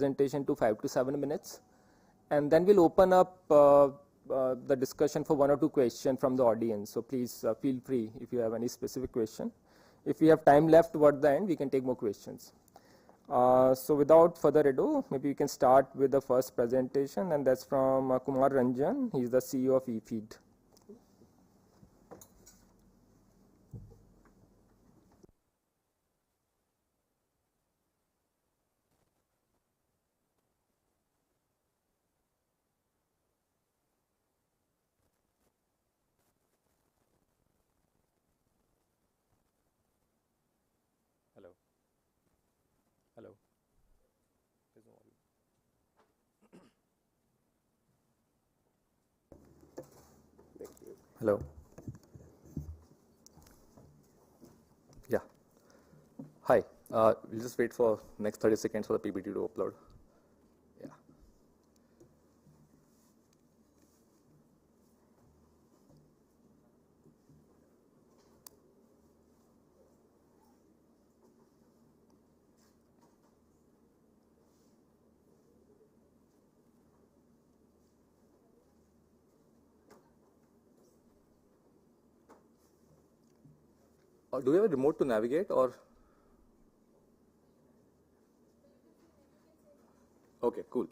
presentation to 5 to 7 minutes. And then we'll open up the discussion for 1 or 2 questions from the audience. So please feel free if you have any specific question. If we have time left toward the end, we can take more questions. So without further ado, maybe we can start with the first presentation, and that's from Kumar Ranjan. He's the CEO of eFeed. Hello. Hello. Hello. Yeah. Hi. We'll just wait for next 30 seconds for the PPT to upload. Yeah. Do we have a remote to navigate or? Okay, cool.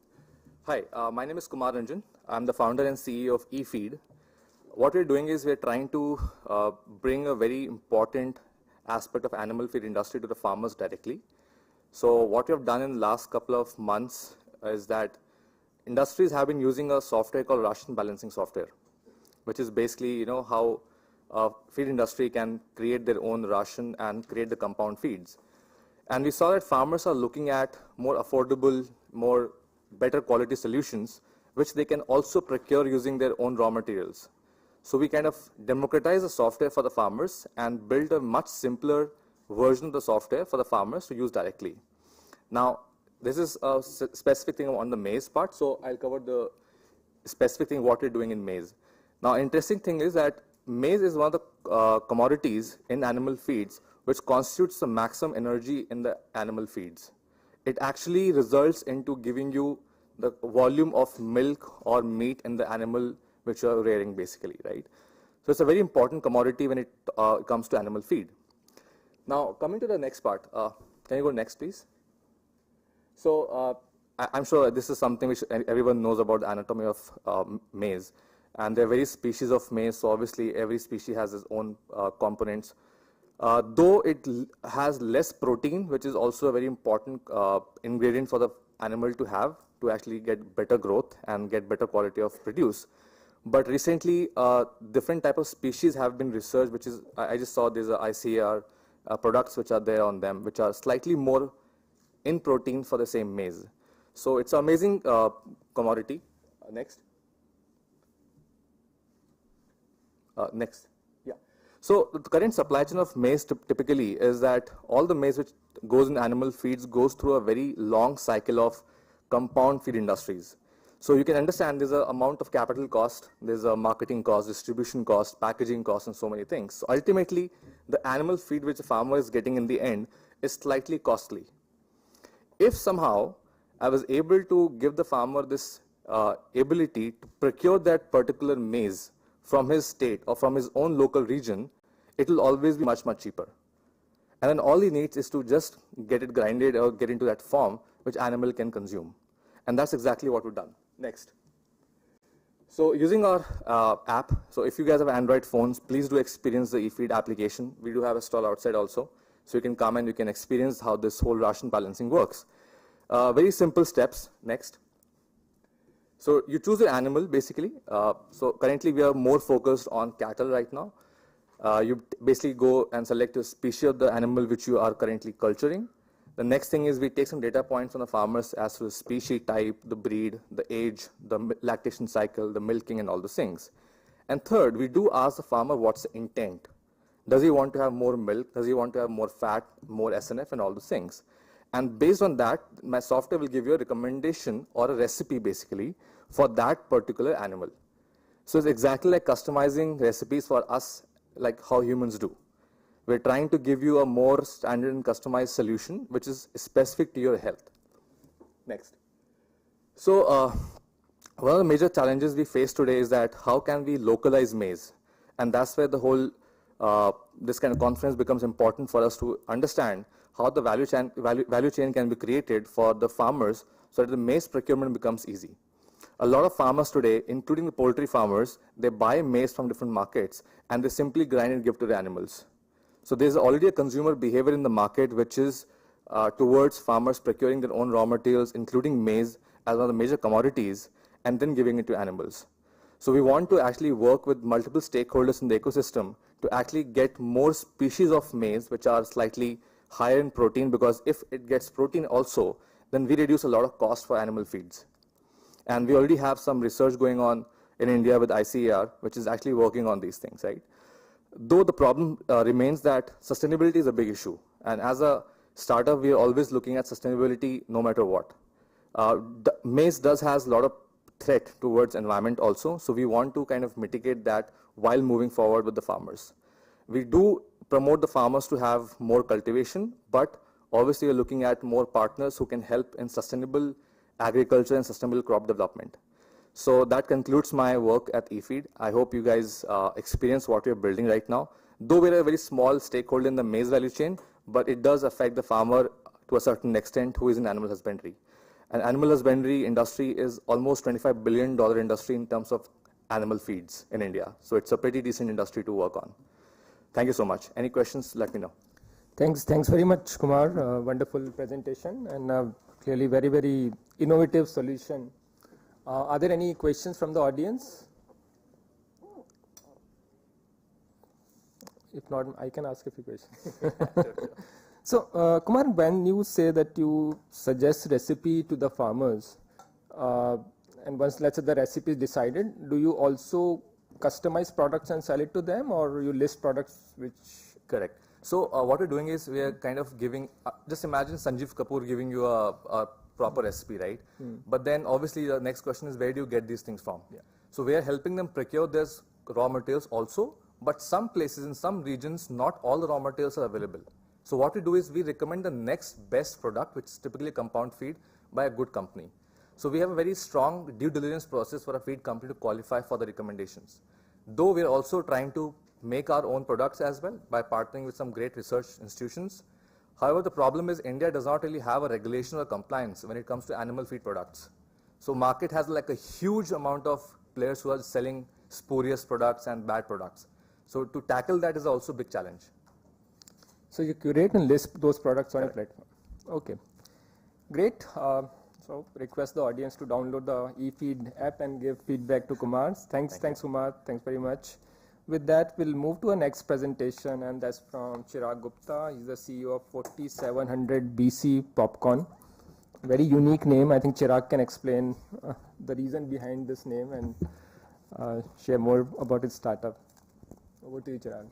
Hi, my name is Kumar Ranjan. I'm the founder and CEO of eFeed. What we're doing is we're trying to bring a very important aspect of animal feed industry to the farmers directly. So what we have done in the last couple of months is that industries have been using a software called ration balancing software, which is basically, how feed industry can create their own ration and create the compound feeds. And we saw that farmers are looking at more affordable, more better quality solutions, which they can also procure using their own raw materials. So we kind of democratize the software for the farmers and build a much simpler version of the software for the farmers to use directly. Now, this is a specific thing on the maize part, so I'll cover the specific thing what we're doing in maize. Now, interesting thing is that maize is one of the commodities in animal feeds which constitutes the maximum energy in the animal feeds. It actually results into giving you the volume of milk or meat in the animal which you are rearing basically, right? So it's a very important commodity when it comes to animal feed. Now, coming to the next part, can you go next please? So I'm sure this is something which everyone knows about the anatomy of maize. And there are various species of maize, so obviously every species has its own components. Though it has less protein, which is also a very important ingredient for the animal to have to actually get better growth and get better quality of produce. But recently, different type of species have been researched, which is, I just saw there's a ICAR products which are there on them, which are slightly more in protein for the same maize. So it's an amazing commodity. Next. Next. Yeah. So the current supply chain of maize typically is that all the maize which goes in animal feeds goes through a very long cycle of compound feed industries. So you can understand there's an amount of capital cost, there's a marketing cost, distribution cost, packaging cost, and so many things. So ultimately, the animal feed which the farmer is getting in the end is slightly costly. If somehow I was able to give the farmer this ability to procure that particular maize from his state or from his own local region, it will always be much, much cheaper. And then all he needs is to just get it grinded or get into that form which animal can consume. And that's exactly what we've done. Next. So using our app, so if you guys have Android phones, please do experience the eFeed application. We do have a stall outside also. So you can come and you can experience how this whole ration balancing works. Very simple steps. Next. So you choose your animal basically. So currently we are more focused on cattle right now. You basically go and select a species of the animal which you are currently culturing. The next thing is we take some data points from the farmers as to the species type, the breed, the age, the lactation cycle, the milking, and all those things. And third, we do ask the farmer what's the intent. Does he want to have more milk? Does he want to have more fat, more SNF, and all those things? And based on that, my software will give you a recommendation or a recipe basically for that particular animal. So it's exactly like customizing recipes for us, like how humans do. We're trying to give you a more standard and customized solution which is specific to your health. Next. So one of the major challenges we face today is that how can we localize maize? And that's where the whole, this kind of conference becomes important for us to understand how the value chain can be created for the farmers so that the maize procurement becomes easy. A lot of farmers today, including the poultry farmers, they buy maize from different markets and they simply grind and give to the animals. So there's already a consumer behavior in the market which is towards farmers procuring their own raw materials, including maize as one of the major commodities, and then giving it to animals. So we want to actually work with multiple stakeholders in the ecosystem to actually get more species of maize which are slightly higher in protein, because if it gets protein also, then we reduce a lot of cost for animal feeds. And we already have some research going on in India with ICAR, which is actually working on these things, right? Though the problem remains that sustainability is a big issue. And as a startup, we are always looking at sustainability no matter what. Maize has a lot of threat towards environment also, so we want to kind of mitigate that while moving forward with the farmers. We do promote the farmers to have more cultivation, but obviously we're looking at more partners who can help in sustainable agriculture and sustainable crop development. So that concludes my work at eFeed. I hope you guys experience what we're building right now. Though we're a very small stakeholder in the maize value chain, but it does affect the farmer to a certain extent who is in animal husbandry. And animal husbandry industry is almost $25 billion industry in terms of animal feeds in India. So it's a pretty decent industry to work on. Thank you so much. Any questions, let me know. Thanks very much, Kumar. Wonderful presentation and clearly very innovative solution. Are there any questions from the audience? If not, I can ask a few questions. So, Kumar, when you say that you suggest recipe to the farmers, and once let's say the recipe is decided, do you also customize products and sell it to them, or you list products which? Correct. So what we're doing is we are kind of giving, just imagine Sanjeev Kapoor giving you a proper recipe, right? But then obviously the next question is, where do you get these things from? Yeah. So we are helping them procure this raw materials also, but some places in some regions, not all the raw materials are available. So what we do is we recommend the next best product, which is typically a compound feed by a good company. So we have a very strong due diligence process for a feed company to qualify for the recommendations. Though we are also trying to make our own products as well by partnering with some great research institutions. However, the problem is India does not really have a regulation or compliance when it comes to animal feed products. So market has like a huge amount of players who are selling spurious products and bad products. So to tackle that is also a big challenge. So you curate and list those products on a platform. Okay, great. So request the audience to download the eFeed app and give feedback to Kumar. Thanks Kumar. Thanks very much. With that, we'll move to our next presentation, and that's from Chirag Gupta. He's the CEO of 4700 BC Popcorn. Very unique name. I think Chirag can explain the reason behind this name and share more about his startup. Over to you, Chirag.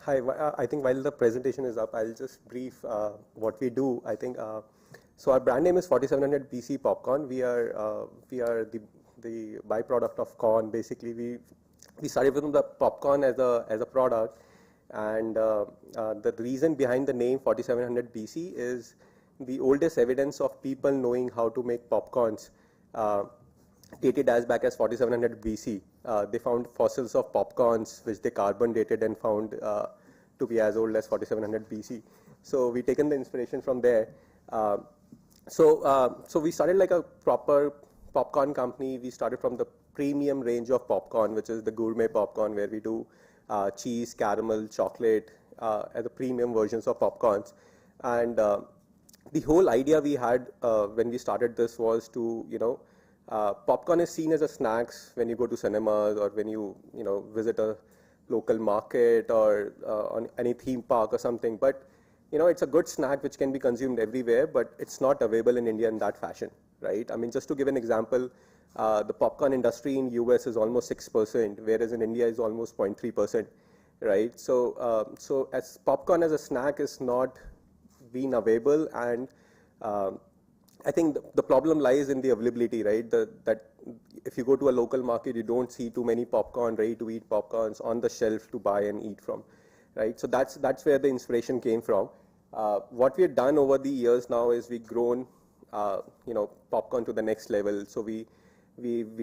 Hi, I think while the presentation is up, I'll just brief what we do. I think so. Our brand name is 4700 BC Popcorn. We are the byproduct of corn. Basically, we started with the popcorn as a product, and the reason behind the name 4700 BC is the oldest evidence of people knowing how to make popcorns. Dated as back as 4700 BC. They found fossils of popcorns which they carbon dated and found to be as old as 4700 BC. So we taken the inspiration from there. So we started like a proper popcorn company. We started from the premium range of popcorn, which is the gourmet popcorn, where we do cheese, caramel, chocolate as the premium versions of popcorns. And the whole idea we had when we started this was to, popcorn is seen as a snacks when you go to cinemas or when you visit a local market or on any theme park or something. But it's a good snack which can be consumed everywhere, but it's not available in India in that fashion, right? I mean, just to give an example, the popcorn industry in US is almost 6%, whereas in India is almost 0.3%, right? So as popcorn as a snack is not being available, and I think the problem lies in the availability, right? That if you go to a local market, you don't see too many popcorn, ready-to-eat popcorns on the shelf to buy and eat from, right? So that's where the inspiration came from. What we have done over the years now is we've grown, popcorn to the next level. So we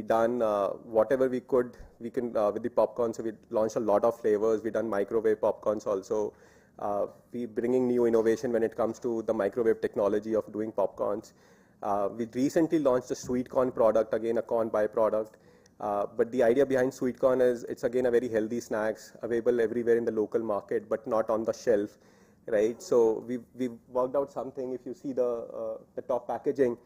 done whatever we could. We can with the popcorn. So we launched a lot of flavors. We done microwave popcorns also. We bringing new innovation when it comes to the microwave technology of doing popcorns. We recently launched a sweet corn product, again a corn byproduct. But the idea behind sweet corn is it's again a very healthy snacks available everywhere in the local market, but not on the shelf, right? So we've worked out something. If you see the top packaging,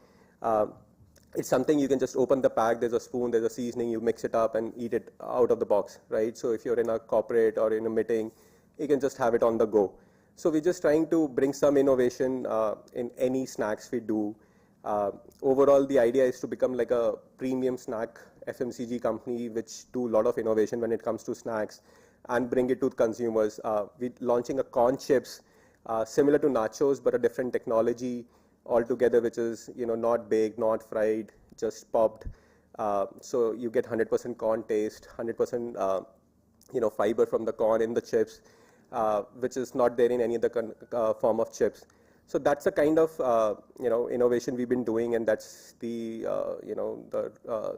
it's something you can just open the pack. There's a spoon, there's a seasoning. You mix it up and eat it out of the box, right? So if you're in a corporate or in a meeting, you can just have it on the go. So we're just trying to bring some innovation in any snacks we do. Overall, the idea is to become like a premium snack FMCG company, which do a lot of innovation when it comes to snacks and bring it to consumers. We're launching a corn chips, similar to nachos, but a different technology altogether, which is, not baked, not fried, just popped. So you get 100% corn taste, 100%, fiber from the corn in the chips, which is not there in any other form of chips. So that's the kind of innovation we've been doing, and that's the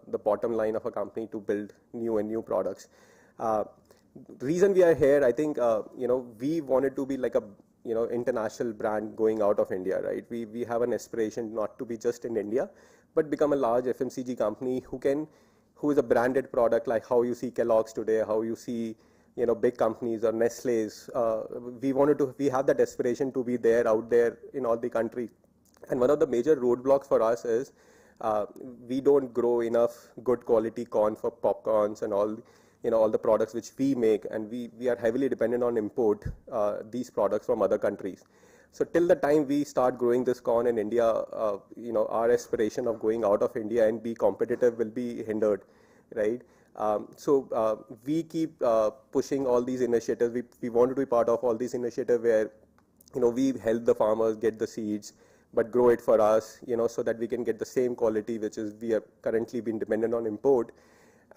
the bottom line of a company to build new products. Reason we are here, I think, we wanted to be like a international brand going out of India, right? We have an aspiration not to be just in India, but become a large FMCG company who is a branded product, like how you see Kellogg's today, how you see big companies or Nestle's. We have that aspiration to be there, out there in all the country. And one of the major roadblocks for us is we don't grow enough good quality corn for popcorns and all the products which we make, and we are heavily dependent on import these products from other countries. So till the time we start growing this corn in India, our aspiration of going out of India and be competitive will be hindered, right? So we keep pushing all these initiatives. We want to be part of all these initiatives where, we help the farmers get the seeds, but grow it for us, so that we can get the same quality, which is we are currently being dependent on import,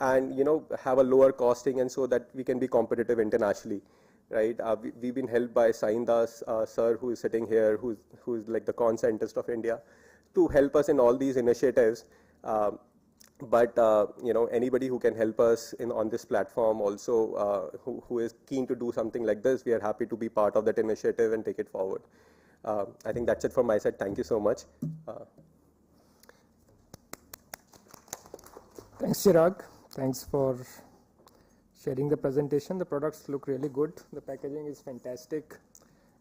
and, have a lower costing, and so that we can be competitive internationally, right? We've been helped by Saindas, sir, who is sitting here, who's like the corn scientist of India, to help us in all these initiatives. But anybody who can help us on this platform also, who is keen to do something like this, we are happy to be part of that initiative and take it forward. I think that's it from my side. Thank you so much. Thanks, Chirag. Thanks for sharing the presentation. The products look really good. The packaging is fantastic,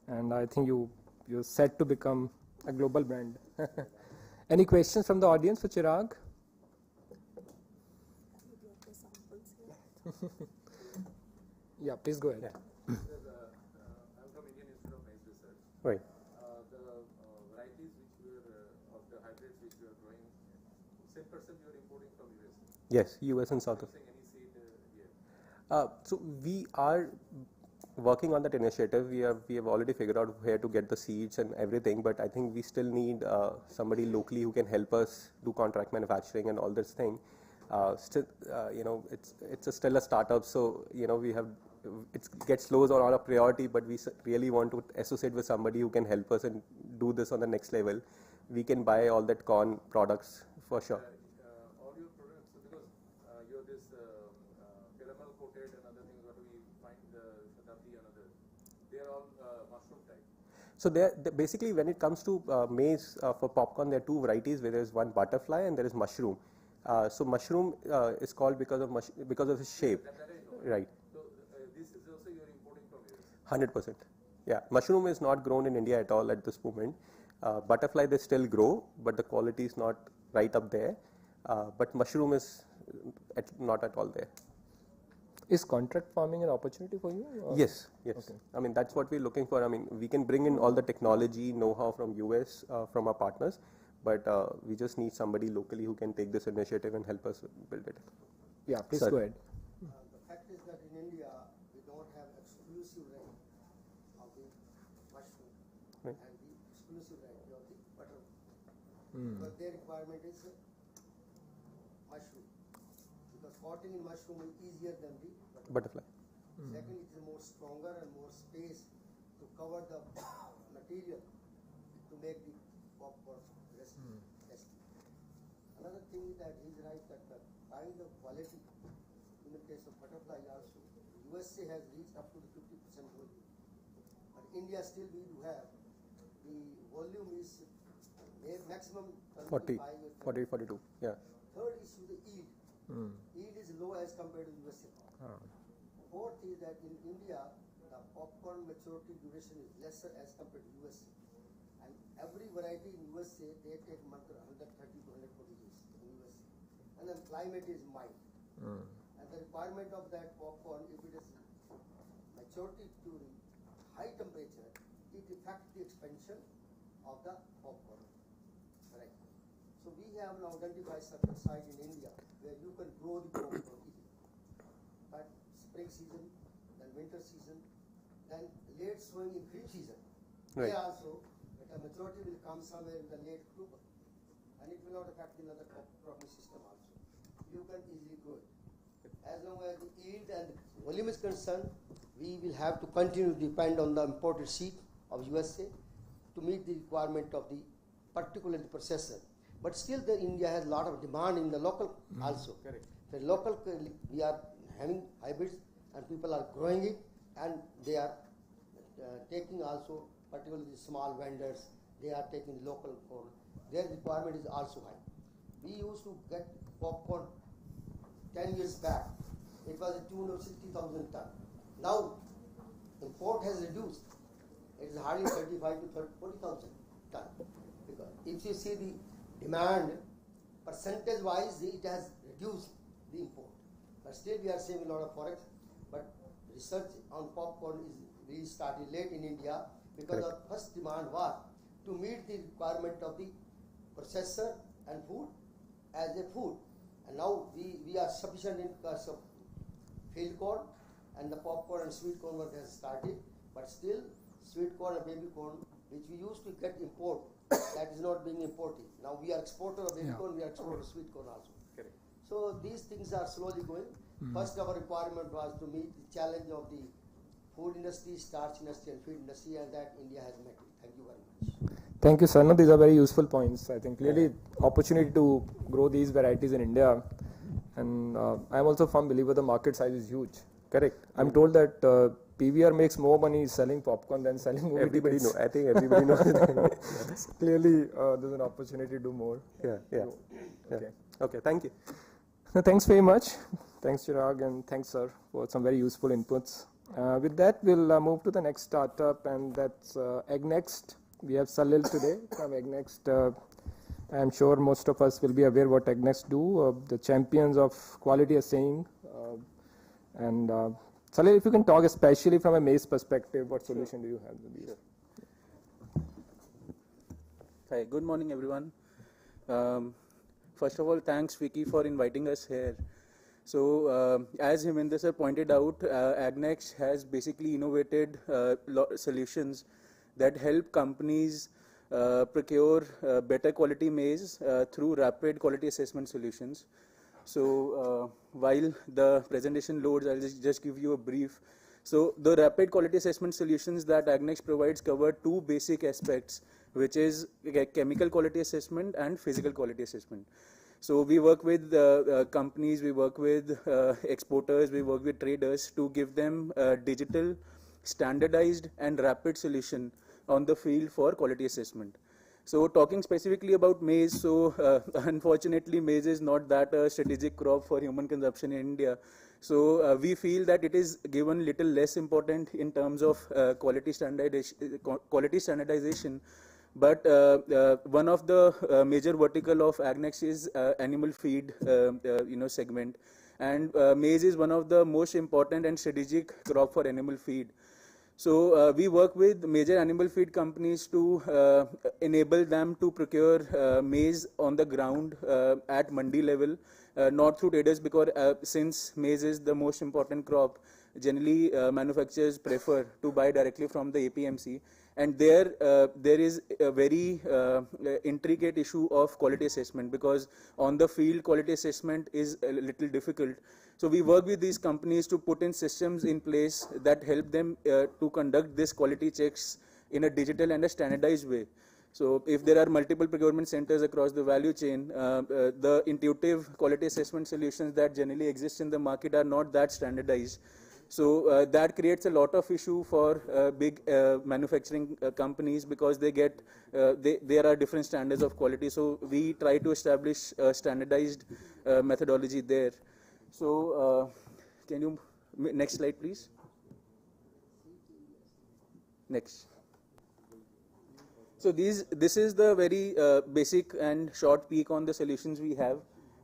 and I think you're set to become a global brand. Any questions from the audience for Chirag? Yeah, please go ahead. I'm from Indian Institute of Maize Research. Right. The varieties of the hybrids which we are growing, 10% you are importing from US. Yes, US and South Africa. Any seed here? So we are working on that initiative. We have already figured out where to get the seeds and everything, but I think we still need somebody locally who can help us do contract manufacturing and all this thing. Still, it's still a startup, so it gets slow on our priority, but we really want to associate with somebody who can help us and do this on the next level. We can buy all that corn products for sure. All your products, because you're this caramel coated and other things, what we find Shatabdi and others, they are all mushroom type. So basically, when it comes to maize for popcorn, there are two varieties. Where there is one butterfly and there is mushroom. So mushroom is called because of its shape, right? So this is also you're importing from US. 100%. Yeah, mushroom is not grown in India at all at this moment. Butterfly they still grow, but the quality is not right up there. But mushroom is not at all there. Is contract farming an opportunity for you? Or? Yes. Okay. I mean, that's what we're looking for. I mean, we can bring in all the technology, know-how from US, from our partners, but we just need somebody locally who can take this initiative and help us build it. Yeah, please Sir. go ahead. The fact is that in India, we don't have exclusive range of the mushroom Right. and the exclusive range of the butter. Because their requirement is mushroom. Because cotton in mushroom is easier than the Butterfly. Second, it is more stronger and more space to cover the material to make the popcorn recipe. Another thing that he's right that the kind of quality in the case of butterfly also, USA has reached up to the 50% volume. But India still we do have the volume is maximum 40, 40, 42. Yeah. Third issue, the yield. Yield is low as compared to USA. Fourth is that in India, the popcorn maturity duration is lesser as compared to USA. And every variety in USA, they take 130 to 140 days in USA. And then climate is mild. And the requirement of that popcorn, if it is maturity to high temperature, it affects the expansion of the popcorn. Right. So we have now identified certain site in India where you can grow the popcorn easily. But spring season, then winter season, then late sowing in green season. Right. There also, the maturity will come somewhere in the late October. And it will not affect another cropping system also. You can easily grow it. As long as the yield and volume is concerned, we will have to continue to depend on the imported seed of USA to meet the requirement of the particular processor. But still the India has a lot of demand in the local also. Correct. The local, we are having hybrids and people are growing it and they are taking also, particularly the small vendors, they are taking local corn. Their requirement is also high. We used to get popcorn 10 years back. It was a tune of 60,000 ton. Now, import has reduced. It is hardly 35 to 40,000 ton. Because if you see the demand, percentage-wise, it has reduced the import. But still, we are seeing a lot of forex. But research on popcorn is really started late in India because our first demand was to meet the requirement of the processor and food as a food. And now we are sufficient in terms of field corn and the popcorn and sweet corn work has started. But still, sweet corn and baby corn, which we used to get import, that is not being imported. Now we are exporter of baby corn, we are exporter of sweet corn also. Correct. So these things are slowly going. First our requirement was to meet the challenge of the food industry, starch industry and feed industry, and that India has met it. Thank you very much. Thank you, sir. No, these are very useful points. I think clearly opportunity to grow these varieties in India, and I'm also a firm believer the market size is huge. Correct. I'm told that PVR makes more money selling popcorn than selling movie Everybody tickets. knows. I think everybody knows that. Clearly, there's an opportunity to do more. Yeah. Okay. Okay. Thank you. No, thanks very much. Thanks, Chirag, and thanks, sir, for some very useful inputs. With that, we'll move to the next startup, and that's AgNext. We have Salil today from AgNext. I'm sure most of us will be aware what AgNext do, the champions of quality assaying. And Salil, if you can talk especially from a maize perspective, what solution do you have with these? Hi, good morning, everyone. First of all, thanks, Vicky, for inviting us here. So, as Heminder sir pointed out, AgNext has basically innovated solutions that help companies procure better quality maize through rapid quality assessment solutions. So, while the presentation loads, I'll just give you a brief. So, the rapid quality assessment solutions that AgNext provides cover two basic aspects, which is chemical quality assessment and physical quality assessment. So we work with companies, we work with exporters, we work with traders to give them digital, standardized and rapid solution on the field for quality assessment. So talking specifically about maize, so unfortunately maize is not that a strategic crop for human consumption in India. So we feel that it is given little less important in terms of quality standardization. But one of the major vertical of AgNext is animal feed, segment, and maize is one of the most important and strategic crop for animal feed. So we work with major animal feed companies to enable them to procure maize on the ground at mandi level, not through traders, because since maize is the most important crop, generally manufacturers prefer to buy directly from the APMC. And there is a very intricate issue of quality assessment, because on the field quality assessment is a little difficult. So we work with these companies to put in systems in place that help them to conduct this quality checks in a digital and a standardized way. So if there are multiple procurement centers across the value chain, the intuitive quality assessment solutions that generally exist in the market are not that standardized. So that creates a lot of issue for big manufacturing companies, because they get there are different standards of quality. So we try to establish a standardized methodology there. So can you next slide, please? Next. So this is the very basic and short peek on the solutions we have.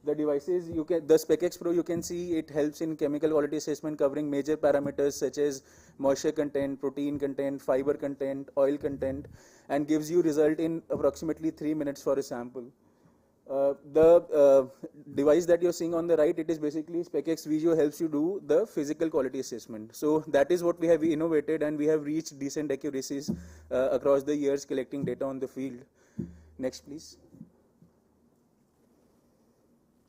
The devices, the SpecX Pro, you can see it helps in chemical quality assessment, covering major parameters such as moisture content, protein content, fiber content, oil content, and gives you result in approximately 3 minutes for a sample. The device that you're seeing on the right, it is basically SpecX Visio, helps you do the physical quality assessment. So that is what we have innovated, and we have reached decent accuracies across the years collecting data on the field. Next, please.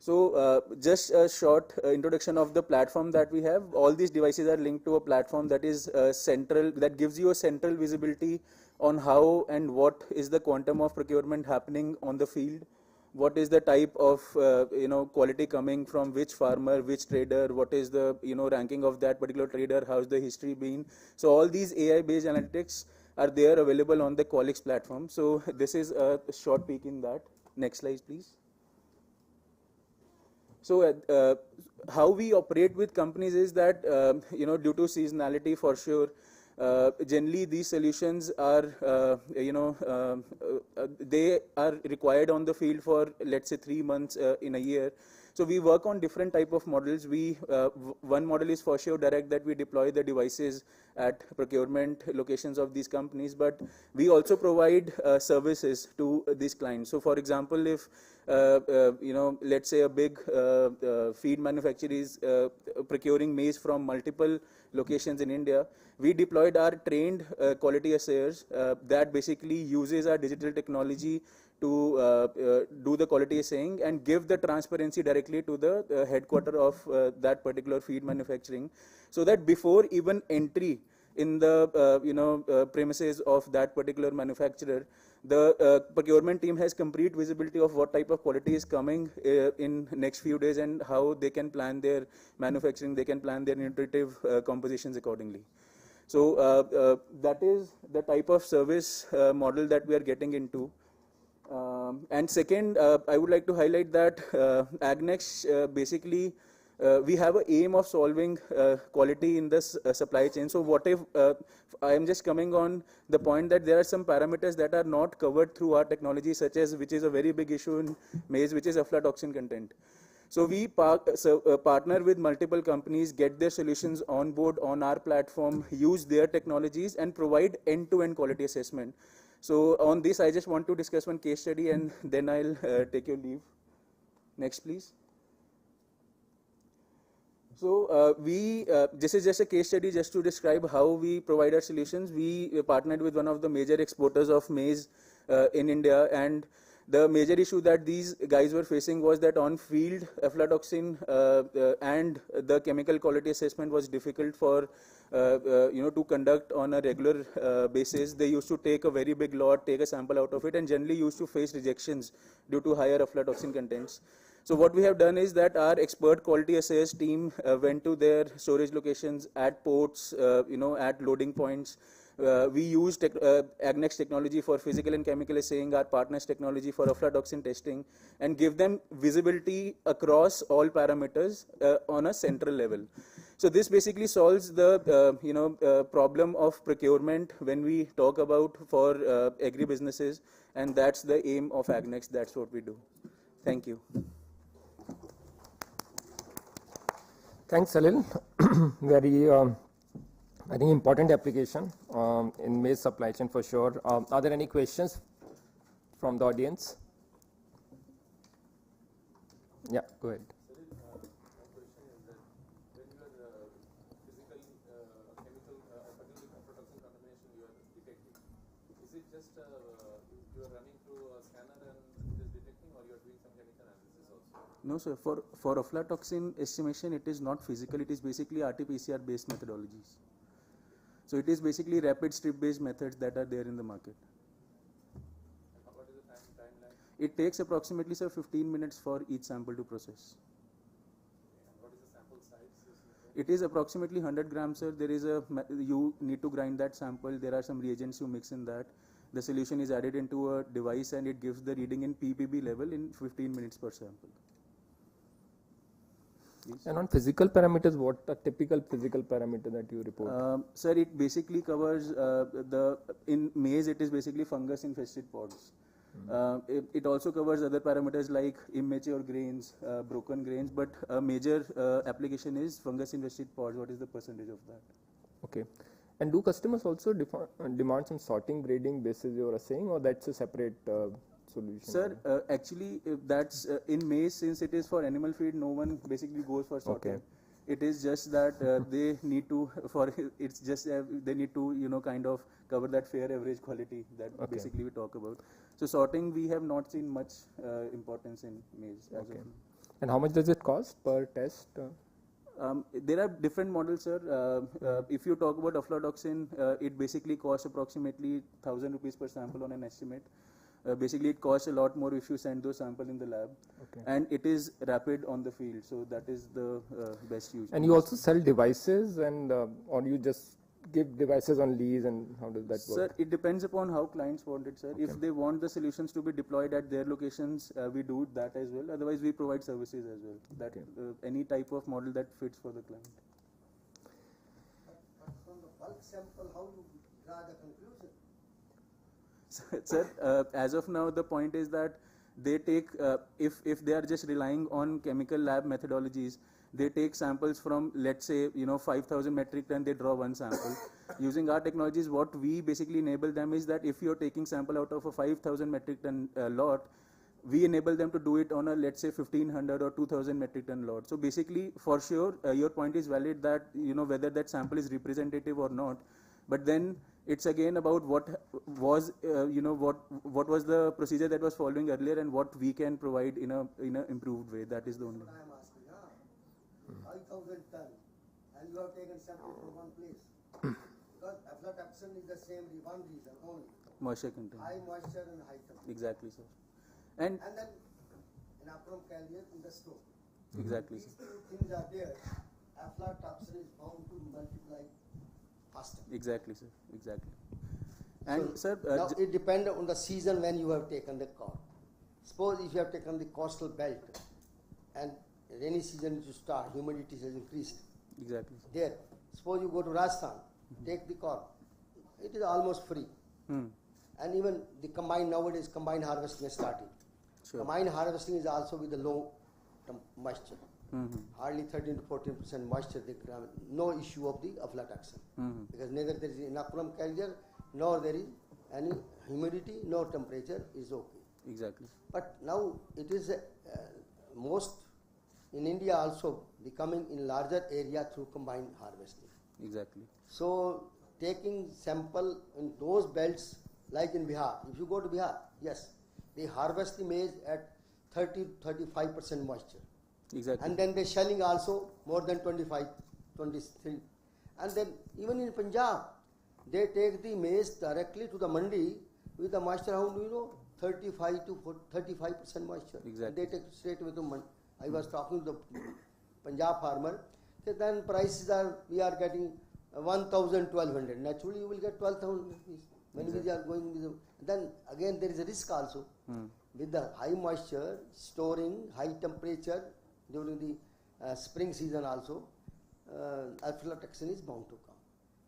So just a short introduction of the platform that we have. All these devices are linked to a platform that is central, that gives you a central visibility on how and what is the quantum of procurement happening on the field. What is the type of quality coming from which farmer, which trader, what is the ranking of that particular trader, how's the history been. So all these AI-based analytics are there available on the Qualix platform. So this is a short peek in that. Next slide, please. So how we operate with companies is that due to seasonality, for sure, generally these solutions are they are required on the field for, let's say, 3 months in a year. So we work on different type of models. One model is for sure direct, that we deploy the devices at procurement locations of these companies, but we also provide services to these clients. So for example, if let's say a big feed manufacturer is procuring maize from multiple locations in India, we deployed our trained quality assayers that basically uses our digital technology to do the quality assaying and give the transparency directly to the headquarter of that particular feed manufacturing, so that before even entry in the premises of that particular manufacturer, the procurement team has complete visibility of what type of quality is coming in next few days, and how they can plan their manufacturing, they can plan their nutritive compositions accordingly. So that is the type of service model that we are getting into. And second, I would like to highlight that Agnex basically we have an aim of solving quality in this supply chain. So what if I am just coming on the point that there are some parameters that are not covered through our technology, such as, which is a very big issue in maize, which is aflatoxin content. So we partner with multiple companies, get their solutions on board on our platform, use their technologies, and provide end-to-end quality assessment. So on this, I just want to discuss one case study, and then I'll take your leave. Next, please. So this is just a case study just to describe how we provide our solutions. We partnered with one of the major exporters of maize in India, and the major issue that these guys were facing was that on field aflatoxin and the chemical quality assessment was difficult for to conduct on a regular basis. They used to take a very big lot, take a sample out of it, and generally used to face rejections due to higher aflatoxin contents. So what we have done is that our expert quality assayers team went to their storage locations, at ports, at loading points. We used Agnex technology for physical and chemical assaying, our partners technology for aflatoxin testing, and give them visibility across all parameters on a central level. So this basically solves the problem of procurement when we talk about for agri businesses, and that's the aim of Agnex. That's what we do. Thank you. Thanks, Salil. Very, I think, important application in maize supply chain for sure. Are there any questions from the audience? Yeah, go ahead. is just you are running through a scanner and it is detecting, or you are doing some chemical analysis also? No, sir. For aflatoxin estimation, it is not physical. It is basically RT-PCR based methodologies. So it is basically rapid strip based methods that are there in the market. And what is the timeline? It takes approximately, sir, 15 minutes for each sample to process. And what is the sample size? It is approximately 100 grams, sir. There is you need to grind that sample. There are some reagents you mix in that. The solution is added into a device and it gives the reading in ppb level in 15 minutes per sample. Please. And on physical parameters, what a typical physical parameter that you report? Sir, it basically covers in maize it is basically fungus infested pods. It also covers other parameters like immature grains, broken grains, but a major application is fungus infested pods. What is the percentage of that? Okay. And do customers also demand some sorting grading basis you are saying, or that's a separate solution? Sir, actually that's in maize, since it is for animal feed, no one basically goes for sorting. Okay. It is just that they need to it's just they need to kind of cover that fair average quality that basically we talk about. So sorting we have not seen much importance in maize as of now. And how much does it cost per test? There are different models, sir. If you talk about aflatoxin, it basically costs approximately 1,000 rupees per sample on an estimate. Basically, it costs a lot more if you send those samples in the lab, and it is rapid on the field. So that is the best use. And you also sell devices, and or you just give devices on lease, and how does that work? Sir, it depends upon how clients want it, sir. If they want the solutions to be deployed at their locations, we do that as well. Otherwise, we provide services as well. That any type of model that fits for the client. But from the bulk sample, how you draw the conclusion? Sir, as of now, the point is that they take, if they are just relying on chemical lab methodologies, they take samples from, let's say, 5,000 metric ton, they draw one sample. Using our technologies, what we basically enable them is that if you're taking sample out of a 5,000 metric ton lot, we enable them to do it on a, let's say, 1,500 or 2,000 metric ton lot. So basically, for sure, your point is valid that, whether that sample is representative or not. But then it's again about what was, what was the procedure that was following earlier and what we can provide in a improved way. That is the only. What I am asking, 5,000 ton, and you have taken sample from one place. Because aflatoxin is the same one reason only. Moisture content. High moisture and high temperature. Exactly, sir. And then in acrum carrier in the store. Exactly, These sir. two things are there. Aflatoxin is bound to multiply faster. Exactly, sir. Exactly. And So sir, now it depends on the season when you have taken the corn. Suppose if you have taken the coastal belt and rainy season to start, humidity has increased. exactly, sir. There, suppose you go to Rajasthan, take the corn, it is almost free. And even the nowadays combined harvesting has started. Sure. Combined harvesting is also with the low moisture. Hardly 13 to 14% moisture, no issue of the aflatoxin. Because neither there is inoculum carrier, nor there is any humidity, nor temperature is okay. Exactly. But now it is most in India also becoming in larger area through combined harvesting. Exactly. So taking sample in those belts like in Bihar, if you go to Bihar, yes, they harvest the maize at 30-35% moisture. Exactly. And then they shelling also more than 25, 23. And then even in Punjab, they take the maize directly to the mandi with the moisture, how do you know? 35 to 35% moisture. Exactly. They take straight with the mandi. I was talking to the Punjab farmer, that then prices are, we are getting 1,000, 1,200. Naturally, you will get 12,000 rupees. When we are going with the, then again there is a risk also. With the high moisture, storing, high temperature during the spring season also, aflatoxin is bound to come.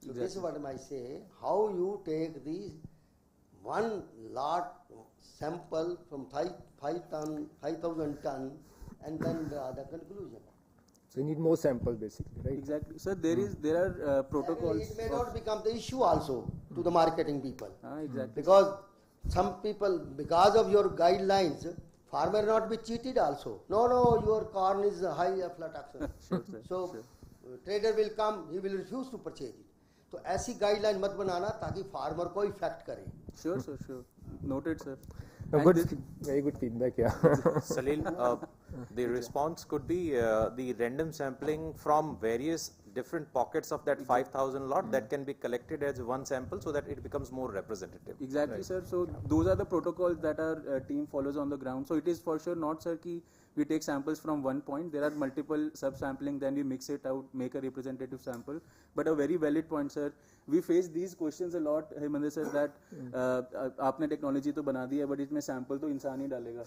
So this is what I say, how you take the one lot sample from 5,000 ton and then draw the conclusion. So you need more samples basically, right? Exactly. Sir, there are protocols. It may not become the issue also to the marketing people. Exactly. Because some people, because of your guidelines, farmer not be cheated also. No, your corn is high aflatoxin. Sure, sir. So Sure. trader will come, he will refuse to purchase it. तो ऐसी guideline मत बनाना ताकि farmer को effect करे. Sure. Noted, sir. No, And good, this- very good feedback. Yeah. Salil, the response could be the random sampling from various different pockets of that 5,000 lot that can be collected as one sample so that it becomes more representative. Exactly, sir. So those are the protocols that our team follows on the ground. So it is for sure not, sir, ki we take samples from one point. There are multiple sub-sampling, then we mix it out, make a representative sample. But a very valid point, sir. We face these questions a lot, Hemendra sir, that आपने technology तो बना दी है, but इसमें sample तो इंसान ही डालेगा,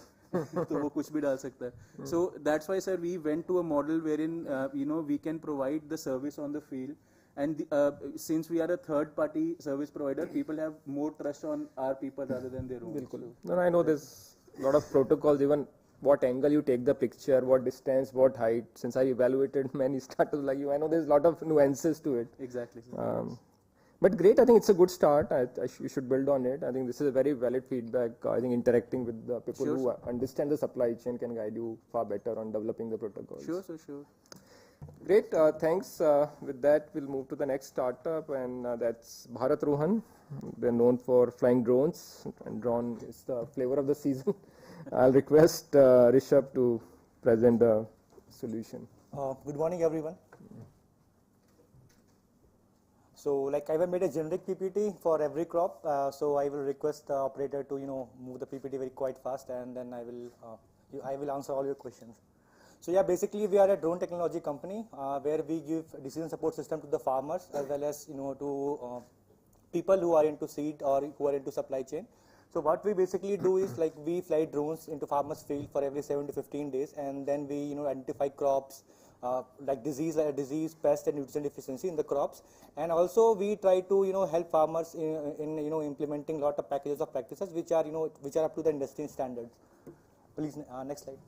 तो वो कुछ भी डाल सकता है. So that's why, sir, we went to a model wherein we can provide the service on the field. And since we are a third-party service provider, people have more trust on our people rather than their own. Bilkul. No, I know there's a lot of protocols, even what angle you take the picture, what distance, what height. Since I evaluated many startups like you, I know there's a lot of nuances to it. Exactly, sir. But great, I think it's a good start. You should build on it. I think this is a very valid feedback. I think interacting with the people Sure, who understand the supply chain can guide you far better on developing the protocols. Sure, sir, sure. Great, thanks. With that, we'll move to the next startup, and that's Bharat Rohan. They're known for flying drones, and drone is the flavor of the season. I'll request Rishabh to present the solution. Good morning, everyone. So, like I have made a generic PPT for every crop. So I will request the operator to move the PPT very quite fast, and then I will answer all your questions. So yeah, basically we are a drone technology company where we give decision support system to the farmers as well as to people who are into seed or who are into supply chain. So what we basically do is like we fly drones into farmers' field for every 7 to 15 days, and then we identify crops like disease, pest, and nutrient deficiency in the crops, and also we try to help farmers in implementing lot of packages of practices which are which are up to the industry standards. Please next slide.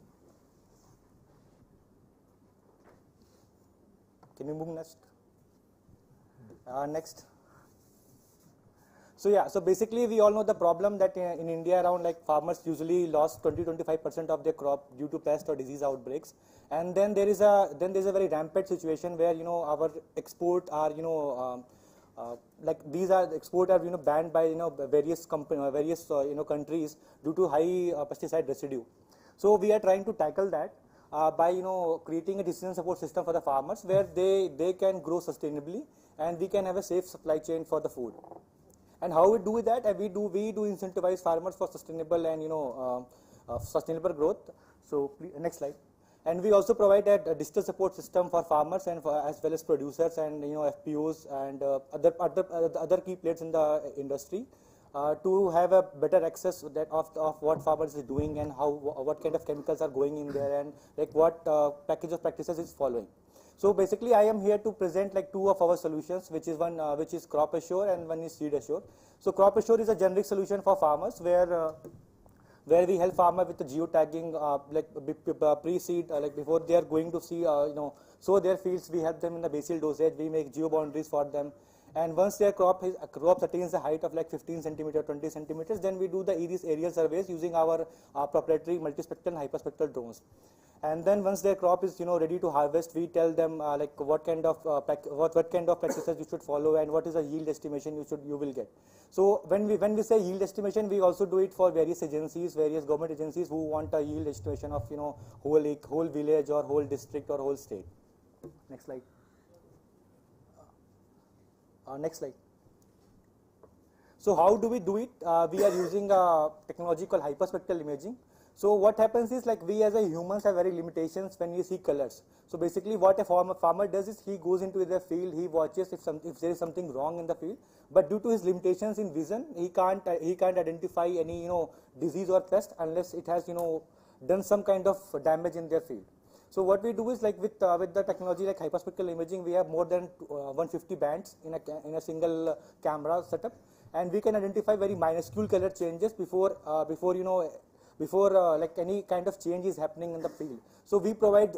Can we move next? Next. So yeah, so basically we all know the problem that in India around like farmers usually lost 20-25% of their crop due to pest or disease outbreaks, and then there's a very rampant situation where our export are like these are export are banned by various countries due to high pesticide residue. So we are trying to tackle that by creating a decision support system for the farmers where they can grow sustainably and we can have a safe supply chain for the food. And how we do that? We do incentivize farmers for sustainable and sustainable growth. So next slide. And we also provide a digital support system for farmers and as well as producers and FPOs and other key players in the industry to have a better access of what farmers is doing and what kind of chemicals are going in there and like what package of practices is following. So basically, I am here to present like two of our solutions, which is one which is Crop Assure and one is Seed Assure. So Crop Assure is a generic solution for farmers where we help farmer with the geotagging like pre-seed like before they are going to see sow their fields. We help them in the basal dosage. We make geo boundaries for them. And once their crop attains a height of like 15 centimeter, 20 centimeters, then we do the aerial surveys using our proprietary multispectral and hyperspectral drones. And then once their crop is ready to harvest, we tell them like what kind of practices you should follow and what is the yield estimation you will get. So when we say yield estimation, we also do it for various agencies, various government agencies who want a yield estimation of whole village or whole district or whole state. Next slide. Next slide. So how do we do it? We are using a technology called hyperspectral imaging. So what happens is like we as a humans have very limitations when we see colors. So basically what a farmer does is he goes into the field, he watches if there is something wrong in the field, but due to his limitations in vision, he can't identify any disease or pest unless it has done some kind of damage in their field. So what we do is like with the technology like hyperspectral imaging, we have more than 150 bands in a single camera setup, and we can identify very minuscule color changes before like any kind of change is happening in the field. So we provide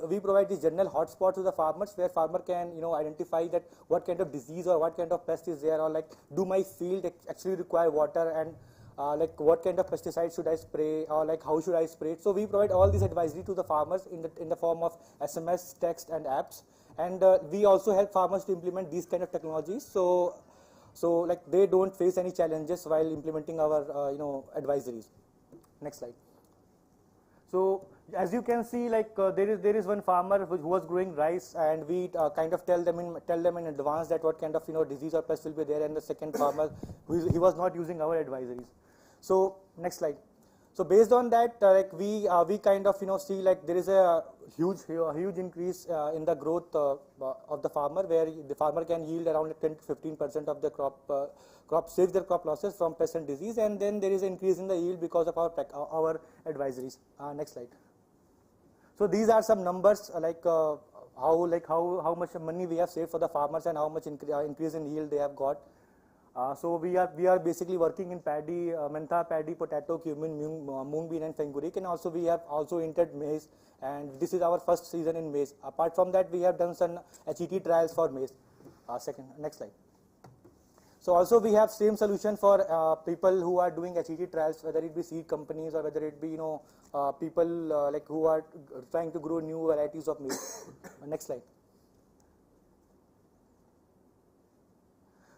these general hotspots to the farmers where farmer can identify that what kind of disease or what kind of pest is there, or like do my field actually require water, and like what kind of pesticide should I spray, or like how should I spray it. So we provide all this advisory to the farmers in the form of SMS, text and apps, and we also help farmers to implement these kind of technologies. So So like they don't face any challenges while implementing our advisories. Next slide. So as you can see, like there is one farmer who was growing rice, and we kind of tell them in advance that what kind of disease or pest will be there, and the second farmer he was not using our advisories. So next slide. So based on that, like we kind of see like there is a huge increase in the growth of the farmer, where the farmer can yield around 10 to 15% of the crop saves their crop losses from pest and disease, and then there is an increase in the yield because of our advisories. Next slide. So these are some numbers like how much money we have saved for the farmers and how much increase in yield they have got. So we are basically working in paddy, mentha, paddy, potato, cumin, mung bean, and fenugreek, and also we have also entered maize, and this is our first season in maize. Apart from that, we have done some HET trials for maize. Next slide. So also we have same solution for people who are doing HET trials, whether it be seed companies or whether it be people like who are trying to grow new varieties of maize. Next slide.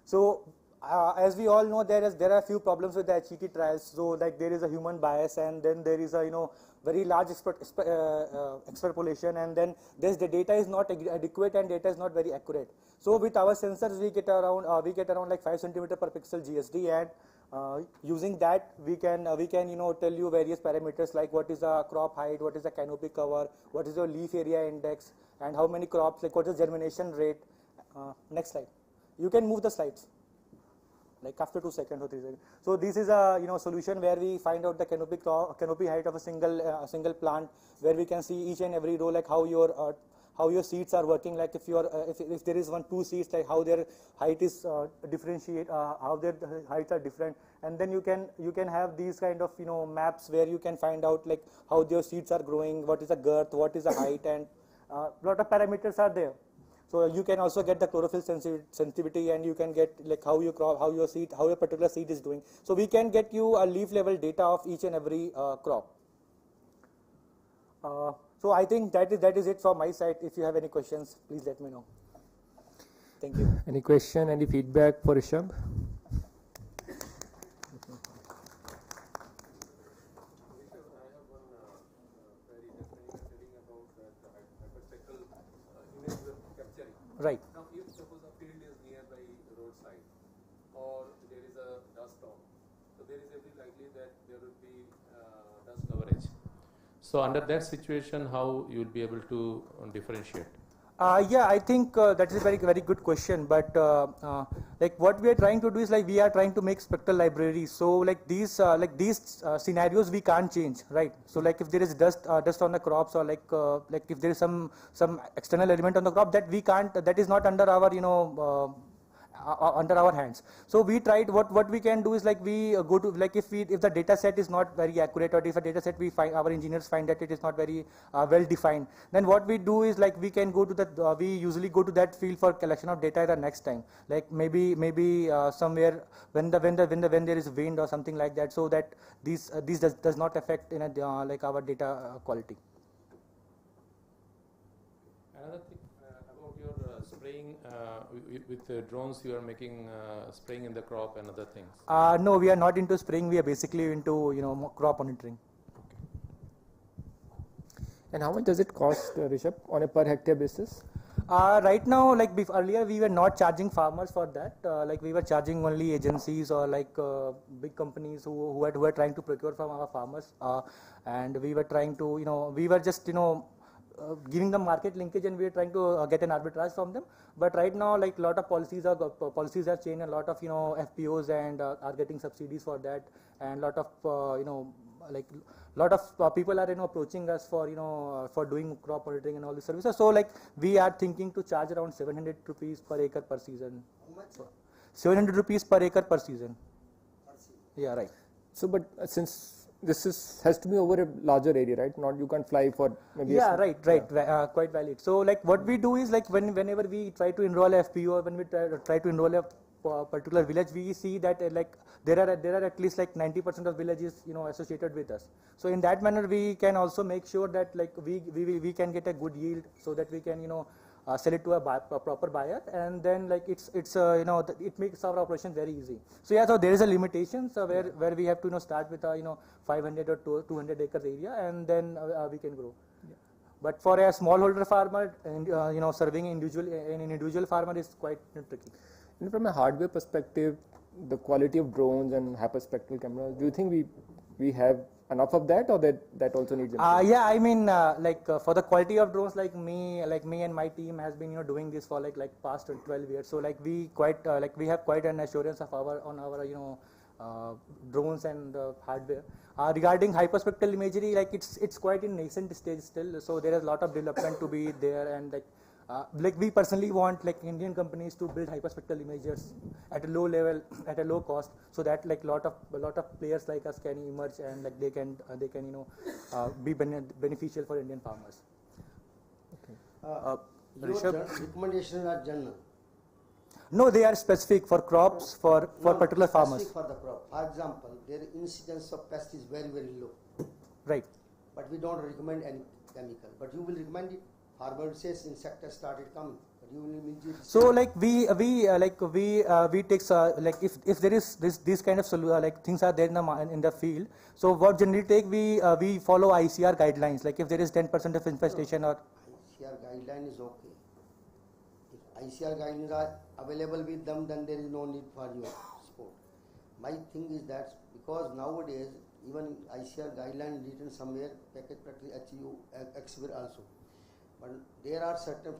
So as we all know, there are a few problems with the HET trials. So like there is a human bias, and then there is a very large extrapolation, and then the data is not adequate and data is not very accurate. So with our sensors, we get around like 5 centimeter per pixel GSD, and using that we can tell you various parameters like what is the crop height, what is the canopy cover, what is your leaf area index, and how many crops, like what is germination rate. Next slide. You can move the slides like after 2 seconds or 3 seconds. So this is a solution where we find out the canopy height of a single plant, where we can see each and every row, like how your seeds are working, like if there is 2 seeds, like how their height is differentiate, how their heights are different, and then you can have these kind of maps where you can find out like how their seeds are growing, what is the girth, what is the height, and lot of parameters are there. So you can also get the chlorophyll sensitivity, and you can get like how your particular seed is doing. So we can get you a leaf level data of each and every crop. So I think that is it from my side. If you have any questions, please let me know. Thank you. Any question, any feedback for Rishabh? Right. Now, if suppose a field is nearby the roadside, or there is a dust storm, so there is every likelihood that there would be dust coverage. So under that situation, how you will be able to differentiate? Yeah, I think that is a very good question. But like what we are trying to do is like we are trying to make spectral libraries. So like these scenarios we can't change, right? So like if there is dust on the crops, or like if there is some external element on the crop, that we can't, that is not under our under our hands. So we tried, what we can do is like we go to, like if the data set is not very accurate, or if a data set our engineers find that it is not very well defined, then what we do is like we can go to that, we usually go to that field for collection of data the next time, like maybe somewhere when there is wind or something like that, so that these does not affect in like our data quality. Another thing about your spraying with drones, you are making spraying in the crop and other things. No, we are not into spraying. We are basically into crop monitoring. And how much does it cost, Rishabh, on a per hectare basis? Right now, like earlier, we were not charging farmers for that. Like we were charging only agencies or like big companies who were trying to procure from our farmers, and we were trying to we were just giving them market linkage, and we are trying to get an arbitrage from them. But right now, like a lot of policies have changed, and a lot of FPOs and are getting subsidies for that, and lot of like lot of people are approaching us for doing crop monitoring and all these services. So like we are thinking to charge around 700 rupees per acre per season. How much? 700 rupees per acre per season. Yeah, right. So, but since this has to be over a larger area, right? Not you can't fly for maybe. Yeah, right. Quite valid. So, like what we do is like whenever we try to enroll a FPO, or when we try to enroll a particular village, we see that like there are at least like 90% of villages associated with us. So in that manner, we can also make sure that like we can get a good yield, so that we can sell it to a proper buyer, and then like it makes our operation very easy. So yeah, so there is a limitation, so where we have to start with a 500 or 200 acres area, and then we can grow. But for a smallholder farmer, and serving an individual farmer is quite tricky. And from a hardware perspective, the quality of drones and hyperspectral cameras, do you think we have enough of that, or that also needs improvement? Yeah, I mean, for the quality of drones, like me and my team has been doing this for like past 12 years. So like we have quite an assurance of our drones and hardware. Regarding hyperspectral imagery, like it's quite in nascent stage still. So there is a lot of development to be there, and like we personally want like Indian companies to build hyperspectral imagers at a low level, at a low cost, so that like lot of players like us can emerge, and like they can be beneficial for Indian farmers. Your recommendations are general. No, they are specific for crops, for particular farmers. Specific for the crop. For example, their incidence of pest is very, very low. Right. But we don't recommend any chemical. But you will recommend it. Farmer says insect has started coming, but you will immediately. So like we take like if there is this kind of like things are there in the field. So what generally take we follow ICR guidelines. Like if there is 10% of infestation or. ICR guideline is okay. If ICR guidelines are available with them, then there is no need for your support. My thing is that because nowadays even ICR guideline written somewhere, package practically HU, XWIR also. But there are certain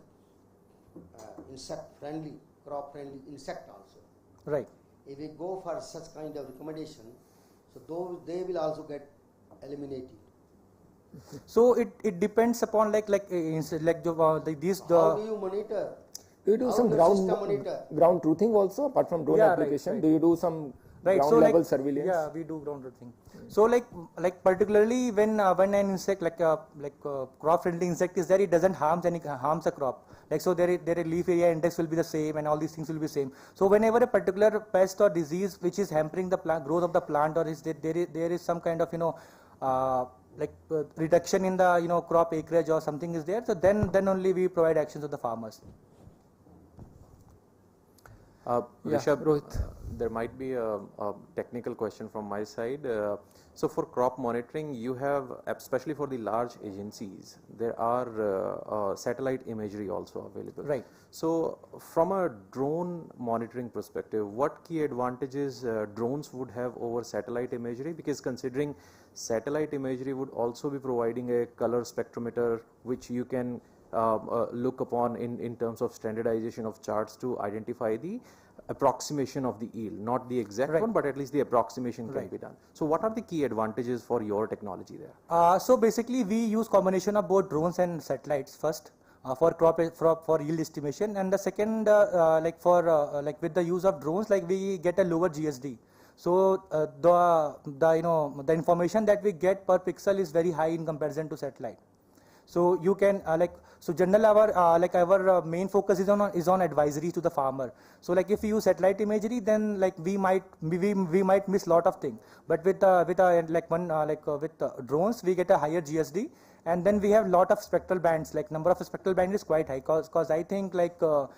insect-friendly, crop-friendly insect also. Right. If we go for such kind of recommendation, so those they will also get eliminated. So it depends upon like these the. How do you monitor? Do you do some ground truthing also apart from drone application? Right. Do you do some ground so level like, surveillance? Yeah, we do ground truthing. So like particularly when an insect like crop friendly insect is there, it doesn't harms the crop. Like so their leaf area index will be the same, and all these things will be same. So whenever a particular pest or disease which is hampering the growth of the plant, or is there is some kind of reduction in the crop acreage or something is there, so then only we provide actions to the farmers. Rishabh, Rohit. there might be a technical question from my side. So for crop monitoring, you have, especially for the large agencies, there are satellite imagery also available. Right. So from a drone monitoring perspective, what key advantages drones would have over satellite imagery? Because considering satellite imagery would also be providing a color spectrometer which you can look upon in terms of standardization of charts to identify the approximation of the yield, not the exact one, but at least the approximation can be done. So what are the key advantages for your technology there? So basically we use combination of both drones and satellites first for for yield estimation, and the second with the use of drones, like we get a lower GSD. So the information that we get per pixel is very high in comparison to satellite. So you can general our main focus is on advisory to the farmer. So like if you use satellite imagery, then like we might miss lot of things. But with drones we get a higher GSD, and then we have lot of spectral bands. Like number of spectral bands is quite high, cause I think like the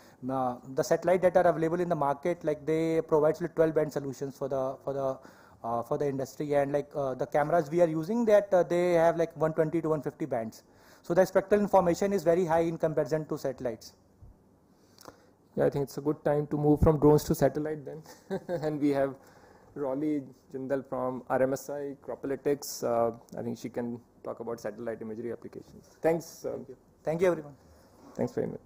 satellite that are available in the market, like they provide 12 band solutions for the industry, and like the cameras we are using, that they have like 120 to 150 bands. So the spectral information is very high in comparison to satellites. Yeah, I think it's a good time to move from drones to satellite then. And we have Rolly Jindal from RMSI Cropalytics. I think she can talk about satellite imagery applications. Thanks. Thank you everyone. Thanks very much.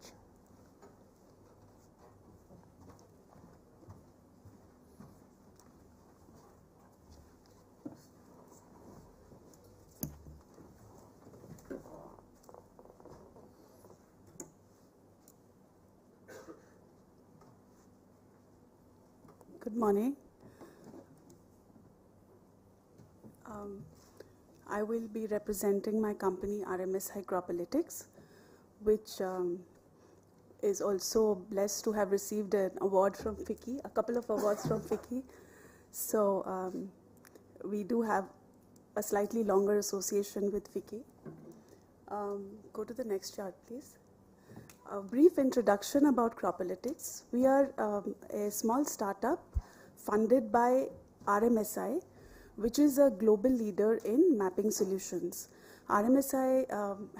Good morning. I will be representing my company RMSI Cropalytics, which is also blessed to have received an award from FICCI, a couple of awards from FICCI. So we do have a slightly longer association with FICCI. Go to the next chart, please. A brief introduction about Cropalytics. We are a small startup funded by RMSI, which is a global leader in mapping solutions. RMSI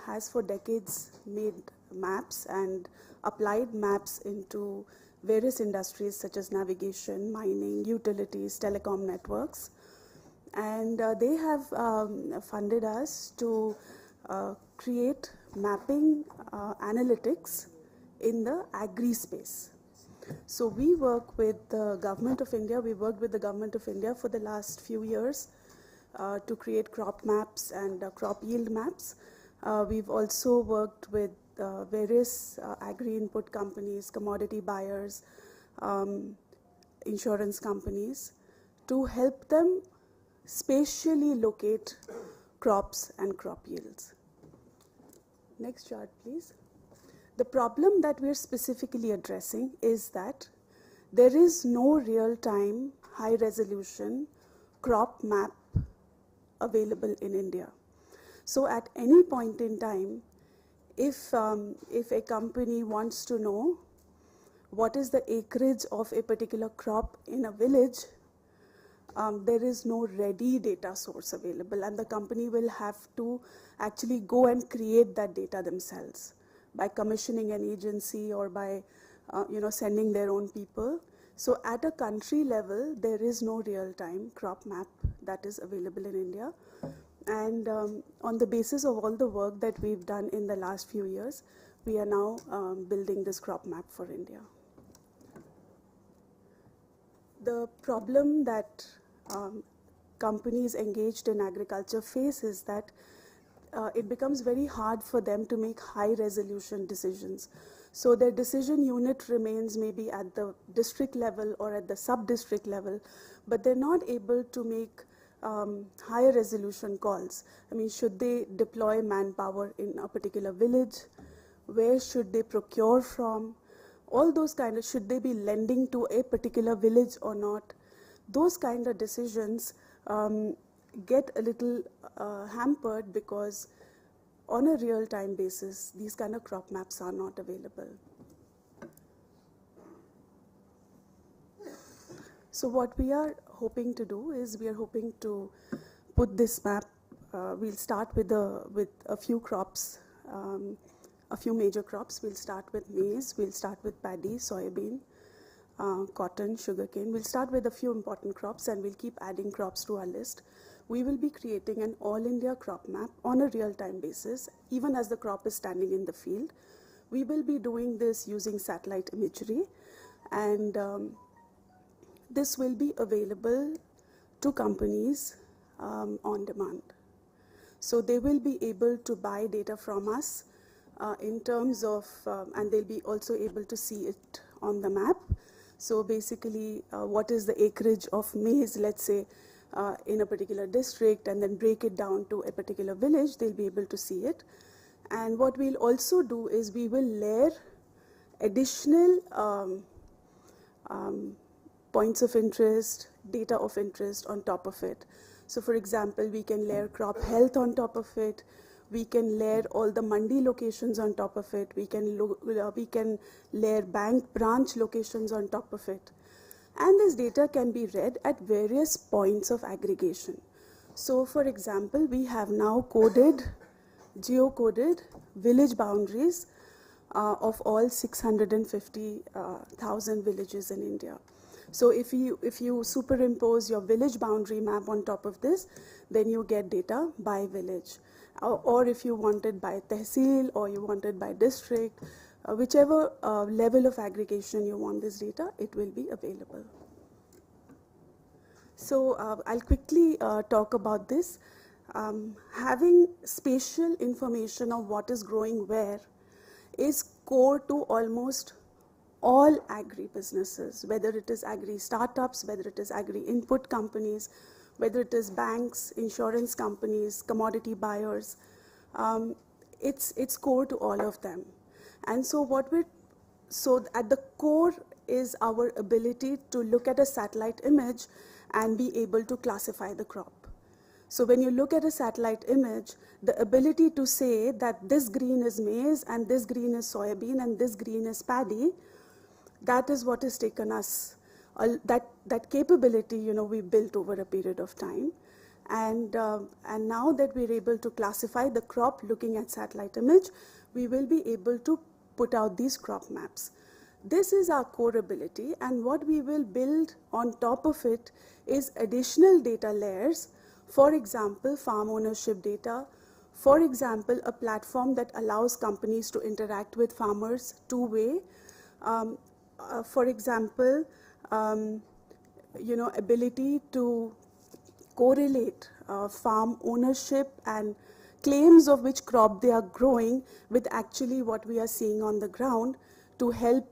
has for decades made maps and applied maps into various industries such as navigation, mining, utilities, telecom networks. And they have funded us to create mapping analytics in the agri space. So we work with the Government of India. We worked with the Government of India for the last few years to create crop maps and crop yield maps. We've also worked with various agri-input companies, commodity buyers, insurance companies to help them spatially locate crops and crop yields. Next chart, please. The problem that we're specifically addressing is that there is no real-time, high-resolution crop map available in India. So at any point in time, if a company wants to know what is the acreage of a particular crop in a village, there is no ready data source available, and the company will have to actually go and create that data themselves by commissioning an agency or by sending their own people. So at a country level, there is no real-time crop map that is available in India. And on the basis of all the work that we've done in the last few years, we are now building this crop map for India. The problem that companies engaged in agriculture face is that it becomes very hard for them to make high-resolution decisions. So their decision unit remains maybe at the district level or at the sub-district level, but they're not able to make higher resolution calls. I mean, should they deploy manpower in a particular village? Where should they procure from? All those kind of, should they be lending to a particular village or not? Those kind of decisions get a little hampered because on a real-time basis, these kind of crop maps are not available. So what we are hoping to do is we are hoping to put this map, we'll start with a few crops, a few major crops. We'll start with maize, we'll start with paddy, soybean, cotton, sugarcane. We'll start with a few important crops and we'll keep adding crops to our list. We will be creating an all-India crop map on a real-time basis, even as the crop is standing in the field. We will be doing this using satellite imagery, and this will be available to companies on demand. So they will be able to buy data from us in terms of, and they'll be also able to see it on the map. So basically, what is the acreage of maize, let's say, in a particular district, and then break it down to a particular village, they'll be able to see it. And what we'll also do is we will layer additional points of interest, data of interest on top of it. So for example, we can layer crop health on top of it. We can layer all the mandi locations on top of it. We can layer bank branch locations on top of it. And this data can be read at various points of aggregation. So for example, we have now geocoded village boundaries of all 650,000 villages in India. So if you superimpose your village boundary map on top of this, then you get data by village. Or if you want it by tehsil or you want it by district, whichever level of aggregation you want this data, it will be available. So I'll quickly talk about this. Having spatial information of what is growing where is core to almost all agri-businesses, whether it is agri-startups, whether it is agri-input companies, whether it is banks, insurance companies, commodity buyers. It's core to all of them. And so at the core is our ability to look at a satellite image and be able to classify the crop. So when you look at a satellite image, the ability to say that this green is maize and this green is soybean and this green is paddy, that is what has taken us, that capability, you know, we built over a period of time. And now that we're able to classify the crop looking at satellite image, we will be able to put out these crop maps. This is our core ability, and what we will build on top of it is additional data layers. For example, farm ownership data. For example, a platform that allows companies to interact with farmers two-way. For example, you know, ability to correlate farm ownership and claims of which crop they are growing with actually what we are seeing on the ground to help,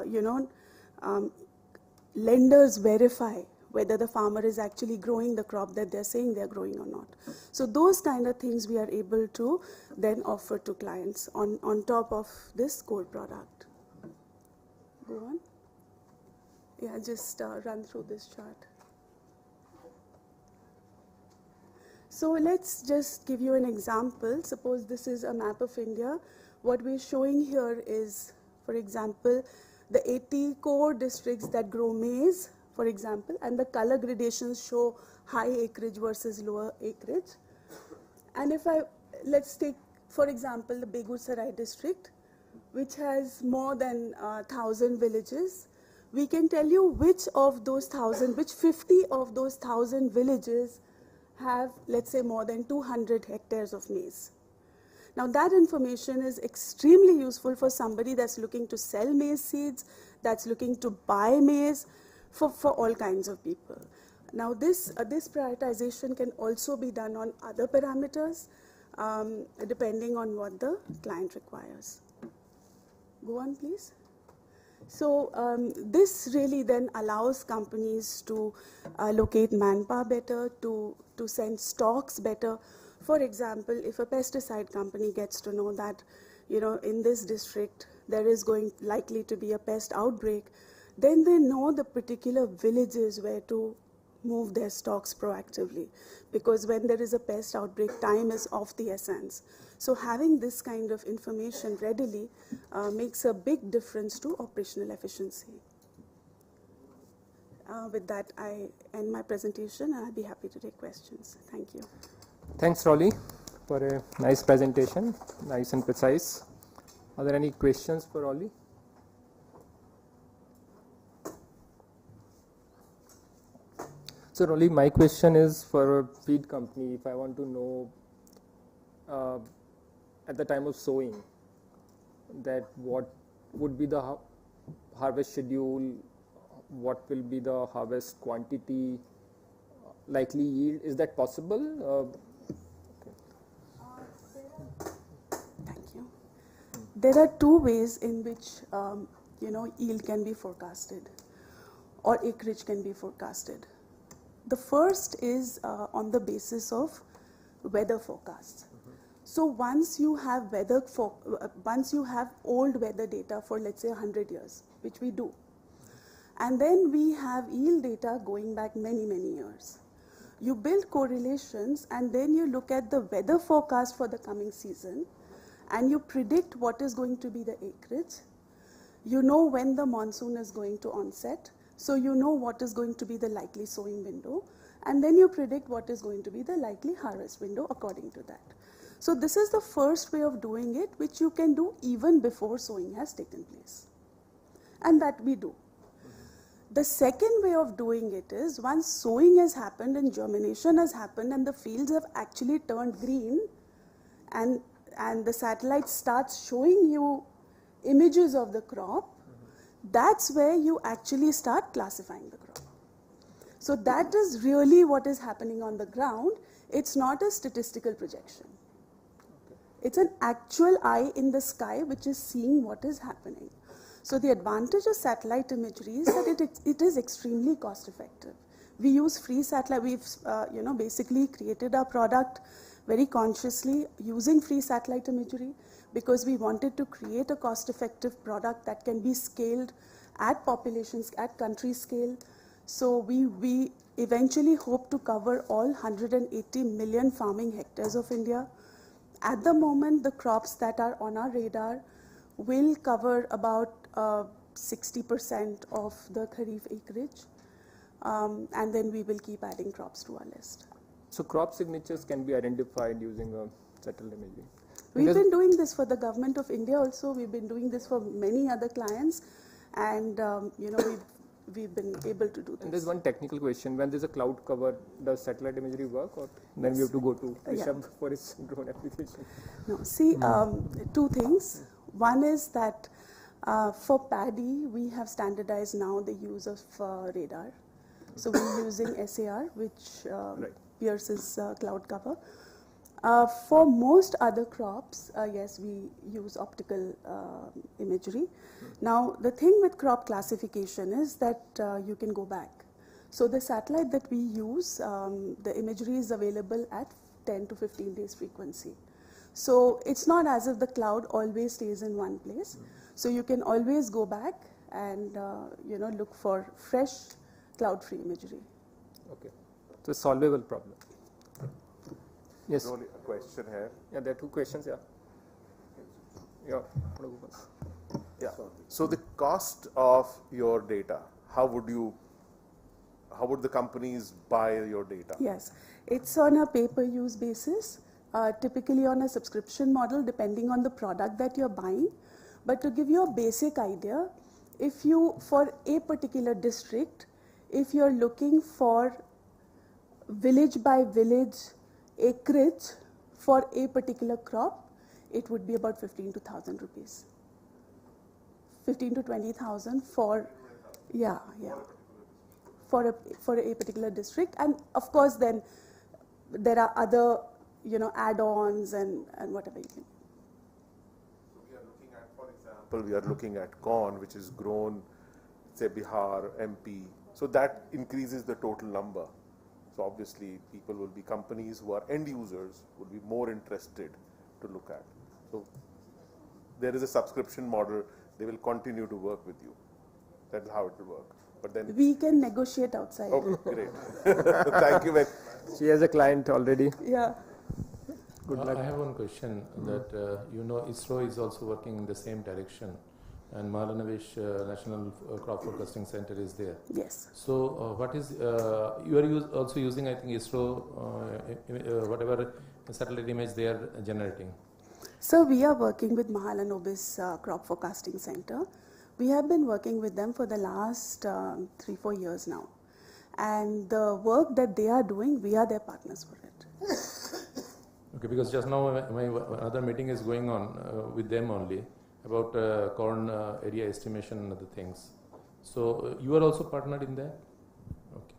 you know, lenders verify whether the farmer is actually growing the crop that they're saying they're growing or not. So those kind of things we are able to then offer to clients on top of this core product. Go on. Yeah, just run through this chart. So let's just give you an example. Suppose this is a map of India. What we're showing here is, for example, the 80 core districts that grow maize, for example, and the color gradations show high acreage versus lower acreage. And if let's take, for example, the Begusarai district, which has more than 1,000 villages. We can tell you which of those 1,000, which 50 of those 1,000 villages have, let's say, more than 200 hectares of maize. Now that information is extremely useful for somebody that's looking to sell maize seeds, that's looking to buy maize, for all kinds of people. Now this prioritization can also be done on other parameters depending on what the client requires. Go on, please. So this really then allows companies to locate manpower better, to send stocks better. For example, if a pesticide company gets to know that, you know, in this district there is likely to be a pest outbreak, then they know the particular villages where to move their stocks proactively. Because when there is a pest outbreak, time is of the essence. So having this kind of information readily makes a big difference to operational efficiency. With that, I end my presentation, and I'll be happy to take questions. Thank you. Thanks, Rolly, for a nice presentation, nice and precise. Are there any questions for Rolly? So, Rolly, my question is for a feed company. If I want to know at the time of sowing, that what would be the harvest schedule, what will be the harvest quantity, likely yield, is that possible? Thank you. There are two ways in which you know, yield can be forecasted or acreage can be forecasted. The first is on the basis of weather forecasts. So once you have once you have old weather data for, let's say, 100 years, which we do, and then we have yield data going back many, many years. You build correlations, and then you look at the weather forecast for the coming season, and you predict what is going to be the acreage. You know when the monsoon is going to onset, so you know what is going to be the likely sowing window, and then you predict what is going to be the likely harvest window according to that. So this is the first way of doing it, which you can do even before sowing has taken place, and that we do. The second way of doing it is once sowing has happened and germination has happened and the fields have actually turned green, and the satellite starts showing you images of the crop, that's where you actually start classifying the crop. So that is really what is happening on the ground. It's not a statistical projection. It's an actual eye in the sky which is seeing what is happening. So the advantage of satellite imagery is that it is extremely cost effective. We use free satellite. We've basically created our product very consciously using free satellite imagery because we wanted to create a cost effective product that can be scaled at populations, at country scale. So we eventually hope to cover all 180 million farming hectares of India. At the moment, the crops that are on our radar will cover about 60% of the Kharif acreage, and then we will keep adding crops to our list. So crop signatures can be identified using a satellite imagery. We've been doing this for the government of India also. We've been doing this for many other clients, and we've been able to do this. And there's one technical question: when there's a cloud cover, does satellite imagery work, or then we have to go to Rishabh for his drone application? No, see, two things. One is that for paddy, we have standardized now the use of radar. So we're using SAR, which pierces cloud cover. For most other crops, yes, we use optical imagery. Now, the thing with crop classification is that you can go back. So the satellite that we use, the imagery is available at 10 to 15 days frequency. So it's not as if the cloud always stays in one place. So you can always go back and look for fresh cloud-free imagery. Okay, so it's a solvable problem. Yes. Only a question here. Yeah, there are two questions. Yeah. Yeah. So the cost of your data, how would the companies buy your data? Yes, it's on a pay-per-use basis, typically on a subscription model depending on the product that you're buying. But to give you a basic idea, if you, for a particular district, if you're looking for village by village acreage for a particular crop, it would be about 15 to 1,000 rupees. 15 to 20,000 for, for a particular district. And of course, then there are other, add-ons and whatever you can. So we are looking at, for example, we are looking at corn, which is grown, say Bihar, MP. So that increases the total number. So obviously, people will be companies who are end users would be more interested to look at. So there is a subscription model. They will continue to work with you. That's how it will work. But then we can negotiate outside. Oh, great! Thank you very much. She has a client already. Yeah. Good luck. I have one question that ISRO is also working in the same direction, and Mahalanavish National Crop Forecasting Center is there. Yes. So what is you are also using, I think, ISRO whatever satellite image they are generating. So we are working with Mahalanobis Crop Forecasting Center. We have been working with them for the last 3-4 years now, and the work that they are doing, we are their partners for it. Okay, because just now my another meeting is going on with them only about corn area estimation and other things. So you are also partnered in that? Okay.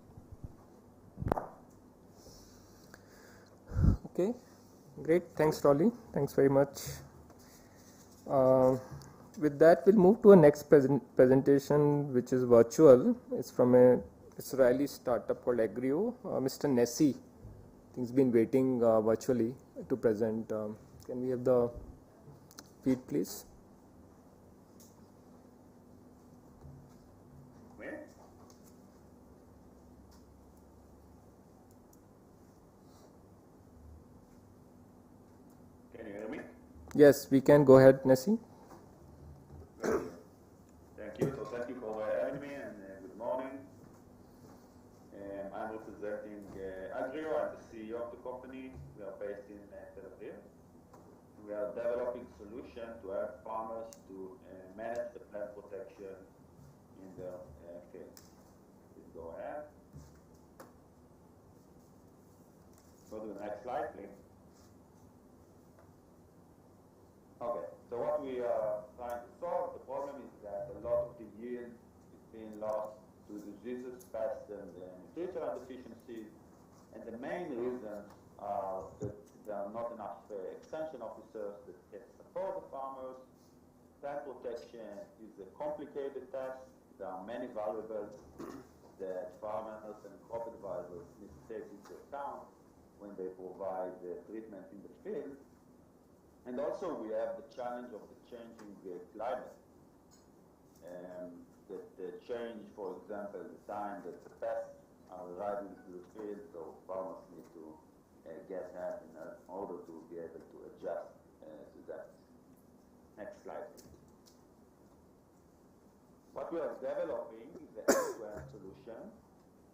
Okay, great. Thanks, Rolly. Thanks very much. With that, we'll move to a next presentation, which is virtual. It's from a Israeli startup called Agrio. Mr. Nessie, he's been waiting virtually to present. Can we have the feed, please? Can you hear me? Yes, we can. Go ahead, Nessie. Thank you. So thank you for having me, and good morning. I'm representing Agrio. I'm the CEO of the company. We are based in Tel Aviv. We are developing solutions to help farmers to manage the plant protection in their fields. Please go ahead. Go to the next slide, please. Okay, so what we are trying to solve, the problem is that a lot of the yield is being lost to diseases, pests, and nutritional deficiencies. And the main reasons are that there are not enough extension officers that can support the farmers. Plant protection is a complicated task. There are many variables that farmers and crop advisors need to take into account when they provide treatment in the field. And also we have the challenge of the changing climate. that change, for example, the time that the pests are arriving to the field, so farmers need to get help in order to be able to adjust to that. Next slide, please. What we are developing is an end-to-end solution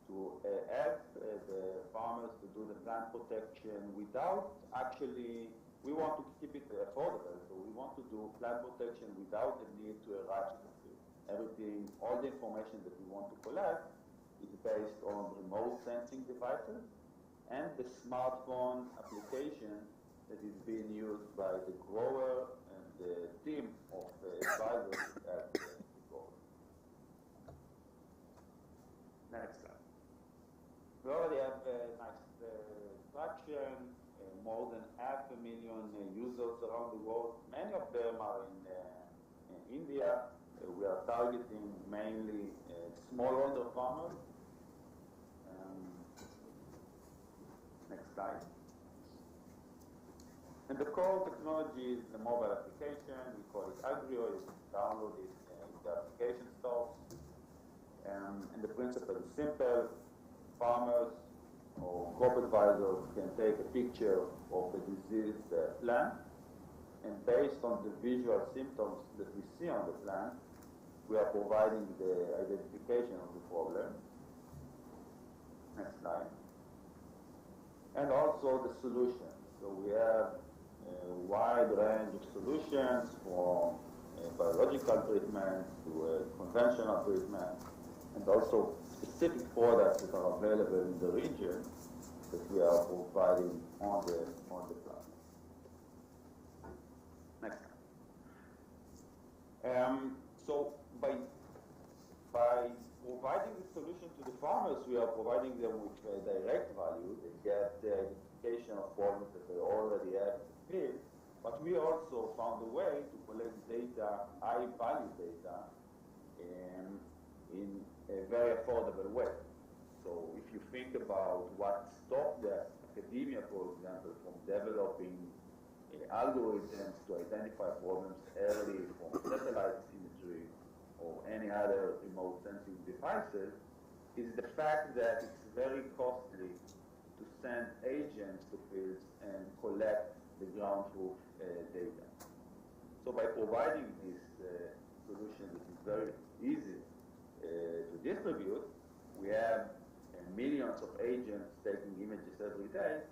to help the farmers to do the plant protection without actually, we want to keep it affordable, so we want to do plant protection without the need to arrive to the field. Everything, all the information that we want to collect is based on remote sensing devices and the smartphone application that is being used by the grower and the team of advisors at the grower. Next slide. We already have nice traction, more than 500,000 users around the world. Many of them are in India. We are targeting mainly smallholder farmers. Next slide. And the core technology is the mobile application. We call it Agrio. You can download it in the application store. And the principle is simple. Farmers or crop advisors can take a picture of a diseased plant, and based on the visual symptoms that we see on the plant, we are providing the identification of the problem. Next slide. And also the solution. So we have a wide range of solutions from biological treatment to conventional treatment, and also specific products that are available in the region that we are providing on the plant. Next. So by providing the solution to the farmers, we are providing them with direct value. They get the identification of problems that they already have in the field, but we also found a way to collect data, high-value data, in a very affordable way. So if you think about what stopped the academia, for example, from developing algorithms to identify problems early from satellite imagery or any other remote sensing devices, is the fact that it's very costly to send agents to fields and collect the ground truth data. So by providing this solution, which is very easy to distribute, we have millions of agents taking images every day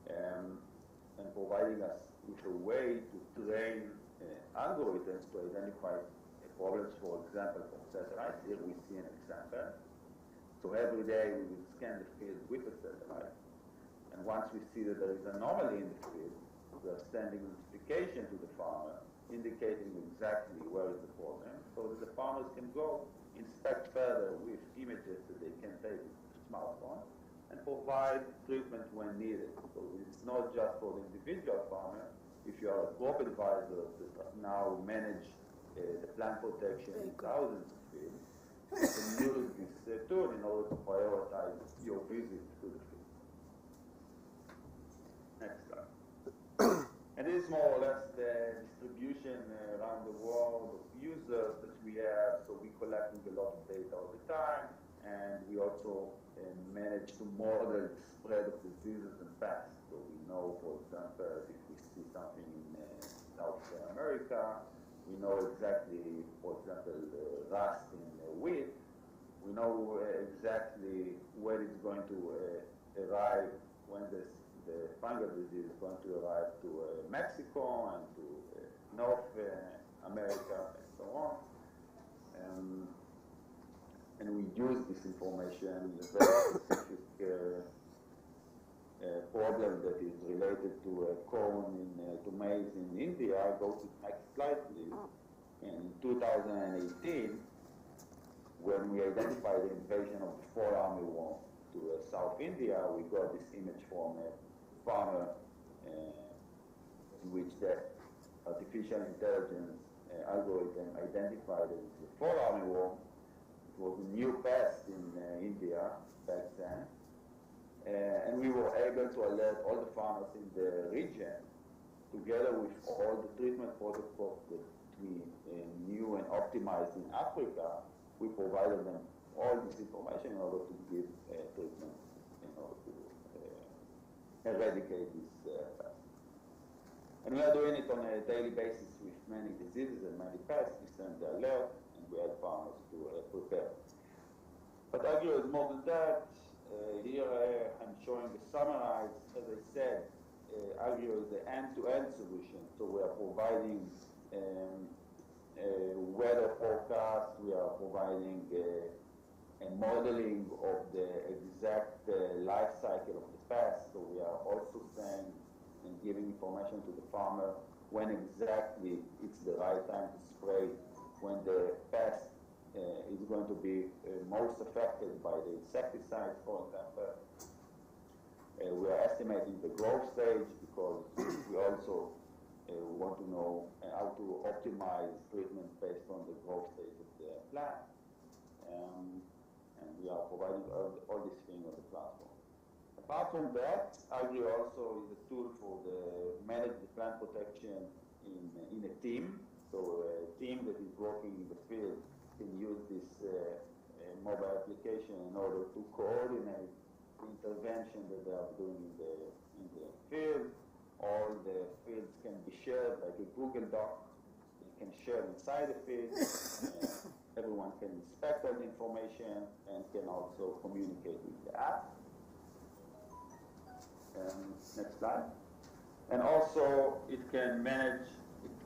and providing us with a way to train algorithms to identify problems, for example, from satellites. Here we see an example. So every day we will scan the field with a satellite, and once we see that there is an anomaly in the field, we are sending notification to the farmer indicating exactly where is the problem, so that the farmers can go inspect further with images that they can take with the smartphone and provide treatment when needed. So it's not just for the individual farmer. If you are a crop advisor that now manage the plant protection in thousands of fields, you can use this tool in order to prioritize your visit to the field. Next slide. And this is more or less the distribution around the world of users that we have. So we're collecting a lot of data all the time, and we also manage to model the spread of diseases and pests. So we know, for example, if we see something in South America, we know exactly, for example, rust in wheat. We know exactly where it's going to arrive when the fungal disease is going to arrive to Mexico and to North America and so on. And we use this information in a very specific problem that is related to corn to maize in India. Go to the next slide, please. In 2018, when we identified the invasion of the fall armyworm to South India, we got this image from a farmer in which the artificial intelligence algorithm identified it as the fall armyworm. It was a new pest in India back then. And we were able to alert all the farmers in the region, together with all the treatment protocols that we knew and optimized in Africa, we provided them all this information in order to give treatment, in order to eradicate this pest. And we are doing it on a daily basis with many diseases and many pests. We send the alert, and we help farmers to prepare. But Agrio is more than that. Here I'm showing the summarized, as I said, Agrio is an end-to-end solution. So we are providing weather forecast, we are providing a modeling of the exact life cycle of the pest. So we are also saying and giving information to the farmer when exactly it's the right time to spray, when the pest is going to be most affected by the insecticides, for example. We are estimating the growth stage because we also want to know how to optimize treatment based on the growth stage of the plant. And we are providing all these things on the platform. Apart from that, Agri also is a tool for the manage the plant protection in a team. So a team that is working in the field can use this mobile application in order to coordinate the intervention that they are doing in the field. All the fields can be shared like a Google Doc. You can share inside the field. Everyone can inspect all the information and can also communicate with the app. Next slide. And also it can manage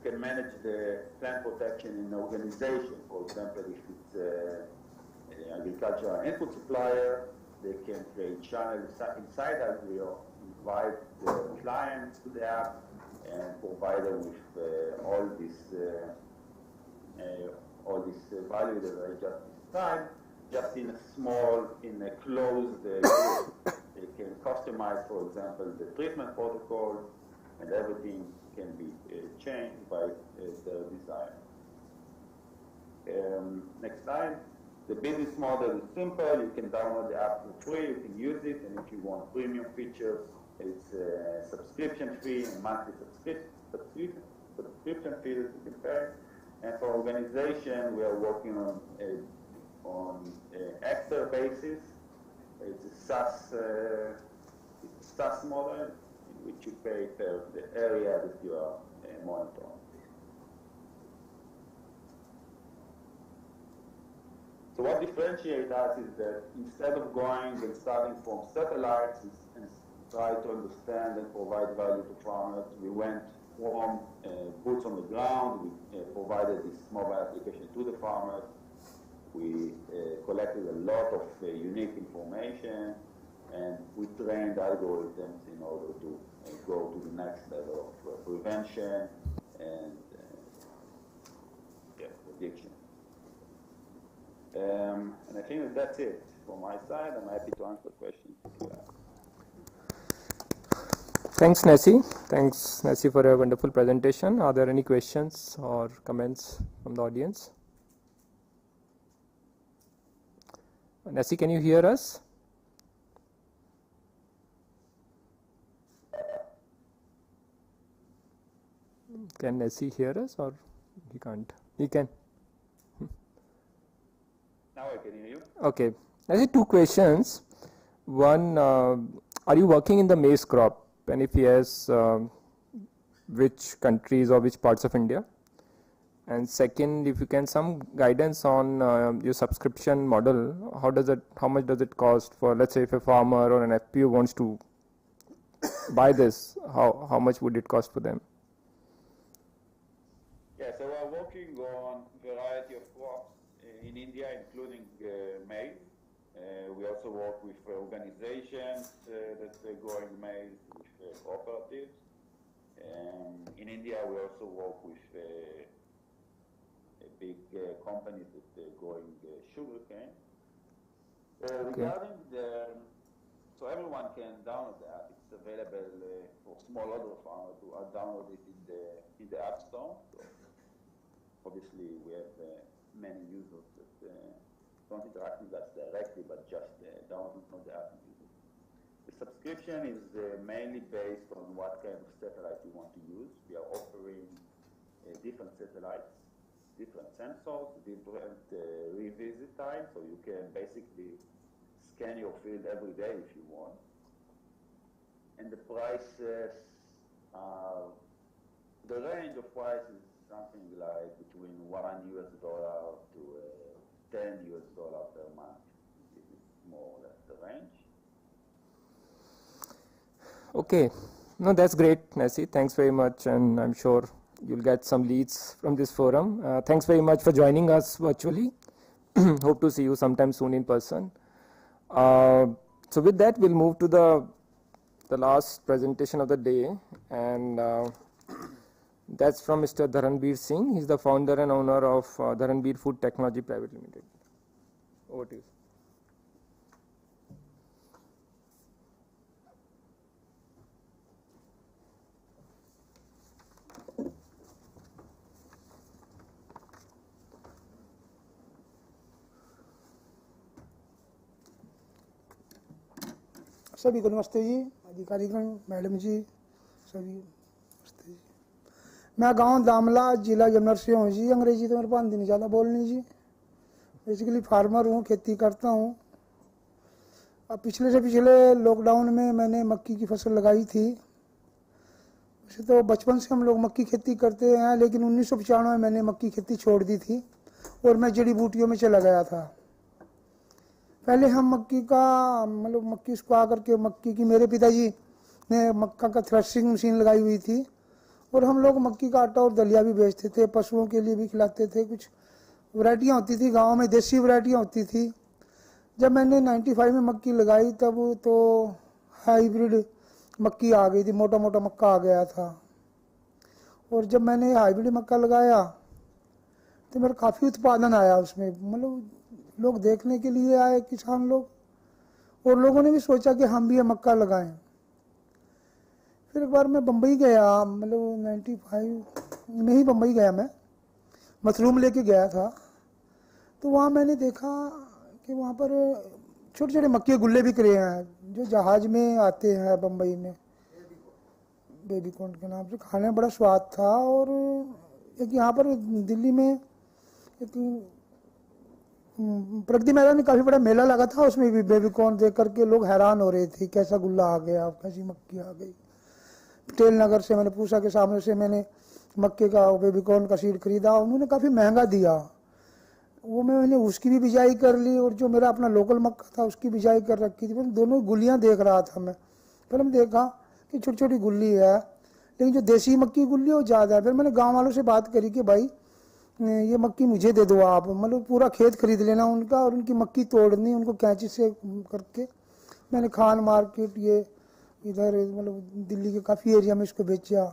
the plant protection in an organization. For example, if it's an agricultural input supplier, they can create channels inside Agrio, invite the clients to the app, and provide them with all this value that I just described, just in a closed group. They can customize, for example, the treatment protocol, and everything can be changed by their desire. Next slide. The business model is simple. You can download the app for free. You can use it, and if you want premium features, it's a subscription fee, a monthly subscription fee that you can pay. And for organization, we are working on an hectare basis. It's a SaaS model in which you pay per the area that you are monitoring. So what differentiates us is that instead of going and starting from satellites and try to understand and provide value to farmers, we went from boots on the ground. We provided this mobile application to the farmers. We collected a lot of unique information, and we trained algorithms in order to go to the next level of prevention and prediction. And I think that that's it from my side. I'm happy to answer questions. Thanks, Nessie. Thanks, Nessie, for a wonderful presentation. Are there any questions or comments from the audience? Nessie, can you hear us? Can Nessie hear us, or he can't? He can. Now I can hear you. Okay. Nessie, two questions. One, are you working in the maize crop? And if yes, which countries or which parts of India? And second, if you can some guidance on your subscription model, how much does it cost for, let's say, if a farmer or an FPO wants to buy this, how much would it cost for them? Yeah, so we're working on a variety of crops in India, including maize. We also work with organizations that are growing maize, with cooperatives. In India, we also work with big companies that are growing sugarcane. Regarding so everyone can download the app. It's available for smallholder farmers to download it in the App Store. So obviously, we have many users that don't interact with us directly, but just download the app and use it. The subscription is mainly based on what kind of satellite you want to use. We are offering different satellites. different sensors, different revisit time, so you can basically scan your field every day if you want. And the prices, the range of price is something like between $1 to $10 per month. This is more or less the range. Okay, no, that's great, Nessie. Thanks very much, and I'm sure you'll get some leads from this forum. Thanks very much for joining us virtually. Hope to see you sometime soon in person. So with that, we'll move to the last presentation of the day, and that's from Mr. Dharanbir Singh. He's the founder and owner of Dharanbir Food Technology Private Limited. Over to you. सभी को नमस्ते जी, अधिकारीगण, madam जी, सभी नमस्ते जी। मैं गांव दामला, जिला जमनर से हूँ जी। अंग्रेजी तो मेरे पास नहीं ज़्यादा बोलनी जी। बेसिकली फार्मर हूँ, खेती करता हूँ। अब पिछले से पिछले लॉकडाउन में मैंने मक्की की फसल लगाई थी। वैसे तो बचपन से हम लोग मक्की खेती करते हैं, लेकिन 1995 में मैंने मक्की खेती छोड़ दी थी और मैं जड़ी बूटियों में चला गया था। पहले हम मक्की का मतलब मक्की सुखा करके मक्की की मेरे पिताजी ने मक्का का थ्रेशिंग मशीन लगाई हुई थी और हम लोग मक्की का आटा और दलिया भी बेचते थे, पशुओं के लिए भी खिलाते थे। कुछ वैरायटियाँ होती थी गांव में, देसी वैरायटियाँ होती थी। जब मैंने 95 में मक्की लगाई तब तो हाइब्रिड मक्की आ गई थी, मोटा मोटा मक्का आ गया था। और जब मैंने हाइब्रिड मक्का लगाया तो मेरा काफ़ी उत्पादन आया उसमें। मतलब लोग देखने के लिए आए, किसान लोग, और लोगों ने भी सोचा कि हम भी ये मक्का लगाएं। फिर एक बार मैं बम्बई गया, मतलब 95 में ही बम्बई गया, मैं मशरूम लेके गया था। तो वहाँ मैंने देखा कि वहाँ पर छोटे छोटे मक्की के गुल्ले बिक रहे हैं जो जहाज में आते हैं बम्बई में, बेबी कॉर्न के नाम से। खाने में बड़ा स्वाद था। और एक यहाँ पर दिल्ली में एक प्रगति मैदान में काफ़ी बड़ा मेला लगा था, उसमें भी बेबी कॉर्न देख करके लोग हैरान हो रहे थे, कैसा गुल्ला आ गया, कैसी मक्की आ गई। पटेल नगर से मैंने पूछा कि सामने से मैंने मक्के का बेबी कॉर्न का सीड खरीदा, उन्होंने काफ़ी महंगा दिया। वो मैंने उसकी भी बिजाई कर ली और जो मेरा अपना लोकल मक्का था उसकी बिजाई कर रखी थी। मैं दोनों गुल्लियाँ देख रहा था। मैं फिर मैंने देखा कि छोटी छोटी गुल्ली है, लेकिन जो देसी मक्की की गुल्ली है वो ज़्यादा है। फिर मैंने गाँव वालों से बात करी कि भाई ये मक्की मुझे दे दो आप, मतलब पूरा खेत खरीद लेना उनका और उनकी मक्की तोड़नी, उनको कैंची से करके। मैंने खान मार्केट, ये इधर मतलब दिल्ली के काफ़ी एरिया में इसको बेचा,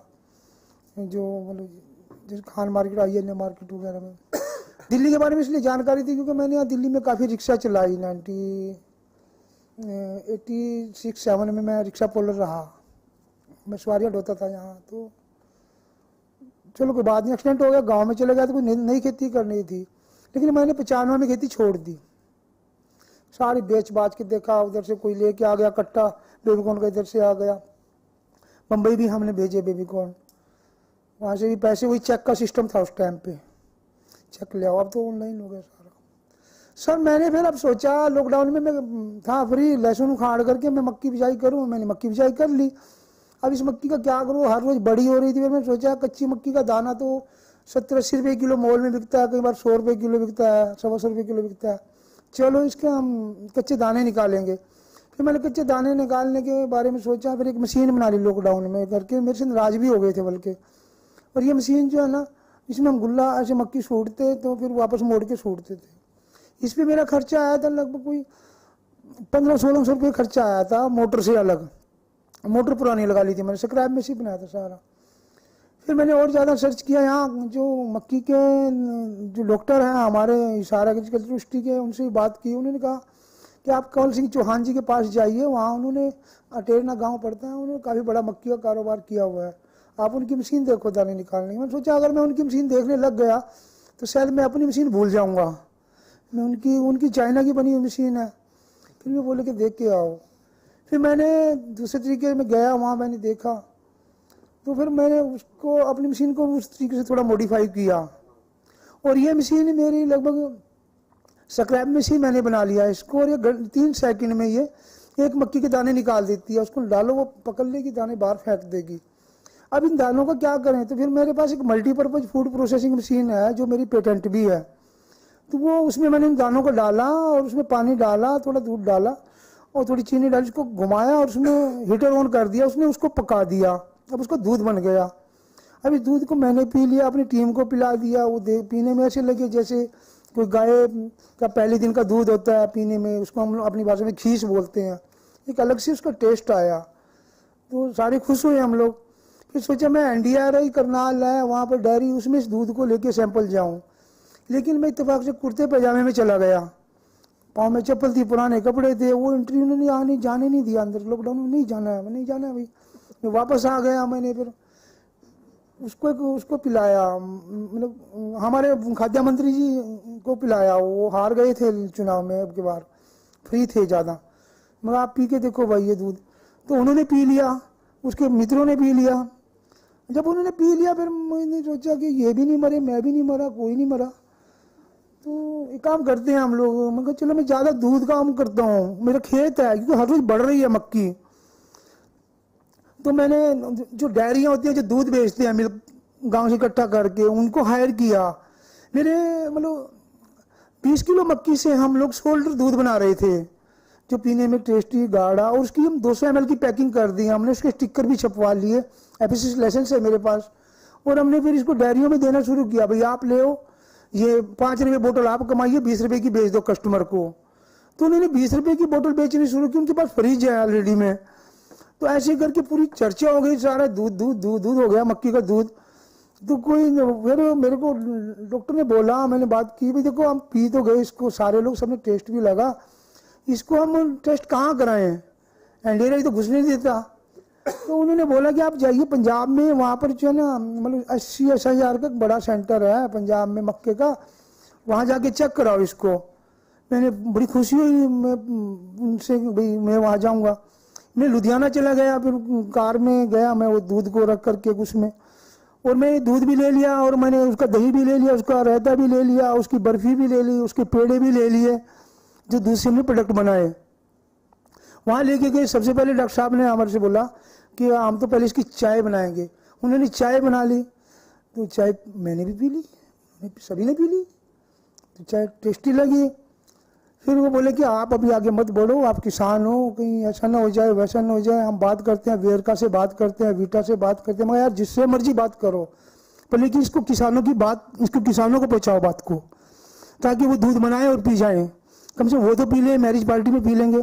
जो मतलब जैसे खान मार्केट, IN मार्केट वगैरह में। दिल्ली के बारे में इसलिए जानकारी थी क्योंकि मैंने यहाँ दिल्ली में काफ़ी रिक्शा चलाई। 86-7 में मैं रिक्शा पोलर रहा, मैं सवारियाँ ढोता था यहाँ। तो चलो कोई बात नहीं, एक्सीडेंट हो गया, गांव में चले गया तो कोई नई खेती करनी थी। लेकिन मैंने 95 में खेती छोड़ दी, सारी बेच बाच के देखा। उधर से कोई लेके आ गया कट्टा बेबी कॉर्न का, इधर से आ गया। बम्बई भी हमने भेजे बेबी कॉर्न, वहाँ से भी पैसे, वही चेक का सिस्टम था उस टाइम पे, चेक ले आओ। अब तो ऑनलाइन हो गया सारा। सर मैंने फिर अब सोचा, लॉकडाउन में मैं था फ्री, लहसुन उखाड़ करके मैं मक्की बिजाई करूँ। मैंने मक्की बिजाई कर ली। अब इस मक्की का क्या करूँ, हर रोज़ बड़ी हो रही थी। फिर मैंने सोचा कच्ची मक्की का दाना तो 70-80 रुपये किलो मॉल में बिकता है, कई बार 100 रुपये किलो बिकता है, 125 रुपये किलो बिकता है। चलो इसके हम कच्चे दाने निकालेंगे। फिर मैंने कच्चे दाने निकालने के बारे में सोचा। फिर एक मशीन बना ली लॉकडाउन में करके, मेरे से नाराज भी हो गए थे बल्कि। और ये मशीन जो है ना, इसमें हम गुल्ला ऐसे मक्की सूटते तो फिर वापस मोड़ के सूटते थे। इस पर मेरा खर्चा आया था लगभग कोई 1500-1600 रुपये खर्चा आया था, मोटर से अलग। मोटर पुरानी लगा ली थी मैंने, स्क्रैप में से बनाया था सारा। फिर मैंने और ज़्यादा सर्च किया। यहाँ जो मक्की के जो डॉक्टर हैं हमारे हिसार एग्रीकल्चर यूनिवर्सिटी के, उनसे बात की। उन्होंने कहा कि आप कंवल सिंह चौहान जी के पास जाइए, वहाँ उन्होंने अटेरना गांव पड़ता है, उन्होंने काफ़ी बड़ा मक्की का कारोबार किया हुआ है। आप उनकी मशीन देखो दाने निकालने की। मैंने सोचा अगर मैं उनकी मशीन देखने लग गया तो शायद मैं अपनी मशीन भूल जाऊँगा। मैं उनकी चाइना की बनी हुई मशीन है। फिर मैं बोले कि देख के आओ। फिर मैंने दूसरे तरीके में गया, वहाँ मैंने देखा तो फिर मैंने उसको अपनी मशीन को उस तरीके से थोड़ा मॉडिफाई किया और ये मशीन मेरी लगभग स्क्रैप मशीन मैंने बना लिया है इसको, और ये 3 सेकंड में ये एक मक्की के दाने निकाल देती है, उसको डालो वो पकड़ लेगी, दाने बाहर फेंक देगी। अब इन दानों का क्या करें, तो फिर मेरे पास एक मल्टीपर्पज फूड प्रोसेसिंग मशीन है जो मेरी पेटेंट भी है, तो वो उसमें मैंने इन दानों को डाला और उसमें पानी डाला, थोड़ा दूध डाला और थोड़ी चीनी डाली, उसको घुमाया और उसमें हीटर ऑन कर दिया, उसने उसको पका दिया, अब उसका दूध बन गया। अब इस दूध को मैंने पी लिया, अपनी टीम को पिला दिया, वो पीने में ऐसे लगे जैसे कोई गाय का पहले दिन का दूध होता है पीने में, उसको हम लोग अपनी भाषा में खीस बोलते हैं, एक अलग से उसका टेस्ट आया, तो सारे खुश हुए हम लोग। फिर सोचा मैं NDRI करनाल है वहाँ पर डेयरी, उसमें इस दूध को लेके सैंपल जाऊँ, लेकिन मैं इत्तेफाक से कुर्ते पैजामे में चला गया, पाँव में चप्पल थी, पुराने कपड़े थे, वो इंटरव्यू ने जाने नहीं दिया अंदर, लॉकडाउन में नहीं जाना है, नहीं जाना है भाई। मैं वापस आ गया, मैंने फिर उसको पिलाया, मतलब हमारे खाद्य मंत्री जी को पिलाया, वो हार गए थे चुनाव में, अब की बार फ्री थे ज़्यादा, मगर आप पी के देखो भाई ये दूध, तो उन्होंने पी लिया, उसके मित्रों ने पी लिया। जब उन्होंने पी लिया फिर मैंने सोचा कि ये भी नहीं मरे, मैं भी नहीं मरा, कोई नहीं मरा, तो एक काम करते हैं हम लोग, मैं कहा चलो मैं ज़्यादा दूध काम करता हूँ, मेरा खेत है क्योंकि हर रोज़ बढ़ रही है मक्की, तो मैंने जो डेयरियाँ होती हैं जो दूध बेचते हैं मिल्क गांव से इकट्ठा करके, उनको हायर किया। मेरे मतलब 20 किलो मक्की से हम लोग 100 लीटर दूध बना रहे थे, जो पीने में टेस्टी गाढ़ा, और उसकी हम 200 ml की पैकिंग कर दी, हमने उसके स्टिकर भी छपवा लिए, FSC लाइसेंस है मेरे पास, और हमने फिर इसको डेयरियों में देना शुरू किया, भाई आप ले हो, ये 5 रुपये बोतल आप कमाइए, 20 रुपये की बेच दो कस्टमर को। तो उन्होंने 20 रुपये की बोतल बेचनी शुरू की, उनके पास फ्रिज है ऑलरेडी में, तो ऐसे करके पूरी चर्चा हो गई, सारा दूध दूध दूध दूध हो गया मक्की का दूध। तो कोई फिर मेरे को डॉक्टर ने बोला, मैंने बात की, भाई देखो हम पी तो गए इसको, सारे लोग, सबने टेस्ट भी लगा, इसको हम टेस्ट कहाँ कराएं, NDRI तो घुसने नहीं देता। तो उन्होंने बोला कि आप जाइए पंजाब में, वहाँ पर जो है ना मतलब 80-80 हज़ार का बड़ा सेंटर है पंजाब में मक्के का, वहाँ जाके चेक कराओ इसको। मैंने बड़ी खुशी हुई, मैं उनसे भाई मैं वहाँ जाऊँगा। मैं लुधियाना चला गया, फिर कार में गया मैं, वो दूध को रख करके उसमें, और मैं दूध भी ले लिया, और मैंने उसका दही भी ले लिया, उसका रायता भी ले लिया, उसकी बर्फ़ी भी ले ली, उसके पेड़े भी ले लिए, जो दूध से हमने प्रोडक्ट बनाए। वहाँ लेके गए, सबसे पहले डॉक्टर साहब ने हमारे से बोला कि हम तो पहले इसकी चाय बनाएंगे। उन्होंने चाय बना ली, तो चाय मैंने भी पी ली, सभी ने पी ली, तो चाय टेस्टी लगी। फिर वो बोले कि आप अभी आगे मत बढ़ो, आप किसान हो, कहीं ऐसा ना हो जाए वैसा ना हो जाए, हम बात करते हैं, वेरका से बात करते हैं, वीटा से बात करते हैं, मगर यार जिससे मर्जी बात करो, पर लेकिन इसको किसानों की बात, इसको किसानों को पहुँचाओ बात को, ताकि वो दूध बनाए और पी जाए, कम से कम वो तो पी लें, मैरिज पार्टी में पी लेंगे।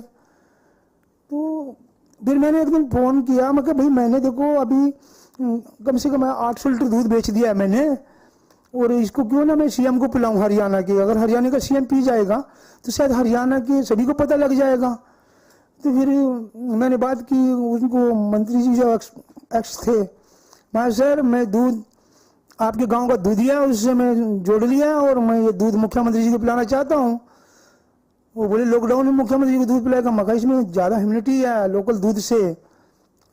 तो फिर मैंने एक दिन फ़ोन किया, मैं कहा भाई मैंने देखो अभी कम से कम 800 लीटर दूध बेच दिया है मैंने, और इसको क्यों ना मैं CM को पिलाऊं हरियाणा के, अगर हरियाणा का CM पी जाएगा तो शायद हरियाणा के सभी को पता लग जाएगा। तो फिर मैंने बात की, उनको मंत्री जी जो एक्स थे, मैं सर मैं दूध आपके गांव का दूध है उससे मैं जोड़ लिया, और मैं ये दूध मुख्यमंत्री जी को पिलाना चाहता हूँ। वो बोले लॉकडाउन में मुख्यमंत्री जी को दूध पिलाएगा, मगर इसमें ज़्यादा इम्यूनिटी है लोकल दूध से,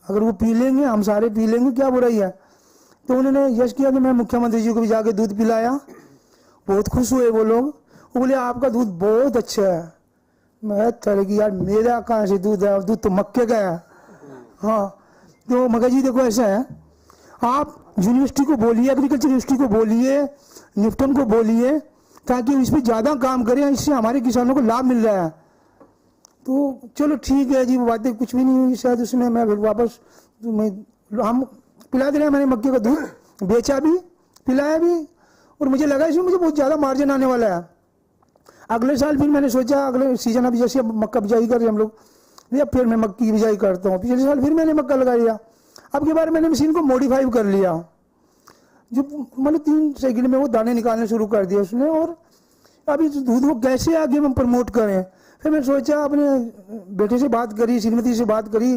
अगर वो पी लेंगे हम सारे पी लेंगे, क्या बुराई है। तो उन्होंने यश किया कि मैं मुख्यमंत्री जी को भी जाके दूध पिलाया, बहुत खुश हुए वो लोग, वो बोले आपका दूध बहुत अच्छा है। मैं चले कि यार मेरा कहाँ से दूध है, दूध तो मक्के का है। हाँ तो मगर जी देखो ऐसा है, आप यूनिवर्सिटी को बोलिए, एग्रीकल्चर यूनिवर्सिटी को बोलिए, निफ्टन को बोलिए, ताकि इस पर ज़्यादा काम करें, इससे हमारे किसानों को लाभ मिल रहा है। तो चलो ठीक है जी, वो बातें कुछ भी नहीं हुई शायद उसमें, मैं फिर वापस हम पिला दे रहे हैं, मैंने मक्के का दूध बेचा भी, पिलाया भी, और मुझे लगा इसमें मुझे बहुत ज़्यादा मार्जिन आने वाला है। अगले साल फिर मैंने सोचा, अगले सीजन अभी जैसे मक्का बिजाई कर रहे हम लोग, भैया फिर मैं मक्की की बिजाई करता हूँ। पिछले साल फिर मैंने मक्का लगा लिया, अब की बार मैंने मशीन को मॉडिफाई कर लिया, जो मतलब 3 सेकंड में वो दाने निकालने शुरू कर दिए उसने, और अभी दूध को कैसे आगे हम प्रमोट करें। फिर मैं सोचा, अपने बेटे से बात करी, श्रीमती से बात करी,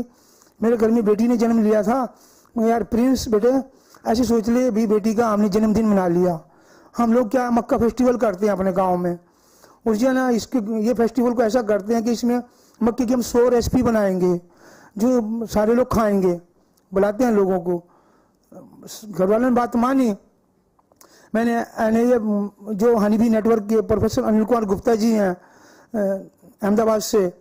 मेरे घर में बेटी ने जन्म लिया था, यार प्रिंस बेटे ऐसे सोच ले भी बेटी का हमने जन्मदिन मना लिया, हम लोग क्या मक्का फेस्टिवल करते हैं अपने गांव में, उस जो ना इसके ये फेस्टिवल को ऐसा करते हैं कि इसमें मक्के की हम 100 रेसिपी बनाएंगे जो सारे लोग खाएंगे, बुलाते हैं लोगों को। घर वालों ने बात मानी, मैंने ये जो हनीबी नेटवर्क के प्रोफेसर अनिल कुमार गुप्ता जी हैं अहमदाबाद से,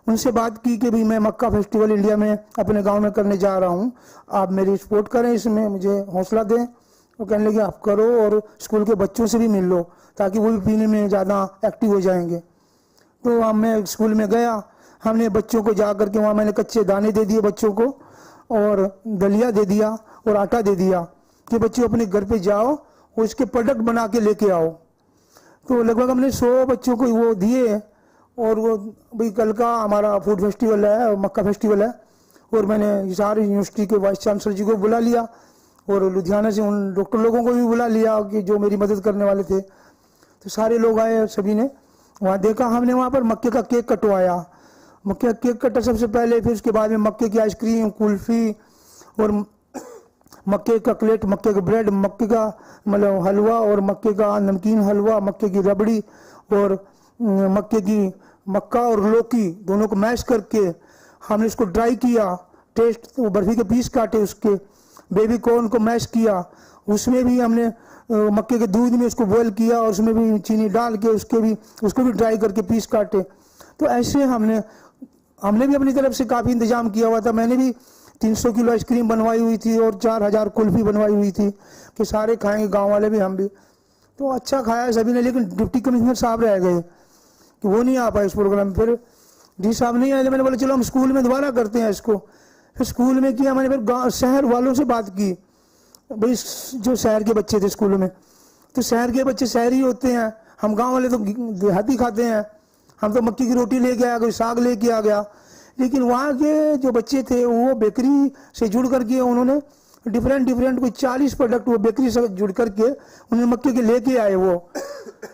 उनसे बात की कि भाई मैं मक्का फेस्टिवल इंडिया में अपने गांव में करने जा रहा हूं, आप मेरी सपोर्ट करें, इसमें मुझे हौसला दें। वो कहने लगे आप करो और स्कूल के बच्चों से भी मिल लो ताकि वो भी पीने में ज़्यादा एक्टिव हो जाएंगे। तो अब मैं स्कूल में गया, हमने बच्चों को जा करके वहाँ मैंने कच्चे दाने दे दिए बच्चों को और दलिया दे दिया और आटा दे दिया कि बच्चों अपने घर पे जाओ और इसके प्रोडक्ट बना के लेके आओ। तो लगभग हमने 100 बच्चों को वो दिए और वो भाई कल का हमारा फूड फेस्टिवल है, मक्का फेस्टिवल है, और मैंने हिसार यूनिवर्सिटी के वाइस चांसलर जी को बुला लिया और लुधियाना से उन डॉक्टर लोगों को भी बुला लिया कि जो मेरी मदद करने वाले थे। तो सारे लोग आए, सभी ने वहाँ देखा। हमने वहाँ पर मक्के का केक कटवाया, मक्के का केक कटा सबसे पहले, फिर उसके बाद में मक्के की आइसक्रीम, कुल्फी और मक्के का कटलेट, मक्के का ब्रेड, मक्के का मतलब हलवा और मक्के का नमकीन हलवा, मक्के की रबड़ी और मक्का और लौकी दोनों को मैश करके हमने इसको ड्राई किया, टेस्ट तो बर्फी के पीस काटे, उसके बेबी कॉर्न को मैश किया, उसमें भी हमने मक्के के दूध में उसको बॉयल किया और उसमें भी चीनी डाल के उसको भी ड्राई करके पीस काटे। तो ऐसे हमने भी अपनी तरफ से काफ़ी इंतजाम किया हुआ था। मैंने भी 300 किलो आइसक्रीम बनवाई हुई थी और 4000 कुल्फी बनवाई हुई थी कि सारे खाएंगे, गांव वाले भी, हम भी। तो अच्छा खाया सभी ने, लेकिन डिप्टी कमिश्नर साहब रह गए कि वो नहीं आ पाए इस प्रोग्राम में। फिर डी साहब नहीं आए तो मैंने बोला चलो हम स्कूल में दोबारा करते हैं इसको। फिर स्कूल में किया मैंने, फिर शहर वालों से बात की, भाई जो शहर के बच्चे थे स्कूलों में, तो शहर के बच्चे शहरी होते हैं, हम गांव वाले तो देहाती खाते हैं, हम तो मक्की की रोटी लेके आ गए, साग लेके आ गया। लेकिन वहाँ के जो बच्चे थे वो बेकरी से जुड़ करके उन्होंने डिफरेंट कोई 40 प्रोडक्ट वो बेकरी से जुड़ करके उन्होंने मक्के के लेके आए वो।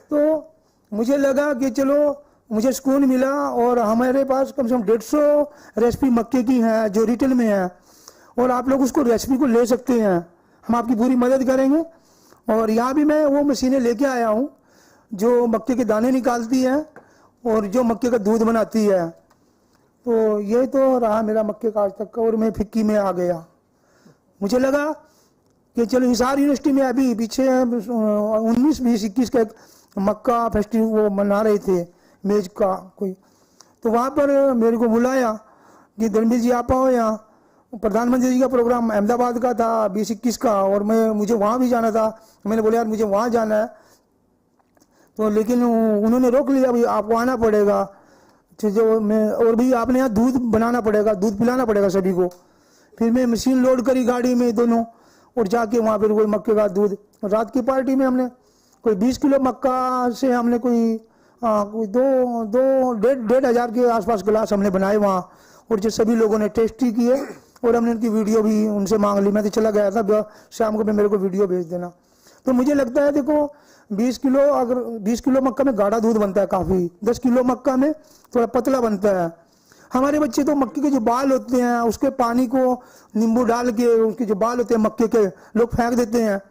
तो मुझे लगा कि चलो मुझे सुकून मिला, और हमारे पास कम से कम 150 रेसिपी मक्के की हैं जो रिटेल में है, और आप लोग उसको रेसिपी को ले सकते हैं, हम आपकी पूरी मदद करेंगे। और यहाँ भी मैं वो मशीनें लेके आया हूँ जो मक्के के दाने निकालती है और जो मक्के का दूध बनाती है। तो ये तो रहा मेरा मक्के का आज तक का, और मैं फिक्की में आ गया। मुझे लगा कि चलो हिसार यूनिवर्सिटी में अभी पीछे 19, 20, 21 का एक मक्का फेस्टिवल वो मना रहे थे, मेज का कोई, तो वहाँ पर मेरे को बुलाया कि धर्मवीर जी आप आओ यहाँ, प्रधानमंत्री जी का प्रोग्राम अहमदाबाद का था 20-21 का, और मुझे वहाँ भी जाना था। मैंने बोला यार मुझे वहाँ जाना है, तो लेकिन उन्होंने रोक लिया, भाई आपको आना पड़ेगा, जो मैं, और भी आपने यहाँ दूध बनाना पड़ेगा, दूध पिलाना पड़ेगा सभी को। फिर मैं मशीन लोड करी गाड़ी में दोनों, और जाके वहाँ पर कोई मक्के का दूध, रात की पार्टी में हमने कोई 20 किलो मक्का से हमने कोई 1,500 के आसपास गिलास हमने बनाए वहाँ, और जो सभी लोगों ने टेस्टी किए, और हमने उनकी वीडियो भी उनसे मांग ली। मैं तो चला गया था, शाम को मेरे को वीडियो भेज देना। तो मुझे लगता है देखो 20 किलो, अगर 20 किलो मक्का में गाढ़ा दूध बनता है काफ़ी, 10 किलो मक्का में थोड़ा पतला बनता है। हमारे बच्चे तो मक्के के जो बाल होते हैं उसके पानी को नींबू डाल के, उसके जो बाल होते हैं मक्के के लोग फेंक देते हैं,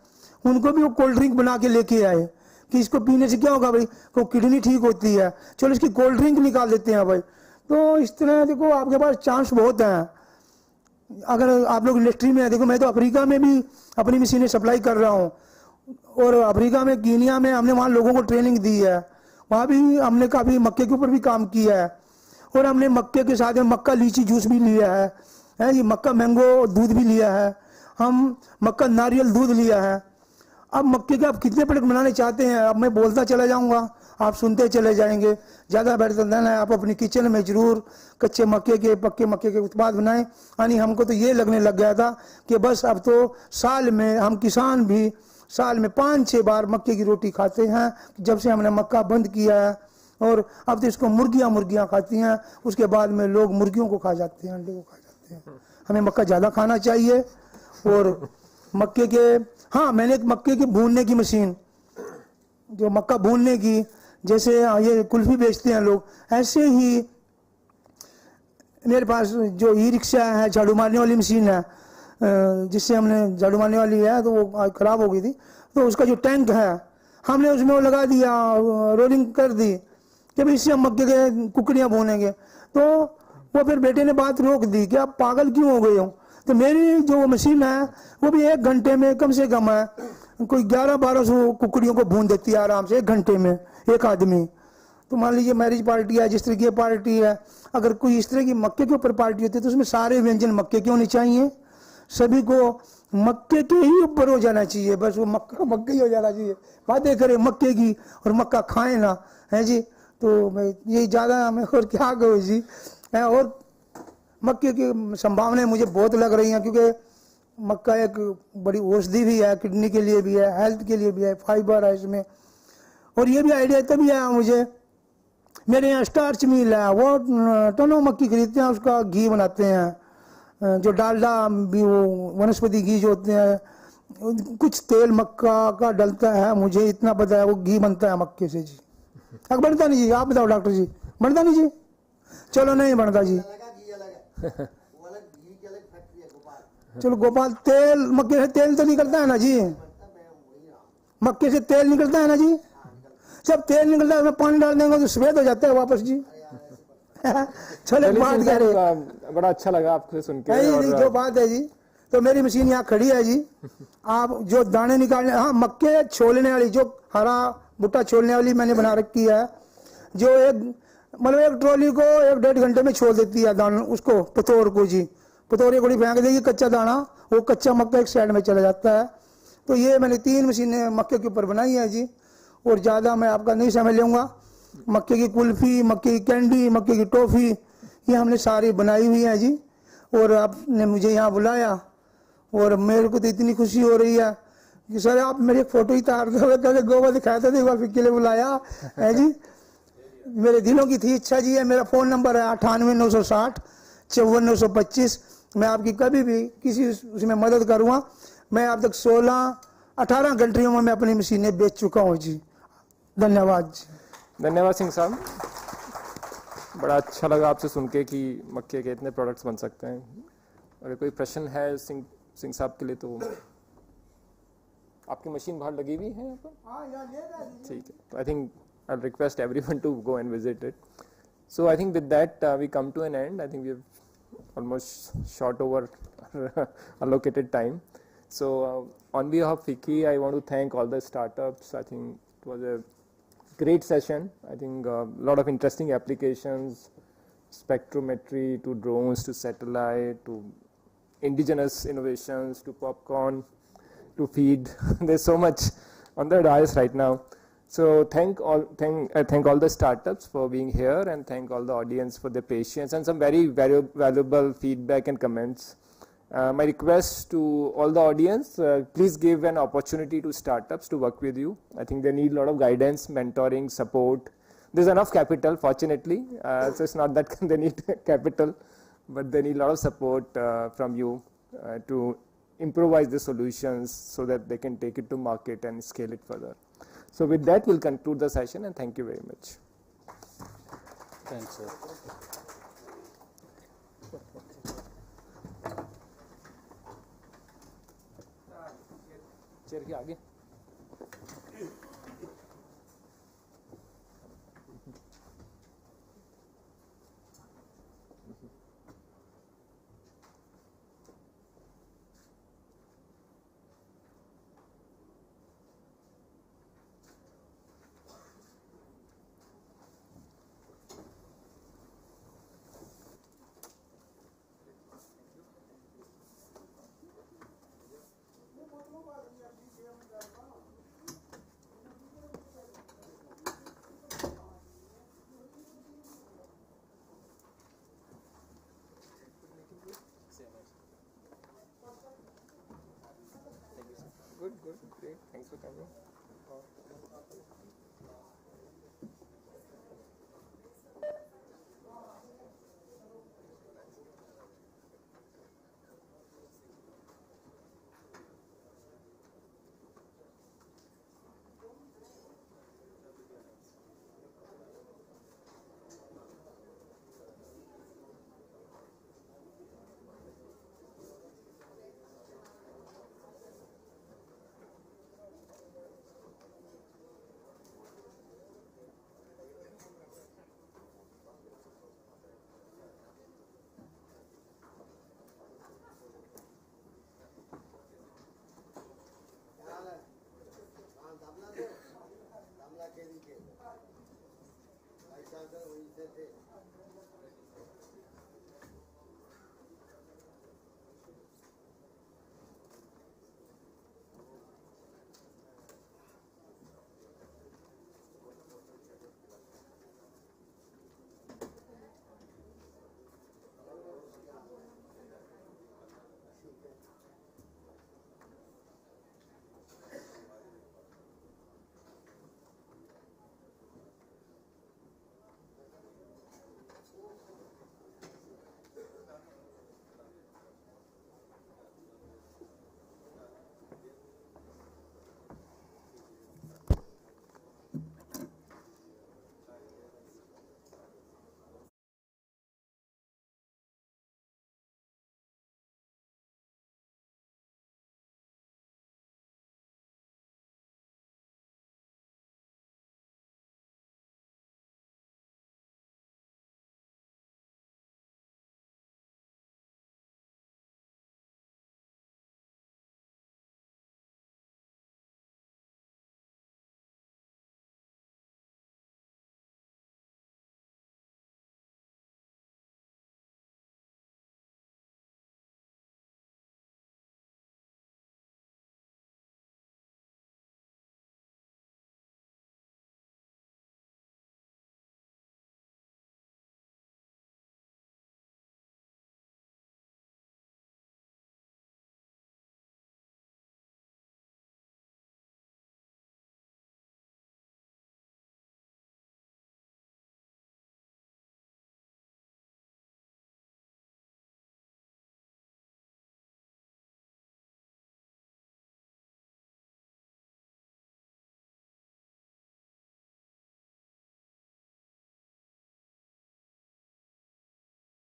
उनको भी वो कोल्ड ड्रिंक बना के लेके आए कि इसको पीने से क्या होगा भाई, को किडनी ठीक होती है, चलो इसकी कोल्ड ड्रिंक निकाल देते हैं भाई। तो इस तरह देखो आपके पास चांस बहुत हैं, अगर आप लोग इंडस्ट्री में है। देखो मैं तो अफ्रीका में भी अपनी मशीनें सप्लाई कर रहा हूँ, और अफ्रीका में कीनिया में हमने वहाँ लोगों को ट्रेनिंग दी है, वहाँ भी हमने काफ़ी मक्के के ऊपर भी काम किया है, और हमने मक्के के साथ में मक्का लीची जूस भी लिया है ये मक्का मैंगो दूध भी लिया है, हम मक्का नारियल दूध लिया है। अब मक्के के आप कितने प्रोडक्ट बनाने चाहते हैं, अब मैं बोलता चला जाऊंगा, आप सुनते चले जाएंगे, ज़्यादा बेहतर है आप अपनी किचन में जरूर कच्चे मक्के के, पक्के मक्के के उत्पाद बनाएं। यानी हमको तो ये लगने लग गया था कि बस अब तो साल में हम किसान भी साल में 5-6 बार मक्के की रोटी खाते हैं, जब से हमने मक्का बंद किया है। और अब तो इसको मुर्गियाँ खाती हैं, उसके बाद में लोग मुर्गियों को खा जाते हैं, अंडे को खा जाते हैं। हमें मक्का ज़्यादा खाना चाहिए। और मक्के के, हाँ मैंने एक मक्के की भूनने की मशीन, जो मक्का भूनने की, जैसे ये कुल्फी बेचते हैं लोग, ऐसे ही मेरे पास जो ई रिक्शा है, झाड़ू मारने वाली मशीन है, जिससे हमने झाड़ू मारने वाली है तो वो खराब हो गई थी, तो उसका जो टैंक है हमने उसमें वो लगा दिया, रोलिंग कर दी कि भाई इससे हम मक्के के कुकड़ियाँ भूनेंगे। तो वो फिर बेटे ने बात रोक दी कि आप पागल क्यों हो गए हो। तो मेरी जो मशीन है वो भी 1 घंटे में कम से कम है कोई 1100-1200 कुकड़ियों को भून देती है आराम से 1 घंटे में एक आदमी। तो मान लीजिए मैरिज पार्टी है, जिस तरह की पार्टी है, अगर कोई इस तरह की मक्के के ऊपर पार्टी होती है तो उसमें सारे व्यंजन मक्के के होने चाहिए, सभी को मक्के के ही ऊपर हो जाना चाहिए, बस वो मक्का मक्के ही हो जाना चाहिए। बातें करें मक्के की और मक्का खाए ना, है जी। तो मैं यही ज़्यादा मैं और क्या कहूँ जी। और मक्के की संभावनाएं मुझे बहुत लग रही हैं, क्योंकि मक्का एक बड़ी औषधि भी है, किडनी के लिए भी है, हेल्थ के लिए भी है, फाइबर है इसमें। और ये भी आइडिया तभी आया मुझे, मेरे यहाँ स्टार्च मिल है, वो टनों मक्की खरीदते हैं, उसका घी बनाते हैं, जो डालडा भी वो वनस्पति घी जो होते हैं, कुछ तेल मक्का का डलता है, मुझे इतना पता है, वो घी बनता है मक्के से जी। अब बनता नहीं जी, आप बताओ डॉक्टर जी, बनता नहीं जी? चलो नहीं बनता जी। चलो गोपाल, तेल मक्के से तेल तो निकलता है ना जी, मक्के से तेल निकलता है ना जी, जब तेल निकलता है उसमें पानी डाल देंगे तो सफेद हो जाता है वापस जी। चलो बात कह रहे, बड़ा अच्छा लगा आपसे सुन के। और जो बात है जी, तो मेरी मशीन यहाँ खड़ी है जी, आप जो दाने निकालने, हाँ मक्के छोलने वाली, जो हरा भुट्टा छोलने वाली मैंने बना रखी है, जो मतलब एक ट्रॉली को 1-1.5 घंटे में छोड़ देती है दाना, उसको पतोर को जी, पतोर को फेंक देगी कच्चा दाना, वो कच्चा मक्का एक साइड में चला जाता है। तो ये मैंने 3 मशीनें मक्के के ऊपर बनाई है जी, और ज़्यादा मैं आपका नहीं समझ लूँगा। मक्के की कुल्फ़ी, मक्के की कैंडी, मक्के की टॉफ़ी, ये हमने सारी बनाई हुई है जी। और आपने मुझे यहाँ बुलाया और मेरे को तो इतनी खुशी हो रही है कि सर आप मेरी फ़ोटो ही तारते हुए कहते गोवा दिखाया था, एक बार फिर के लिए बुलाया है जी। मेरे दिलों की थी इच्छा जी है। मेरा फ़ोन नंबर है 98 960 54 925। मैं आपकी कभी भी किसी उसमें मदद करूँगा। मैं अब तक 16-18 कंट्रियों में मैं अपनी मशीनें बेच चुका हूँ जी। धन्यवाद जी। धन्यवाद सिंह साहब, बड़ा अच्छा लगा आपसे सुन के कि मक्के के इतने प्रोडक्ट्स बन सकते हैं। अगर कोई प्रश्न है सिंह साहब के लिए तो आपकी मशीन बाहर लगी हुई है यहाँ पर? ठीक है, I think I request everyone to go and visit it. So I think with that we come to an end. I think we've almost shot over allocated time. So on behalf of FICCI, I want to thank all the startups. I think it was a great session. I think a lot of interesting applications, spectrometry to drones to satellite to indigenous innovations to popcorn to feed. There's so much on the dais right now. So thank all the startups for being here, and thank all the audience for their patience and some very valuable feedback and comments. My request to all the audience, please give an opportunity to startups to work with you. I think they need a lot of guidance, mentoring, support. There's enough capital, fortunately, so it's not that they need capital, but they need a lot of support from you to improvise the solutions so that they can take it to market and scale it further. So with that, we'll conclude the session, and thank you very much. Thanks, sir. Chair के आगे. Good, great. Thanks for coming.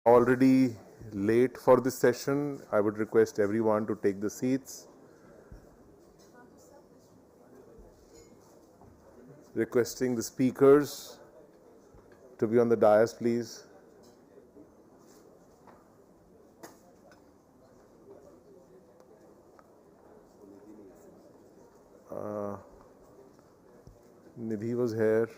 Already late for this session. I would request everyone to take the seats. Requesting the speakers to be on the dais, please. Nidhi was here.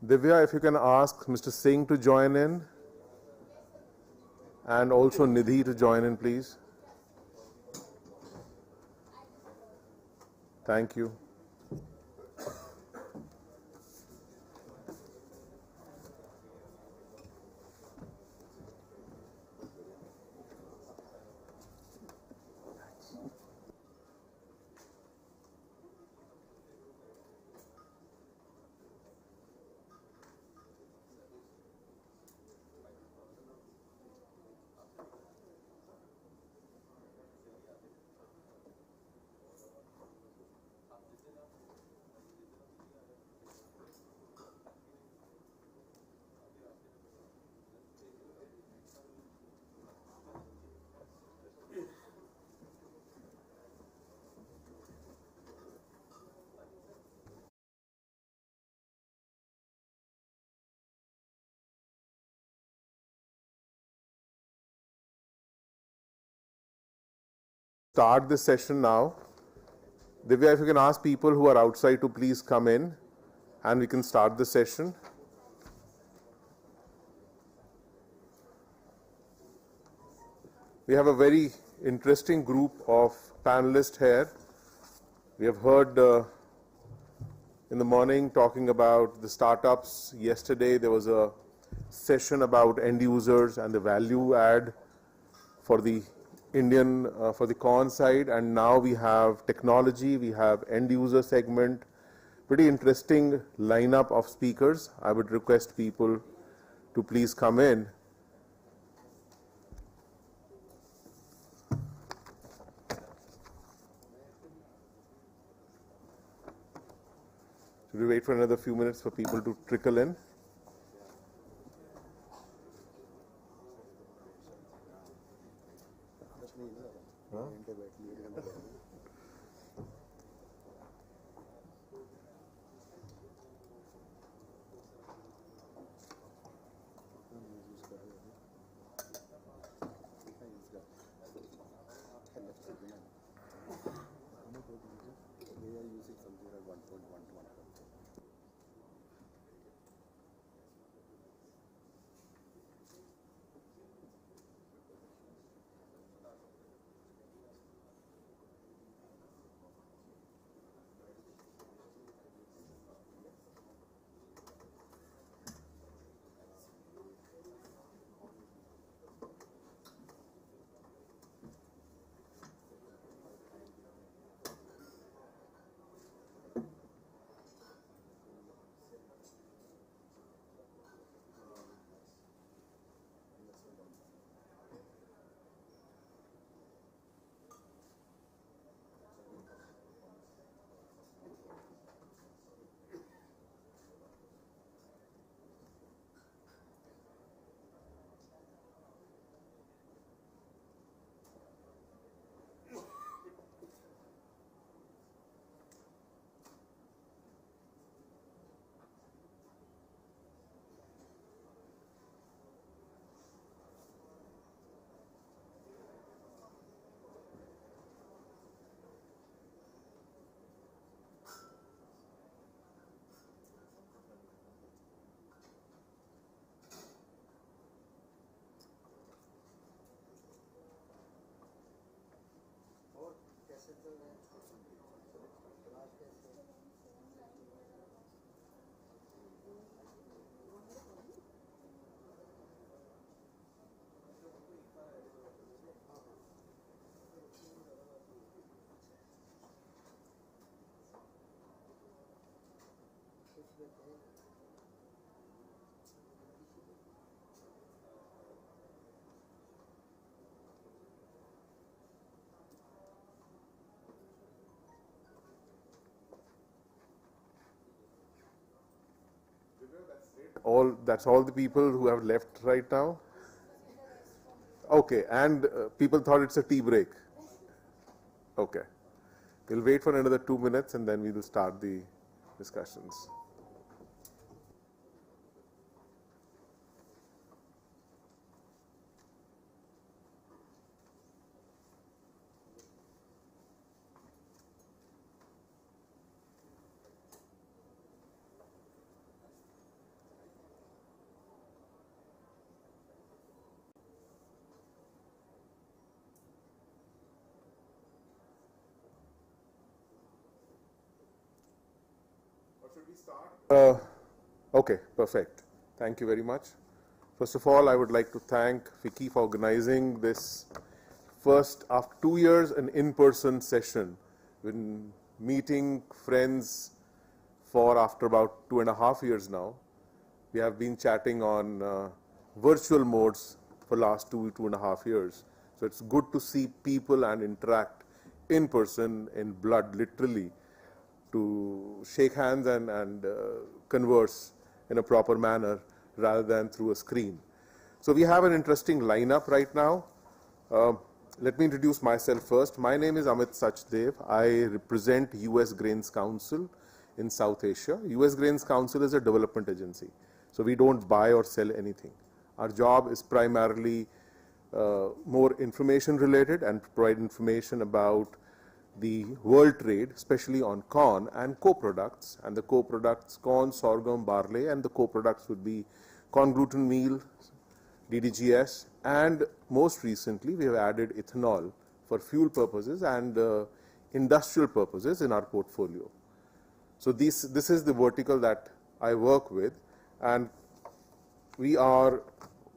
Divya, if you can ask Mr. Singh to join in, and also Nidhi to join in, please. Thank you. Start this session now. Divya, if you can ask people who are outside to please come in, and we can start the session. We have a very interesting group of panelists here. We have heard in the morning talking about the startups. Yesterday there was a session about end users and the value add for the Indian, for the corn side, and now we have technology, we have end user segment. Pretty interesting lineup of speakers. I would request people to please come in. We'll wait for another few minutes for people to trickle in. That's all the people who have left right now. Okay, and people thought it's a tea break. Okay, we'll wait for another 2 minutes and then we will start the discussions. Okay, perfect. Thank you very much. First of all, I would like to thank Vicky for organizing this first, after 2 years, an in-person session. Been meeting friends for after about 2.5 years now. We have been chatting on virtual modes for last 2.5 years. So it's good to see people and interact in person, in blood, literally, to shake hands and converse in a proper manner rather than through a screen. So we have an interesting lineup right now. Let me introduce myself first. My name is Amit Sachdev. I represent US Grains Council in South Asia. US Grains Council is a development agency. So we don't buy or sell anything. Our job is primarily more information related and provide information about the world trade, especially on corn and co-products, and the co-products corn, sorghum, barley, and the co-products would be corn gluten meal, DDGS, and most recently we have added ethanol for fuel purposes and industrial purposes in our portfolio. So this is the vertical that I work with, and we are,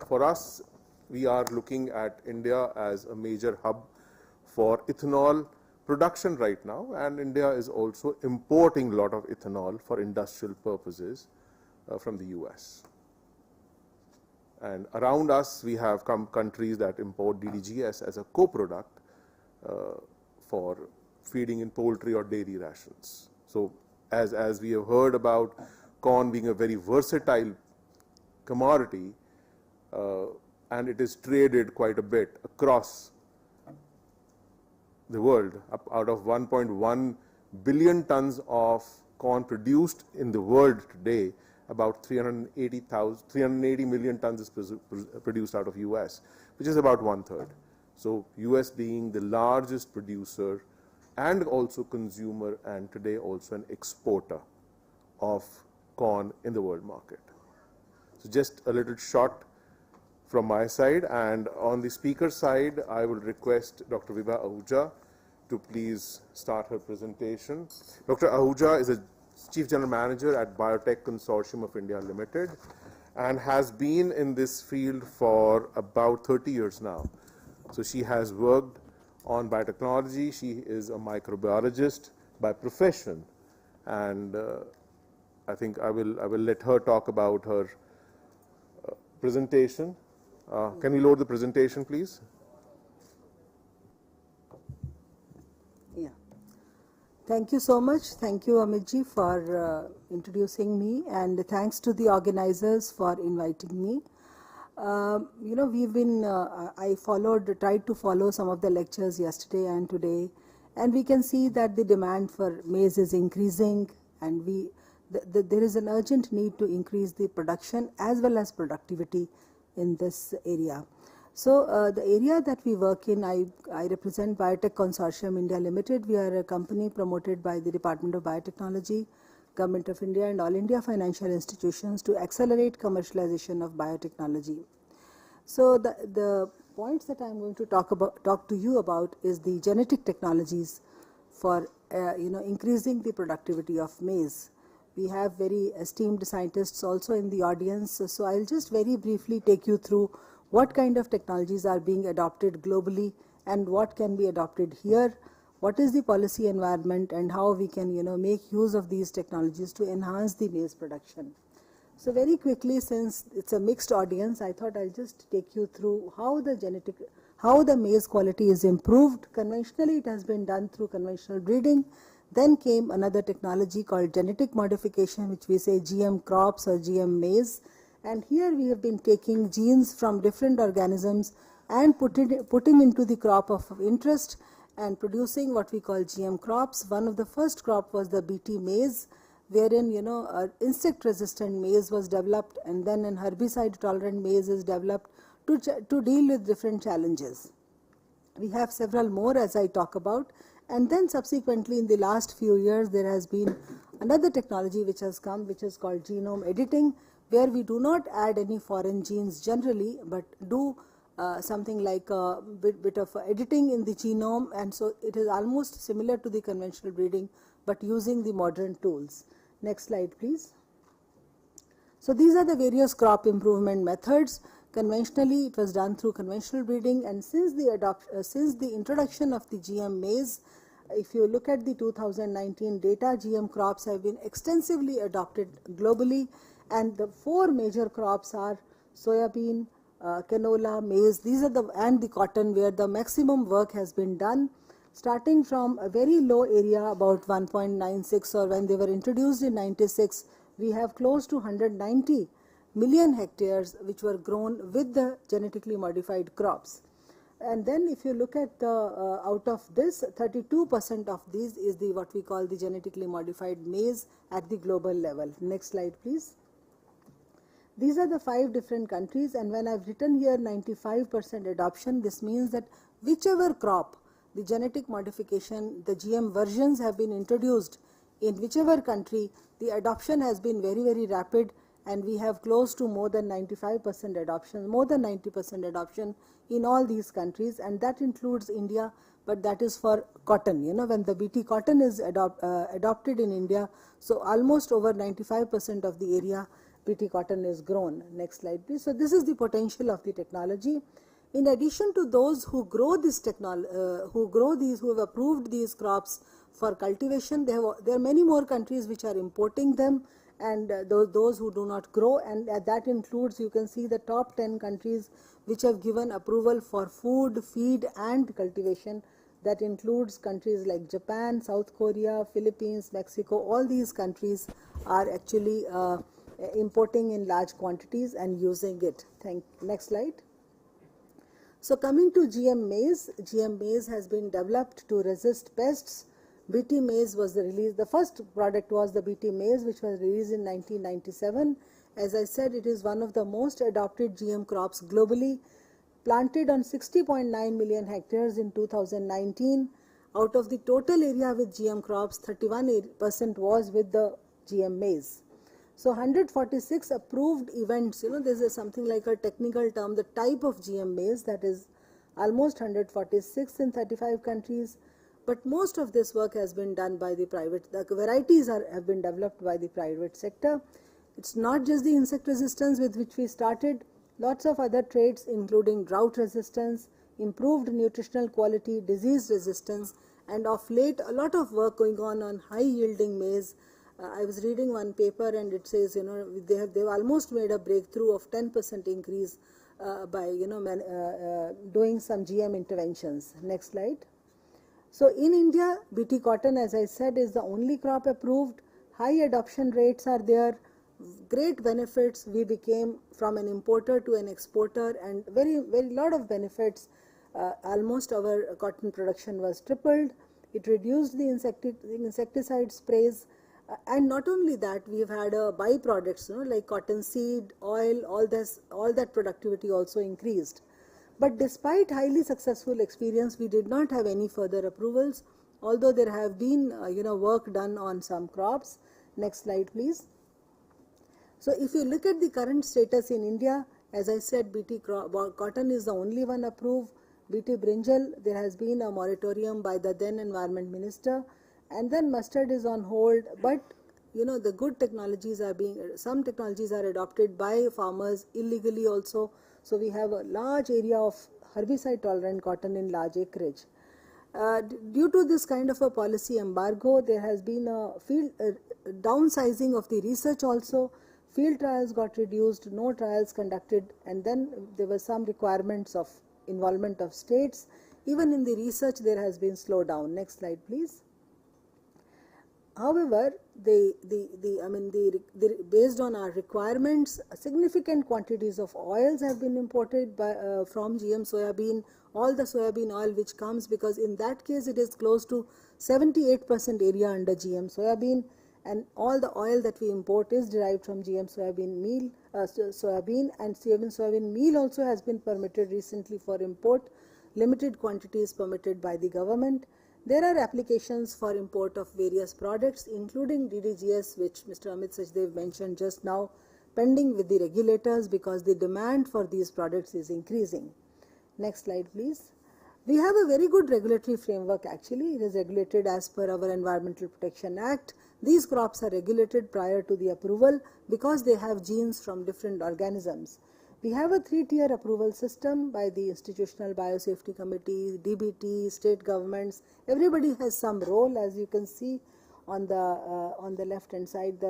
for us, we are looking at India as a major hub for ethanol production right now, and India is also importing a lot of ethanol for industrial purposes from the US. And around us, we have countries that import DDGS as a co-product for feeding in poultry or dairy rations. So as we have heard about corn being a very versatile commodity, and it is traded quite a bit across the world. Out of 1.1 billion tons of corn produced in the world today, about 380 million tons is produced out of US, which is about 1/3. So US being the largest producer and also consumer, and today also an exporter of corn in the world market. So just a little short from my side, and on the speaker side, I will request Dr. Vibha Ahuja to please start her presentation. Dr. Ahuja is a Chief General Manager at Biotech Consortium of India Limited and has been in this field for about 30 years now. So she has worked on biotechnology. She is a microbiologist by profession, and I think I will let her talk about her presentation. Can we load the presentation, please? Yeah. Thank you so much. Thank you, Amitji, for introducing me, and thanks to the organizers for inviting me. You know, we've been, I tried to follow some of the lectures yesterday and today, and we can see that the demand for maize is increasing, and there is an urgent need to increase the production as well as productivity in this area. So the area that we work in, I represent Biotech Consortium India Limited. We are a company promoted by the Department of Biotechnology, Government of India and All India financial institutions to accelerate commercialization of biotechnology. So the points that I'm going to talk to you about is the genetic technologies for increasing the productivity of maize. We have very esteemed scientists also in the audience, so I'll just very briefly take you through what kind of technologies are being adopted globally and what can be adopted here, what is the policy environment, and how we can make use of these technologies to enhance the maize production. So very quickly, since it's a mixed audience, I thought I'll just take you through how the maize quality is improved. Conventionally, it has been done through conventional breeding. Then came another technology called genetic modification, which we say GM crops or GM maize. And here we have been taking genes from different organisms and putting into the crop of interest and producing what we call GM crops. One of the first crop was the BT maize, wherein insect-resistant maize was developed, and then an herbicide-tolerant maize is developed to deal with different challenges. We have several more as I talk about. And then subsequently in the last few years there has been another technology which has come, which is called genome editing, where we do not add any foreign genes generally, but do something like a bit of editing in the genome, and so it is almost similar to the conventional breeding but using the modern tools. Next slide, please. So these are the various crop improvement methods. Conventionally it was done through conventional breeding, and since the introduction of the GM maize, if you look at the 2019 data, GM crops have been extensively adopted globally, and the four major crops are soybean, canola, maize, and the cotton, where the maximum work has been done, starting from a very low area, about 1.96, or when they were introduced in 96, we have close to 190 million hectares which were grown with the genetically modified crops. And then if you look at the out of this, 32% of these is what we call the genetically modified maize at the global level. Next slide, please. These are the 5 different countries, and when I've written here 95% adoption, this means that whichever crop, the genetic modification, the GM versions have been introduced in whichever country, the adoption has been very, very rapid, and we have close to more than 95% adoption, more than 90% adoption in all these countries, and that includes India, but that is for cotton. When the BT cotton is adopted in India, so almost over 95% of the area BT cotton is grown. Next slide, please. So this is the potential of the technology. In addition to those who grow this who have approved these crops for cultivation, there are many more countries which are importing them, and those who do not grow, and that includes, you can see the top 10 countries which have given approval for food, feed and cultivation. That includes countries like Japan, South Korea, Philippines, Mexico. All these countries are actually importing in large quantities and using it. Next slide. So coming to GM maize has been developed to resist pests. BT maize was the first product was the BT maize, which was released in 1997. As I said, it is one of the most adopted GM crops globally, planted on 60.9 million hectares in 2019. Out of the total area with GM crops, 31% was with the GM maize. So 146 approved events, this is something like a technical term, the type of GM maize, that is almost 146 in 35 countries. But most of this work has been done by the private, the varieties have been developed by the private sector. It's not just the insect resistance with which we started, lots of other traits including drought resistance, improved nutritional quality, disease resistance, and of late a lot of work going on high yielding maize. I was reading one paper and it says, they've almost made a breakthrough of 10% increase by, doing some GM interventions. Next slide. So in India, BT cotton, as I said, is the only crop approved. High adoption rates are there. Great benefits. We became from an importer to an exporter, and very lot of benefits. Almost our cotton production was tripled. It reduced the insecticide sprays. And not only that, we have had byproducts, like cotton seed, oil, all that productivity also increased. But despite highly successful experience, we did not have any further approvals, although there have been, work done on some crops. Next slide, please. So if you look at the current status in India, as I said, BT cotton is the only one approved. BT brinjal, there has been a moratorium by the then Environment Minister. And then mustard is on hold, but the good technologies some technologies are adopted by farmers illegally also. So we have a large area of herbicide tolerant cotton in large acreage. Due to this kind of a policy embargo, there has been a downsizing of the research also. Field trials got reduced, no trials conducted, and then there were some requirements of involvement of states. Even in the research, there has been slowdown. Next slide, please. However, based on our requirements, significant quantities of oils have been imported from GM soybean, all the soybean oil which comes, because in that case it is close to 78% area under GM soybean, and all the oil that we import is derived from GM soybean meal, and soybean meal also has been permitted recently for import. Limited quantities permitted by the government. There are applications for import of various products, including DDGS, which Mr. Amit Sachdev mentioned just now, pending with the regulators because the demand for these products is increasing. Next slide, please. We have a very good regulatory framework actually. It is regulated as per our Environmental Protection Act. These crops are regulated prior to the approval because they have genes from different organisms. We have a 3-tier approval system by the Institutional Biosafety Committee, DBT, state governments. Everybody has some role, as you can see on the left-hand side,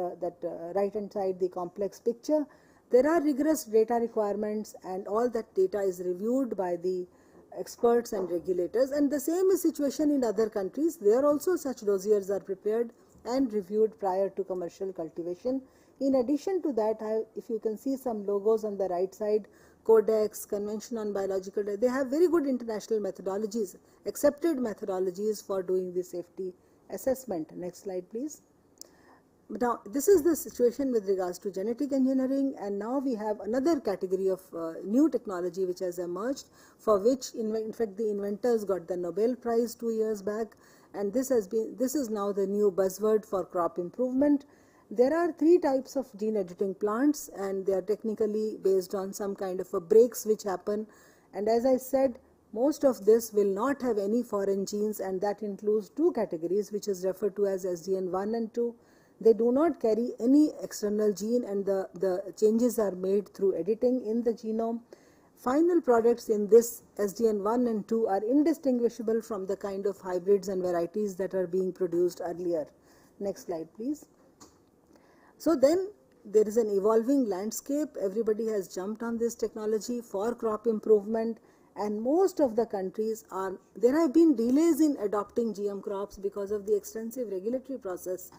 right-hand side, the complex picture. There are rigorous data requirements, and all that data is reviewed by the experts and regulators. And the same is situation in other countries. There also such dossiers are prepared and reviewed prior to commercial cultivation. In addition to that, if you can see some logos on the right side, Codex, Convention on Biological, they have very good international methodologies, accepted methodologies for doing the safety assessment. Next slide, please. Now, this is the situation with regards to genetic engineering, and now we have another category of new technology which has emerged, for which, in fact, the inventors got the Nobel Prize 2 years back, and this is now the new buzzword for crop improvement. There are 3 types of gene editing plants, and they are technically based on some kind of a breaks which happen. And as I said, most of this will not have any foreign genes, and that includes 2 categories, which is referred to as SDN1 and 2. They do not carry any external gene, and the changes are made through editing in the genome. Final products in this SDN1 and 2 are indistinguishable from the kind of hybrids and varieties that are being produced earlier. Next slide, please. So then there is an evolving landscape. Everybody has jumped on this technology for crop improvement, And most of the countries there have been delays in adopting GM crops because of the extensive regulatory process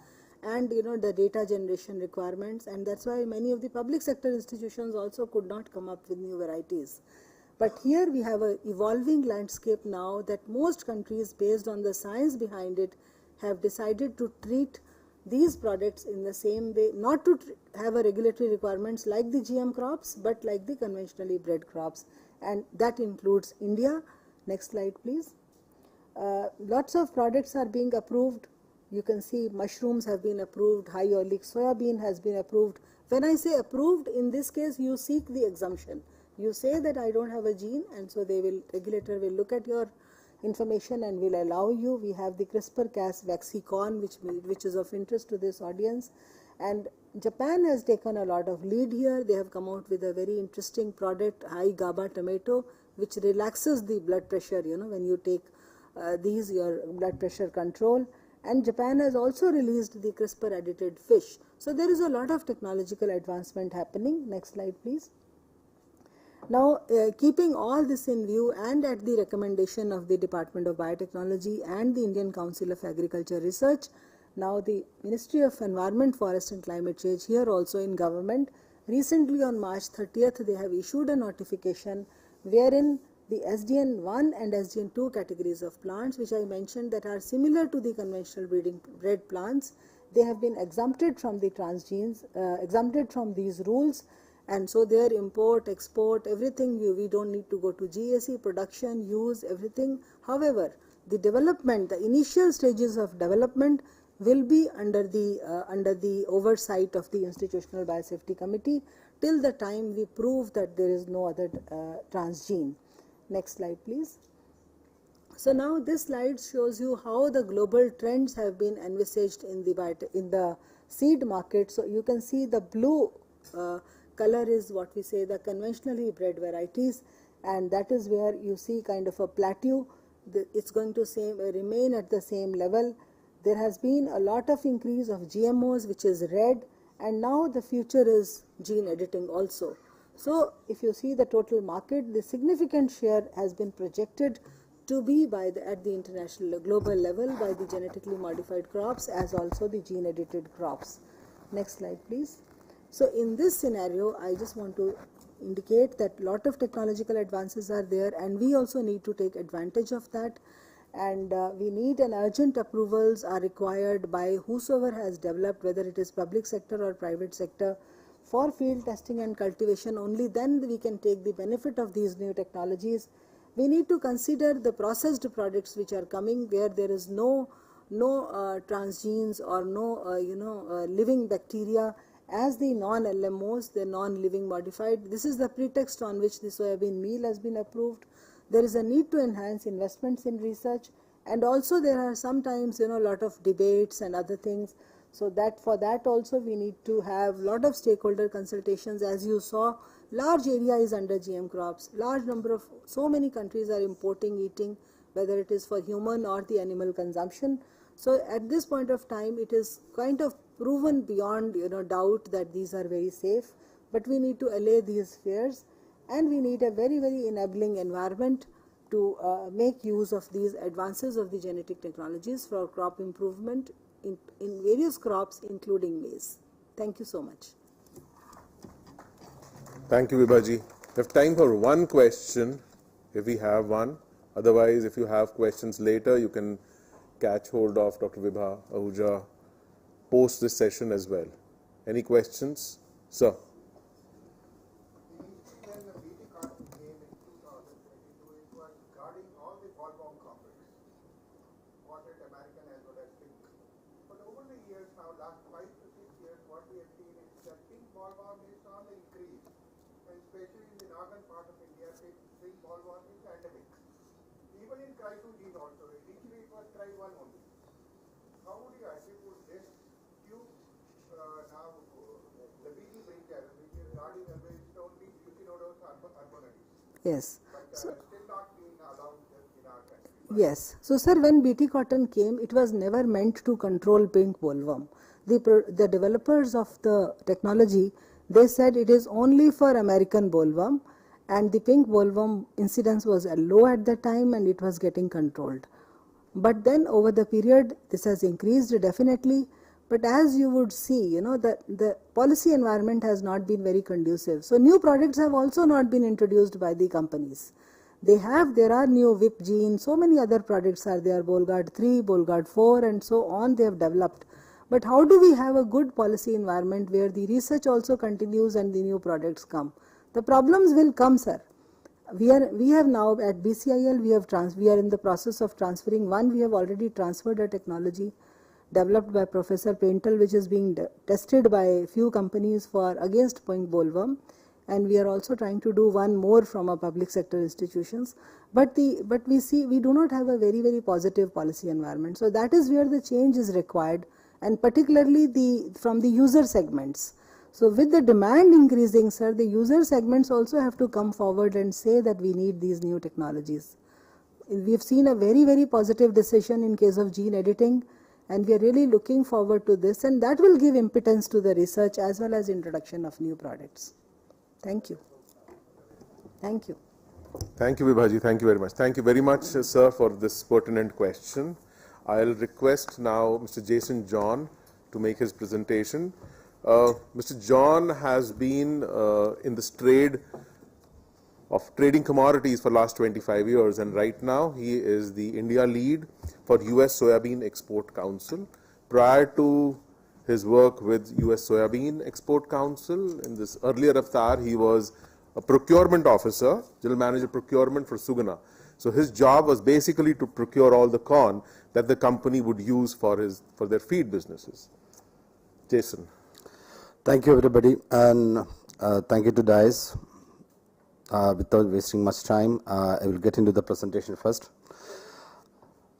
and the data generation requirements, and that's why many of the public sector institutions also could not come up with new varieties. But here we have an evolving landscape now that most countries, based on the science behind it, have decided to treat these products in the same way, not to have a regulatory requirements like the GM crops, but like the conventionally bred crops, and that includes India. Next slide, please. Lots of products are being approved. You can see mushrooms have been approved, high oleic soybean has been approved. When I say approved, in this case you seek the exemption. You say that I don't have a gene, and so regulator will look at your information and will allow you. We have the CRISPR-Cas Vaxicon, which is of interest to this audience. And Japan has taken a lot of lead here. They have come out with a very interesting product, high GABA tomato, which relaxes the blood pressure, when you take these, your blood pressure control. And Japan has also released the CRISPR-edited fish. So there is a lot of technological advancement happening. Next slide, please. Now, keeping all this in view and at the recommendation of the Department of Biotechnology and the Indian Council of Agriculture Research, now the Ministry of Environment, Forest and Climate Change, here also in government, recently on March 30th, they have issued a notification wherein the SDN1 and SDN2 categories of plants, which I mentioned that are similar to the conventional bred plants, they have been exempted from the transgenes, exempted from these rules. And so their import, export, everything, we don't need to go to GAC, production, use, everything. However, the development, the initial stages of development will be under the oversight of the Institutional Biosafety Committee till the time we prove that there is no other transgene. Next slide, please. So now this slide shows you how the global trends have been envisaged in the seed market. So you can see the blue color is what we say the conventionally bred varieties, and that is where you see kind of a plateau. It's going to remain at the same level. There has been a lot of increase of GMOs, which is red, and now the future is gene editing also. So if you see the total market, the significant share has been projected to be at the international global level by the genetically modified crops as also the gene edited crops. Next slide, please. So in this scenario, I just want to indicate that a lot of technological advances are there, and we also need to take advantage of that. And we need an urgent approvals are required by whosoever has developed, whether it is public sector or private sector, for field testing and cultivation. Only then we can take the benefit of these new technologies. We need to consider the processed products which are coming where there is no transgenes or no living bacteria as the non-LMOs, the non-living modified. This is the pretext on which the soybean meal has been approved. There is a need to enhance investments in research, and also there are sometimes a lot of debates and other things. So that for that also we need to have lot of stakeholder consultations. As you saw, large area is under GM crops. Large number of, so many countries are importing, eating, whether it is for human or the animal consumption. So at this point of time, it is kind of proven beyond doubt that these are very safe. But we need to allay these fears, and we need a very, very enabling environment to make use of these advances of the genetic technologies for crop improvement in various crops, including maize. Thank you so much. Thank you, Vibhaji. We have time for one question, if we have one. Otherwise, if you have questions later, you can catch hold of Dr. Vibha Ahuja post this session as well. Any questions? Sir. When the BT cotton came in 2022, it was guarding all the bollworm complex, was it American as well as pink. But over the years now, last 5 to 6 years, what we have seen is that pink bollworm is on the increase, and especially in the northern part of India, pink bollworm is endemic. Even in Cry2 gene also, initially it was Cry1 only. How would you attribute this to now the BT brinjal, which is guarding against only Eucinodes arbonides? Yes. But So, still not being allowed in our country. yes. So, sir, when BT cotton came, it was never meant to control pink bollworm. The developers of the technology, they said it is only for American bollworm, and the pink bollworm incidence was low at that time and it was getting controlled. But then over the period, this has increased definitely. But as you would see, the policy environment has not been very conducive. So new products have also not been introduced by the companies. There are new whip genes, so many other products are there, Bolgard 3, Bolgard 4 and so on they have developed. But how do we have a good policy environment where the research also continues and the new products come? The problems will come, sir. We have now at BCIL, we are in the process of transferring one. We have already transferred a technology developed by Professor Paintel, which is being tested by a few companies against pink bollworm, and we are also trying to do one more from our public sector institutions. But we see we do not have a very, very positive policy environment. So that is where the change is required, and particularly from the user segments. So with the demand increasing, sir, the user segments also have to come forward and say that we need these new technologies. We have seen a very, very positive decision in case of gene editing, and we are really looking forward to this, and that will give impotence to the research as well as introduction of new products. Thank you. Thank you. Thank you, Vibhaji. Thank you very much. Thank you very much, sir, for this pertinent question. I'll request now Mr. Jason John to make his presentation. Mr. John has been in this trade of trading commodities for last 25 years, and right now he is the India lead for US Soybean Export Council. Prior to his work with US Soybean Export Council, in this earlier avatar, he was a procurement officer, general manager procurement for Sugana. So his job was basically to procure all the corn that the company would use for their feed businesses. Jason. Thank you, everybody, and thank you to DICE. Without wasting much time, I will get into the presentation first.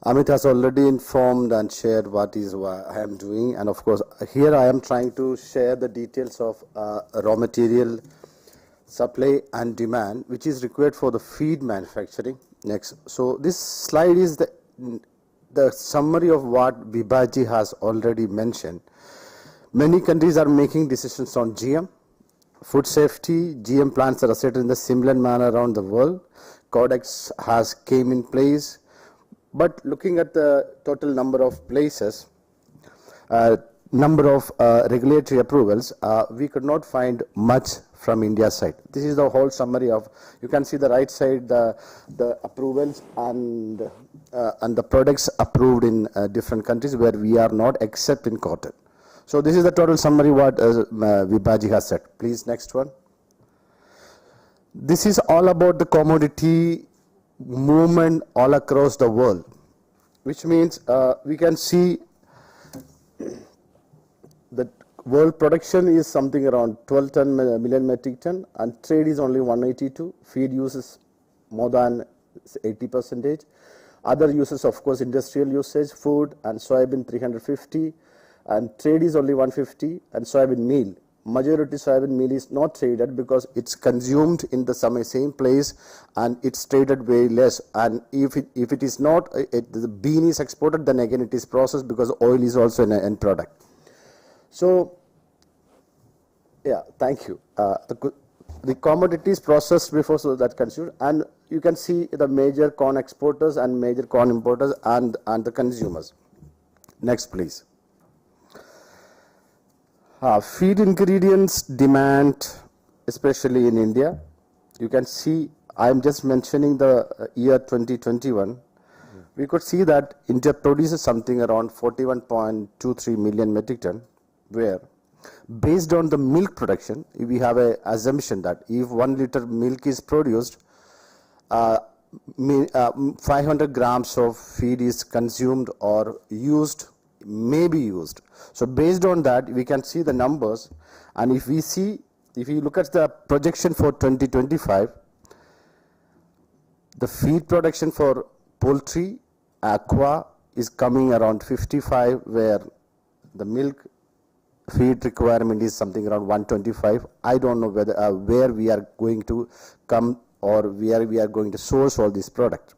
Amit has already informed and shared what I am doing, and of course here I am trying to share the details of raw material supply and demand which is required for the feed manufacturing. Next, so this slide is the summary of what Vibhaji has already mentioned. Many countries are making decisions on GM. Food safety, GM plants are set in the similar manner around the world. Codex has came in place. But looking at the total number of places, number of regulatory approvals, we could not find much from India's side. This is the whole summary of, you can see the right side, the approvals and the products approved in different countries where we are not, except in cotton. So this is the total summary what Vibhaji has said. Please, next one. This is all about the commodity movement all across the world, which means we can see that world production is something around 12 million metric ton, and trade is only 182. Feed uses more than 80%. Other uses, of course, industrial usage, food and soybean 350. And trade is only 150, and soybean meal. Majority soybean meal is not traded because it's consumed in the same place and it's traded very less. And if it is not, the bean is exported, then again it is processed because oil is also an end product. So, yeah, thank you. The commodities processed before so that consumed, and you can see the major corn exporters and major corn importers and the consumers. Next, please. Feed ingredients demand, especially in India. You can see, I am just mentioning the year 2021. We could see that India produces something around 41.23 million metric ton, where based on the milk production, we have an assumption that if 1 liter milk is produced, 500 grams of feed is consumed or used, may be used. So based on that, we can see the numbers, and if you look at the projection for 2025, the feed production for poultry, aqua is coming around 55, where the milk feed requirement is something around 125. I don't know whether where we are going to come or where we are going to source all this product.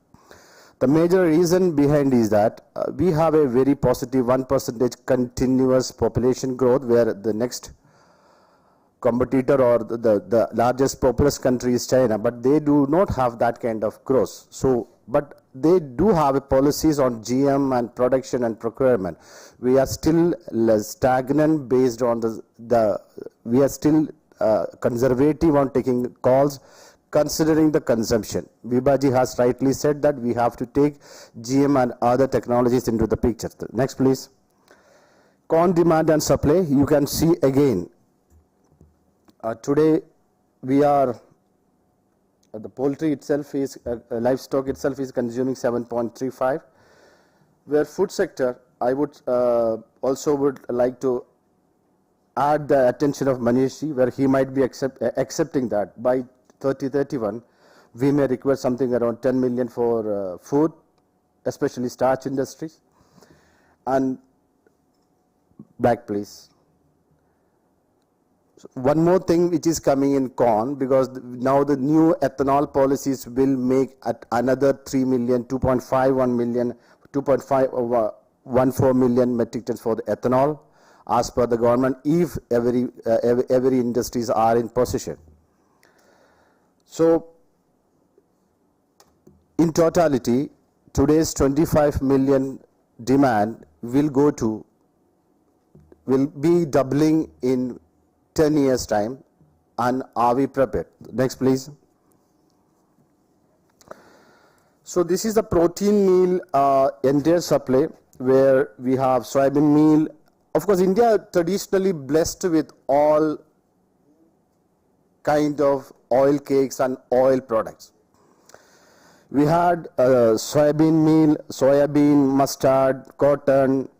The major reason behind is that we have a very positive 1% continuous population growth, where the next competitor or the largest populous country is China, but they do not have that kind of growth. So, but they do have policies on GM and production and procurement. We are still stagnant based on we are still conservative on taking calls considering the consumption. Vibaji has rightly said that we have to take GM and other technologies into the picture. Next, please. Corn demand and supply, you can see again. Today, we are, the poultry itself is, livestock itself is consuming 7.35. Where food sector, I would also would like to add the attention of Manishji, where he might be accepting that by 2031, we may require something around 10 million for food, especially starch industries. And back, please. So one more thing which is coming in corn, because now the new ethanol policies will make at another 3 million, 2.51 million, 2.514 million metric tons for the ethanol, as per the government, if every industries are in possession. So, in totality, today's 25 million demand will be doubling in 10 years' time, and are we prepared? Next, please. So, this is the protein meal entire supply, where we have soybean meal. Of course, India traditionally blessed with all kind of oil cakes and oil products. We had soybean meal, soybean, mustard, cotton,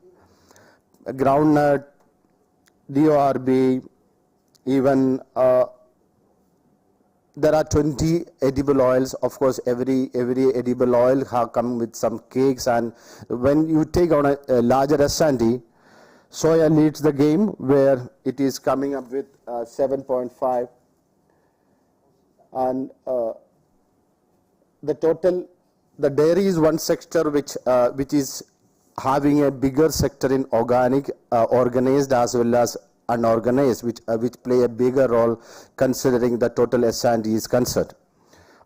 groundnut, DORB, even there are 20 edible oils. Of course, every edible oil have come with some cakes, and when you take on a larger S&D, soya leads the game, where it is coming up with 7.5, and the dairy is one sector which is having a bigger sector in organic, organized as well as unorganized, which play a bigger role considering the total S&D is concerned.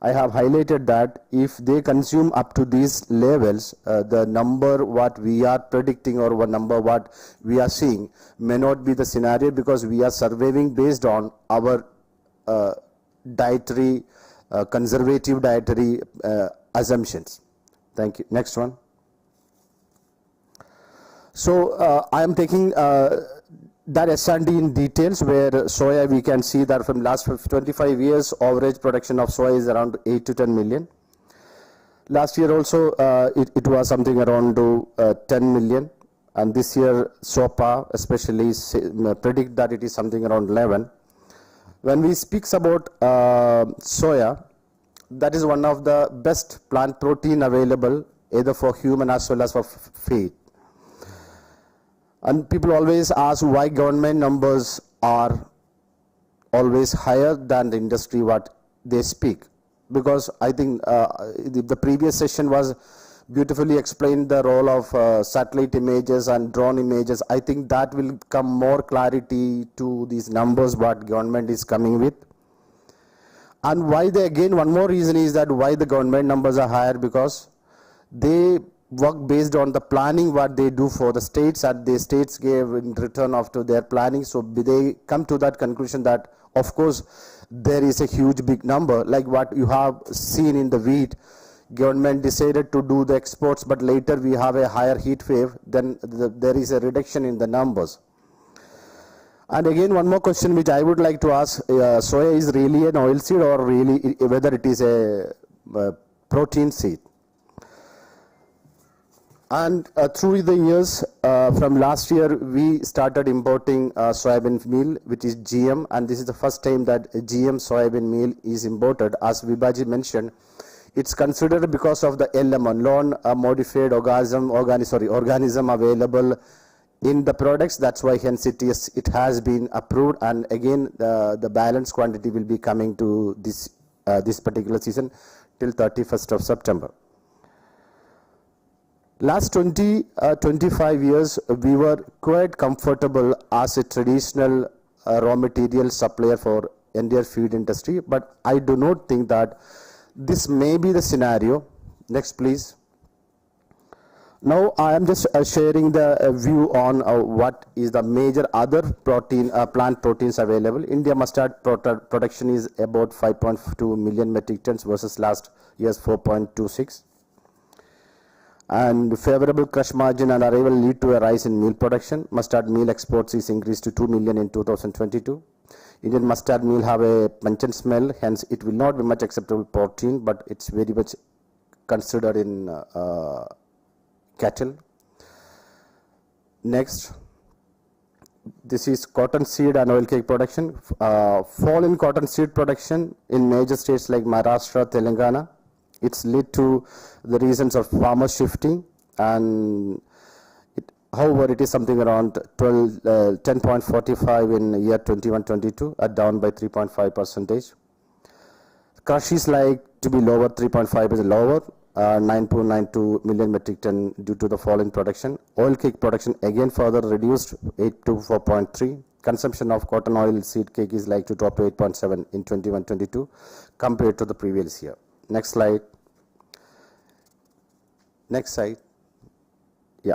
I have highlighted that if they consume up to these levels, the number what we are predicting or one number what we are seeing may not be the scenario, because we are surveying based on our dietary, conservative dietary assumptions. Thank you. Next one. So I am taking that S&D in details, where soya, we can see that from last 25 years, average production of soya is around 8 to 10 million. Last year also, it was something around 10 million. And this year, SOPA especially predict that it is something around 11. When we speak about soya, that is one of the best plant protein available, either for human as well as for feed. And people always ask why government numbers are always higher than the industry what they speak. Because I think the previous session was beautifully explained the role of satellite images and drone images. I think that will come more clarity to these numbers what government is coming with. And why again, one more reason is that why the government numbers are higher, because they work based on the planning what they do for the states, and the states gave in return after their planning. So they come to that conclusion that of course there is a huge big number, like what you have seen in the wheat. Government decided to do the exports, but later we have a higher heat wave, then there is a reduction in the numbers. And again, one more question which I would like to ask, soya is really an oil seed, or really whether it is a protein seed? And through the years, from last year, we started importing soybean meal, which is GM, and this is the first time that GM soybean meal is imported. As Vibaji mentioned, it's considered because of the LMO, non-modified organism available in the products. That's why hence it has been approved, and again the balanced quantity will be coming to this particular season till 31st of September. Last 25 years, we were quite comfortable as a traditional raw material supplier for entire feed industry, but I do not think that this may be the scenario. Next, please. Now I am just sharing the view on what is the major other plant proteins available. India mustard production is about 5.2 million metric tons versus last year's 4.26. And favorable crush margin and arrival lead to a rise in meal production. Mustard meal exports is increased to 2 million in 2022. Indian mustard meal have a pungent smell, hence it will not be much acceptable protein, but it's very much considered in cattle. Next, this is cotton seed and oil cake production. Fall in cotton seed production in major states like Maharashtra, Telangana. It's led to the reasons of farmer shifting, and however, it is something around 10.45 in year 21-22, down by 3.5%. Crush is like to be lower, 3.5 is lower, 9.92 million metric ton due to the fall in production. Oil cake production again further reduced, 8 to 4.3. Consumption of cotton oil seed cake is like to drop to 8.7 in 21-22 compared to the previous year. Next slide. Next slide. Yeah.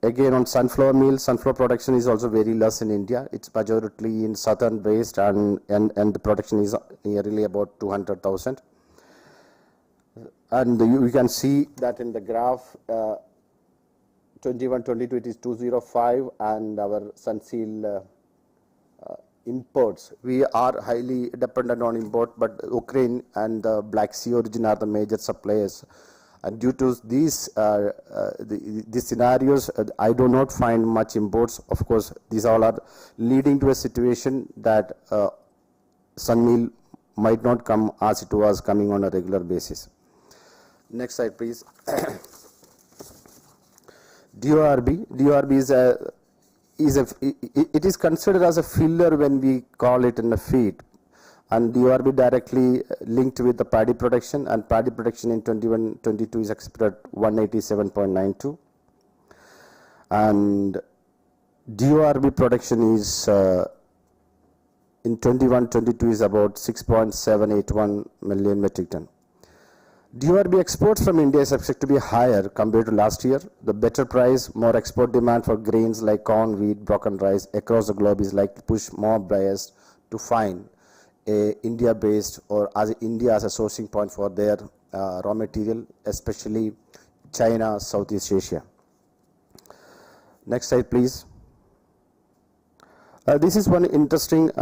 Again on sunflower meal, sunflower production is also very less in India. It's majority in southern based, and the production is nearly about 200,000. And you can see that in the graph, 21-22 it is 205, and our Sunseal imports, we are highly dependent on import, but Ukraine and the Black Sea origin are the major suppliers. And due to these scenarios, I do not find much imports. Of course, these all are leading to a situation that sun meal might not come as it was coming on a regular basis. Next slide, please. DORB it is considered as a filler when we call it in the feed, and DORB directly linked with the paddy production, and paddy production in 21-22 is expected 187.92, and DORB production is in 21-22 is about 6.781 million metric ton. DORB exports from India is expected to be higher compared to last year. The better price, more export demand for grains like corn, wheat, broken rice across the globe is likely to push more buyers to find a India-based or as India as a sourcing point for their raw material, especially China, Southeast Asia. Next slide, please. This is one interesting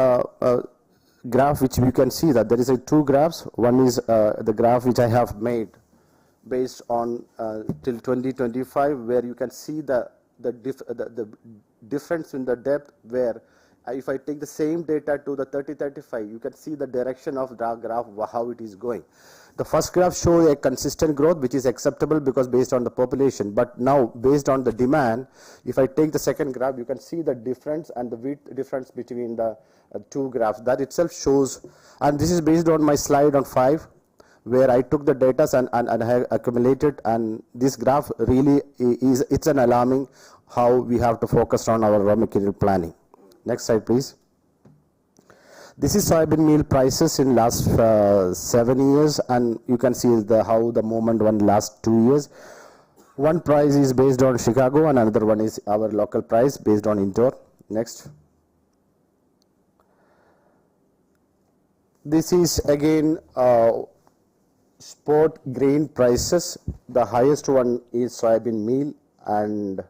graph which we can see that there is two graphs. One is the graph which I have made based on till 2025, where you can see the difference in the depth, where if I take the same data to the 30-35, you can see the direction of the graph, how it is going. The first graph shows a consistent growth which is acceptable because based on the population, but now based on the demand, if I take the second graph, you can see the difference and the width difference between the two graphs. That itself shows, and this is based on my slide on 5, where I took the data and have accumulated, and this graph really it's an alarming how we have to focus on our raw material planning. Next slide, please. This is soybean meal prices in last 7 years, and you can see how the movement went last 2 years. One price is based on Chicago, and another one is our local price based on Indore. Next. This is again spot grain prices. The highest one is soybean meal, and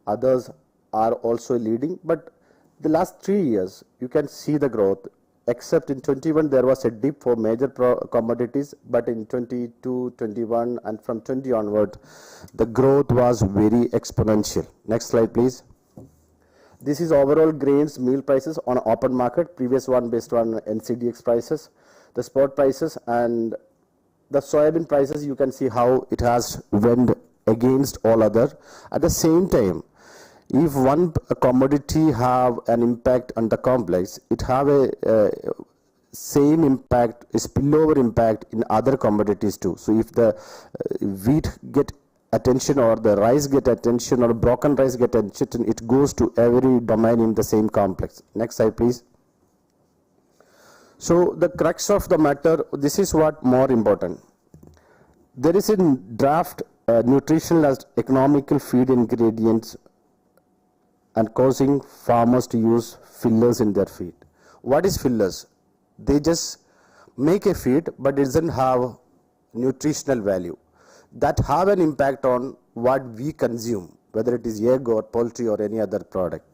others are also leading. But the last 3 years, you can see the growth. Except in 21, there was a dip for major commodities, but in 22, 21, and from 20 onward, the growth was very exponential. Next slide, please. This is overall grains meal prices on open market. Previous one based on NCDX prices, the spot prices, and the soybean prices. You can see how it has went against all other. At the same time, if one commodity have an impact on the complex, it have a same impact, a spillover impact in other commodities too. So if the wheat get attention, or the rice get attention, or broken rice get attention, it goes to every domain in the same complex. Next slide, please. So the crux of the matter, this is what more important. There is a draft nutritional as economical feed ingredients and causing farmers to use fillers in their feed. What is fillers? They just make a feed, but it doesn't have nutritional value that have an impact on what we consume, whether it is egg or poultry or any other product.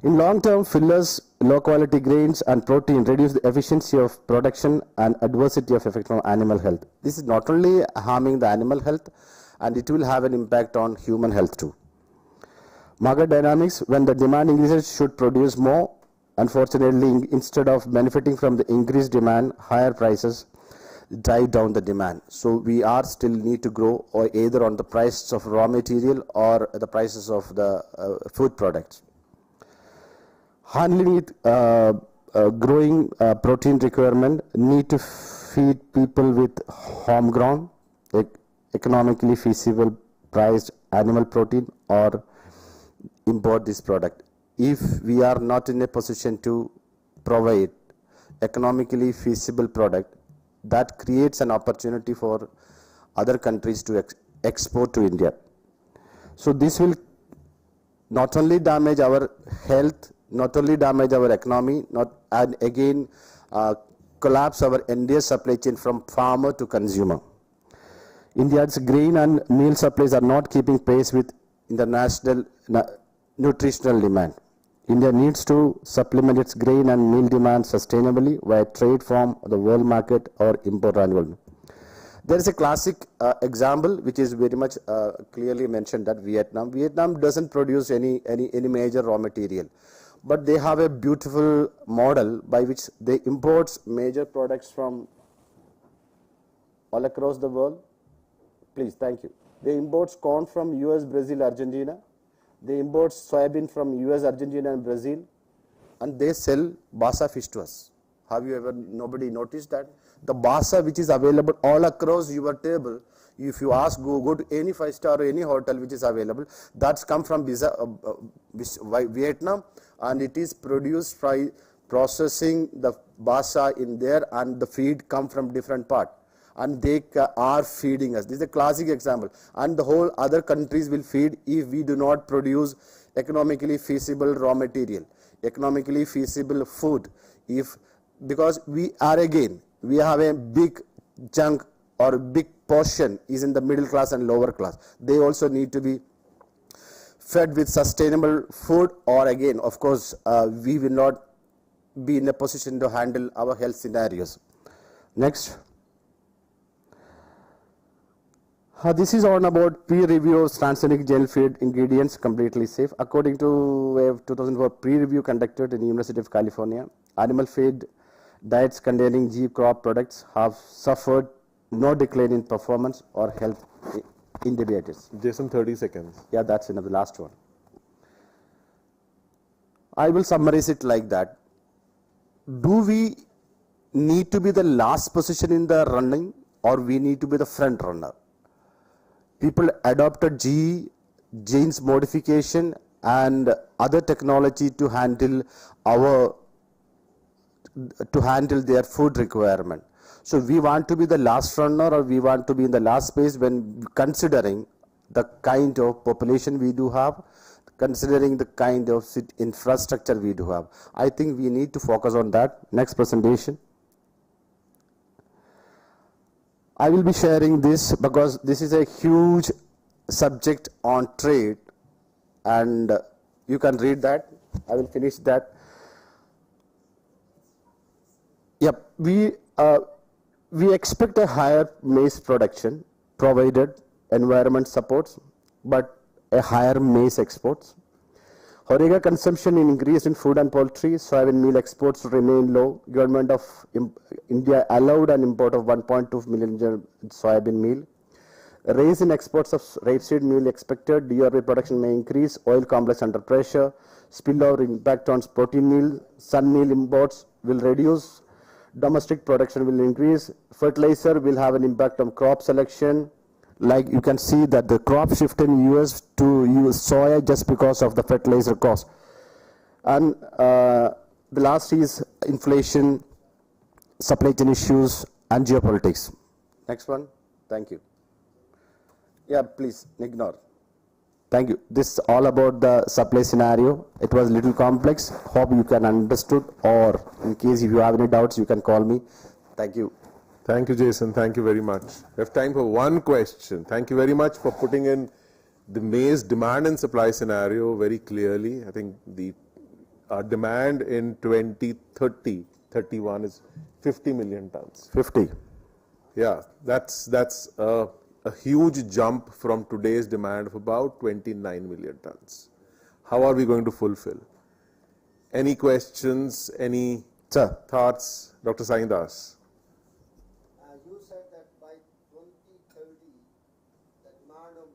In long term, fillers, low quality grains and protein reduce the efficiency of production and adversity of effect on animal health. This is not only harming the animal health, and it will have an impact on human health too. Market dynamics, when the demand increases, should produce more. Unfortunately, instead of benefiting from the increased demand, higher prices drive down the demand. So we are still need to grow, or either on the prices of raw material or the prices of the food products. Handling it, growing protein requirement, need to feed people with homegrown, economically feasible priced animal protein, or import this product. If we are not in a position to provide economically feasible product, that creates an opportunity for other countries to export to India. So this will not only damage our health, not only damage our economy, and again collapse our entire supply chain from farmer to consumer. India's grain and meal supplies are not keeping pace with international nutritional demand. India needs to supplement its grain and meal demand sustainably via trade from the world market or import annually. There is a classic example which is very much clearly mentioned, that Vietnam. Vietnam doesn't produce any major raw material, but they have a beautiful model by which they import major products from all across the world. Please, thank you. They import corn from US, Brazil, Argentina. They import soybean from US, Argentina and Brazil, and they sell basa fish to us. Have you ever, nobody noticed that? The basa which is available all across your table, if you ask, go to any 5-star or any hotel which is available, that's come from Vietnam, and it is produced by processing the basa in there, and the feed come from different part, and they are feeding us. This is a classic example, and the whole other countries will feed if we do not produce economically feasible raw material, economically feasible food. Because we have a big chunk or a big portion is in the middle class and lower class. They also need to be fed with sustainable food, or again, of course, we will not be in a position to handle our health scenarios. Next. This is on about peer review of transgenic gel feed ingredients completely safe. According to a 2004 peer review conducted in the University of California, animal feed diets containing G crop products have suffered no decline in performance or health indicators. Jason, 30 seconds. Yeah, that's enough, the last one. I will summarize it like that. Do we need to be the last position in the running, or we need to be the front runner? People adopted genes modification and other technology to handle their food requirement. So we want to be the last runner, or we want to be in the last space when considering the kind of population we do have, considering the kind of infrastructure we do have. I think we need to focus on that. Next presentation. I will be sharing this because this is a huge subject on trade, and you can read that. I will finish that. Yep, we expect a higher maize production provided environment supports, but a higher maize exports. However, consumption increased in food and poultry. Soybean meal exports remain low. Government of India allowed an import of 1.2 million soybean meal. A rise in exports of rapeseed meal expected. DRP production may increase. Oil complex under pressure. Spillover impact on protein meal. Sun meal imports will reduce. Domestic production will increase. Fertilizer will have an impact on crop selection. Like you can see that the crop shift in US to use soya just because of the fertilizer cost. And the last is inflation supply chain issues and geopolitics. Next one. Thank you. Yeah, please ignore. Thank you. This is all about the supply scenario. It was a little complex. Hope you can understood, or in case if you have any doubts, you can call me. Thank you. Thank you, Jason. Thank you very much. We have time for one question. Thank you very much for putting in the maize demand and supply scenario very clearly. I think the demand in 2030, 31 is 50 million tons. 50. Yeah, that's a huge jump from today's demand of about 29 million tons. How are we going to fulfill? Any questions, any thoughts? Dr. Saindas? You said that by 2030, the demand of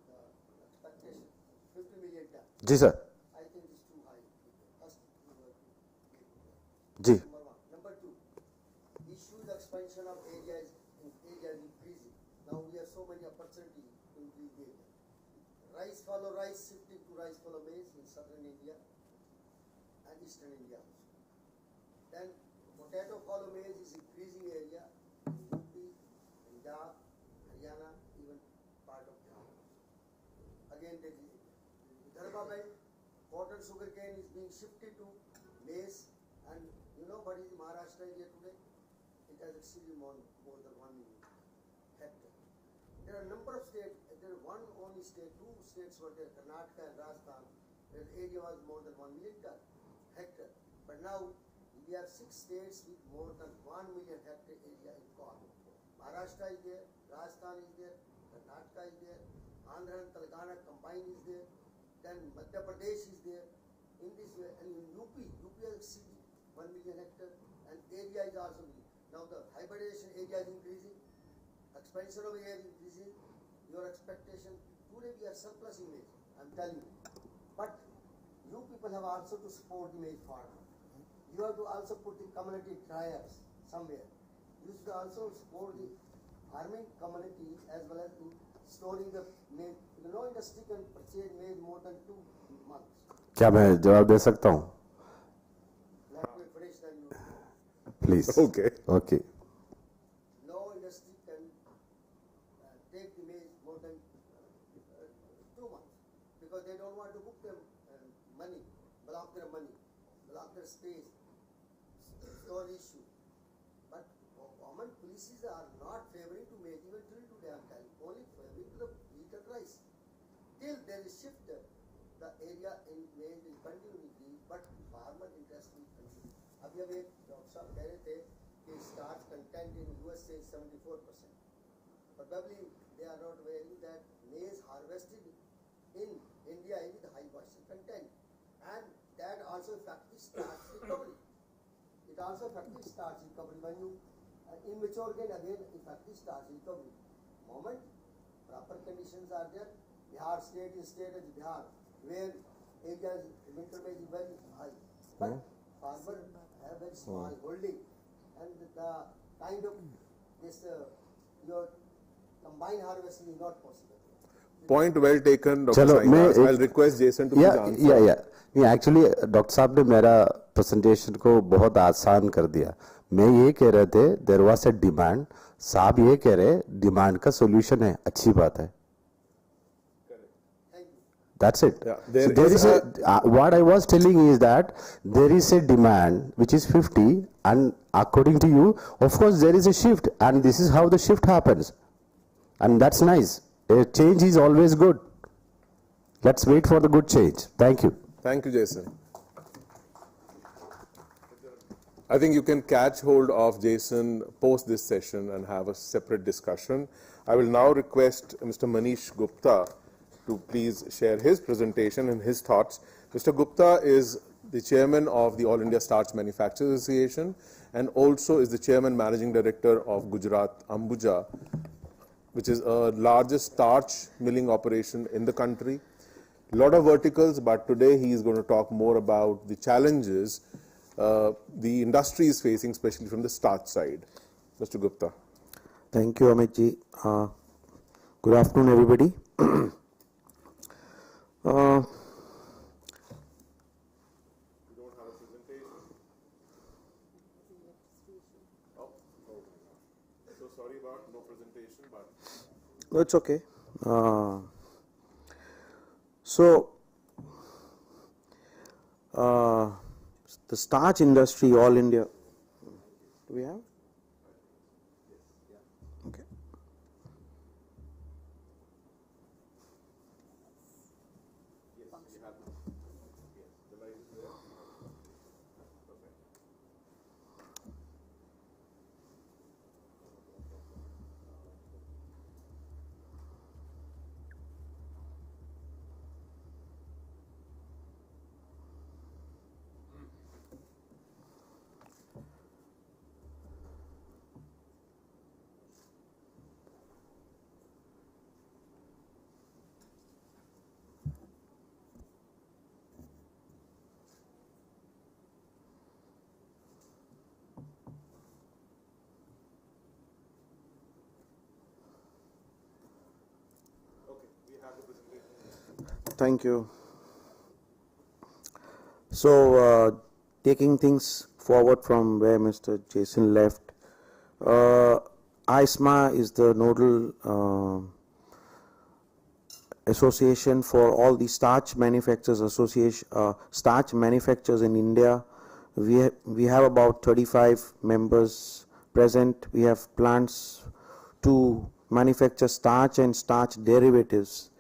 the expectation 50 million tons. Ji, sir. I think it's too high. First, Ji. number one. Number two, issue the expansion of area is increasing. Now we have so many opportunities to increase the area. Rice follow rice, shifting to rice follow maize in southern India and eastern India also. Then potato follow maize is increasing area in UP, Punjab, Haryana, even part of Bihar. Again, the Vidarbha belt, cotton sugarcane is being shifted to maize, and you know what is Maharashtra area today? It has exceeded more than 1 million hectare. There are a number of states, there are one only state, two states were there, Karnataka and Rajasthan, where the area was more than 1 million hectare. But now we have 6 states with more than 1 million hectare area in corn. Maharashtra is there, Rajasthan is there, Karnataka is there, Andhra and Telangana combined is there, then Madhya Pradesh is there. In this way, and in UP has exceeded 1 million hectare, and area is also increasing. Now the hybridization area is increasing, expansion of area is increasing. Your expectation, today we are surplus in maize, I'm telling you. But you people have also to support the maize farmer. You have to also put the community trials somewhere. You should also support the farming community as well as in storing the maize. You know, industry can purchase maize more than 2 months. क्या मैं जवाब दे सकता हूँ? Let me finish then you. Please. Okay. Okay. No industry can take the maize more than 2 months because they don't want to book them money, block their money, block their space, store issue. But government policies are not favoring to maize even till today. I'm telling you, only favoring to the wheat and rice. Till there is shift, the area in maize will continue to increase, but farmer interest will continue. अभी एक doctor साहब कह रहे थे कि starch content in USA is 74%. Probably they are not aware that maize harvested in India is with high moisture content, and that also affects the starch recovery. It also affects the starch recovery when you immature again affect the starch recovery. Moment proper conditions are there. Bihar state is Bihar, where areas winter maize is very high, but farmer have very small holding, and the kind of this your combined harvesting is not possible. Point well taken, Dr. चलो मैं Saindas. I'll request Jason to please answer. नहीं actually doctor साहब ने मेरा presentation को बहुत आसान कर दिया. मैं ये कह रहे थे देयर वाज अ डिमांड, साहब ये कह रहे डिमांड का सॉल्यूशन है, अच्छी बात है. That's it. Yeah, So there is what I was telling is that there is a demand which is 50, and according to you, of course, there is a shift, and this is how the shift happens, and that's nice. A change is always good. Let's wait for the good change. Thank you. Thank you, Jason. I think you can catch hold of Jason post this session and have a separate discussion. I will now request Mr. Manish Gupta to please share his presentation and his thoughts. Mr. Gupta is the chairman of the All India Starch Manufacturers Association and also is the chairman managing director of Gujarat Ambuja, which is a largest starch milling operation in the country. A lot of verticals, but today he is going to talk more about the challenges the industry is facing, especially from the starch side. Mr. Gupta. Thank you, Amit ji. Good afternoon, everybody. So sorry about no presentation, but No, it's okay. The starch industry, all India. Do we have? Okay. Thank you. So, taking things forward from where Mr. Jason left, ISMA is the nodal association for all the starch manufacturers starch manufacturers in India. We have about 35 members present. We have plants to manufacture starch and starch derivatives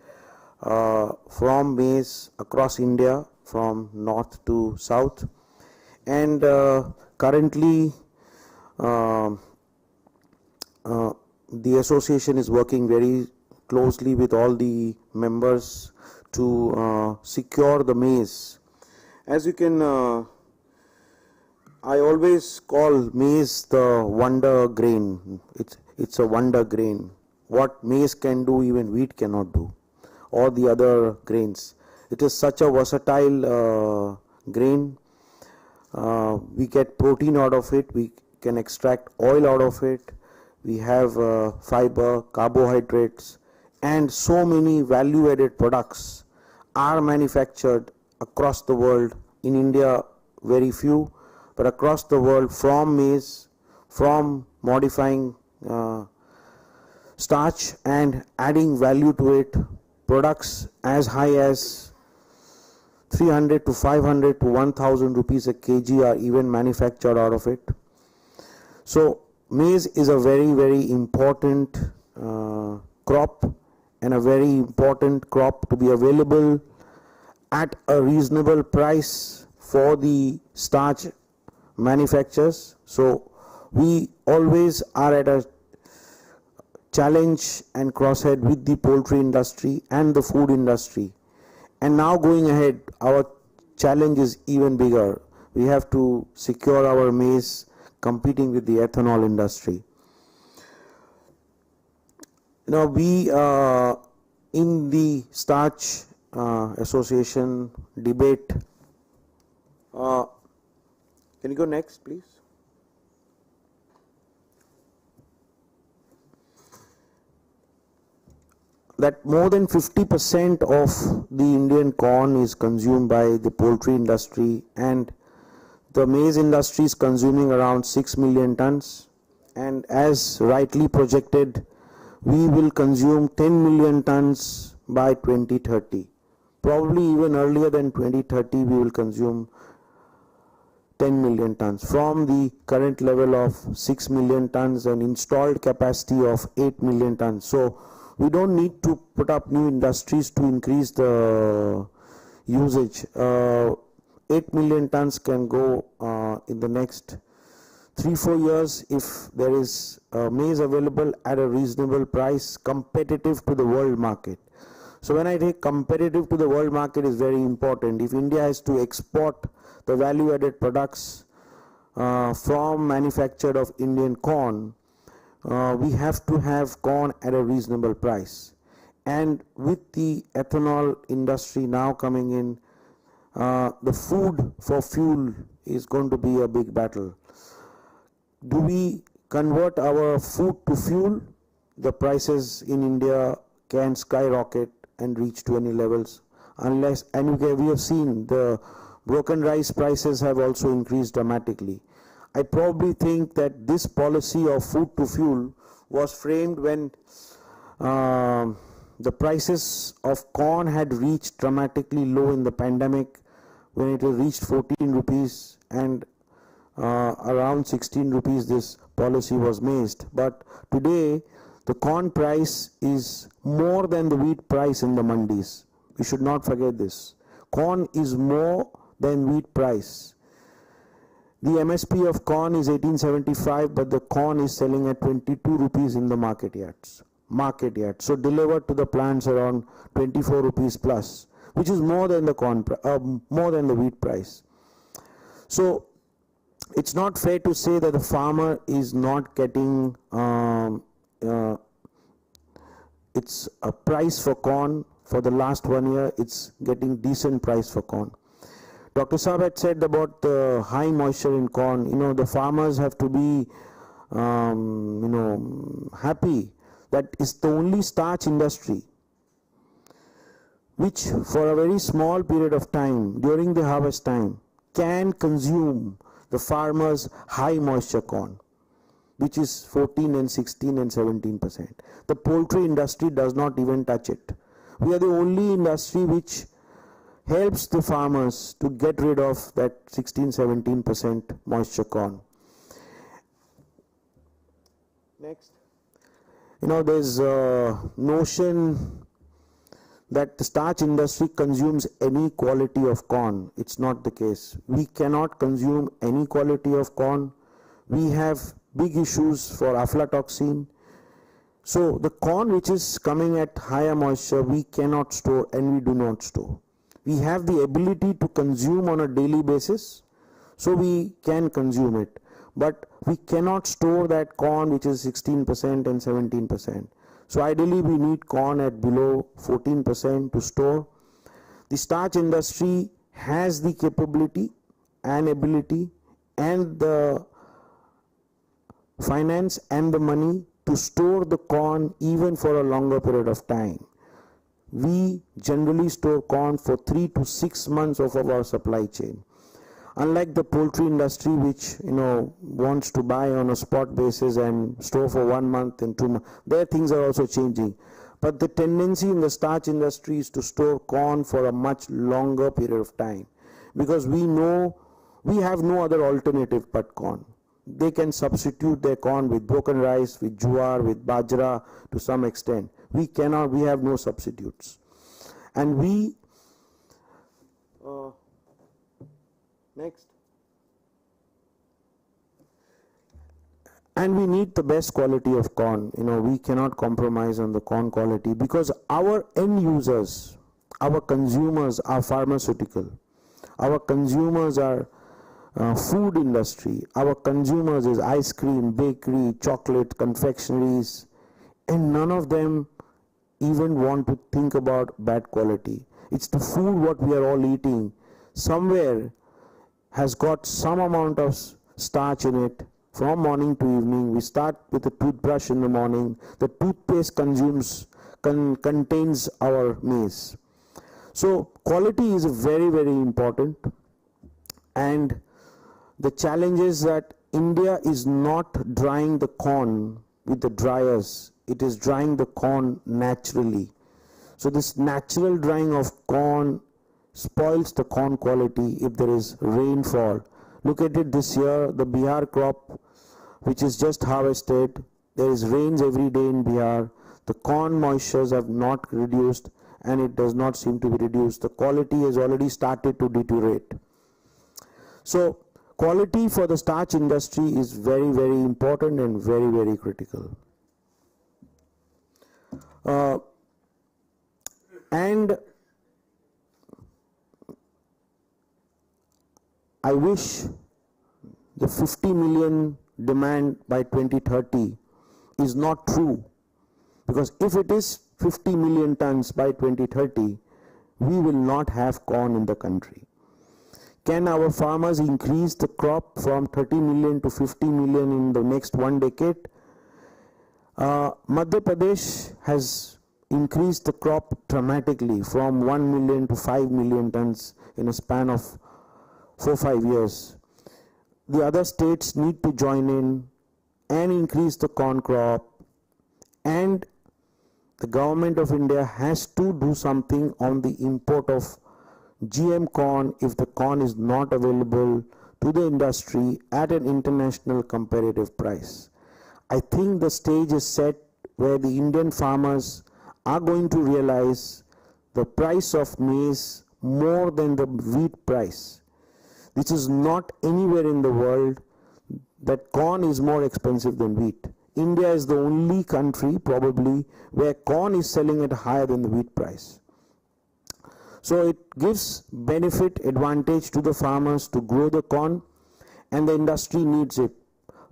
from maize across India, from north to south. And currently the association is working very closely with all the members to secure the maize. As you can, I always call maize the wonder grain. It's a wonder grain. What maize can do, even wheat cannot do, or the other grains. It is such a versatile grain. We get protein out of it. We can extract oil out of it. We have fiber, carbohydrates, and so many value-added products are manufactured across the world. In India, very few, but across the world from maize, from modifying starch and adding value to it. Products as high as 300 to 500 to 1000 rupees a kg are even manufactured out of it. So maize is a very, very important crop, and a very important crop to be available at a reasonable price for the starch manufacturers. So we always are at a challenge and crosshead with the poultry industry and the food industry. And now going ahead, our challenge is even bigger. We have to secure our maize competing with the ethanol industry. Now we in the starch association debate, can you go next please? That more than 50% of the Indian corn is consumed by the poultry industry, and the maize industry is consuming around 6 million tons, and as rightly projected, we will consume 10 million tons by 2030. Probably even earlier than 2030 we will consume 10 million tons from the current level of 6 million tons and installed capacity of 8 million tons. So we don't need to put up new industries to increase the usage. 8 million tons can go in the next 3-4 years if there is maize available at a reasonable price, competitive to the world market. So when I say competitive to the world market is very important. If India has to export the value added products from manufactured of Indian corn, we have to have corn at a reasonable price. And with the ethanol industry now coming in, the food for fuel is going to be a big battle. Do we convert our food to fuel? The prices in India can skyrocket and reach to any levels unless, and we have seen the broken rice prices have also increased dramatically. I probably think that this policy of food to fuel was framed when the prices of corn had reached dramatically low in the pandemic, when it had reached 14 rupees, and around 16 rupees this policy was made. But today the corn price is more than the wheat price in the mandis. We should not forget this. Corn is more than wheat price. The MSP of corn is 1875, but the corn is selling at 22 rupees in the market yards. So delivered to the plants around 24 rupees plus, which is more than the more than the wheat price. So it's not fair to say that the farmer is not getting it's a price for corn. For the last 1 year, it's getting decent price for corn. Dr. Saab had said about the high moisture in corn. You know, the farmers have to be, happy that it's the only starch industry which, for a very small period of time during the harvest time, can consume the farmers' high moisture corn, which is 14 and 16 and 17%. The poultry industry does not even touch it. We are the only industry which helps the farmers to get rid of that 16-17% moisture corn. Next. You know, there's a notion that the starch industry consumes any quality of corn. It's not the case. We cannot consume any quality of corn. We have big issues for aflatoxin. So the corn which is coming at higher moisture, we cannot store and we do not store. We have the ability to consume on a daily basis, so we can consume it. But we cannot store that corn which is 16% and 17%. So ideally we need corn at below 14% to store. The starch industry has the capability and ability and the finance and the money to store the corn even for a longer period of time. We generally store corn for 3 to 6 months of our supply chain. Unlike the poultry industry, which wants to buy on a spot basis and store for 1 month and 2 months, their things are also changing. But the tendency in the starch industry is to store corn for a much longer period of time, because we know we have no other alternative but corn. They can substitute their corn with broken rice, with jowar, with bajra to some extent. We cannot, we have no substitutes. And we, next. And we need the best quality of corn. We cannot compromise on the corn quality, because our end users, our consumers are pharmaceutical. Our consumers are food industry. Our consumers is ice cream, bakery, chocolate, confectionaries, and none of them even want to think about bad quality. It's the food what we are all eating somewhere has got some amount of starch in it. From morning to evening, we start with a toothbrush in the morning. The toothpaste contains our maize. So quality is very, very important. And the challenge is that India is not drying the corn with the dryers. It is drying the corn naturally. So this natural drying of corn spoils the corn quality if there is rainfall. Look at it this year, the Bihar crop, which is just harvested. There is rains every day in Bihar. The corn moistures have not reduced, and it does not seem to be reduced. The quality has already started to deteriorate. So quality for the starch industry is very, very important and very, very critical. And I wish the 50 million demand by 2030 is not true, because if it is 50 million tons by 2030, we will not have corn in the country. Can our farmers increase the crop from 30 million to 50 million in the next 1 decade? Madhya Pradesh has increased the crop dramatically from 1 million to 5 million tons in a span of 4-5 years. the other states need to join in and increase the corn crop, and the government of India has to do something on the import of GM corn if the corn is not available to the industry at an international competitive price. I think the stage is set where the Indian farmers are going to realize the price of maize more than the wheat price. This is not anywhere in the world that corn is more expensive than wheat. India is the only country probably where corn is selling at higher than the wheat price. So it gives benefit, advantage to the farmers to grow the corn, and the industry needs it.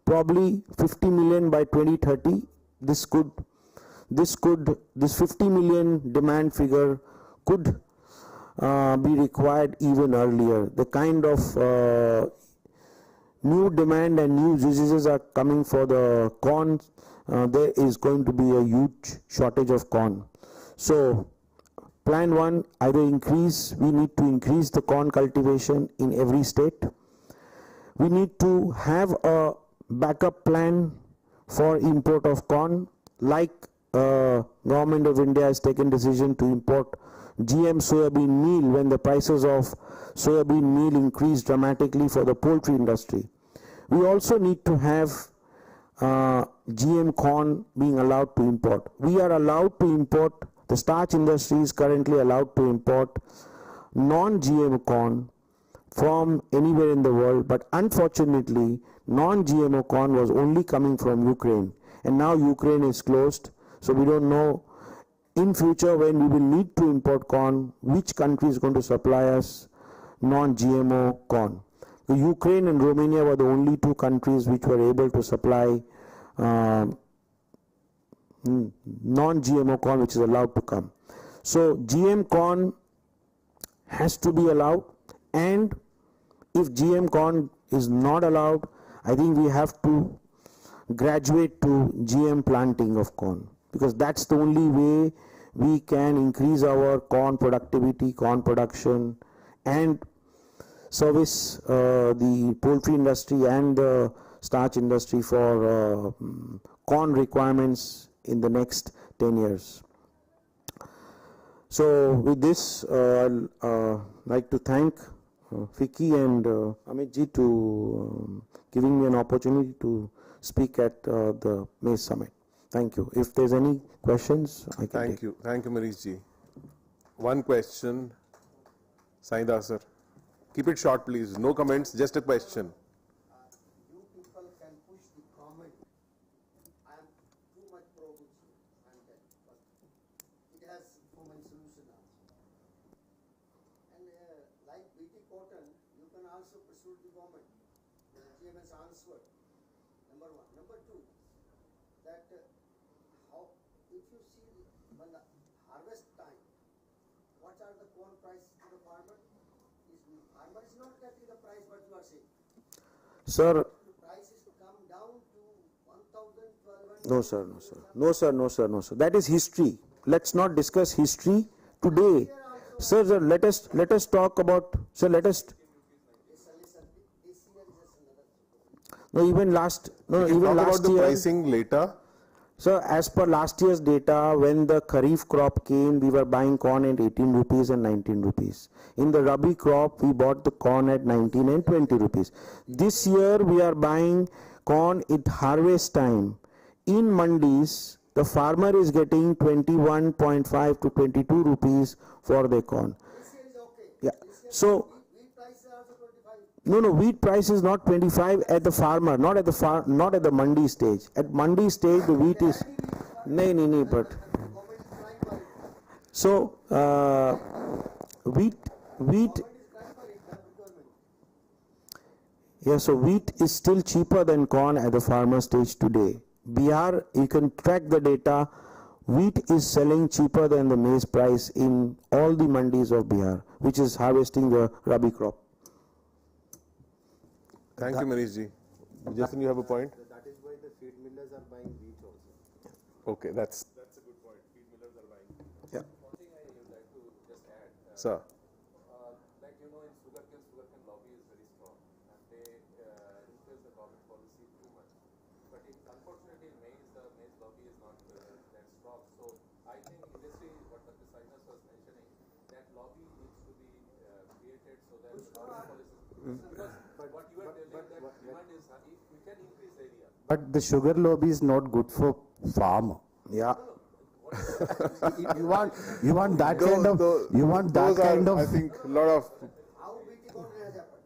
Probably 50 million by 2030, this 50 million demand figure could be required even earlier. The kind of new demand and new diseases are coming for the corn, there is going to be a huge shortage of corn. So plan one, either we need to increase the corn cultivation in every state. We need to have a backup plan for import of corn, like Government of India has taken decision to import GM soybean meal when the prices of soybean meal increased dramatically for the poultry industry. We also need to have GM corn being allowed to import. We are allowed to import, the starch industry is currently allowed to import non-GM corn from anywhere in the world, but unfortunately non-GMO corn was only coming from Ukraine, and now Ukraine is closed, so we don't know in future when we will need to import corn, which country is going to supply us non-GMO corn. So Ukraine and Romania were the only two countries which were able to supply non-GMO corn which is allowed to come. So GM corn has to be allowed, and if GM corn is not allowed, I think we have to graduate to GM planting of corn, because that's the only way we can increase our corn productivity, corn production, and service the poultry industry and the starch industry for corn requirements in the next 10 years. So with this, I'd like to thank Vicky and Amitji to giving me an opportunity to speak at the Maize Summit. Thank you. If there's any questions, I can Thank you. Thank you, Manish-ji. One question. Saida sir. Keep it short, please. No comments, just a question. You people can push the government. I am too much pro-Gucci, but it has so many solutions also. And like BT cotton, you can also pursue the government. The GMS answered. Number one. Number two, that how, if you see when the harvest time, what are the corn prices to the farmer? Farmer is not getting the price what you are saying. Sir. The prices come down to 1,000, 1,200. No sir, no sir. No sir, no sir, no sir. That is history. Let's not discuss history today. Sir, let us talk about, sir, let us. No, even last, no, even talk last about the year. pricing later. So as per last year's data, when the Kharif crop came, we were buying corn at 18 rupees and 19 rupees. In the Rabi crop, we bought the corn at 19 and 20 rupees. This year, we are buying corn at harvest time. In mandis, the farmer is getting 21.5 to 22 rupees for the corn. Yeah. So, no, wheat price is not 25 at the farmer, not at the mandi stage. At mandi stage, the wheat is, no, but. So, wheat, yeah, so wheat is still cheaper than corn at the farmer stage today. Bihar, you can track the data, wheat is selling cheaper than the maize price in all the mandis of Bihar, which is harvesting the Rabi crop. Thank you, Manish-ji. Jason, you have a point? That is why the feed millers are buying wheat also. Okay, that's That's a good point. Feed millers are buying. Yeah. One thing I would like to just add. Sir. Like in sugarcane lobby is very strong, and they crops. So I think industry, what Dr. Sainas was mentioning, that lobby needs to be created so that the government policies. Because what you are telling that demand is high, we can increase area. But the sugar lobby is not good for farmer. Yeah. you want that kind of you want that kind of. I think a lot of.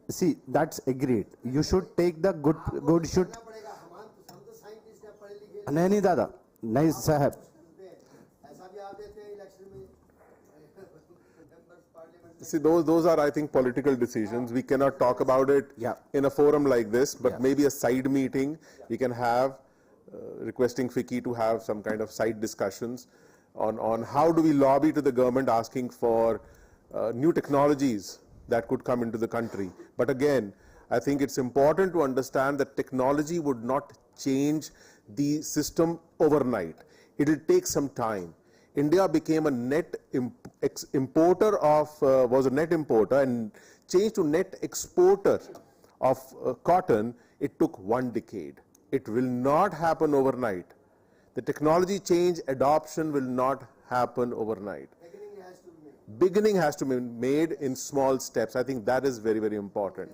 See, that's agreed. You should take the good should. नहीं दादा नहीं साहब. See, those are, I think, political decisions. We cannot talk about it in a forum like this, but maybe a side meeting we can have, requesting FICCI to have some kind of side discussions on how do we lobby to the government asking for new technologies that could come into the country. But again, I think it's important to understand that technology would not change the system overnight. It will take some time. India became a net importer of, was a net importer and changed to net exporter of cotton. It took 1 decade. It will not happen overnight. The technology change adoption will not happen overnight. Beginning has to be made in small steps. I think that is very, very important.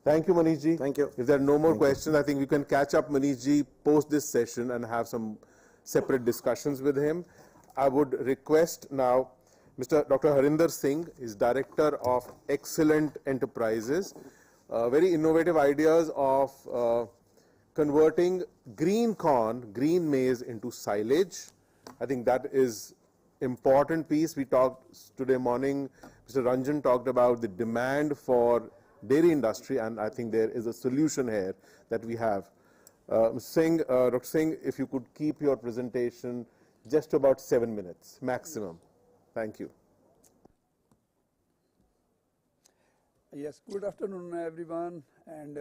Thank you, Manish ji. Thank you. If there are no more questions, I think we can catch up Manish ji post this session and have some separate discussions with him. I would request now Mr. Dr. Harinder Singh is Director of Excellent Enterprises. Very innovative ideas of converting green corn, green maize into silage. I think that is important piece. We talked today morning, Mr. Ranjan talked about the demand for dairy industry, and I think there is a solution here that we have. Dr. Singh, if you could keep your presentation just about 7 minutes maximum. Thank you. Yes, good afternoon, everyone, and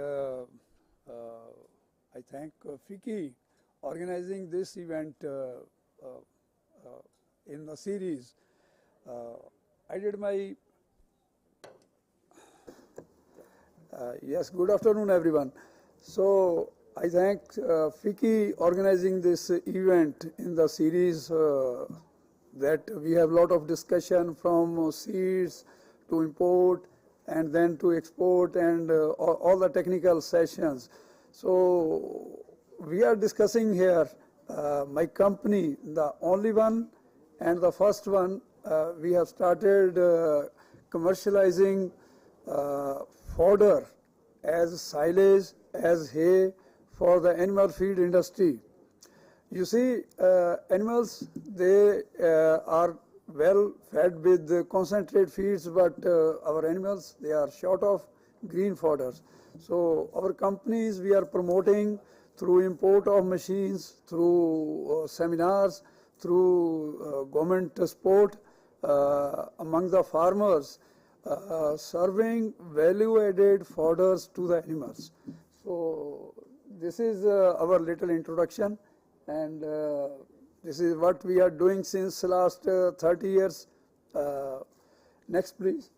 I thank FICCI organizing this event in the series. I did my yes, good afternoon, everyone. So I thank FICCI organizing this event in the series that we have a lot of discussion from seeds to import and then to export and all the technical sessions. So we are discussing here my company, the only one and the first one, we have started commercializing fodder as silage, as hay for the animal feed industry. You see, animals, they are well fed with concentrate feeds, but our animals, they are short of green fodders. So our companies, we are promoting through import of machines, through seminars, through government support among the farmers, serving value-added fodders to the animals. So this is our little introduction, and this is what we are doing since last 30 years. Next, please.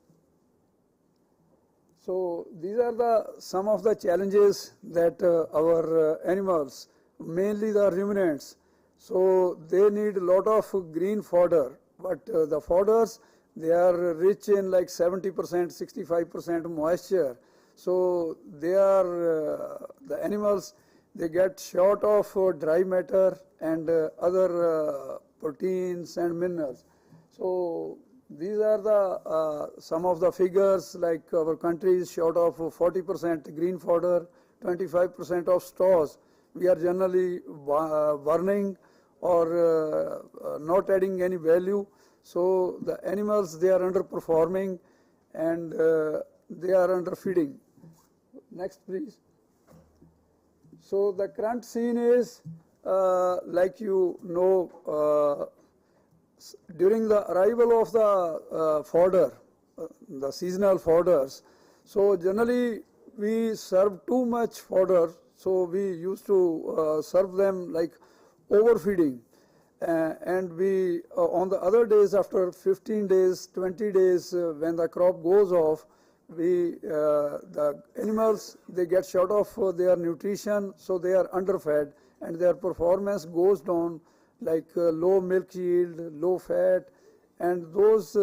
So these are some of the challenges that our animals, mainly the ruminants, so they need a lot of green fodder, but the fodders, they are rich in like 70%, 65% moisture. So they are, the animals, they get short of dry matter and other proteins and minerals. So these are the some of the figures, like our country is short of 40% green fodder, 25% of straws. We are generally burning or not adding any value. So the animals, they are underperforming and they are underfeeding. Next, please. So the current scene is, like you know, during the arrival of the fodder, the seasonal fodders, so generally we serve too much fodder, so we used to serve them like overfeeding. And we, on the other days, after 15 days, 20 days, when the crop goes off, we, the animals, they get short of their nutrition, so they are underfed and their performance goes down like low milk yield, low fat, and those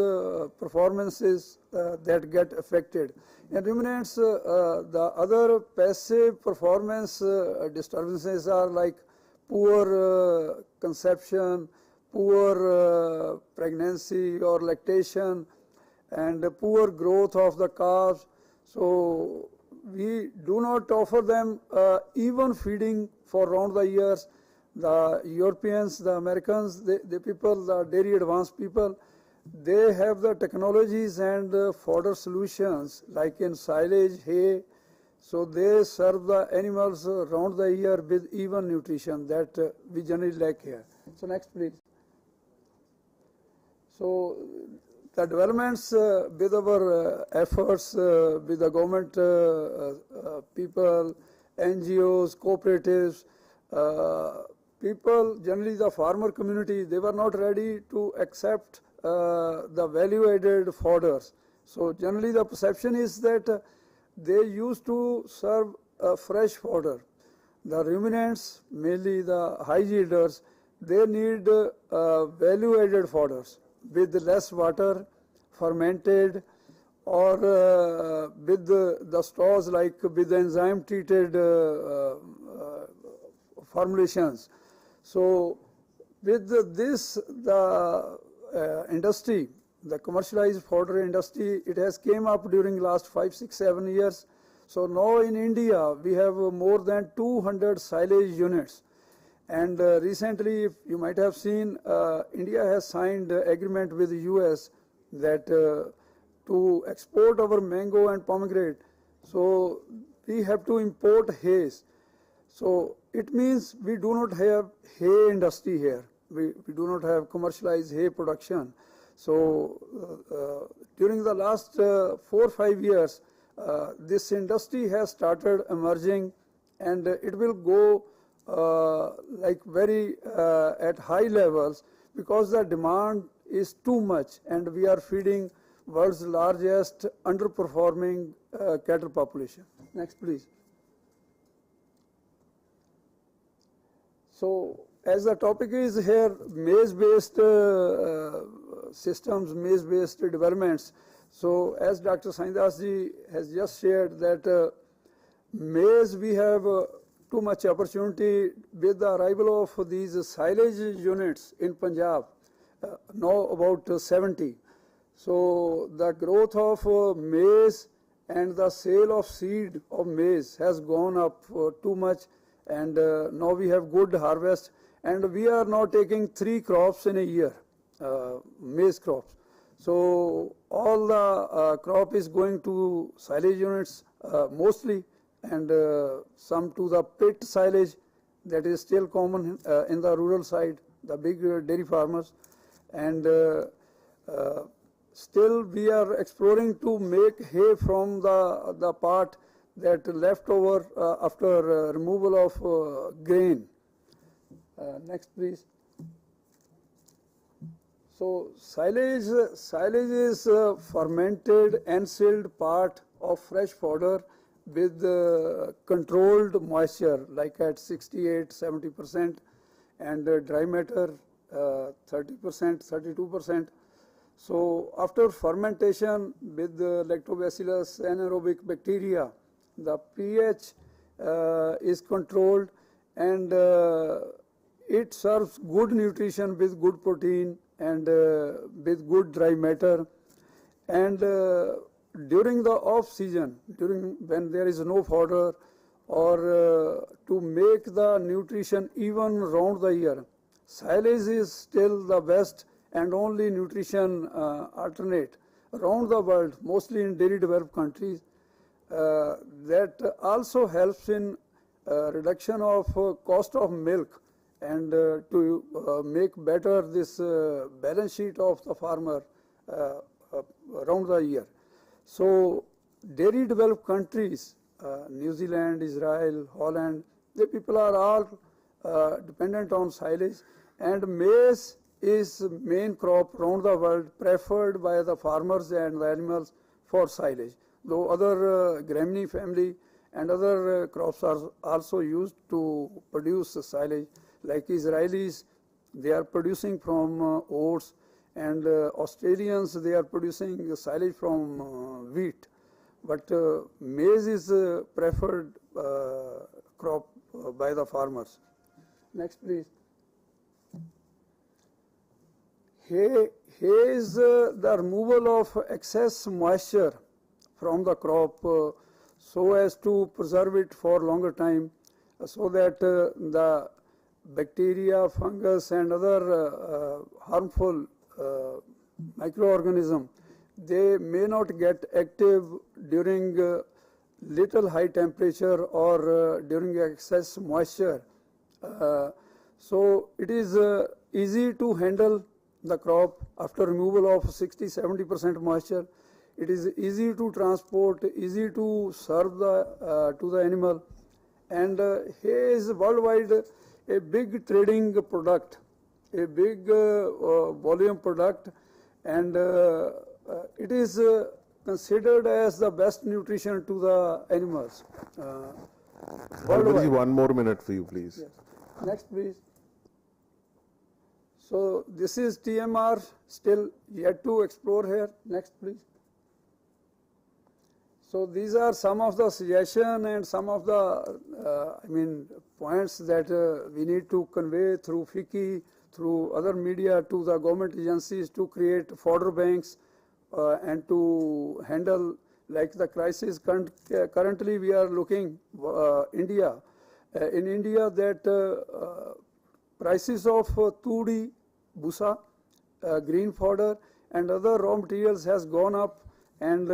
performances that get affected. In ruminants, the other passive performance disturbances are like poor conception, poor pregnancy or lactation, and poor growth of the calves. So we do not offer them even feeding for round the years. The Europeans, the Americans, the people, the dairy advanced people, they have the technologies and fodder solutions like in silage, hay. So they serve the animals round the year with even nutrition that we generally lack here. So next please. So the developments with our efforts with the government people, NGOs, cooperatives, people, generally the farmer community, they were not ready to accept the value-added fodders. So generally the perception is that they used to serve fresh fodder. The ruminants, mainly the high yielders, they need value-added fodders with less water, fermented, or with the straws like with enzyme-treated formulations. So with this, the industry, the commercialized fodder industry, it has came up during last 5, 6, 7 years. So now in India, we have more than 200 silage units. And recently, if you might have seen, India has signed agreement with the US that to export our mango and pomegranate. So we have to import hays. So it means we do not have hay industry here. We do not have commercialized hay production. So during the last 4 or 5 years, this industry has started emerging, and it will go like very at high levels because the demand is too much, and we are feeding world's largest underperforming cattle population. Next, please. So as the topic is here, maize-based systems, maize-based developments. So as Dr. Saindas ji has just shared that maize, we have too much opportunity with the arrival of these silage units in Punjab, now about 70. So the growth of maize and the sale of seed of maize has gone up too much, and now we have good harvest, and we are now taking 3 crops in a year, maize crops. So all the crop is going to silage units mostly, and some to the pit silage that is still common in the rural side, the big dairy farmers. And still we are exploring to make hay from the part that left over after removal of grain. Next please. So silage is fermented and sealed part of fresh fodder with controlled moisture like at 68-70%, and dry matter 30%, 32%. So after fermentation with the lactobacillus anaerobic bacteria, the pH is controlled, and it serves good nutrition with good protein and with good dry matter. And during the off season, during when there is no fodder, or to make the nutrition even round the year, silage is still the best and only nutrition alternate around the world, mostly in dairy developed countries. That also helps in reduction of cost of milk, and to make better this balance sheet of the farmer around the year. So dairy developed countries, New Zealand, Israel, Holland, the people are all dependent on silage, and maize is main crop around the world preferred by the farmers and the animals for silage. Though other graminy family and other crops are also used to produce silage, like Israelis they are producing from oats, and Australians, they are producing silage from wheat. But maize is preferred crop by the farmers. Next, please. Hay is the removal of excess moisture from the crop so as to preserve it for longer time, so that the bacteria, fungus and other harmful microorganisms, they may not get active during little high temperature or during excess moisture. So it is easy to handle the crop after removal of 60-70% moisture. It is easy to transport, easy to serve to the animal, and hay is worldwide a big trading product, a big volume product, and it is considered as the best nutrition to the animals. One more minute for you, please. Yes. Next, please. So this is TMR, still yet to explore here. Next, please. So these are some of the suggestions and some of the, points that we need to convey through FICCI, through other media to the government agencies to create fodder banks and to handle like the crisis. Currently, we are looking India. In India, that prices of turi, busa, green fodder and other raw materials has gone up, and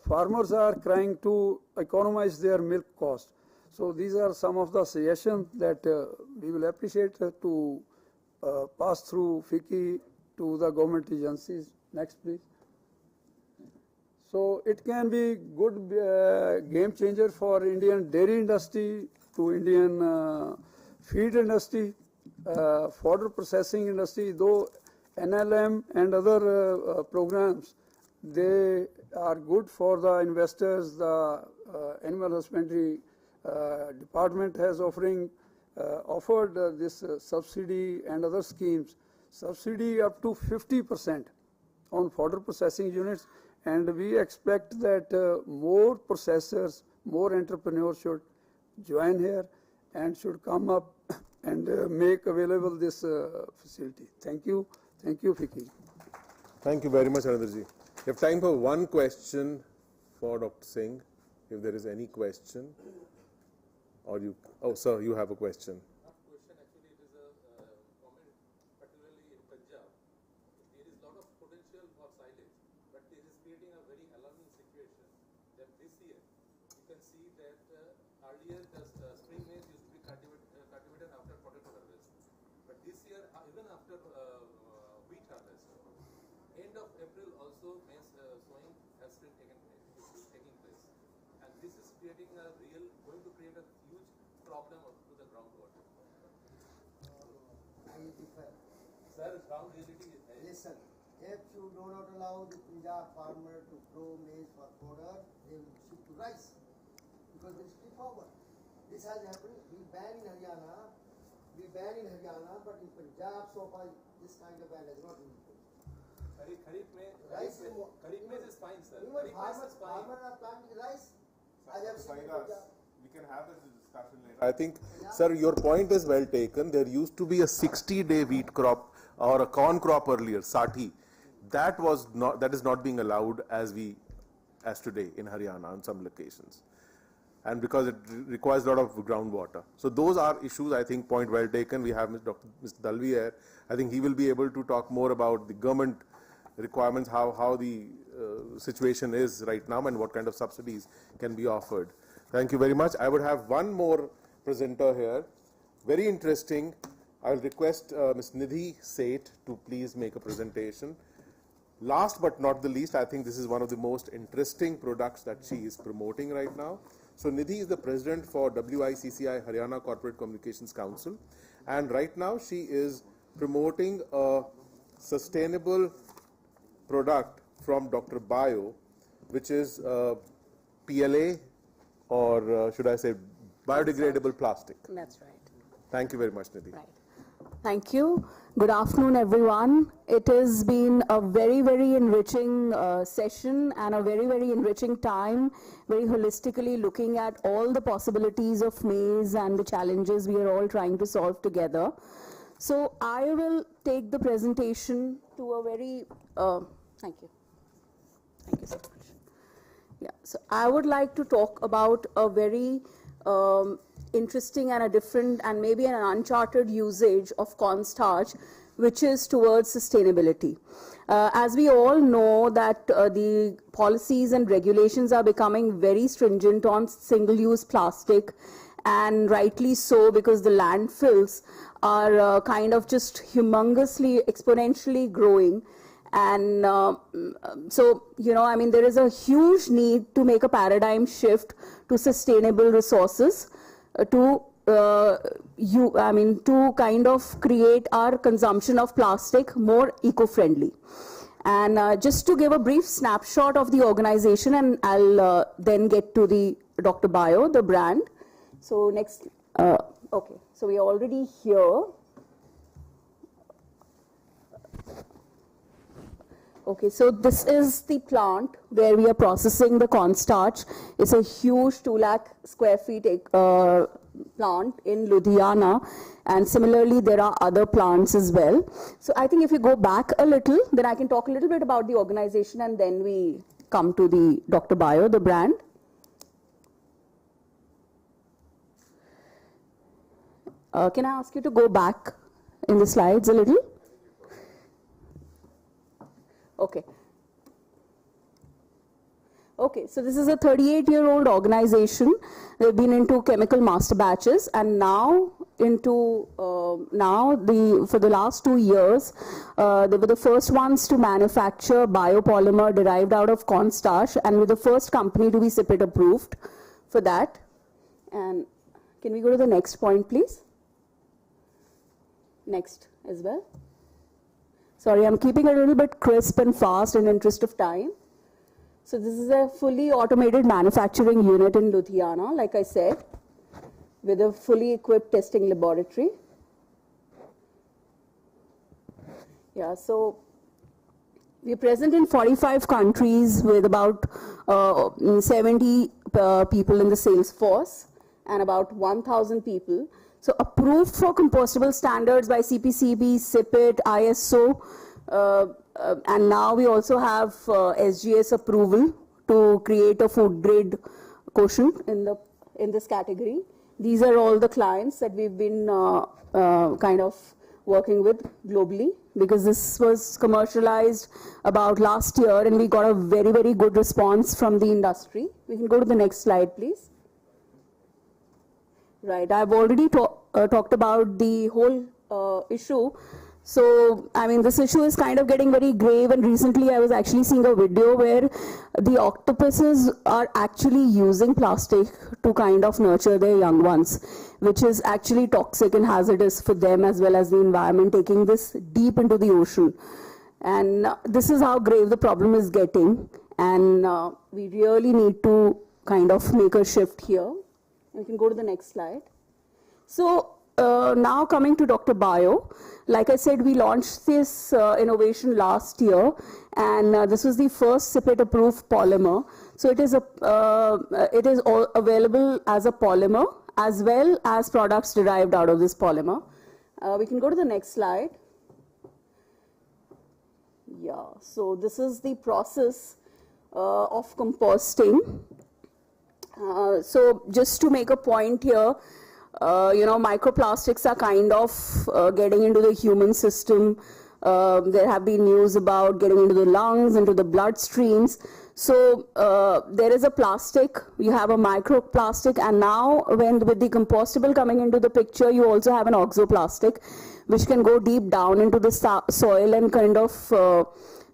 farmers are trying to economize their milk cost. So these are some of the suggestions that we will appreciate to pass through FICCI to the government agencies. Next, please. So it can be good game changer for Indian dairy industry, to Indian feed industry, fodder processing industry, though NLM and other programs, they are good for the investors. The animal husbandry department has offered this subsidy and other schemes, subsidy up to 50% on fodder processing units, and we expect that more processors, more entrepreneurs should join here and should come up and make available this facility. Thank you. Thank you, FICCI. Thank you very much, Anandarji. We have time for one question for Dr. Singh, if there is any question. Or you, oh, sir, you have a question. Not question, actually, it is a comment, particularly in Punjab. There is a lot of potential for silage, but it is creating a very alarming situation that this year you can see that earlier the spring maize used to be cultivated after potato harvest, but this year even after wheat harvest, end of April also maize sowing has still taking place, and this is creating a going to create a huge problem to the groundwater. I differ. Sir, ground reality is there. Listen, if you do not allow the Punjab farmer to grow maize for fodder, they will shift to rice because they will forward. This has happened. We ban in Haryana, but in Punjab so far this kind of ban has not been imposed. Kharif maize is fine, sir. Even farmers are planting rice. I have seen in Punjab. We can have this discussion later. I think, sir, your point is well taken. There used to be a 60-day wheat crop or a corn crop earlier, sati. That is not being allowed as today in Haryana on some locations, and because it requires a lot of groundwater. So those are issues. I think point well taken. We have Mr. Dalvi here. I think he will be able to talk more about the government requirements, how the situation is right now, and what kind of subsidies can be offered. Thank you very much. I would have one more presenter here. Very interesting. I will request Ms. Nidhi Seth to please make a presentation. Last but not the least, I think this is one of the most interesting products that she is promoting right now. So Nidhi is the president for WICCI Haryana Corporate Communications Council, and right now she is promoting a sustainable product from Dr. Bio, which is PLA, or should I say biodegradable plastic. That's right. Thank you very much, Nidhi. Right. Thank you. Good afternoon, everyone. It has been a very, very enriching session and a very, very enriching time, very holistically looking at all the possibilities of maize and the challenges we are all trying to solve together. So I will take the presentation to a very, thank you. Thank you so much. Yeah, so I would like to talk about a very interesting and a different and maybe an uncharted usage of cornstarch, which is towards sustainability. As we all know that the policies and regulations are becoming very stringent on single-use plastic, and rightly so, because the landfills are kind of just humongously, exponentially growing. And so, you know, I mean, there is a huge need to make a paradigm shift to sustainable resources, to kind of create our consumption of plastic more eco-friendly. And just to give a brief snapshot of the organization, and I'll then get to the Dr. Bio, the brand. So next, okay, so we are already here. Okay, so this is the plant where we are processing the cornstarch. It's a huge 2 lakh square feet plant in Ludhiana, and similarly there are other plants as well. So I think if you go back a little, then I can talk a little bit about the organization, and then we come to the Dr. Bio, the brand. Can I ask you to go back in the slides a little? Okay. Okay, so this is a 38-year-old organization. They've been into chemical master batches, and now into for the last 2 years, they were the first ones to manufacture biopolymer derived out of cornstarch, and we're the first company to be CIPIT approved for that. And can we go to the next point, please? Next as well. Sorry, I'm keeping it a little bit crisp and fast in interest of time. So this is a fully automated manufacturing unit in Ludhiana, like I said, with a fully equipped testing laboratory. Yeah, so we're present in 45 countries with about 70 people in the sales force and about 1,000 people. So approved for compostable standards by CPCB, CIPIT, ISO, and now we also have SGS approval to create a food grade quotient in this category. These are all the clients that we've been kind of working with globally, because this was commercialized about last year and we got a very, very good response from the industry. We can go to the next slide, please. Right, I've already talked about the whole issue. So, I mean, this issue is kind of getting very grave, and recently I was actually seeing a video where the octopuses are actually using plastic to kind of nurture their young ones, which is actually toxic and hazardous for them as well as the environment, taking this deep into the ocean. And this is how grave the problem is getting, and we really need to kind of make a shift here. We can go to the next slide. So now coming to Dr. Bio, like I said, we launched this innovation last year, and this was the first CIPIT approved polymer. So it is available as a polymer as well as products derived out of this polymer. We can go to the next slide. Yeah, so this is the process of composting. So just to make a point here, you know, microplastics are kind of getting into the human system. There have been news about getting into the lungs, into the bloodstreams. So there is a plastic, you have a microplastic, and now with the compostable coming into the picture, you also have an oxoplastic, which can go deep down into the soil and kind of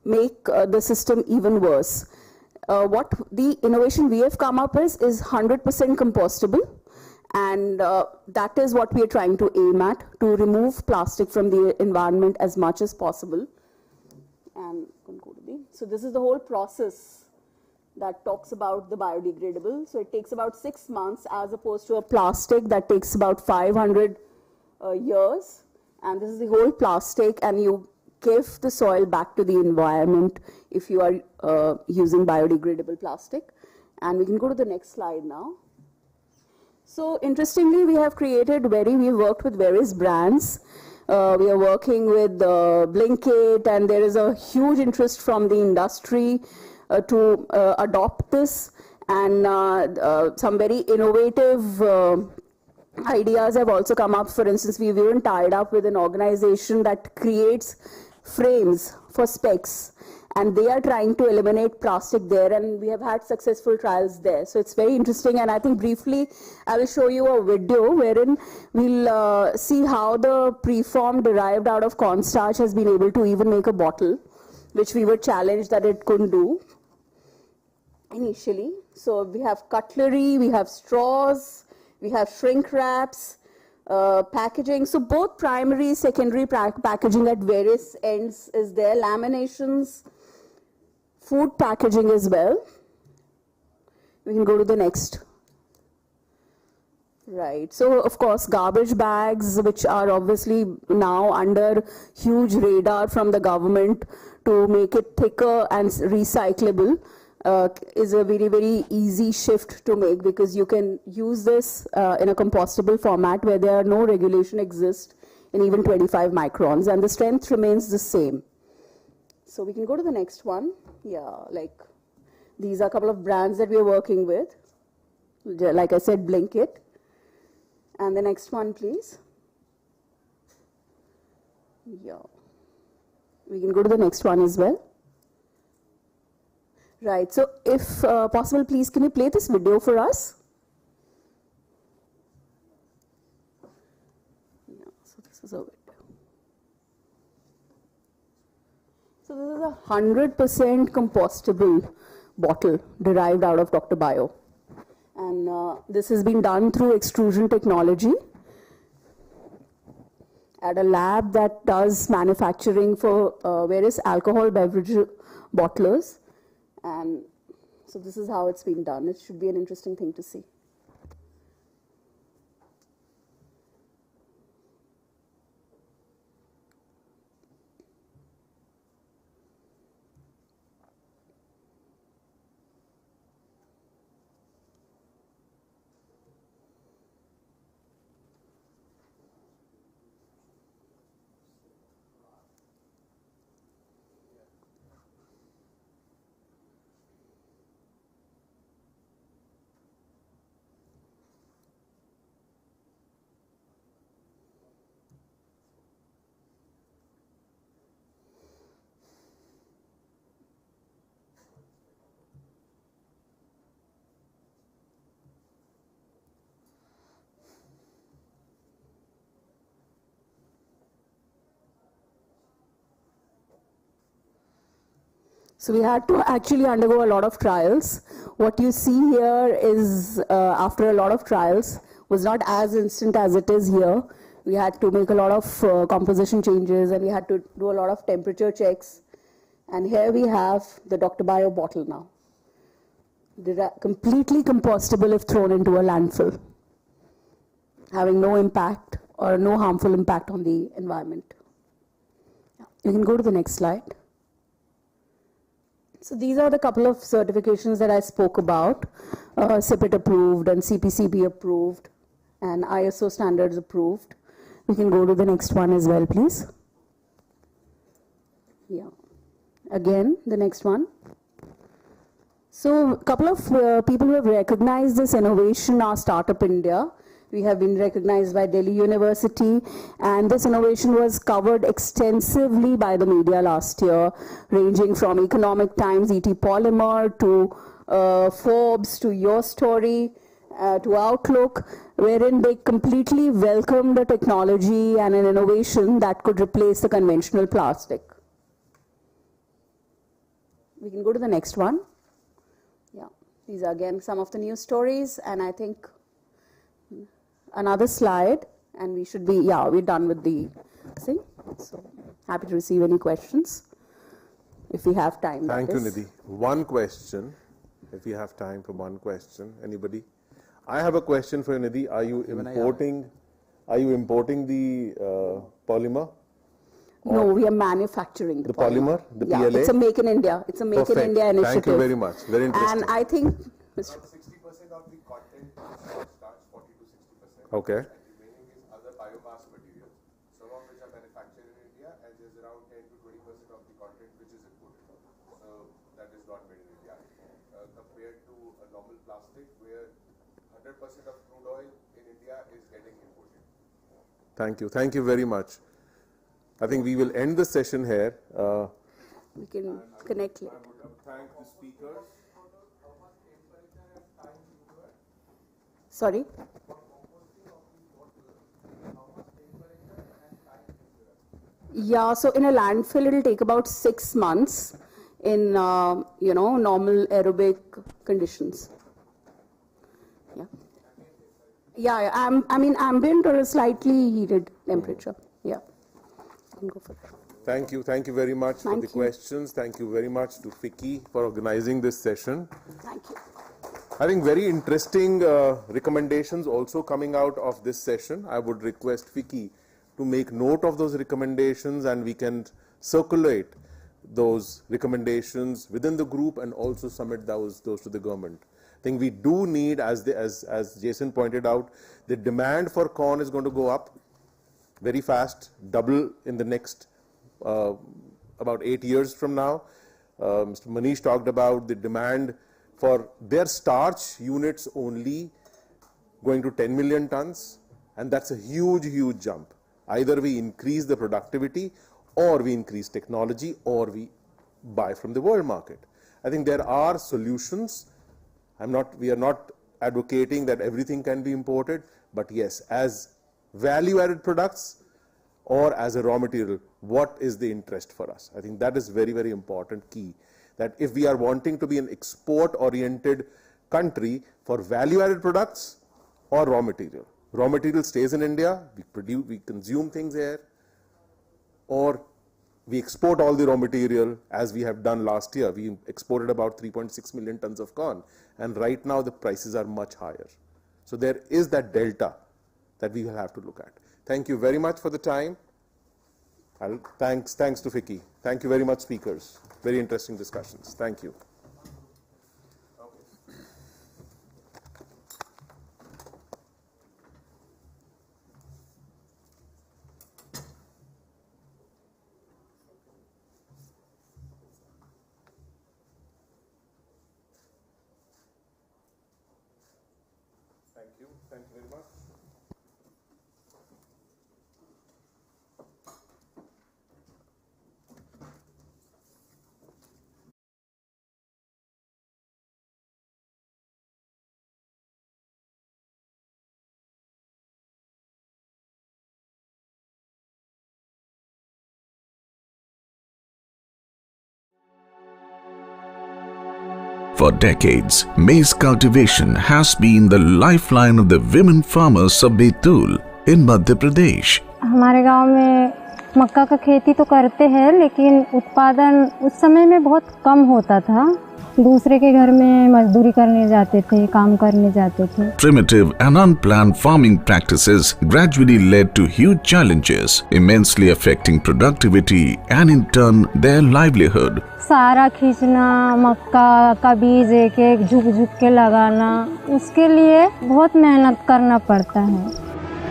make the system even worse. What the innovation we have come up with is 100% compostable, and that is what we are trying to aim at, to remove plastic from the environment as much as possible. And so this is the whole process that talks about the biodegradable. So it takes about 6 months as opposed to a plastic that takes about 500 years. And this is the whole plastic, and you give the soil back to the environment if you are using biodegradable plastic. And we can go to the next slide now. So interestingly, we have worked with various brands. We are working with Blinkit, and there is a huge interest from the industry to adopt this. And some very innovative ideas have also come up. For instance, we've even tied up with an organization that creates frames for specs, and they are trying to eliminate plastic there, and we have had successful trials there. So it's very interesting, and I think briefly I will show you a video wherein we'll see how the preform derived out of cornstarch has been able to even make a bottle, which we were challenged that it couldn't do initially. So we have cutlery, we have straws, we have shrink wraps, packaging. So both primary, secondary packaging at various ends is there, laminations, food packaging as well. We can go to the next. Right, so of course garbage bags, which are obviously now under huge radar from the government to make it thicker and recyclable. Is a very, very easy shift to make, because you can use this in a compostable format where there are no regulation exists in even 25 microns, and the strength remains the same. So we can go to the next one. Yeah, like these are a couple of brands that we are working with. Like I said, Blinkit. And the next one, please. Yeah. We can go to the next one as well. Right, so if possible, please, can you play this video for us? Yeah, so this is a video. So this is a 100% compostable bottle derived out of Dr. Bio. And this has been done through extrusion technology at a lab that does manufacturing for various alcohol beverage bottlers. And so this is how it's been done. It should be an interesting thing to see. So we had to actually undergo a lot of trials. What you see here is, after a lot of trials, was not as instant as it is here. We had to make a lot of composition changes, and we had to do a lot of temperature checks. And here we have the Dr. Bio bottle now. They're completely compostable if thrown into a landfill, having no impact or no harmful impact on the environment. You can go to the next slide. So these are the couple of certifications that I spoke about, CIPIT approved and CPCB approved and ISO standards approved. We can go to the next one as well, please. Yeah. Again, the next one. So a couple of people who have recognized this innovation are Startup India. We have been recognized by Delhi University, and this innovation was covered extensively by the media last year, ranging from Economic Times, ET Polymer, to Forbes, to Your Story, to Outlook, wherein they completely welcomed a technology and an innovation that could replace the conventional plastic. We can go to the next one. Yeah, these are again some of the news stories, and I think another slide, and we should be, yeah, we're done with the thing. So happy to receive any questions if we have time. Thank you, Nidhi. One question, if you have time for one question. Anybody? I have a question for you, Nidhi. Are you importing Are you importing the polymer? No, we are manufacturing the polymer, the yeah, PLA? It's a Make in India. It's a Make in India initiative. Thank you very much. Very interesting. And I think... About 60% of the content starts 40 to 60%. Okay. And remaining is other biomass materials, some of which are manufactured in India, and there's around 10 to 20% of the content which is imported. So that is not made in India. Compared to a normal plastic where 100% of crude oil in India is getting imported. Thank you. Thank you very much. I think we will end the session here. We can connect later. I would thank the speakers. Sorry? Yeah, so in a landfill, it'll take about 6 months in, normal aerobic conditions. Yeah. Yeah, I mean ambient or a slightly heated temperature. Yeah. Go for it. Thank you very much for the questions. Thank you very much to Vicky for organizing this session. Thank you. I think very interesting recommendations also coming out of this session. I would request Vicky to make note of those recommendations, and we can circulate those recommendations within the group and also submit those to the government. I think we do need, as Jason pointed out, the demand for corn is going to go up very fast, double in the next about 8 years from now. Mr. Manish talked about the demand for their starch units only going to 10 million tons, and that's a huge, huge jump. Either we increase the productivity, or we increase technology, or we buy from the world market. I think there are solutions. We are not advocating that everything can be imported, but yes, as value-added products or as a raw material, what is the interest for us? I think that is very, very important key, that if we are wanting to be an export-oriented country for value-added products or raw material stays in India, we consume things here, or we export all the raw material, as we have done last year. We exported about 3.6 million tons of corn, and right now the prices are much higher. So there is that delta that we will have to look at. Thank you very much for the time. Thanks to Vicky. Thank you very much, speakers. Very interesting discussions. Thank you. Thank you very much. For decades, maize cultivation has been the lifeline of the women farmers of Betul in Madhya Pradesh. हमारे गांव में मक्का का खेती तो करते हैं, लेकिन उत्पादन उस समय में बहुत कम होता था. दूसरे के घर में मजदूरी करने जाते थे, काम करने जाते थे. Primitive and unplanned farming practices gradually led to huge challenges, immensely affecting productivity and in turn their livelihood. सारा खींचना, मक्का का बीज एक एक झुक के लगाना, उसके लिए बहुत मेहनत करना पड़ता है.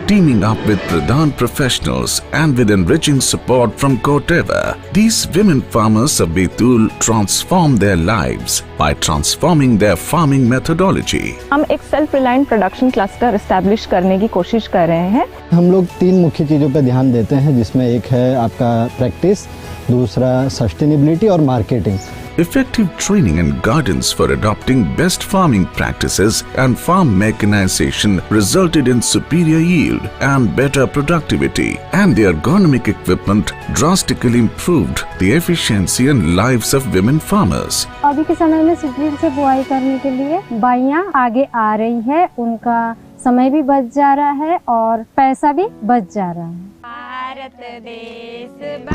Teaming up with Pradhan professionals and with enriching support from Koteva, these women farmers of Betul transform their lives by transforming their farming methodology. हम एक self reliant production cluster establish करने की कोशिश कर रहे हैं. हम लोग 3 मुख्य चीज़ों पर ध्यान देते हैं, जिसमें एक है आपका प्रैक्टिस, दूसरा सस्टेनेबिलिटी और marketing. Effective training and guidance for adopting best farming practices and farm mechanization resulted in superior yield and better productivity, and the ergonomic equipment drastically improved the efficiency and lives of women farmers. अभी के समय में seedling से बुआई करने के लिए बाइयां आगे आ रही है, उनका समय भी बच जा रहा है और पैसा भी बच जा रहा है.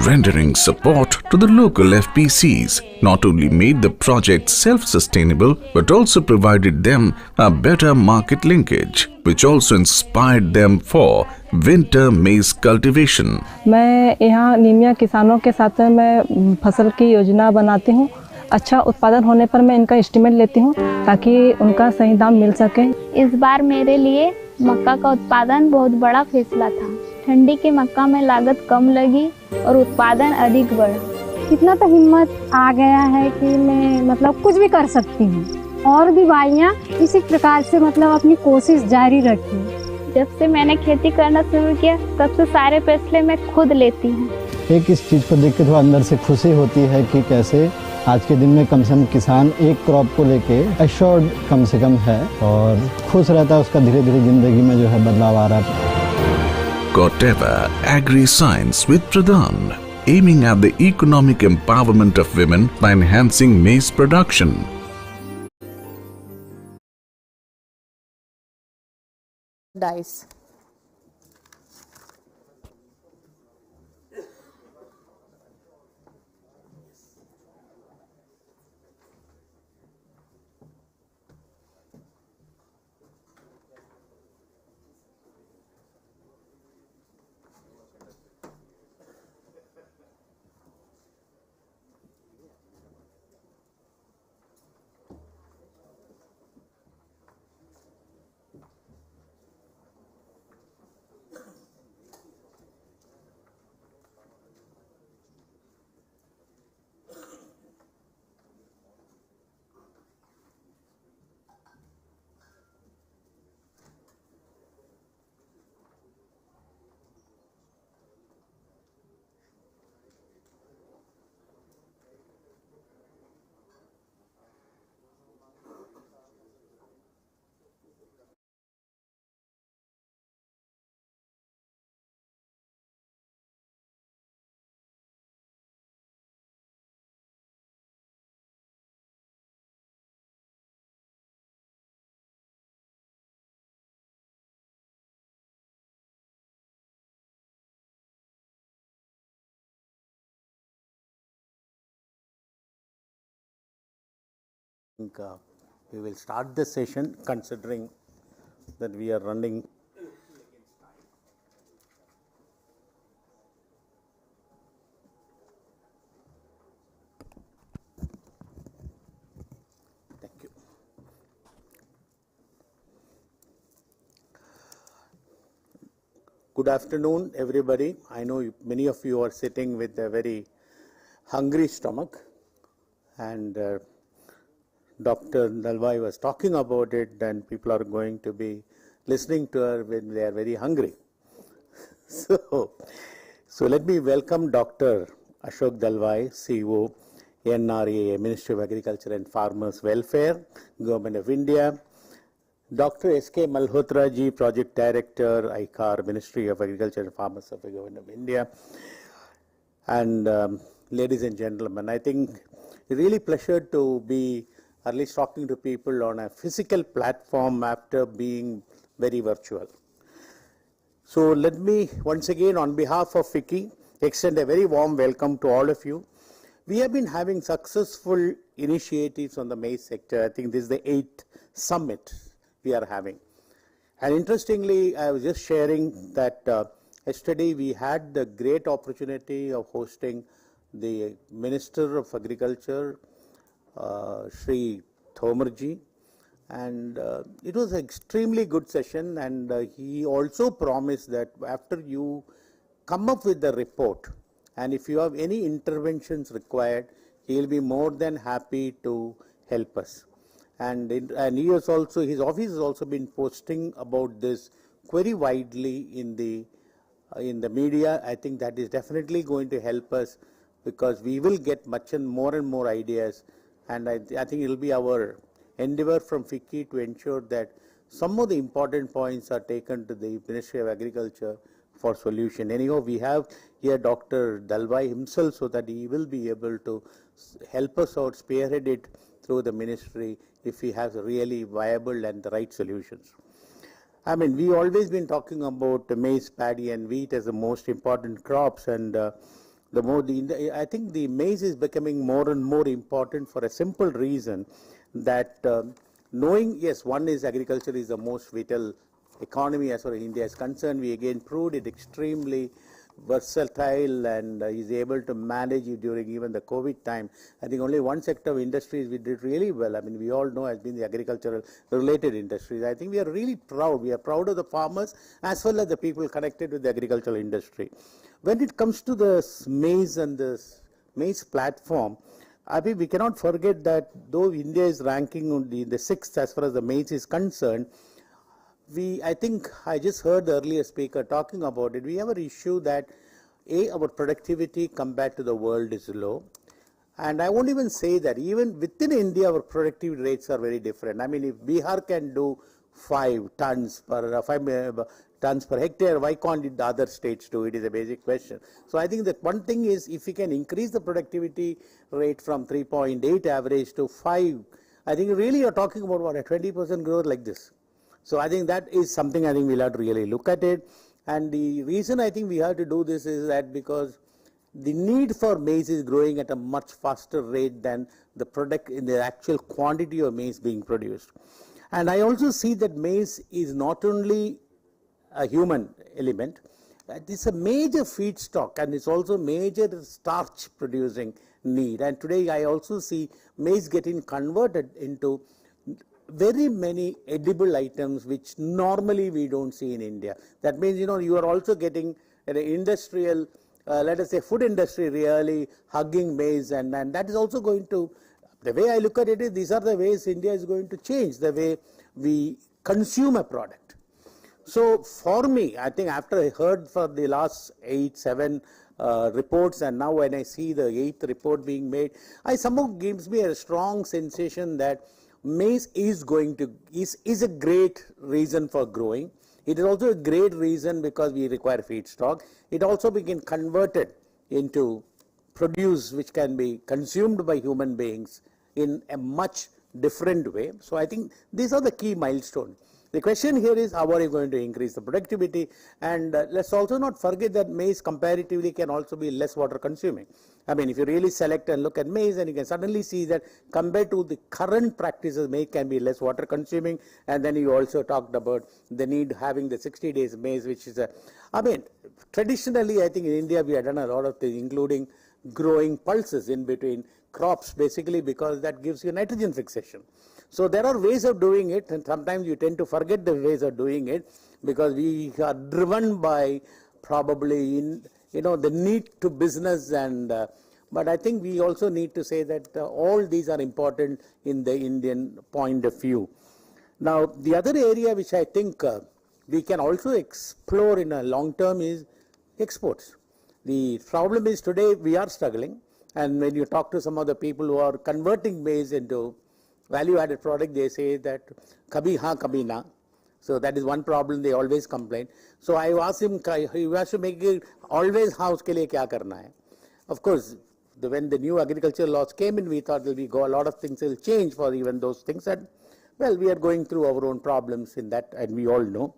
Rendering support to the local FPCs not only made the project self-sustainable but also provided them a better market linkage, which also inspired them for winter maize cultivation. मैं यहाँ नीमिया किसानों के साथ में मैं फसल की योजना बनाती हूँ। अच्छा उत्पादन होने पर मैं इनका एस्टीमेट लेती हूँ ताकि उनका सही दाम मिल सके। इस बार मेरे लिए मक्का का उत्पादन बहुत बड़ा फैसला था। ठंडी के मक्का में लागत कम लगी और उत्पादन अधिक बढ़ा। इतना तो हिम्मत आ गया है कि मैं मतलब कुछ भी कर सकती हूँ और भी भाइयाँ इसी प्रकार से मतलब अपनी कोशिश जारी रखी। जब से मैंने खेती करना शुरू किया तब से सारे फैसले मैं खुद लेती हूँ। एक इस चीज़ को देख के थोड़ा अंदर से खुशी होती है कि कैसे आज के दिन में कम से कम किसान एक क्रॉप को लेके एश्योर्ड कम से कम है और खुश रहता है, उसका धीरे धीरे जिंदगी में जो है बदलाव आ रहा है। Koteva Agri Science with Pradhan, aiming at the economic empowerment of women by enhancing maize production. Dice. We will start this session considering that we are running Thank you. Good afternoon, everybody. I know many of you are sitting with a very hungry stomach, and Dr. Dalwai was talking about it, and people are going to be listening to her when they are very hungry. So let me welcome Dr. Ashok Dalwai, CEO, NRA, Ministry of Agriculture and Farmers Welfare, Government of India. Dr. S.K. Malhotra ji, Project Director, ICAR, Ministry of Agriculture and Farmers of the Government of India. And ladies and gentlemen, I think it's really pleasure to be at least talking to people on a physical platform after being very virtual. So let me once again on behalf of FICCI extend a very warm welcome to all of you. We have been having successful initiatives on the maize sector. I think this is the 8th summit we are having. And interestingly, I was just sharing that yesterday we had the great opportunity of hosting the Minister of Agriculture, Shri Thomarji, and it was an extremely good session, and he also promised that after you come up with the report, and if you have any interventions required, he will be more than happy to help us. And he has also, his office has also been posting about this very widely in the media. I think that is definitely going to help us, because we will get much and more ideas, and I think it will be our endeavor from FICCI to ensure that some of the important points are taken to the Ministry of Agriculture for solution. Anyhow, we have here Dr. Dalwai himself, so that he will be able to help us out, spearhead it through the ministry if he has really viable and the right solutions. I mean, we always been talking about maize, paddy, and wheat as the most important crops, and I think the maize is becoming more and more important for a simple reason that knowing, yes, one is agriculture is the most vital economy as far as India is concerned. We again proved it extremely versatile and is able to manage it during even the COVID time. I think only one sector of industries we did really well. I mean, we all know has been the agricultural related industries. I think we are really proud. We are proud of the farmers as well as the people connected with the agricultural industry. When it comes to the maize and the maize platform, I mean, we cannot forget that though India is ranking on the sixth as far as the maize is concerned, I think I just heard the earlier speaker talking about it. We have an issue that our productivity compared to the world is low. And I won't even say that. Even within India, our productivity rates are very different. I mean, if Bihar can do 5 tons per hectare, why can't the other states do it is a basic question. So I think that one thing is if we can increase the productivity rate from 3.8 average to 5, I think really you're talking about what, a 20% growth like this. So I think that is something I think we'll have to really look at it. And the reason I think we have to do this is that because the need for maize is growing at a much faster rate than the product in the actual quantity of maize being produced. And I also see that maize is not only a human element, it's a major feedstock and it's also major starch producing need. And today I also see maize getting converted into very many edible items which normally we don't see in India. That means, you are also getting an industrial, let us say food industry really hugging maize, and that is also going to, the way I look at it is these are the ways India is going to change the way we consume a product. So for me, I think after I heard for the last 7 reports, and now when I see the 8th report being made, I somehow gives me a strong sensation that maize is a great reason for growing. It is also a great reason because we require feedstock. It also became converted into produce which can be consumed by human beings in a much different way. So I think these are the key milestones. The question here is how are you going to increase the productivity, and let's also not forget that maize comparatively can also be less water consuming. I mean, if you really select and look at maize, and you can suddenly see that compared to the current practices, maize can be less water consuming. And then you also talked about the need having the 60 days maize, which is traditionally I think in India we have done a lot of things, including growing pulses in between crops, basically because that gives you nitrogen fixation. So there are ways of doing it, and sometimes you tend to forget the ways of doing it because we are driven by probably the need to business, and but I think we also need to say that all these are important in the Indian point of view. Now the other area which I think we can also explore in a long term is exports. The problem is today we are struggling, and when you talk to some of the people who are converting maize into value-added product, they say that kabhi haan, kabhi na. So that is one problem they always complain. So I asked him, you have to make it always haan, uske liye kya karna hai? Of course, when the new agricultural laws came in, we thought a lot of things will change for even those things. And well, we are going through our own problems in that, and we all know.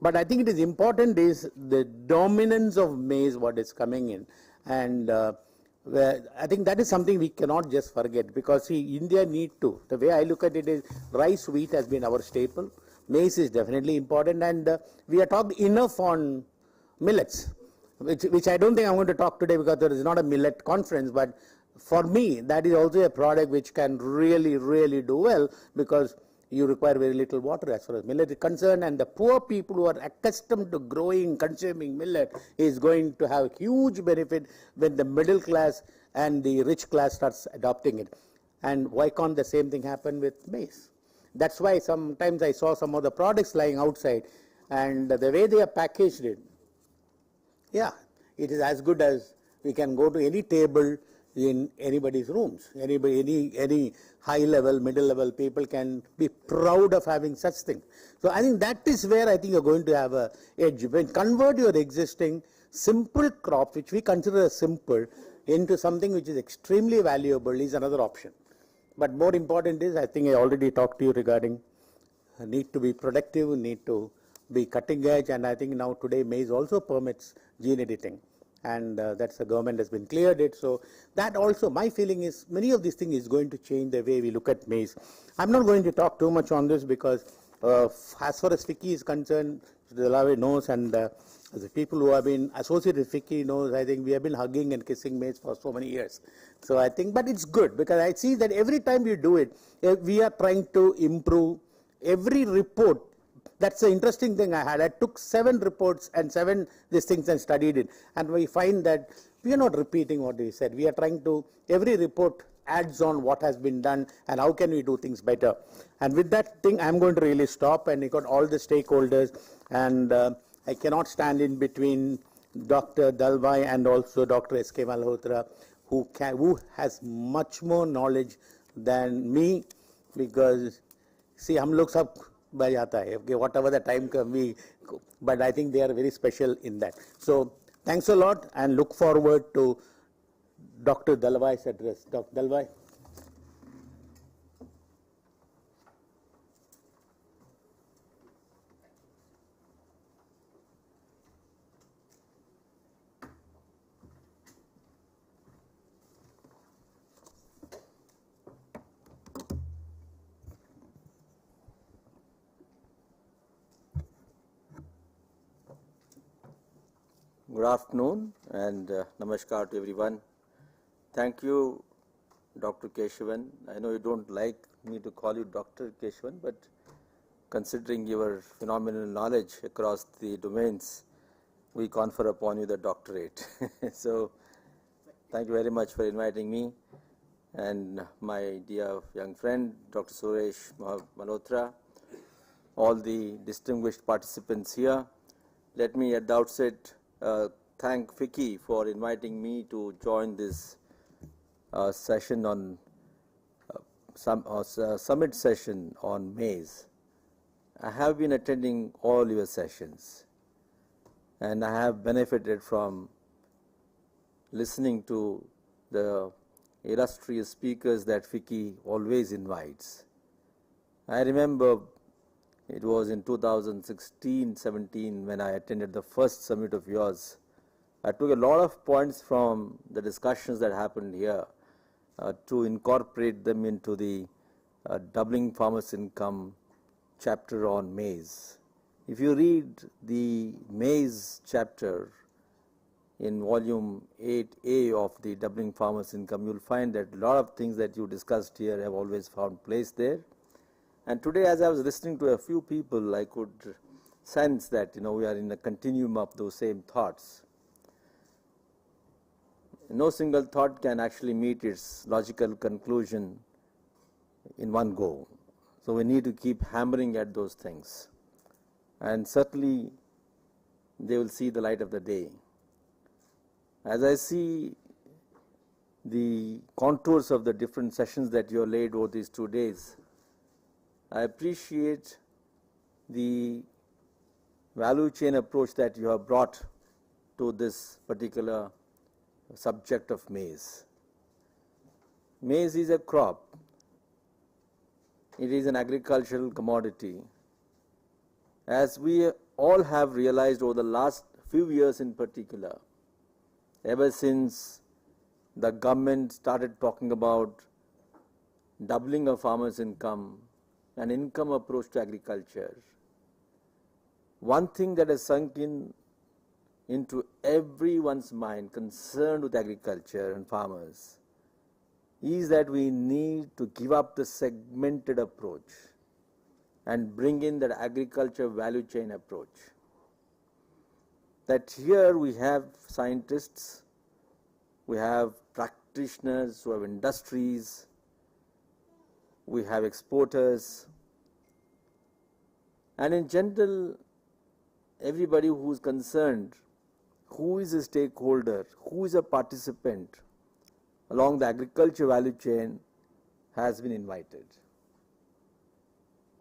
But I think it is important is the dominance of maize, what is coming in, and I think that is something we cannot just forget, because see, India need to. The way I look at it is rice, wheat has been our staple. Maize is definitely important, and we have talked enough on millets, which I don't think I'm going to talk today because there is not a millet conference. But for me, that is also a product which can really, really do well because you require very little water as far as millet is concerned, and the poor people who are accustomed to growing, consuming millet is going to have huge benefit when the middle class and the rich class starts adopting it. And why can't the same thing happen with maize? That's why sometimes I saw some of the products lying outside, and the way they are packaged it, yeah, it is as good as we can go to any table in anybody's rooms. Any high level, middle level people can be proud of having such things. So I think that is where I think you're going to have a edge. When convert your existing simple crop, which we consider as simple, into something which is extremely valuable is another option. But more important is, I think I already talked to you regarding need to be productive, need to be cutting edge, and I think now today maize also permits gene editing, and that's the government has been cleared it. So that also, my feeling is many of these things is going to change the way we look at maize. I'm not going to talk too much on this because as far as FICCI is concerned, Dalave knows, and the people who have been associated with FICCI knows, I think we have been hugging and kissing maize for so many years. So I think, but it's good because I see that every time we do it, we are trying to improve every report. That's the interesting thing I had. I took 7 reports and 7 these things and studied it. And we find that we are not repeating what we said. We are trying to, every report adds on what has been done and how can we do things better. And with that thing, I'm going to really stop, and we got all the stakeholders, and I cannot stand in between Dr. Dalwai and also Dr. S.K. Malhotra, who has much more knowledge than me, because see, hum log sab by jata hai, okay, whatever the time we, but I think they are very special in that. So thanks a lot, and look forward to Dr. Dalwai's address. Dr. Dalwai. Good afternoon and namaskar to everyone. Thank you, Dr. Keshavan. I know you don't like me to call you Dr. Keshavan, but considering your phenomenal knowledge across the domains, we confer upon you the doctorate. So thank you very much for inviting me and my dear young friend, Dr. Suresh Malhotra, all the distinguished participants here. Let me at the outset thank FICCI for inviting me to join this session on summit session on maize. I have been attending all your sessions, and I have benefited from listening to the illustrious speakers that FICCI always invites. I remember it was in 2016-17 when I attended the first summit of yours. I took a lot of points from the discussions that happened here to incorporate them into the doubling farmers' income chapter on maize. If you read the maize chapter in volume 8A of the doubling farmers' income, you'll find that a lot of things that you discussed here have always found place there. And today, as I was listening to a few people, I could sense that we are in a continuum of those same thoughts. No single thought can actually meet its logical conclusion in one go. So we need to keep hammering at those things, and certainly they will see the light of the day. As I see the contours of the different sessions that you have laid over these 2 days, I appreciate the value chain approach that you have brought to this particular subject of maize. Maize is a crop. It is an agricultural commodity. As we all have realized over the last few years in particular, ever since the government started talking about doubling of farmers' income, an income approach to agriculture, one thing that has sunk into everyone's mind concerned with agriculture and farmers is that we need to give up the segmented approach and bring in that agriculture value chain approach. That here we have scientists, we have practitioners, we have industries, we have exporters, and in general, everybody who is concerned, who is a stakeholder, who is a participant along the agriculture value chain has been invited.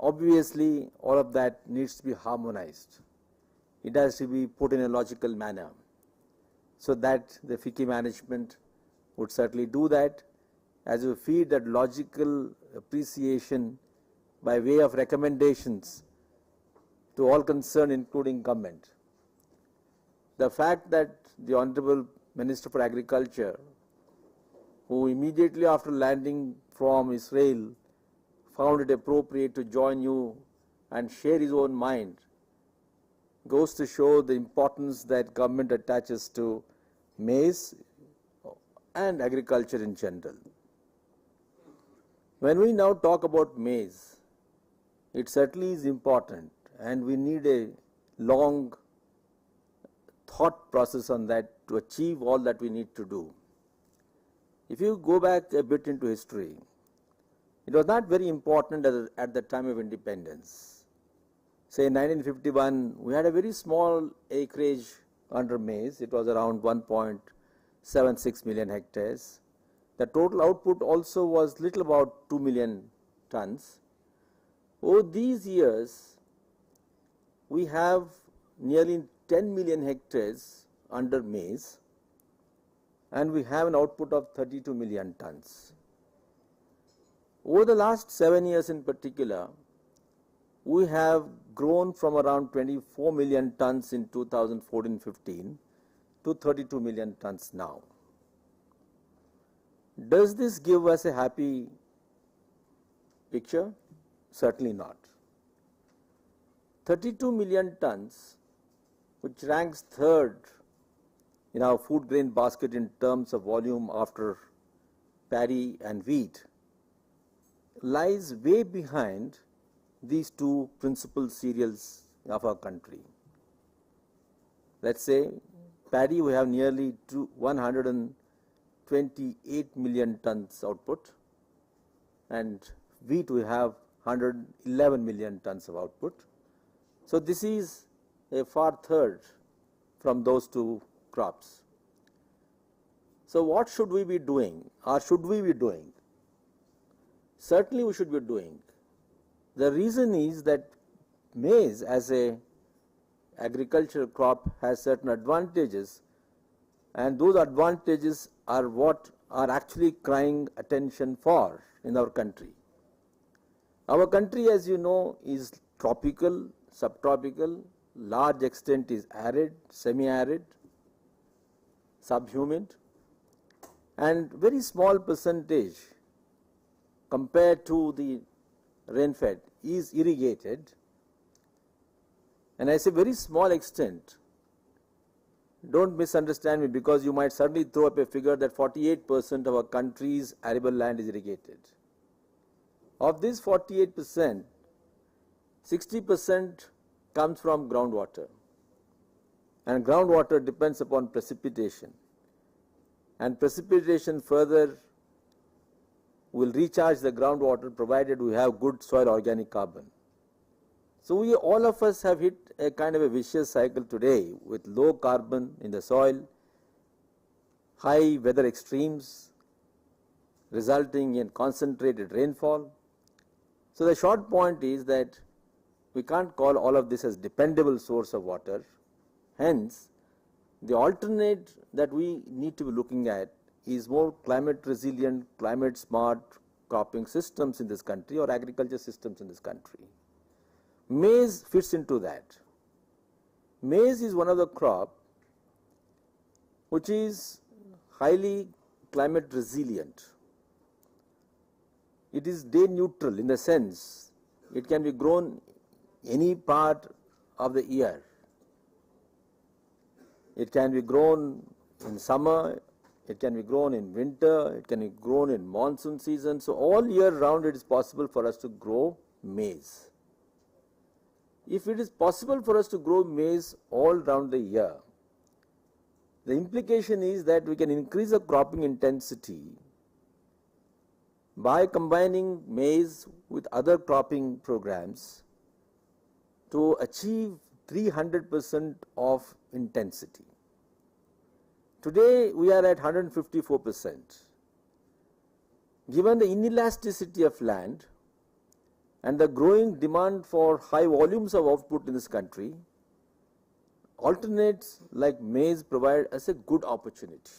Obviously, all of that needs to be harmonized. It has to be put in a logical manner, so that the FICCI management would certainly do that as you feed that logical appreciation by way of recommendations to all concerned, including government. The fact that the Honorable Minister for Agriculture, who immediately after landing from Israel found it appropriate to join you and share his own mind, goes to show the importance that government attaches to maize and agriculture in general. When we now talk about maize, it certainly is important, and we need a long thought process on that to achieve all that we need to do. If you go back a bit into history, it was not very important at the time of independence. Say in 1951, we had a very small acreage under maize. It was around 1.76 million hectares. The total output also was little about 2 million tons. Over these years, we have nearly 10 million hectares under maize, and we have an output of 32 million tons. Over the last 7 years in particular, we have grown from around 24 million tons in 2014-15 to 32 million tons now. Does this give us a happy picture? Certainly not. 32 million tons, which ranks third in our food grain basket in terms of volume after paddy and wheat, lies way behind these two principal cereals of our country. Let's say paddy, we have nearly 128 million tons output, and wheat we have 111 million tons of output. So this is a far third from those two crops. So what should we be doing, or should we be doing? Certainly we should be doing. The reason is that maize as a agricultural crop has certain advantages, and those advantages are what are actually crying attention for in our country. Our country, as you know, is tropical, subtropical, large extent is arid, semi-arid, subhumid, and very small percentage compared to the rainfed is irrigated. And I say very small extent. Don't misunderstand me, because you might suddenly throw up a figure that 48% of our country's arable land is irrigated. Of this 48%, 60% comes from groundwater, and groundwater depends upon precipitation, and precipitation further will recharge the groundwater provided we have good soil organic carbon. So we all of us have hit a kind of a vicious cycle today with low carbon in the soil, high weather extremes resulting in concentrated rainfall. So the short point is that we can't call all of this as dependable source of water. Hence, the alternate that we need to be looking at is more climate resilient, climate smart cropping systems in this country, or agriculture systems in this country. Maize fits into that. Maize is one of the crop which is highly climate resilient. It is day neutral in the sense it can be grown any part of the year. It can be grown in summer, it can be grown in winter, it can be grown in monsoon season. So all year round it is possible for us to grow maize. If it is possible for us to grow maize all round the year, the implication is that we can increase the cropping intensity by combining maize with other cropping programs to achieve 300% of intensity. Today we are at 154%. Given the inelasticity of land and the growing demand for high volumes of output in this country, alternates like maize provide us a good opportunity.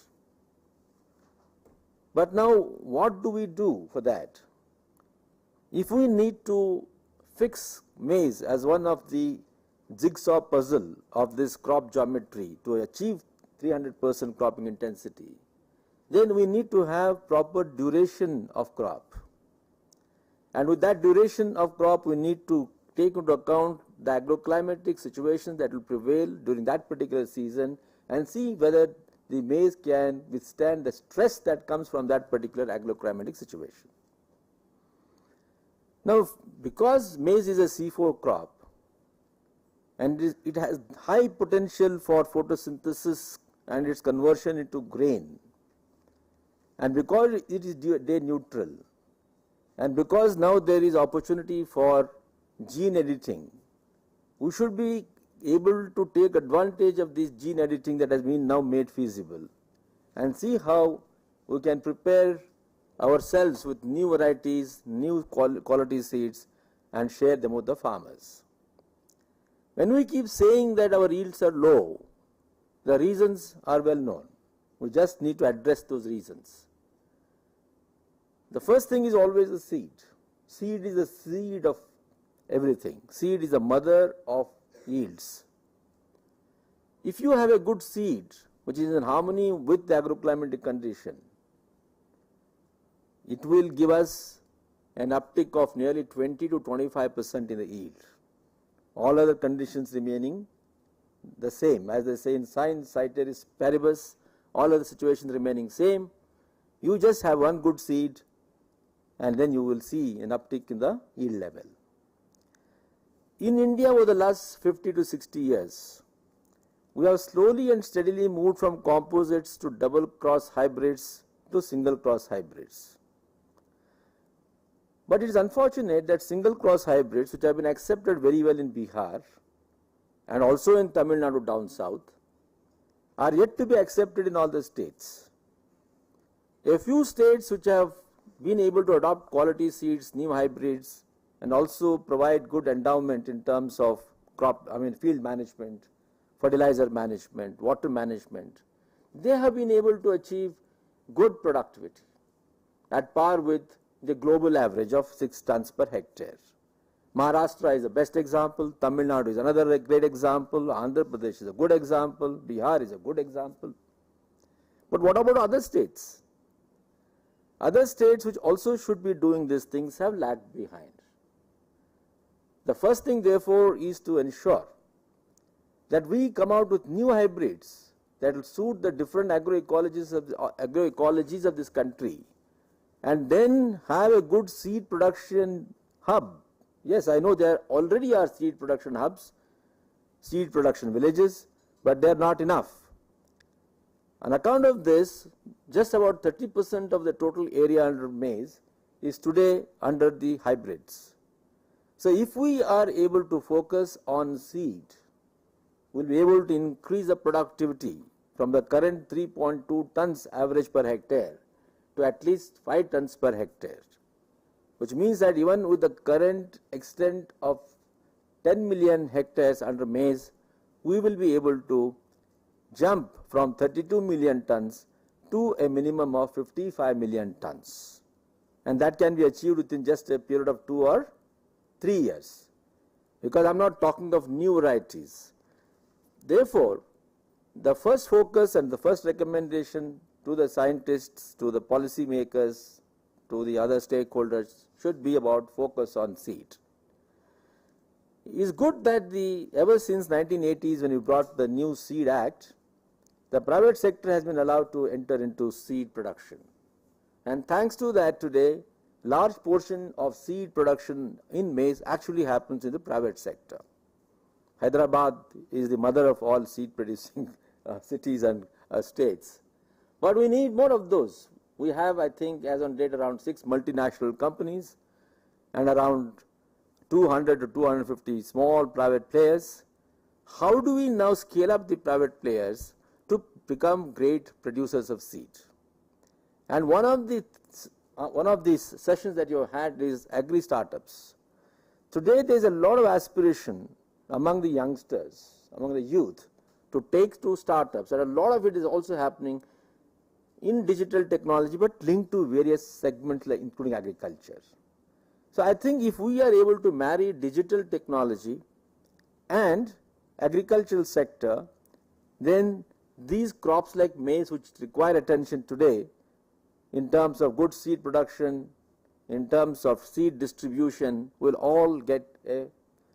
But now what do we do for that? If we need to fix maize as one of the jigsaw puzzle of this crop geometry to achieve 300% cropping intensity, then we need to have proper duration of crop. And with that duration of crop, we need to take into account the agroclimatic situations that will prevail during that particular season and see whether the maize can withstand the stress that comes from that particular agroclimatic situation. Now, because maize is a C4 crop and it has high potential for photosynthesis and its conversion into grain, and because it is day neutral, and because now there is opportunity for gene editing, we should be able to take advantage of this gene editing that has been now made feasible and see how we can prepare ourselves with new varieties, new quality seeds and share them with the farmers. When we keep saying that our yields are low, the reasons are well known. We just need to address those reasons. The first thing is always the seed. Seed is the seed of everything. Seed is the mother of yields. If you have a good seed which is in harmony with the agroclimatic condition, it will give us an uptick of nearly 20 to 25% in the yield. All other conditions remaining the same. As they say in science, ceteris paribus, all other situations remaining same. You just have one good seed and then you will see an uptick in the yield level. In India over the last 50 to 60 years, we have slowly and steadily moved from composites to double cross hybrids to single cross hybrids. But it is unfortunate that single cross hybrids, which have been accepted very well in Bihar and also in Tamil Nadu down south, are yet to be accepted in all the states. A few states which have been able to adopt quality seeds, new hybrids, and also provide good endowment in terms of field management, fertilizer management, water management, they have been able to achieve good productivity at par with the global average of 6 tons per hectare. Maharashtra is the best example, Tamil Nadu is another great example, Andhra Pradesh is a good example, Bihar is a good example. But what about other states? Other states which also should be doing these things have lagged behind. The first thing therefore is to ensure that we come out with new hybrids that will suit the different agroecologies of this country, and then have a good seed production hub. Yes, I know there already are seed production hubs, seed production villages, but they are not enough. On account of this, just about 30% of the total area under maize is today under the hybrids. So if we are able to focus on seed, we will be able to increase the productivity from the current 3.2 tons average per hectare to at least 5 tons per hectare, which means that even with the current extent of 10 million hectares under maize, we will be able to jump from 32 million tons to a minimum of 55 million tons. And that can be achieved within just a period of 2 or 3 years, because I am not talking of new varieties. Therefore, the first focus and the first recommendation to the scientists, to the policy makers, to the other stakeholders should be about focus on seed. It is good that ever since 1980s, when we brought the new Seed Act, the private sector has been allowed to enter into seed production. And thanks to that, today, large portion of seed production in maize actually happens in the private sector. Hyderabad is the mother of all seed producing cities and states. But we need more of those. We have, I think, as on date, around 6 multinational companies and around 200 to 250 small private players. How do we now scale up the private players to become great producers of seed? And one of these sessions that you had is agri startups. Today there is a lot of aspiration among the youngsters, among the youth, to take to startups, and a lot of it is also happening in digital technology, but linked to various segments, like including agriculture. So I think if we are able to marry digital technology and agricultural sector, then these crops like maize, which require attention today in terms of good seed production, in terms of seed distribution, will all get a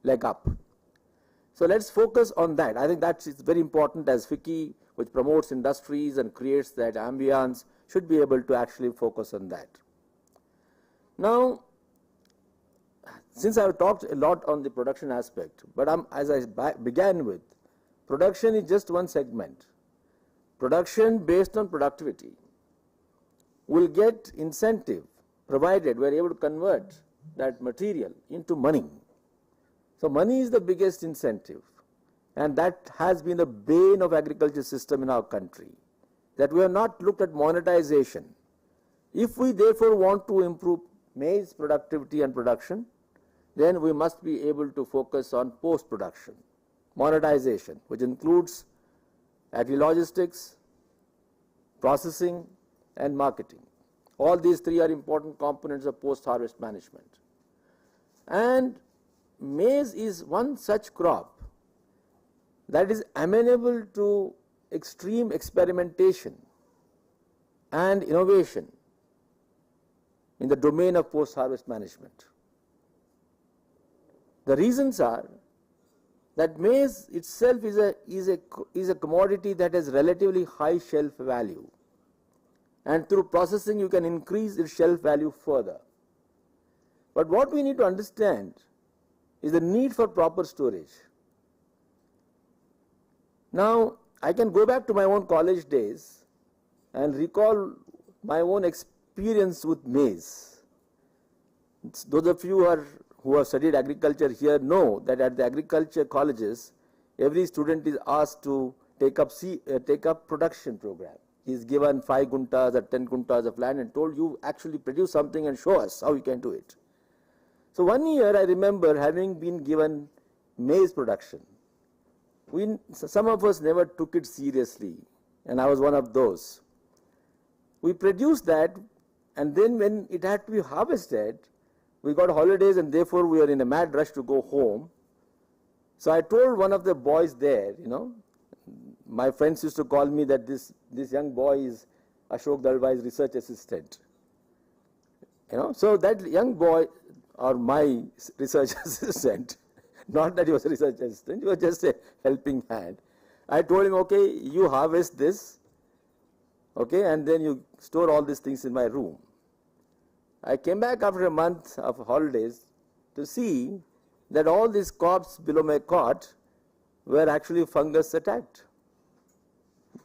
leg up. So let's focus on that. I think that's very important, as FICCI, which promotes industries and creates that ambience, should be able to actually focus on that. Now, since I've talked a lot on the production aspect, but as I began with, production is just one segment. Production based on productivity will get incentive provided we are able to convert that material into money. So money is the biggest incentive, and that has been the bane of agriculture system in our country, that we have not looked at monetization. If we therefore want to improve maize productivity and production, then we must be able to focus on post-production, monetization, which includes agri-logistics, processing, and marketing. All these three are important components of post-harvest management. And maize is one such crop that is amenable to extreme experimentation and innovation in the domain of post-harvest management. The reasons are that maize itself is a commodity that has relatively high shelf value, and through processing you can increase its shelf value further. But what we need to understand is the need for proper storage. Now, I can go back to my own college days and recall my own experience with maize. Those of you who have studied agriculture here know that at the agriculture colleges, every student is asked to take up production program. He is given 5 guntas or 10 guntas of land and told, you actually produce something and show us how you can do it. So one year I remember having been given maize production. Some of us never took it seriously, and I was one of those. We produced that, and then when it had to be harvested, we got holidays and therefore we were in a mad rush to go home. So I told one of the boys there, my friends used to call me that this young boy is Ashok Dalwai's research assistant. So that young boy, or my research assistant, not that he was a research assistant, he was just a helping hand. I told him, okay, you harvest this, okay, and then you store all these things in my room. I came back after a month of holidays to see that all these cobs below my cot were actually fungus attacked,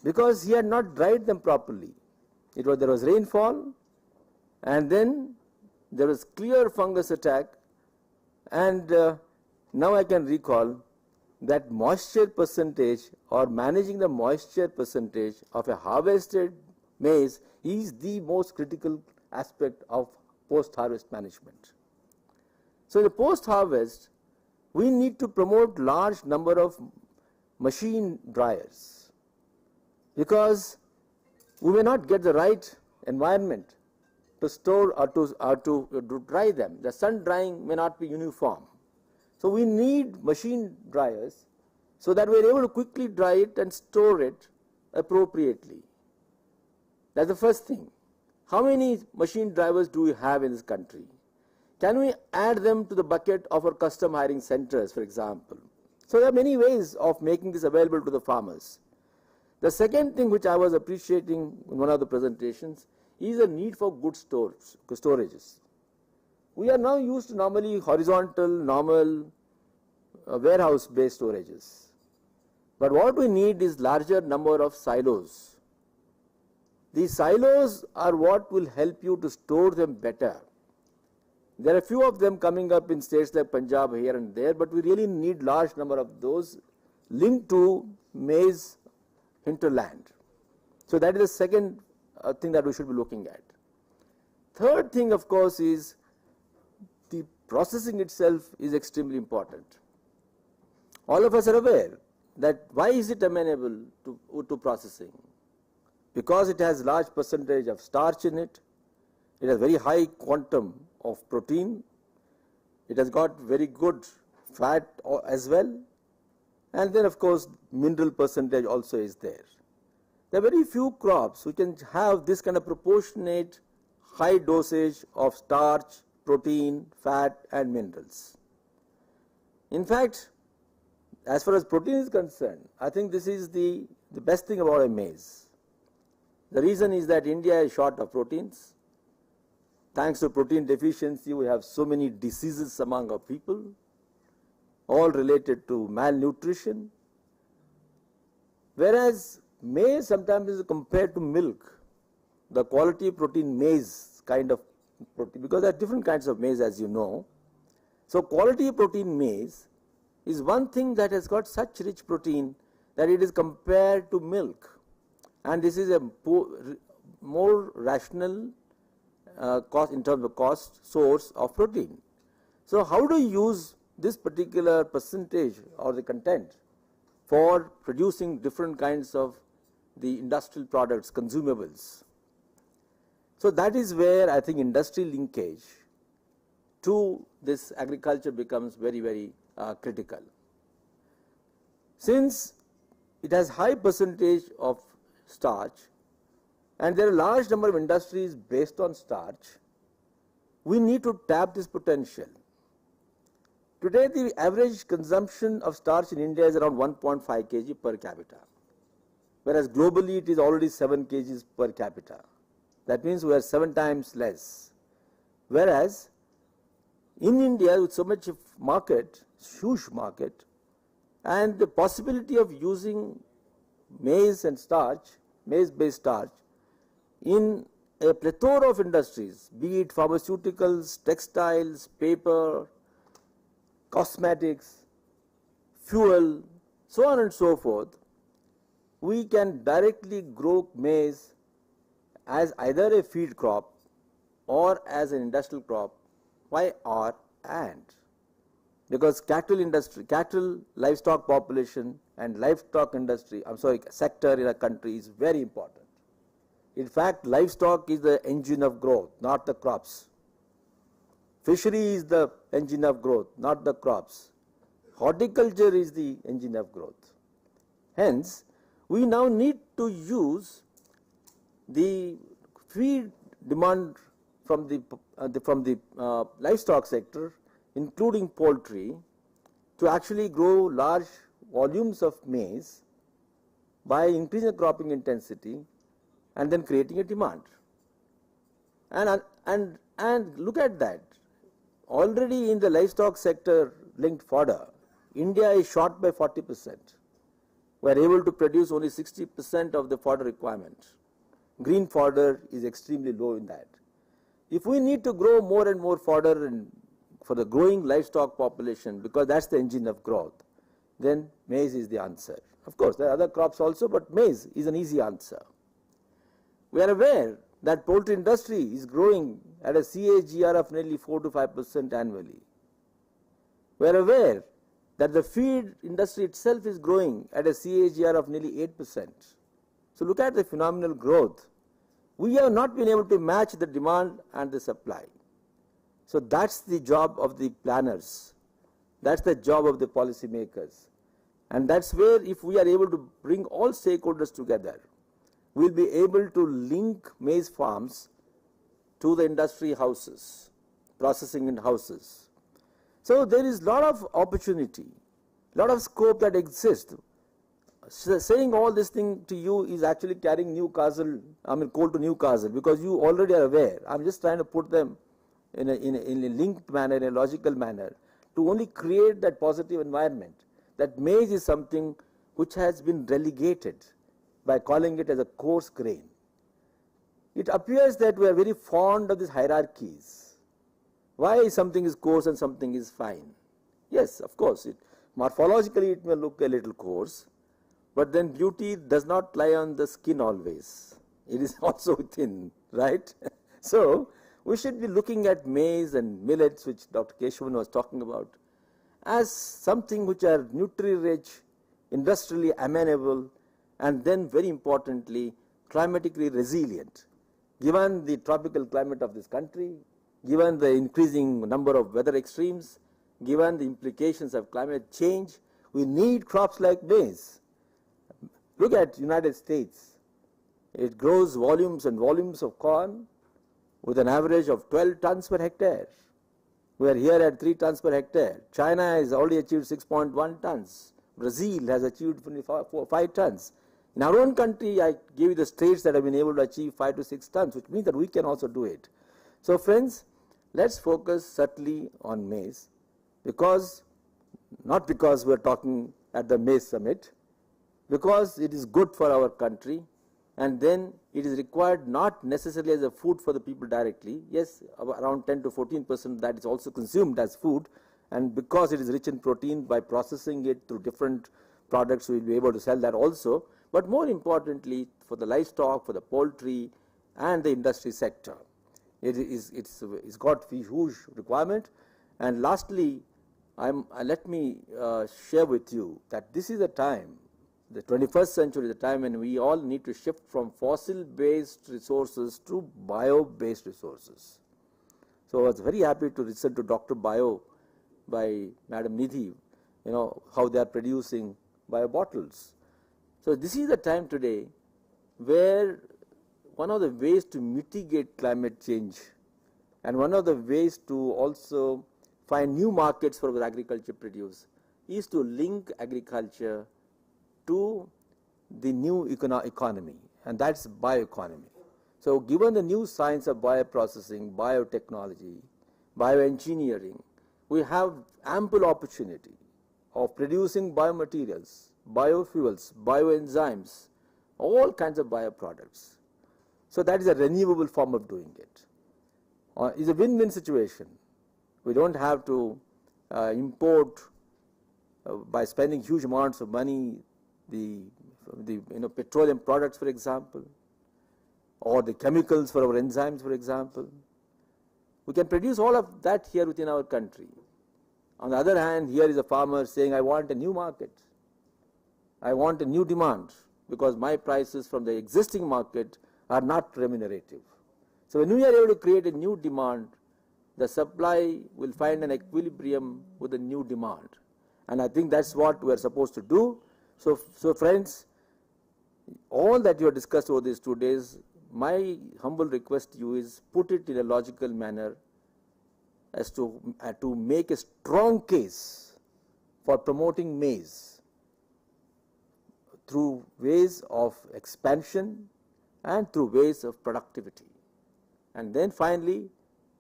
because he had not dried them properly. There was rainfall, and then there was clear fungus attack, and now I can recall that moisture percentage, or managing the moisture percentage of a harvested maize, is the most critical aspect of post-harvest management. So in the post-harvest, we need to promote large number of machine dryers, because we may not get the right environment to store or to dry them. The sun drying may not be uniform. So we need machine dryers so that we are able to quickly dry it and store it appropriately. That's the first thing. How many machine drivers do we have in this country? Can we add them to the bucket of our custom hiring centers, for example? So there are many ways of making this available to the farmers. The second thing which I was appreciating in one of the presentations is the need for good storages. We are now used to normally horizontal, normal, warehouse-based storages. But what we need is larger number of silos. These silos are what will help you to store them better. There are a few of them coming up in states like Punjab here and there, but we really need large number of those linked to maize hinterland. So that is the second thing that we should be looking at. Third thing, of course, is the processing itself is extremely important. All of us are aware that why is it amenable to processing? Because it has large percentage of starch in it, it has very high quantum of protein, it has got very good fat as well, And then of course mineral percentage also is there. There are very few crops which can have this kind of proportionate high dosage of starch, protein, fat and minerals. In fact, as far as protein is concerned, I think this is the best thing about a maize. The reason is that India is short of proteins. Thanks to protein deficiency, we have so many diseases among our people, all related to malnutrition. Whereas maize sometimes is compared to milk, the quality protein maize kind of protein, because there are different kinds of maize as you know. So quality protein maize is one thing that has got such rich protein that it is compared to milk, and this is a more rational cost in terms of cost source of protein. So how do you use this particular percentage or the content for producing different kinds of the industrial products, consumables? So that is where I think industry linkage to this agriculture becomes very, very critical. Since it has high percentage of starch and there are a large number of industries based on starch, we need to tap this potential. Today the average consumption of starch in India is around 1.5 kg per capita, whereas globally it is already 7 kgs per capita. That means we are 7 times less. Whereas in India with so much of market, huge market, and the possibility of using maize and starch, maize-based starch, in a plethora of industries, be it pharmaceuticals, textiles, paper, cosmetics, fuel, so on and so forth, we can directly grow maize as either a feed crop or as an industrial crop. Why or and? Because cattle industry, cattle livestock population and livestock industry, sector in a country is very important. In fact, livestock is the engine of growth, not the crops. Fishery is the engine of growth, not the crops. Horticulture is the engine of growth. Hence, we now need to use the feed demand from the livestock sector, including poultry, to actually grow large volumes of maize by increasing the cropping intensity and then creating a demand. And look at that. Already in the livestock sector linked fodder, India is short by 40%. We are able to produce only 60% of the fodder requirement. Green fodder is extremely low in that. If we need to grow more and more fodder for the growing livestock population, because that's the engine of growth, then maize is the answer. Of course, there are other crops also, but maize is an easy answer. We are aware that poultry industry is growing at a CAGR of nearly 4 to 5% annually. We are aware that the feed industry itself is growing at a CAGR of nearly 8%. So look at the phenomenal growth. We have not been able to match the demand and the supply. So that's the job of the planners. That's the job of the policymakers. And that's where if we are able to bring all stakeholders together, we'll be able to link maize farms to the industry houses, processing in houses. So there is a lot of opportunity, a lot of scope that exists. Saying all this thing to you is actually carrying coal to Newcastle, because you already are aware. I'm just trying to put them in a linked manner, in a logical manner, to only create that positive environment. That maize is something which has been relegated by calling it as a coarse grain. It appears that we are very fond of these hierarchies. Why something is coarse and something is fine? Yes, of course, morphologically it may look a little coarse, but then beauty does not lie on the skin always. It is also within, right? So we should be looking at maize and millets, which Dr. Keshavan was talking about, as something which are nutri-rich, industrially amenable, and then very importantly, climatically resilient. Given the tropical climate of this country, given the increasing number of weather extremes, given the implications of climate change, We need crops like maize. Look at United States. It grows volumes and volumes of corn with an average of 12 tons per hectare. We are here at 3 tons per hectare. China has already achieved 6.1 tons. Brazil has achieved 5 tons. In our own country, I gave you the states that have been able to achieve 5 to 6 tons, which means that we can also do it. So friends, let's focus certainly on maize, not because we are talking at the maize summit, because it is good for our country, and then it is required not necessarily as a food for the people directly. Yes, around 10 to 14% that is also consumed as food, and because it is rich in protein, by processing it through different products we will be able to sell that also. But more importantly, for the livestock, for the poultry and the industry sector, it's got huge requirement. And lastly, let me share with you that this is a time, the 21st century is a time when we all need to shift from fossil-based resources to bio-based resources. So I was very happy to listen to Dr. Bio by Madam Nidhi, how they are producing bio bottles. So this is the time today where one of the ways to mitigate climate change and one of the ways to also find new markets for what agriculture produce is to link agriculture to the new economy, and that's bioeconomy. So given the new science of bioprocessing, biotechnology, bioengineering, we have ample opportunity of producing biomaterials, biofuels, bioenzymes, all kinds of bioproducts. So that is a renewable form of doing it. It's a win-win situation. We don't have to import by spending huge amounts of money the petroleum products, for example, or the chemicals for our enzymes, for example. We can produce all of that here within our country. On the other hand, here is a farmer saying, I want a new market. I want a new demand because my prices from the existing market are not remunerative. So when we are able to create a new demand, the supply will find an equilibrium with the new demand. And I think that's what we are supposed to do. So friends, all that you have discussed over these 2 days, my humble request to you is put it in a logical manner as to make a strong case for promoting maize through ways of expansion and through ways of productivity. And then finally,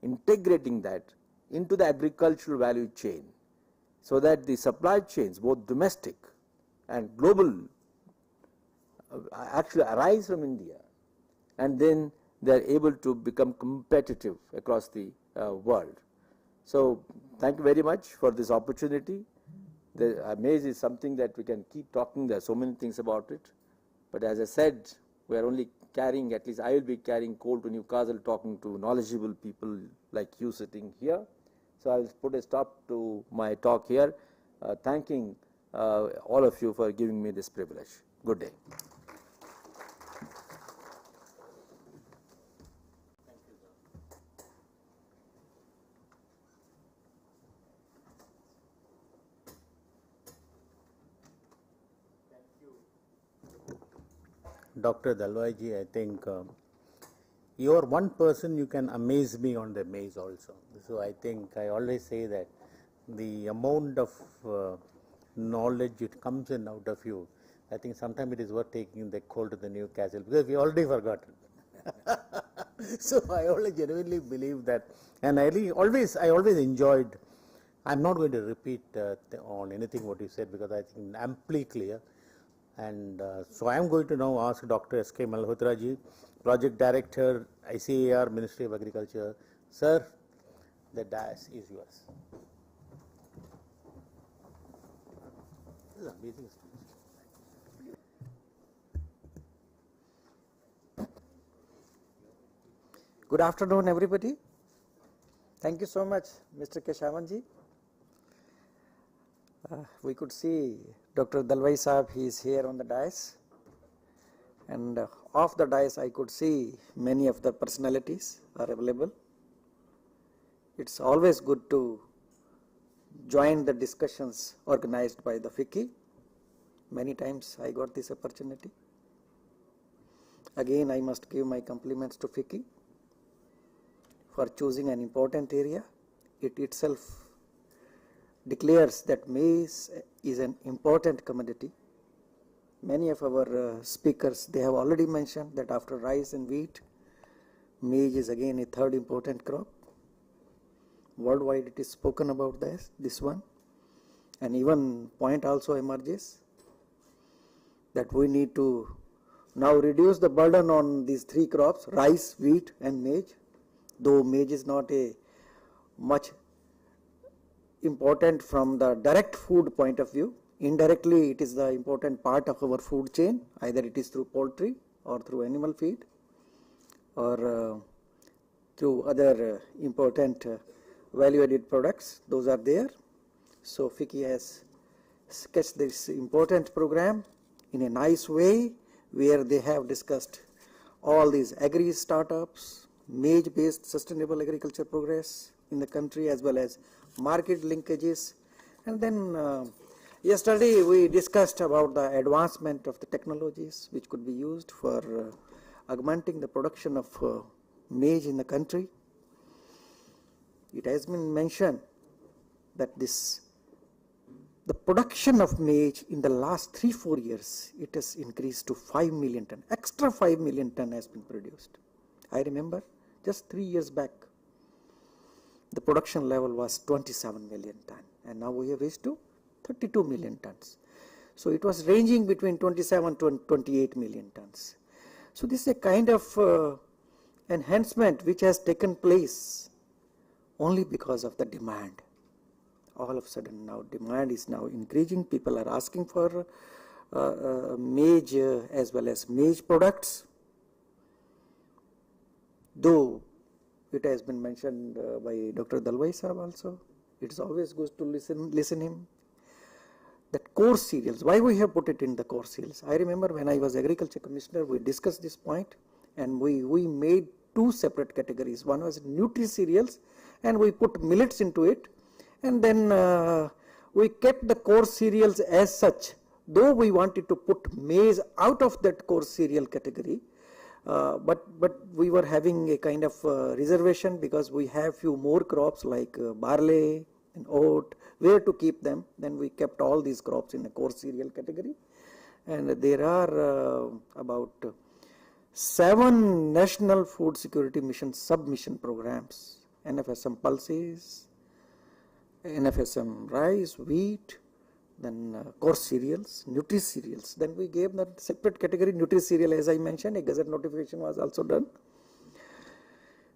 integrating that into the agricultural value chain so that the supply chains, both domestic and global, actually arise from India, and then they are able to become competitive across the world. So thank you very much for this opportunity. The maize is something that we can keep talking. There are so many things about it. But as I said, we are only carrying, at least I will be carrying coal to Newcastle, talking to knowledgeable people like you sitting here. So I will put a stop to my talk here, thanking all of you for giving me this privilege. Good day. Dr. Dalwai ji, I think you are one person you can amaze me on the maize also. So I think I always say that the amount of knowledge it comes in out of you, I think sometimes it is worth taking the coal to the Newcastle because we already forgotten. So I always genuinely believe that, and I always enjoyed. I'm not going to repeat on anything what you said because I think amply clear. And so I am going to now ask Dr. S.K. Malhotra ji, Project Director, ICAR, Ministry of Agriculture. Sir, the dais is yours. This is amazing. Good afternoon, everybody. Thank you so much, Mr. Keshavan ji. We could see Dr. Dalwai Saab, he is here on the dais, and off the dais I could see many of the personalities are available. It's always good to joined the discussions organized by the FICCI. Many times I got this opportunity. Again, I must give my compliments to FICCI for choosing an important area. It itself declares that maize is an important commodity. Many of our speakers, they have already mentioned that after rice and wheat, maize is again a third important crop. Worldwide it is spoken about this one, and even point also emerges that we need to now reduce the burden on these three crops, rice, wheat and maize. Though maize is not a much important from the direct food point of view, indirectly it is the important part of our food chain, either it is through poultry or through animal feed or through other important value added products. Those are there. So FICCI has sketched this important program in a nice way, where they have discussed all these agri startups, maize based sustainable agriculture progress in the country, as well as market linkages. And then yesterday we discussed about the advancement of the technologies which could be used for augmenting the production of maize in the country. It has been mentioned that the production of maize in the last 3-4 years, it has increased to 5 million ton. Extra 5 million ton has been produced. I remember just 3 years back, the production level was 27 million ton, and now we have reached to 32 million tons. So it was ranging between 27 to 28 million tons. So this is a kind of enhancement which has taken place only because of the demand. All of a sudden now demand is now increasing. People are asking for maize as well as maize products. Though it has been mentioned by Dr. Dalwai Sahab also, it is always good to listen him. That coarse cereals, why we have put it in the coarse cereals? I remember when I was Agriculture Commissioner, we discussed this point, and we made two separate categories. One was nutri cereals, and we put millets into it. And then we kept the coarse cereals as such, though we wanted to put maize out of that coarse cereal category, but we were having a kind of reservation because we have few more crops like barley and oat, where to keep them. Then we kept all these crops in the coarse cereal category. And there are about 7 National Food Security Mission sub-mission programs, NFSM pulses, NFSM rice, wheat, then coarse cereals, nutri cereals. Then we gave that separate category nutri cereal, as I mentioned, a gazette notification was also done.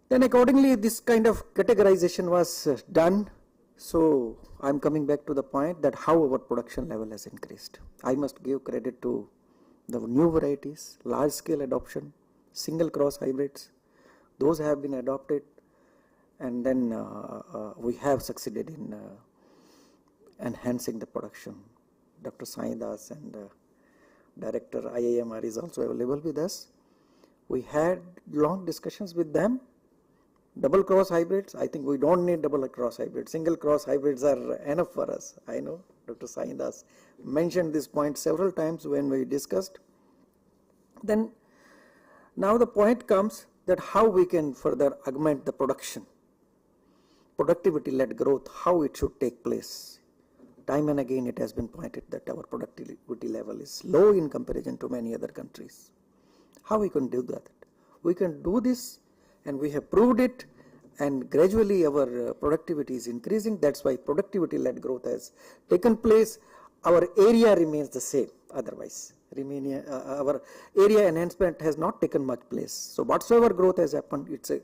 Then accordingly this kind of categorization was done. So I am coming back to the point that how our production level has increased. I must give credit to the new varieties, large scale adoption, single cross hybrids. Those have been adopted, and then we have succeeded in enhancing the production. Dr. Sai Das and Director IIMR is also available with us. We had long discussions with them. Double cross hybrids, I think we don't need double cross hybrids. Single cross hybrids are enough for us. I know Dr. Sai Das mentioned this point several times when we discussed. Then now the point comes that how we can further augment the production. Productivity-led growth, how it should take place. Time and again it has been pointed that our productivity level is low in comparison to many other countries. How we can do that? We can do this, and we have proved it, and gradually our productivity is increasing. That's why productivity-led growth has taken place. Our area remains the same otherwise. Our area enhancement has not taken much place. So whatsoever growth has happened, it's a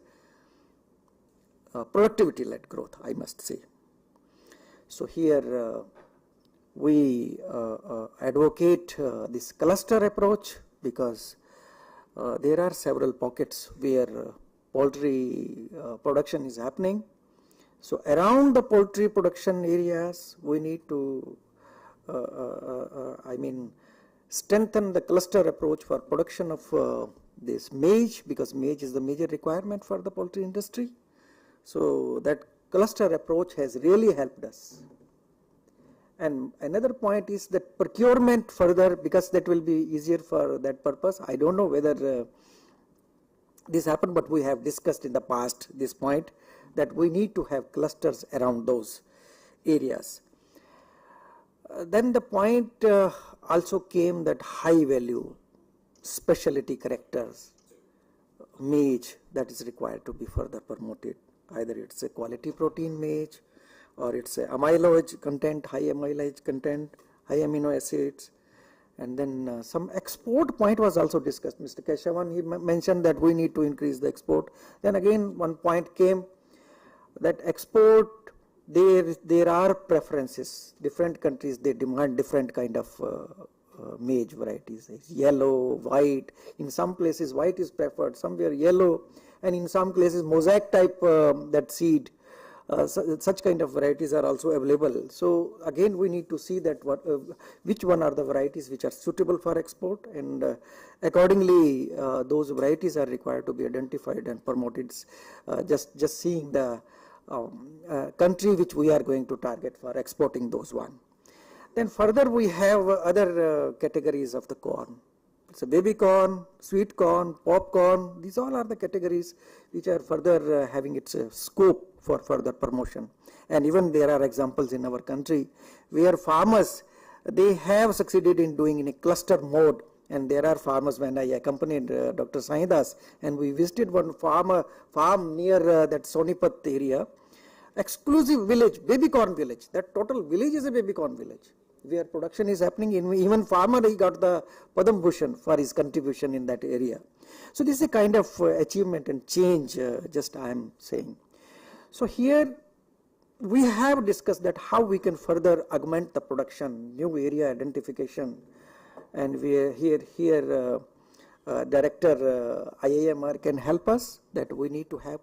productivity-led growth, I must say. So here we advocate this cluster approach because there are several pockets where poultry production is happening. So around the poultry production areas, we need to strengthen the cluster approach for production of this maize, because maize is the major requirement for the poultry industry. So that cluster approach has really helped us And another point is that procurement further, because that will be easier for that purpose. I don't know whether this happened, but we have discussed in the past this point that we need to have clusters around those areas. Then the point also came that high value specialty characters, maize, that is required to be further promoted. Either it's a quality protein maize, or it's a amylose content, high amylase content, high amino acids. And then some export point was also discussed. Mr. Keshavan, he mentioned that we need to increase the export. Then again one point came that export, there are preferences. Different countries, they demand different kind of maize varieties. Yellow, white. In some places white is preferred, somewhere yellow, and in some places mosaic type that seed. Such kind of varieties are also available. So again we need to see that which one are the varieties which are suitable for export, and accordingly those varieties are required to be identified and promoted. Just seeing the country which we are going to target for exporting those one. Then further we have other categories of the corn. It's a baby corn, sweet corn, popcorn. These all are the categories which are further having its scope for further promotion. And even there are examples in our country where farmers, they have succeeded in doing in a cluster mode. And there are farmers, when I accompanied Dr. Saidas, and we visited one farm near that Sonipat area, exclusive village, baby corn village. That total village is a baby corn village, where production is happening. Even farmer, he got the Padam Bhushan for his contribution in that area. So this is a kind of achievement and change, just I am saying. So here we have discussed that how we can further augment the production, new area identification, and we are here Director IAMR can help us that we need to have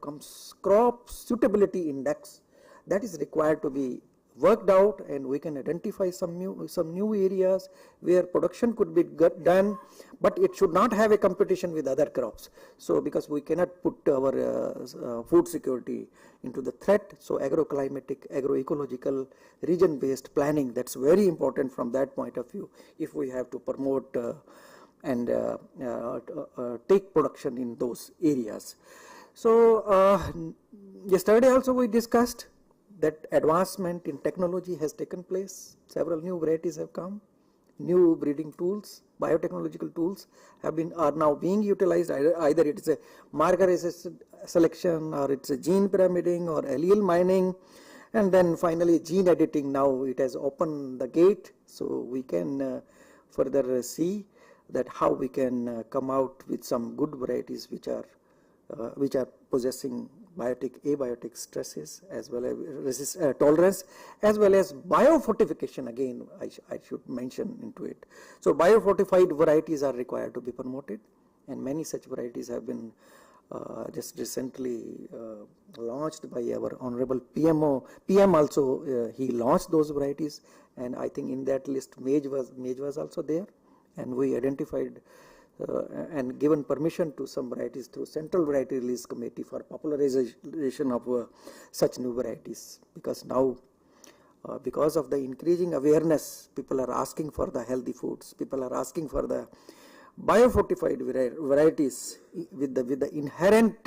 crop suitability index that is required to be worked out, and we can identify some new areas where production could be done, but it should not have a competition with other crops. So because we cannot put our food security into the threat, so agroclimatic, agroecological, region-based planning, that's very important from that point of view if we have to promote and take production in those areas. So yesterday also we discussed that advancement in technology has taken place. Several new varieties have come. New breeding tools, biotechnological tools are now being utilized. Either it is a marker assisted selection, or it's a gene pyramiding, or allele mining, and then finally gene editing. Now it has opened the gate, so we can further see that how we can come out with some good varieties which are possessing abiotic stresses, as well as tolerance, as well as biofortification. Again, I should mention into it. So biofortified varieties are required to be promoted, and many such varieties have been just recently launched by our honorable PM also. He launched those varieties, and I think in that list maize was also there, and we identified and given permission to some varieties through Central Variety Release Committee for popularization of such new varieties. Because now, because of the increasing awareness, people are asking for the healthy foods. People are asking for the biofortified varieties with the inherent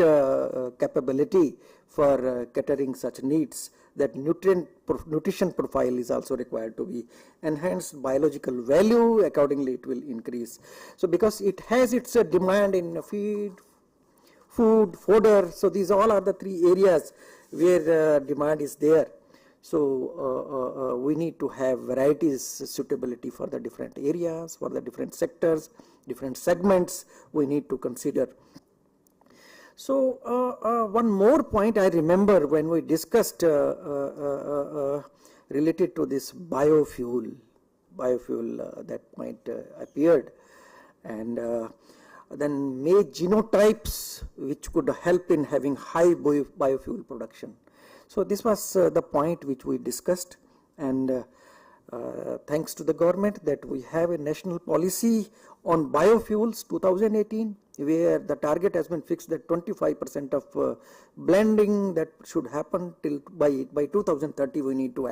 capability for catering such needs. That nutrition profile is also required to be enhanced, biological value, accordingly it will increase. So because it has its demand in feed, food, fodder, so these all are the three areas where demand is there. So we need to have varieties suitability for the different areas, for the different sectors, different segments we need to consider. So one more point I remember when we discussed related to this biofuel, that point appeared, and then made genotypes which could help in having high biofuel production. So this was the point which we discussed, and thanks to the government that we have a national policy on biofuels 2018. where the target has been fixed that 25% of blending that should happen till by 2030 we need to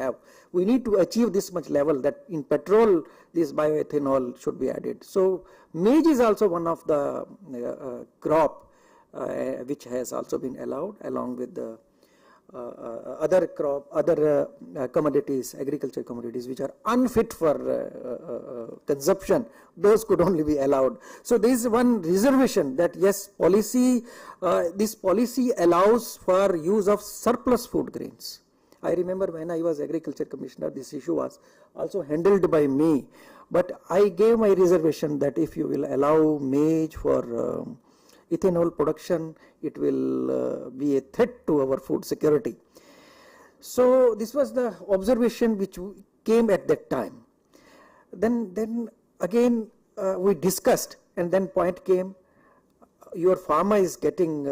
achieve this much level, that in petrol this bioethanol should be added. So maize is also one of the crop which has also been allowed, along with the other commodities, agriculture commodities which are unfit for consumption, those could only be allowed. So there is one reservation that yes, this policy allows for use of surplus food grains. I remember when I was agriculture commissioner, this issue was also handled by me, but I gave my reservation that if you will allow maize for ethanol production, it will be a threat to our food security. So this was the observation which came at that time. Then again we discussed, and then point came, your farmer is getting,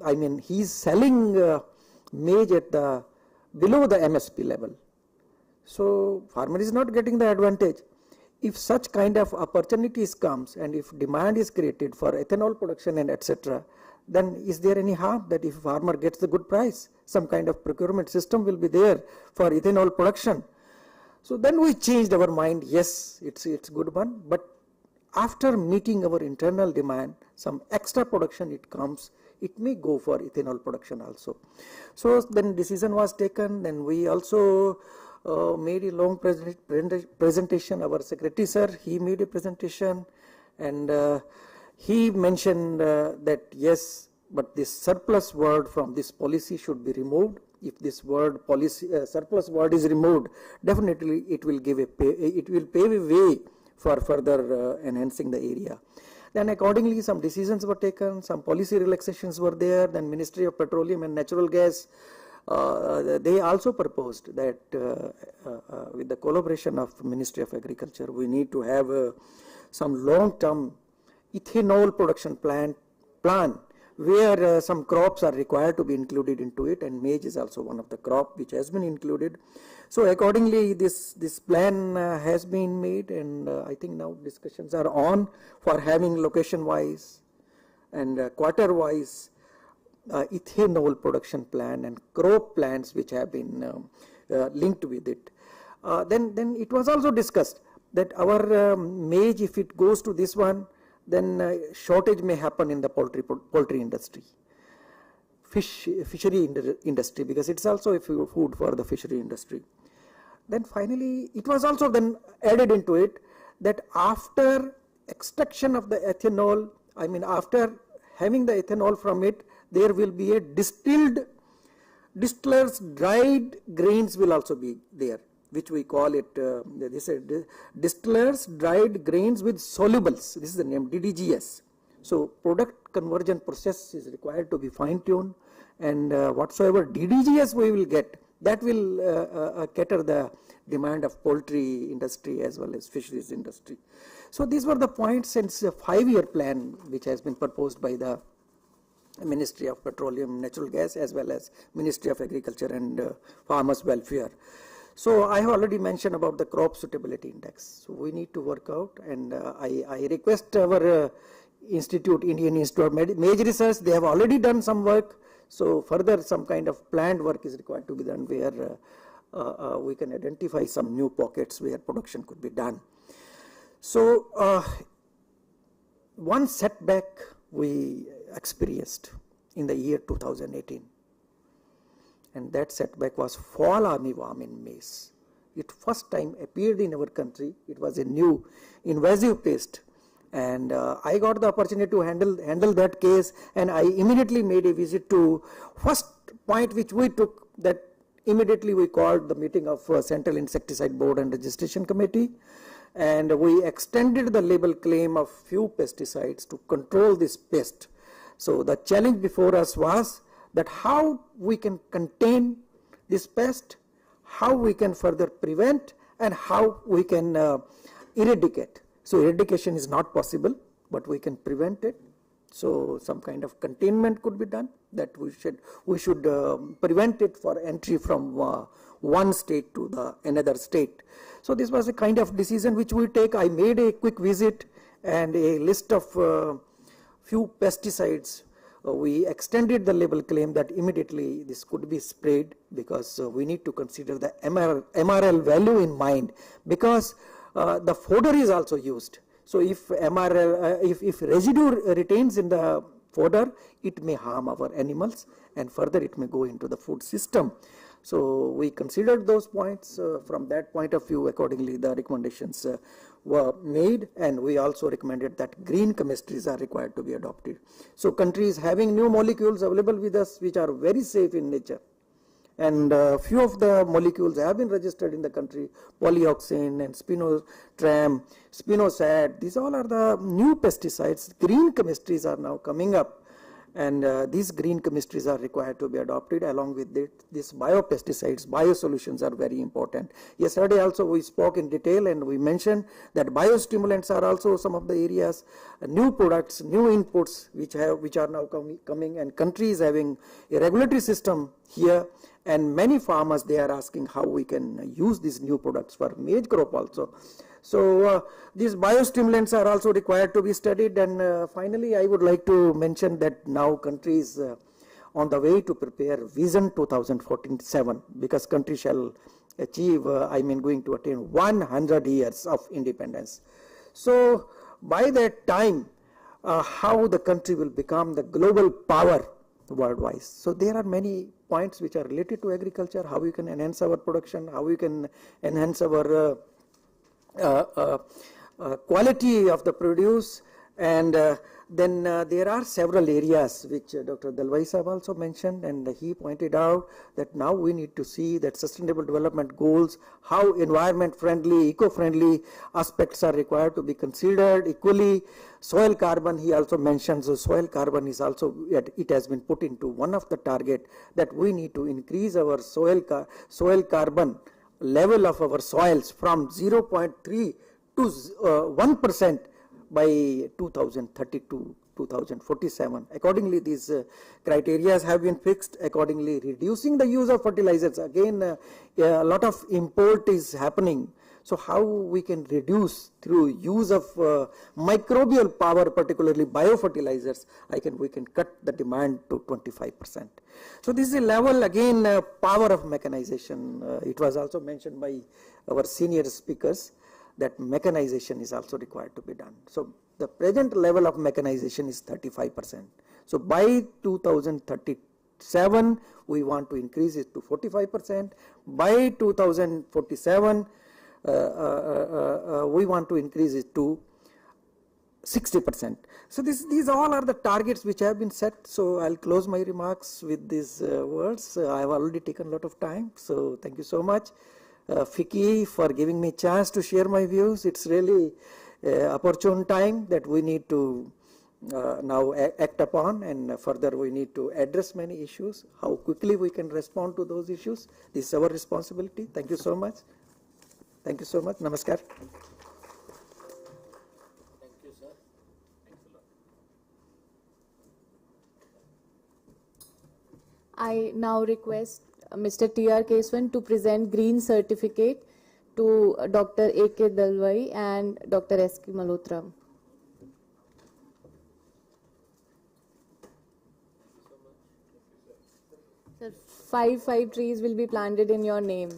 I mean he's selling maize at below the MSP level. So farmer is not getting the advantage. If such kind of opportunities comes and if demand is created for ethanol production and etc., then is there any harm that if farmer gets the good price, some kind of procurement system will be there for ethanol production? So then we changed our mind. Yes, it's good one, but after meeting our internal demand, some extra production it comes, it may go for ethanol production also. So then decision was taken. Then we also made a long presentation. Our secretary sir, he made a presentation, and he mentioned that yes, but this surplus word from this policy should be removed. If this word policy surplus word is removed, definitely it will pave a way for further enhancing the area. Then accordingly some decisions were taken, some policy relaxations were there. Then Ministry of Petroleum and Natural Gas, they also proposed that with the collaboration of Ministry of Agriculture, we need to have some long-term ethanol production plan where some crops are required to be included into it, and maize is also one of the crop which has been included. So accordingly this plan has been made, and I think now discussions are on for having location wise and quarter wise ethanol production plan and crop plans which have been linked with it. Then it was also discussed that our maize, if it goes to this one, then shortage may happen in the poultry industry, fishery industry, because it's also a food for the fishery industry. Then finally it was also then added into it that after extraction of the ethanol, I mean after having the ethanol from it, there will be a distillers dried grains will also be there, which we call it distillers dried grains with solubles. This is the name, DDGS. So product conversion process is required to be fine-tuned, and whatsoever DDGS we will get, that will cater the demand of poultry industry as well as fisheries industry. So these were the points since a 5-year plan which has been proposed by the Ministry of Petroleum, Natural Gas, as well as Ministry of Agriculture and Farmers Welfare. So I have already mentioned about the crop suitability index. So we need to work out, and I request our institute, Indian Institute of Maize Research, they have already done some work. So further some kind of planned work is required to be done where we can identify some new pockets where production could be done. So one setback we experienced in the year 2018, and that setback was fall armyworm in maize. It first time appeared in our country. It was a new invasive pest, and I got the opportunity to handle that case, and I immediately made a visit to first point which we took, that immediately we called the meeting of Central Insecticide Board and Registration Committee, and we extended the label claim of few pesticides to control this pest. So the challenge before us was that how we can contain this pest, how we can further prevent, and how we can eradicate. So eradication is not possible, but we can prevent it. So some kind of containment could be done, that we should prevent it for entry from one state to the another state. So this was a kind of decision which we take. I made a quick visit, and a list of few pesticides. We extended the label claim that immediately this could be sprayed, because we need to consider the MRL value in mind, because the fodder is also used. So if MRL, if residue retains in the fodder, it may harm our animals, and further it may go into the food system. So we considered those points. From that point of view, accordingly the recommendations were made, and we also recommended that green chemistries are required to be adopted. So countries having new molecules available with us which are very safe in nature, and few of the molecules have been registered in the country, polyoxin and spinosad, spinosad, these all are the new pesticides. Green chemistries are now coming up, and these green chemistries are required to be adopted. Along with these biopesticides, biosolutions are very important. Yesterday also we spoke in detail, and we mentioned that biostimulants are also some of the areas, new products, new inputs which are now coming, and countries having a regulatory system here, and many farmers, they are asking how we can use these new products for maize crop also. So these biostimulants are also required to be studied. And finally, I would like to mention that now countries on the way to prepare Vision 2047, because country shall achieve, going to attain 100 years of independence. So by that time, how the country will become the global power worldwide. So there are many points which are related to agriculture, how we can enhance our production, how we can enhance our quality of the produce, and then there are several areas which Dr. Dalwai Sahab also mentioned, and he pointed out that now we need to see that sustainable development goals, how environment friendly, eco-friendly aspects are required to be considered equally. Soil carbon, he also mentions, so soil carbon is also, it has been put into one of the target that we need to increase our soil carbon level of our soils from 0.3 to 1% by 2030 to 2047. Accordingly, these criteria have been fixed. Accordingly, reducing the use of fertilizers. Again, a lot of import is happening. So how we can reduce through use of microbial power, particularly biofertilizers, we can cut the demand to 25%. So this is a level, again, power of mechanization. It was also mentioned by our senior speakers that mechanization is also required to be done. So the present level of mechanization is 35%. So by 2037, we want to increase it to 45%. By 2047, we want to increase it to 60%. So these all are the targets which have been set. So I'll close my remarks with these words. I have already taken a lot of time. So thank you so much, Fiki, for giving me a chance to share my views. It's really opportune time that we need to now act upon, and further we need to address many issues. How quickly we can respond to those issues, this is our responsibility. Thank you so much. Thank you so much. Namaskar. Thank you, sir. Thanks a lot. I now request Mr. T.R. Keswan to present green certificate to Dr. A.K. Dalwai and Dr. S.K. Malhotra. Sir, 5 trees will be planted in your name.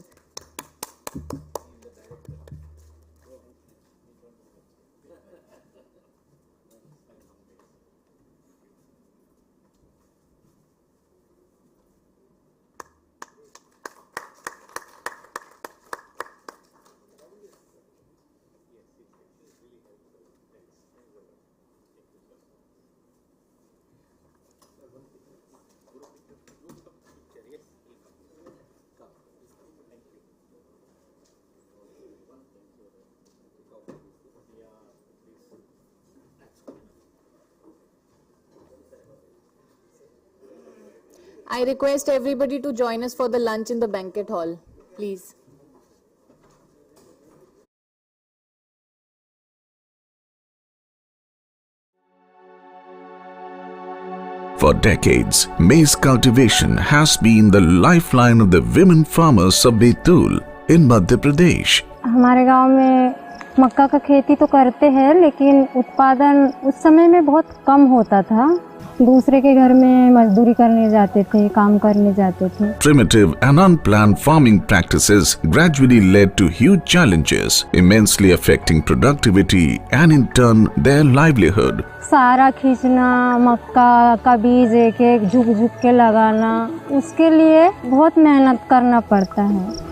I request everybody to join us for the lunch in the banquet hall, please. For decades, maize cultivation has been the lifeline of the women farmers of Betul in Madhya Pradesh. हमारे गांव में मक्का का खेती तो करते हैं लेकिन उत्पादन उस समय में बहुत कम होता था। दूसरे के घर में मजदूरी करने जाते थे, काम करने जाते थे। Primitive and unplanned farming practices gradually led to huge challenges, immensely affecting productivity and in turn their livelihood. सारा खींचना, मक्का का बीज एक एक झुक के लगाना, उसके लिए बहुत मेहनत करना पड़ता है।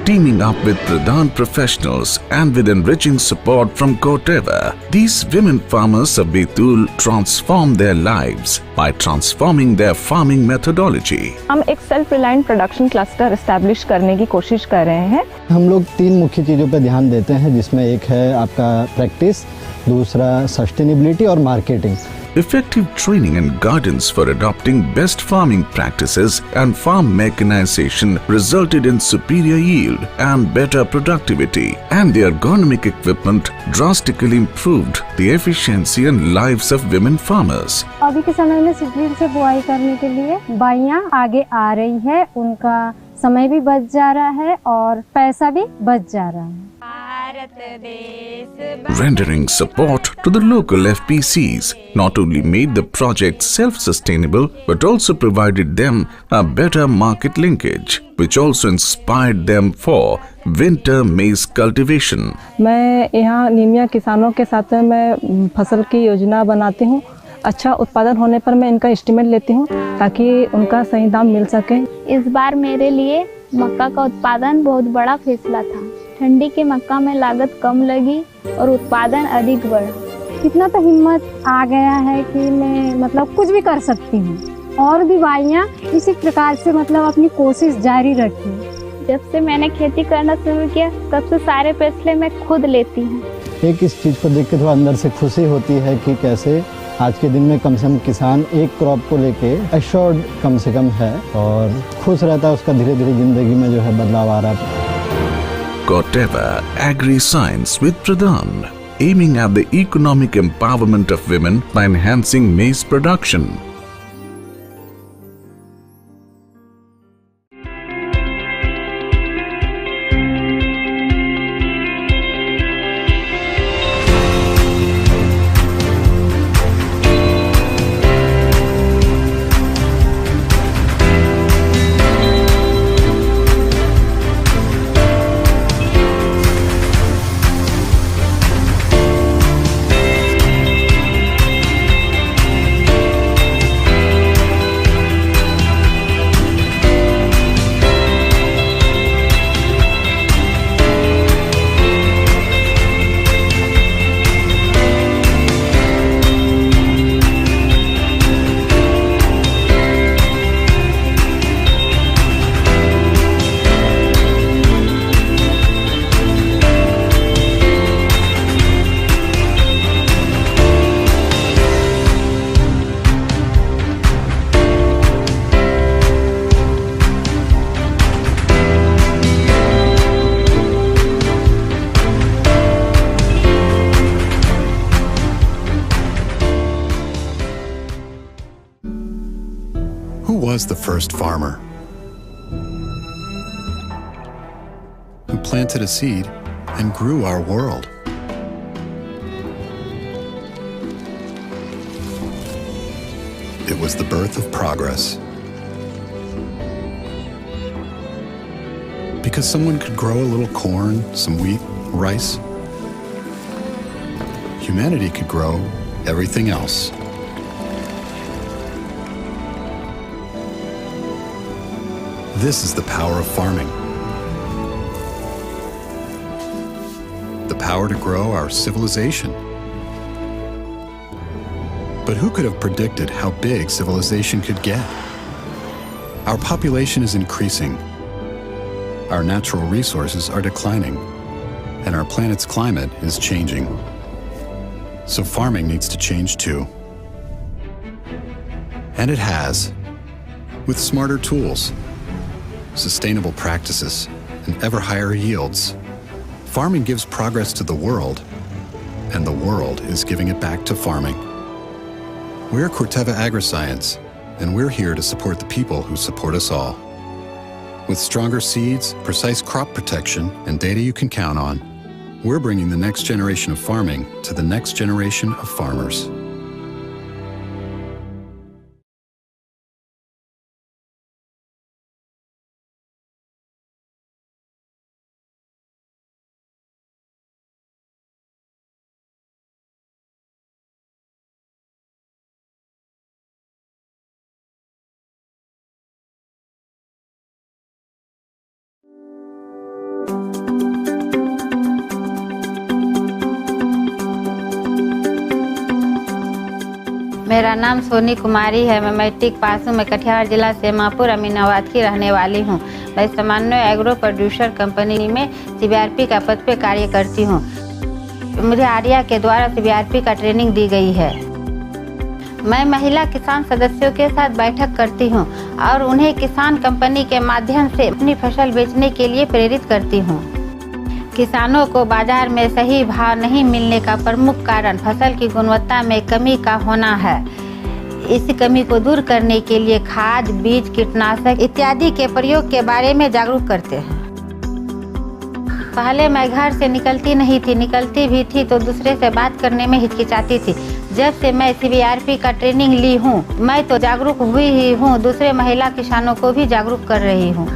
Teaming up with Pradhan professionals and with enriching support from Corteva, these women farmers of Betul transform their lives by transforming their farming methodology. हम एक self reliant production cluster establish करने की कोशिश कर रहे हैं। हम लोग 3 मुख्य चीज़ों पर ध्यान देते हैं, जिसमें एक है आपका प्रैक्टिस, दूसरा सस्टेनेबिलिटी और marketing. Effective training and guidance for adopting best farming practices and farm mechanization resulted in superior yield and better productivity, and the ergonomic equipment drastically improved the efficiency and lives of women farmers. अभी के समय में season से बुआई करने के लिए बाइयां आगे आ रही है, उनका समय भी बच जा रहा है और पैसा भी बच जा रहा है। Rendering support to the local FPCs not only made the project self-sustainable but also provided them a better market linkage, which also inspired them for winter maize cultivation. मैं यहाँ नीमिया किसानों के साथ मैं फसल की योजना बनाती हूँ। अच्छा उत्पादन होने पर मैं इनका एस्टीमेट लेती हूँ ताकि उनका सही दाम मिल सके। इस बार मेरे लिए मक्का का उत्पादन बहुत बड़ा फैसला था। ठंडी के मक्का में लागत कम लगी और उत्पादन अधिक बढ़ा। इतना तो हिम्मत आ गया है कि मैं मतलब कुछ भी कर सकती हूँ और भी बाइयाँ इसी प्रकार से मतलब अपनी कोशिश जारी रखी। जब से मैंने खेती करना शुरू किया तब से सारे फैसले मैं खुद लेती हूँ। एक इस चीज़ को देख के थोड़ा अंदर से खुशी होती है कि कैसे आज के दिन में कम से कम किसान एक क्रॉप को लेके एश्योर्ड कम से कम है और खुश रहता है, उसका धीरे धीरे जिंदगी में जो है बदलाव आ रहा है। Corteva Agri-Science with Pradhan, aiming at the economic empowerment of women by enhancing maize production. was the first farmer who planted a seed and grew our world. It was the birth of progress. Because someone could grow a little corn, some wheat, rice, humanity could grow everything else. This is the power of farming. The power to grow our civilization. But who could have predicted how big civilization could get? Our population is increasing. Our natural resources are declining, and our planet's climate is changing. So farming needs to change too. And it has, with smarter tools, sustainable practices, and ever higher yields. Farming gives progress to the world, and the world is giving it back to farming. We're Corteva Agri-Science, and we're here to support the people who support us all. With stronger seeds, precise crop protection, and data you can count on, We're bringing the next generation of farming to the next generation of farmers. मेरा नाम सोनी कुमारी है। मैं matric pass हूँ। मैं कटिहार जिला सेमापुर अमीनाबाद की रहने वाली हूँ। मैं समन्वय एग्रो प्रोड्यूसर कंपनी में CBRP का पद पे कार्य करती हूँ। मुझे आर्या के द्वारा CBRP का ट्रेनिंग दी गई है। मैं महिला किसान सदस्यों के साथ बैठक करती हूँ और उन्हें किसान कंपनी के माध्यम से अपनी फसल बेचने के लिए प्रेरित करती हूँ। किसानों को बाजार में सही भाव नहीं मिलने का प्रमुख कारण फसल की गुणवत्ता में कमी का होना है। इस कमी को दूर करने के लिए खाद, बीज, कीटनाशक इत्यादि के प्रयोग के बारे में जागरूक करते हैं। पहले मैं घर से निकलती नहीं थी, निकलती भी थी तो दूसरे से बात करने में हिचकिचाती थी। जब से मैं CBRP का ट्रेनिंग ली हूँ, मैं तो जागरूक हुई ही हूँ, दूसरे महिला किसानों को भी जागरूक कर रही हूँ।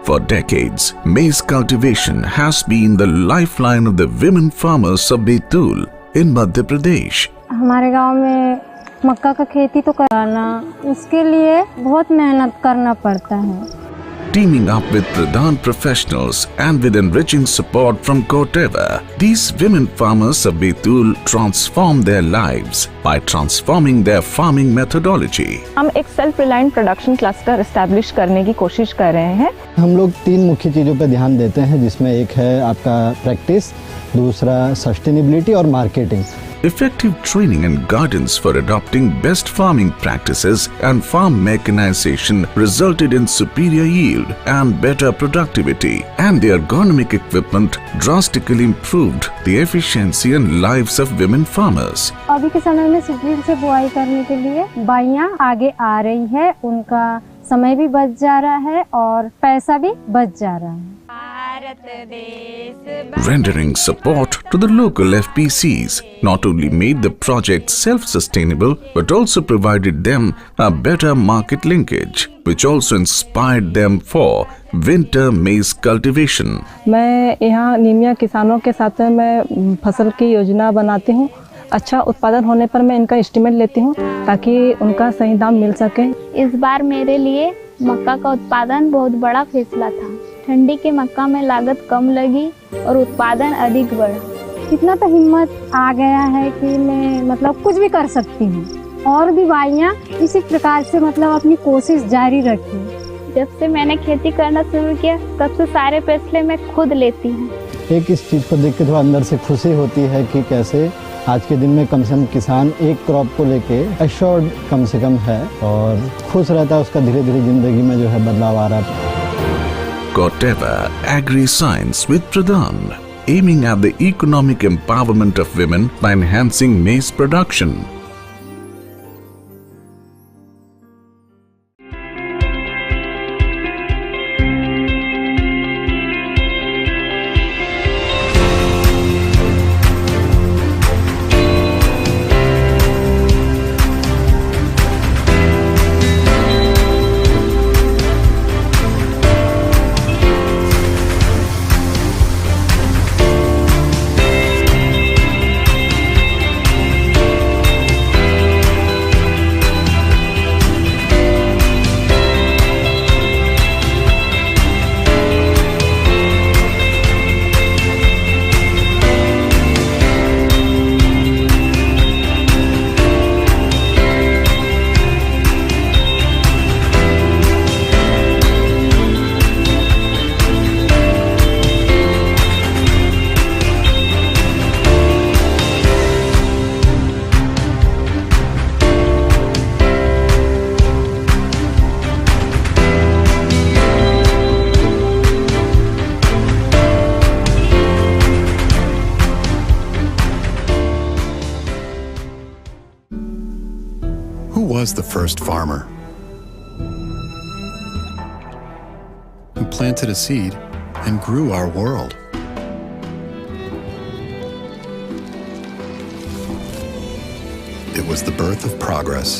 For decades, maize cultivation has been the lifeline of the women farmers of Betul in Madhya Pradesh. हमारे गांव में मक्का का खेती तो कराना, उसके लिए बहुत मेहनत करना पड़ता है। Teaming up with Pradhan professionals and with enriching support from Koteva, these women farmers of Betul transform their lives by transforming their farming methodology. हम एक self reliant production cluster establish करने की कोशिश कर रहे हैं। हम लोग 3 मुख्य चीज़ों पर ध्यान देते हैं, जिसमें एक है आपका प्रैक्टिस, दूसरा सस्टेनेबिलिटी और marketing. Effective training and guidance for adopting best farming practices and farm mechanization resulted in superior yield and better productivity, and the ergonomic equipment drastically improved the efficiency and lives of women farmers. अभी के समय में season से बुआई करने के लिए बाइयां आगे आ रही है, उनका समय भी बच जा रहा है और पैसा भी बच जा रहा है। Rendering support to the local FPCs not only made the project self-sustainable but also provided them a better market linkage, which also inspired them for winter maize cultivation. मैं यहाँ नीमिया किसानों के साथ मैं फसल की योजना बनाती हूँ। अच्छा उत्पादन होने पर मैं इनका एस्टीमेट लेती हूँ ताकि उनका सही दाम मिल सके। इस बार मेरे लिए मक्का का उत्पादन बहुत बड़ा फैसला था। ठंडी के मक्का में लागत कम लगी और उत्पादन अधिक बढ़ा। इतना तो हिम्मत आ गया है कि मैं मतलब कुछ भी कर सकती हूँ और भी बाइयाँ इसी प्रकार से मतलब अपनी कोशिश जारी रखी। जब से मैंने खेती करना शुरू किया तब से सारे फैसले मैं खुद लेती हूँ। एक इस चीज़ को देख के थोड़ा अंदर से खुशी होती है कि कैसे आज के दिन में कम से कम किसान एक क्रॉप को लेके एश्योर्ड कम से कम है और खुश रहता है, उसका धीरे धीरे जिंदगी में जो है बदलाव आ रहा है। Koteva Agri Science with Pradhan, aiming at the economic empowerment of women by enhancing maize production. Who was the first farmer? Who planted a seed and grew our world? It was the birth of progress.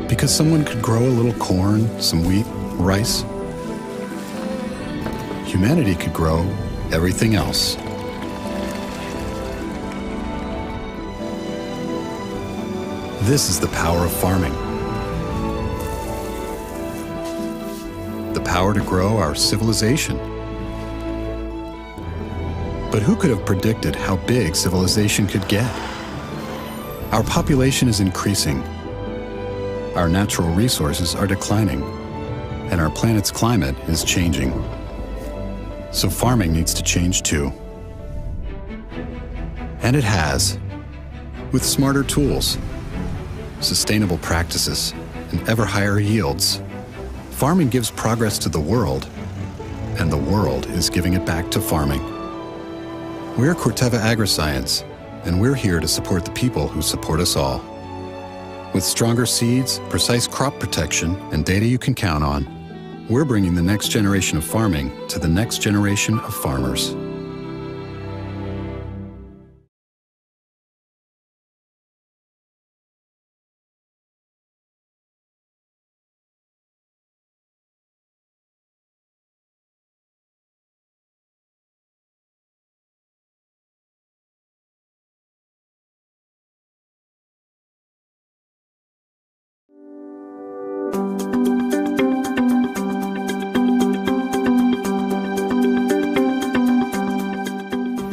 Because someone could grow a little corn, some wheat, rice, humanity could grow everything else. This is the power of farming. The power to grow our civilization. But who could have predicted how big civilization could get? Our population is increasing. Our natural resources are declining. And our planet's climate is changing. So farming needs to change too. And it has. With smarter tools, sustainable practices, and ever higher yields, farming gives progress to the world, and the world is giving it back to farming. We're Corteva Agriscience, and we're here to support the people who support us all. With stronger seeds, precise crop protection, and data you can count on, we're bringing the next generation of farming to the next generation of farmers.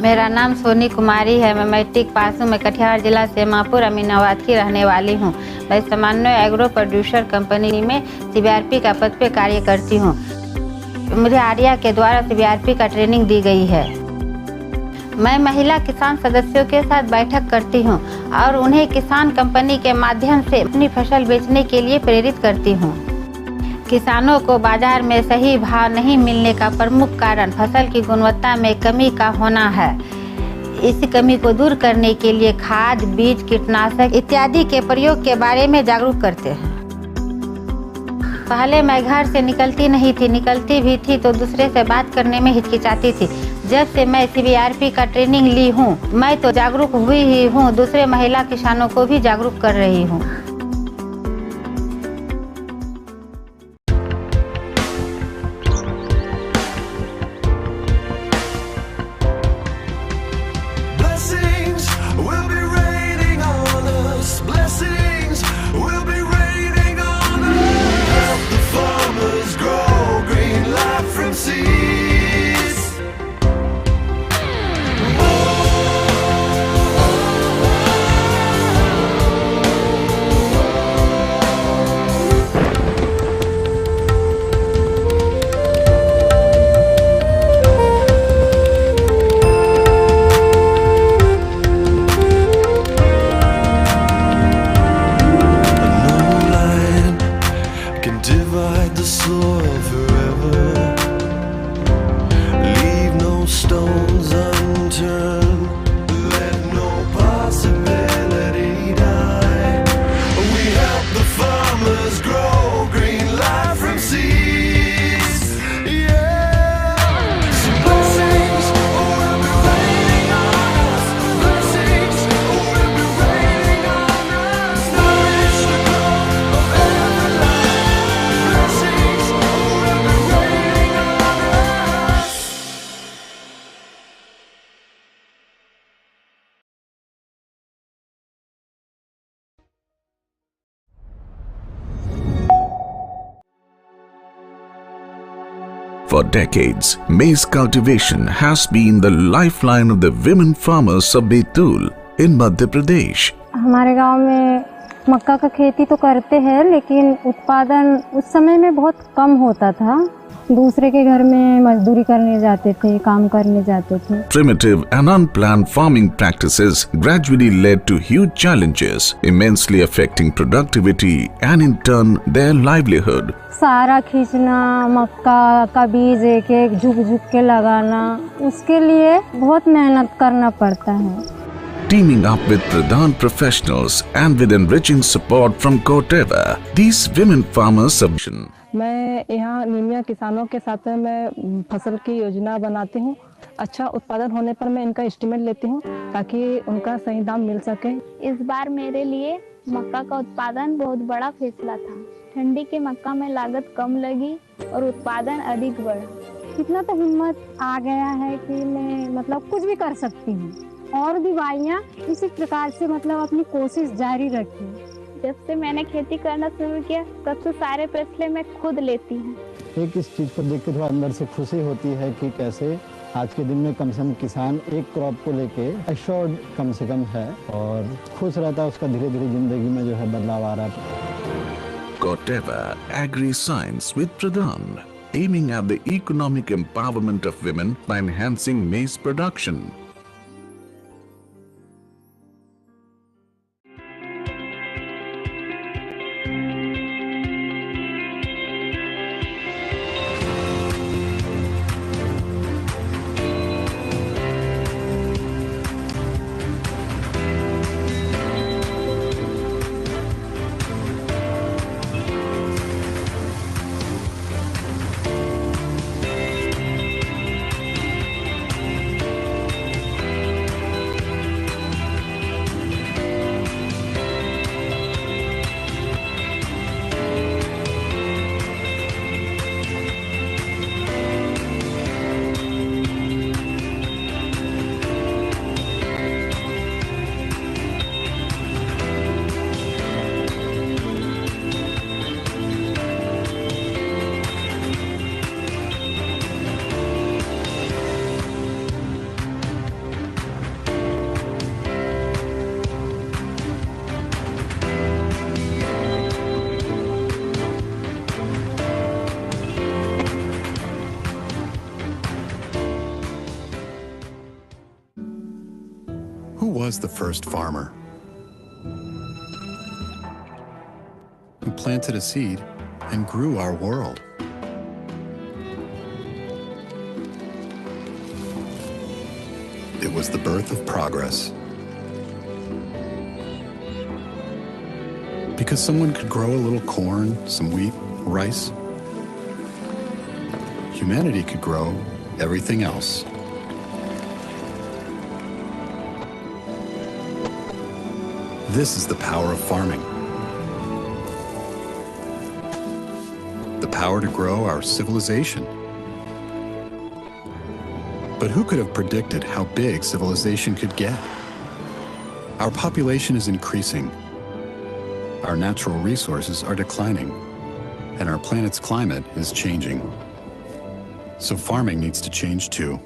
मेरा नाम सोनी कुमारी है। मैं matric pass हूँ। मैं कटिहार जिला सेमापुर अमीनाबाद की रहने वाली हूँ। मैं समन्वय एग्रो प्रोड्यूसर कंपनी में CBRP का पद पे कार्य करती हूँ। मुझे आर्या के द्वारा CBRP का ट्रेनिंग दी गई है। मैं महिला किसान सदस्यों के साथ बैठक करती हूँ और उन्हें किसान कंपनी के माध्यम से अपनी फसल बेचने के लिए प्रेरित करती हूँ। किसानों को बाजार में सही भाव नहीं मिलने का प्रमुख कारण फसल की गुणवत्ता में कमी का होना है। इस कमी को दूर करने के लिए खाद, बीज, कीटनाशक इत्यादि के प्रयोग के बारे में जागरूक करते हैं। पहले मैं घर से निकलती नहीं थी, निकलती भी थी तो दूसरे से बात करने में हिचकिचाती थी। जब से मैं CBRP का ट्रेनिंग ली हूँ, मैं तो जागरूक हुई ही हूँ, दूसरे महिला किसानों को भी जागरूक कर रही हूँ। turn. Let no possibility die. We help the farmers grow green life from seeds. Yeah. So blessings will be raining on us. Blessings will be raining on us. Nourish the growth of every life. Blessings will be raining on us. For decades, maize cultivation has been the lifeline of the women farmers of Betul in Madhya Pradesh. हमारे गांव में मक्का का खेती तो करते हैं, लेकिन उत्पादन उस समय में बहुत कम होता था। दूसरे के घर में मजदूरी करने जाते थे, काम करने जाते थे। Primitive and unplanned farming practices gradually led to huge challenges, immensely affecting productivity and in turn their livelihood. सारा खींचना, मक्का का बीज एक एक झुक के लगाना, उसके लिए बहुत मेहनत करना पड़ता है। Teaming up with Pradhan professionals and with enriching support from Koteva, these women farmers submission. मैं यहाँ नीमिया किसानों के साथ में मैं फसल की योजना बनाती हूँ। अच्छा उत्पादन होने पर मैं इनका एस्टीमेट लेती हूँ ताकि उनका सही दाम मिल सके। इस बार मेरे लिए मक्का का उत्पादन बहुत बड़ा फैसला था। ठंडी के मक्का में लागत कम लगी और उत्पादन अधिक बढ़ा। इतना तो हिम्मत आ गया है कि मैं मतलब कुछ भी कर सकती हूँ और भी भाइयाँ इसी प्रकार से मतलब अपनी कोशिश जारी रखी। जब से मैंने खेती करना शुरू किया तब से सारे फैसले मैं खुद लेती हूँ। एक इस चीज़ को देख के थोड़ा अंदर से खुशी होती है कि कैसे आज के दिन में कम से कम किसान एक क्रॉप को लेके एश्योर्ड कम से कम है और खुश रहता है, उसका धीरे धीरे जिंदगी में जो है बदलाव आ रहा है। Koteva Agri Science with Pradhan, aiming at the economic empowerment of women by enhancing maize production. Who was the first farmer who planted a seed and grew our world? It was the birth of progress. Because someone could grow a little corn, some wheat, rice, humanity could grow everything else. This is the power of farming. The power to grow our civilization. But who could have predicted how big civilization could get? Our population is increasing. Our natural resources are declining. And our planet's climate is changing. So farming needs to change too.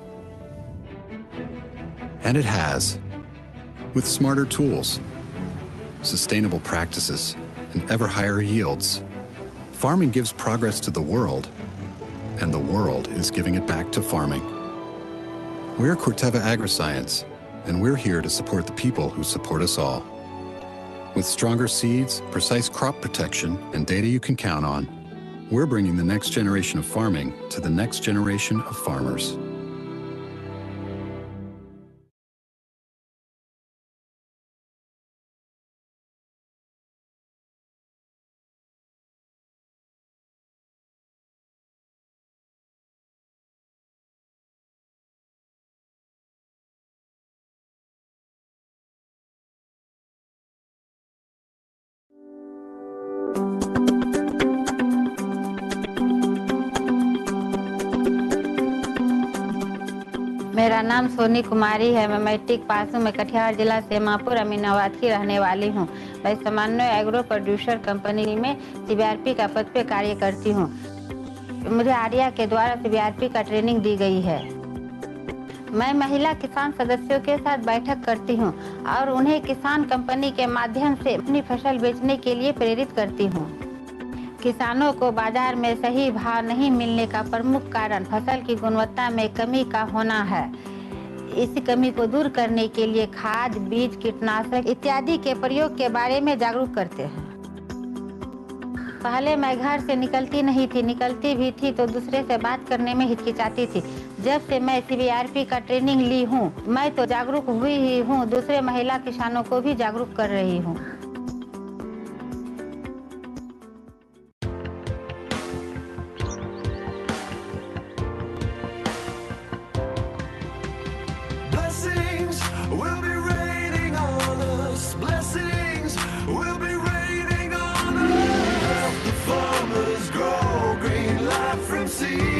And it has. With smarter tools, sustainable practices, and ever higher yields, farming gives progress to the world, and the world is giving it back to farming. We're Corteva Agriscience, and we're here to support the people who support us all. With stronger seeds, precise crop protection, and data you can count on, we're bringing the next generation of farming to the next generation of farmers. मेरा नाम सोनी कुमारी है। मैं matric pass हूँ। मैं कटिहार जिला सेमापुर अमीनाबाद की रहने वाली हूँ। मैं समन्वय एग्रो प्रोड्यूसर कंपनी में सीबीआरपी का पद पे कार्य करती हूँ। मुझे आर्या के द्वारा सीबीआरपी का ट्रेनिंग दी गई है। मैं महिला किसान सदस्यों के साथ बैठक करती हूँ और उन्हें किसान कंपनी के माध्यम से अपनी फसल बेचने के लिए प्रेरित करती हूँ। किसानों को बाजार में सही भाव नहीं मिलने का प्रमुख कारण फसल की गुणवत्ता में कमी का होना है। इस कमी को दूर करने के लिए खाद, बीज, कीटनाशक इत्यादि के प्रयोग के बारे में जागरूक करते हैं। पहले मैं घर से निकलती नहीं थी, निकलती भी थी तो दूसरे से बात करने में हिचकिचाती थी। जब से मैं सीबीआरपी का ट्रेनिंग ली हूँ, मैं तो जागरूक हुई ही हूँ, दूसरे महिला किसानों को भी जागरूक कर रही हूँ। Blessings will be raining on us. Blessings will be raining on us. The farmers grow green life from seeds.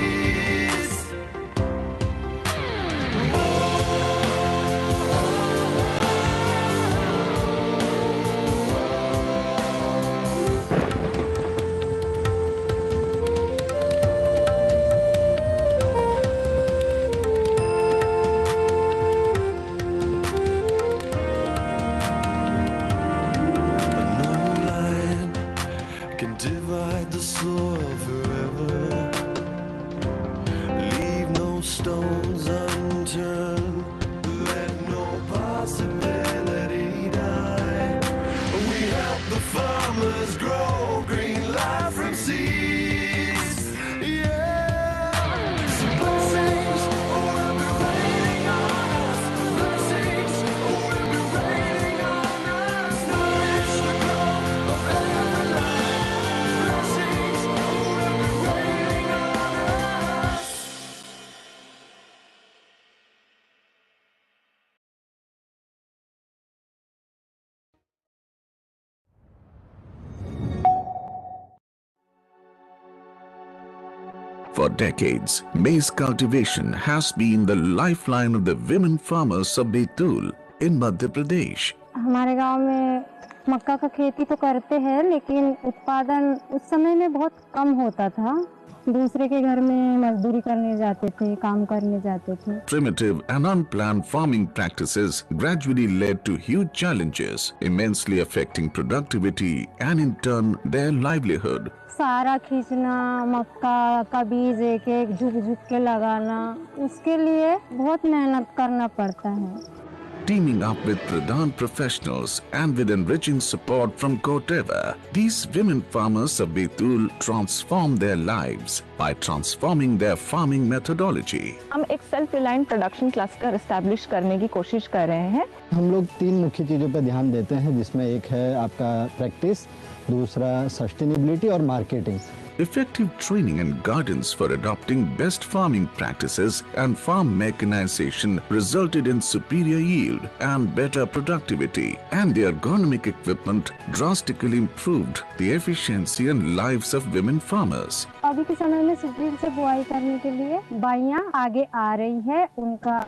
Can divide the soil forever. Leave no stones unturned. Let no possibility die. We help the farmers grow green life from seeds. Yeah. So blessings will be raining on us. Blessings will be raining on us. Nourish the growth of every life. Blessings will be raining on us. For decades, maize cultivation has been the lifeline of the women farmers of Betul in Madhya Pradesh. हमारे गांव में मक्का का खेती तो करते हैं, लेकिन उत्पादन उस समय में बहुत कम होता था। दूसरे के घर में मजदूरी करने जाते थे, काम करने जाते थे। Primitive and unplanned farming practices gradually led to huge challenges, immensely affecting productivity and in turn their livelihood. सारा खींचना, मक्का का बीज एक एक झुक झुक के लगाना, उसके लिए बहुत मेहनत करना पड़ता है। Teaming up with Pradhan professionals and with enriching support from Koteva, these women farmers of Betul transform their lives by transforming their farming methodology. हम एक self reliant production cluster establish करने की कोशिश कर रहे हैं। हम लोग 3 मुख्य चीज़ों पर ध्यान देते हैं, जिसमें एक है आपका प्रैक्टिस, दूसरा सस्टेनेबिलिटी और marketing. Effective training and guidance for adopting best farming practices and farm mechanization resulted in superior yield and better productivity, and the ergonomic equipment drastically improved the efficiency and lives of women farmers. अभी के समय में spring से बुआई करने के लिए बाइयां आगे आ रही है। उनका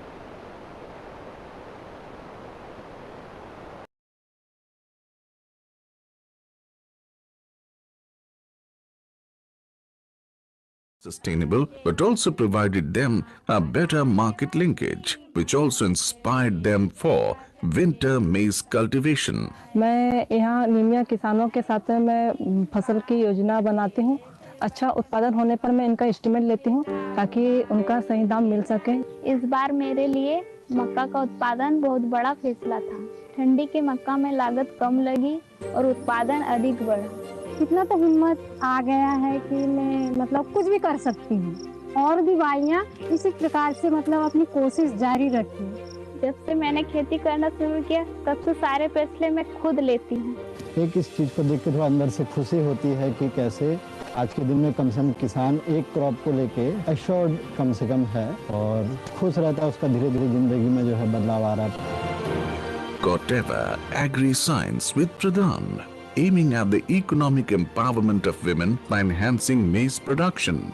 Sustainable, but also provided them a better market linkage, which also inspired them for winter maize cultivation. मैं यहाँ निमिया किसानों के साथ मैं फसल की योजना बनाती हूँ। अच्छा उत्पादन होने पर मैं इनका एस्टीमेट लेती हूँ ताकि उनका सही दाम मिल सके। इस बार मेरे लिए मक्का का उत्पादन बहुत बड़ा फैसला था। ठंडी के मक्का में लागत कम लगी और उत्पादन अधिक बढ़ा। इतना तो हिम्मत आ गया है कि मैं मतलब कुछ भी कर सकती हूँ और भी बाइयां इसी प्रकार से मतलब अपनी कोशिश जारी रखी। जब से मैंने खेती करना शुरू किया तब से सारे फैसले मैं खुद लेती हूँ। एक इस चीज़ को देख के थोड़ा अंदर से खुशी होती है कि कैसे आज के दिन में कम से कम किसान एक क्रॉप को लेके एश्योर्ड कम से कम है और खुश रहता है, उसका धीरे धीरे जिंदगी में जो है बदलाव आ रहा है। Koteva Agri Science with Pradhan, aiming at the economic empowerment of women by enhancing maize production.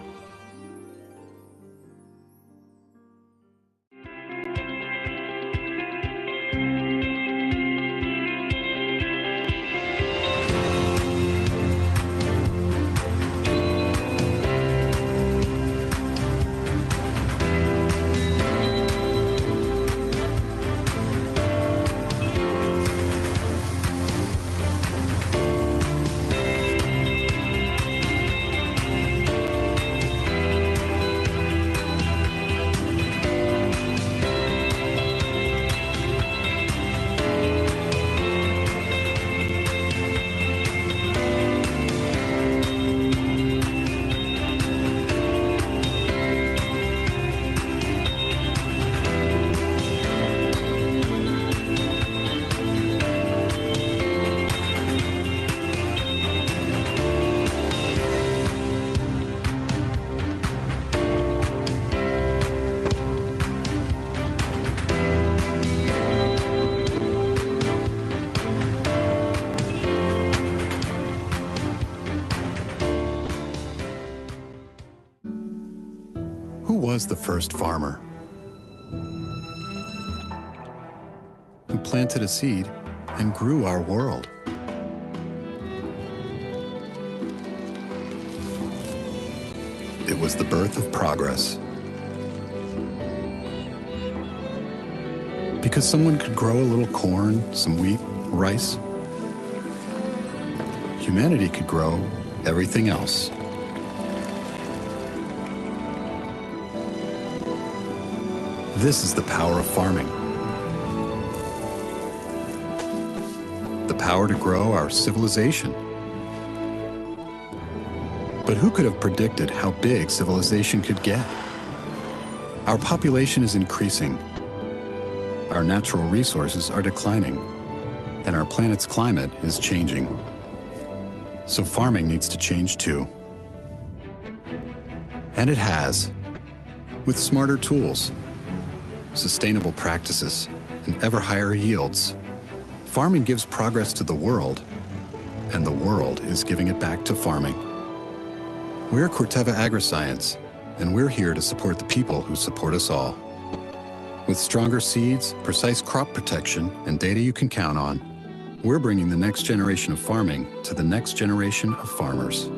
was the first farmer who planted a seed and grew our world. It was the birth of progress. Because someone could grow a little corn, some wheat, rice, humanity could grow everything else. This is the power of farming. The power to grow our civilization. But who could have predicted how big civilization could get? Our population is increasing. Our natural resources are declining, and our planet's climate is changing. So farming needs to change too. And it has, with smarter tools, sustainable practices, and ever higher yields. Farming gives progress to the world, and the world is giving it back to farming. We're Corteva Agriscience, and we're here to support the people who support us all. With stronger seeds, precise crop protection, and data you can count on, we're bringing the next generation of farming to the next generation of farmers.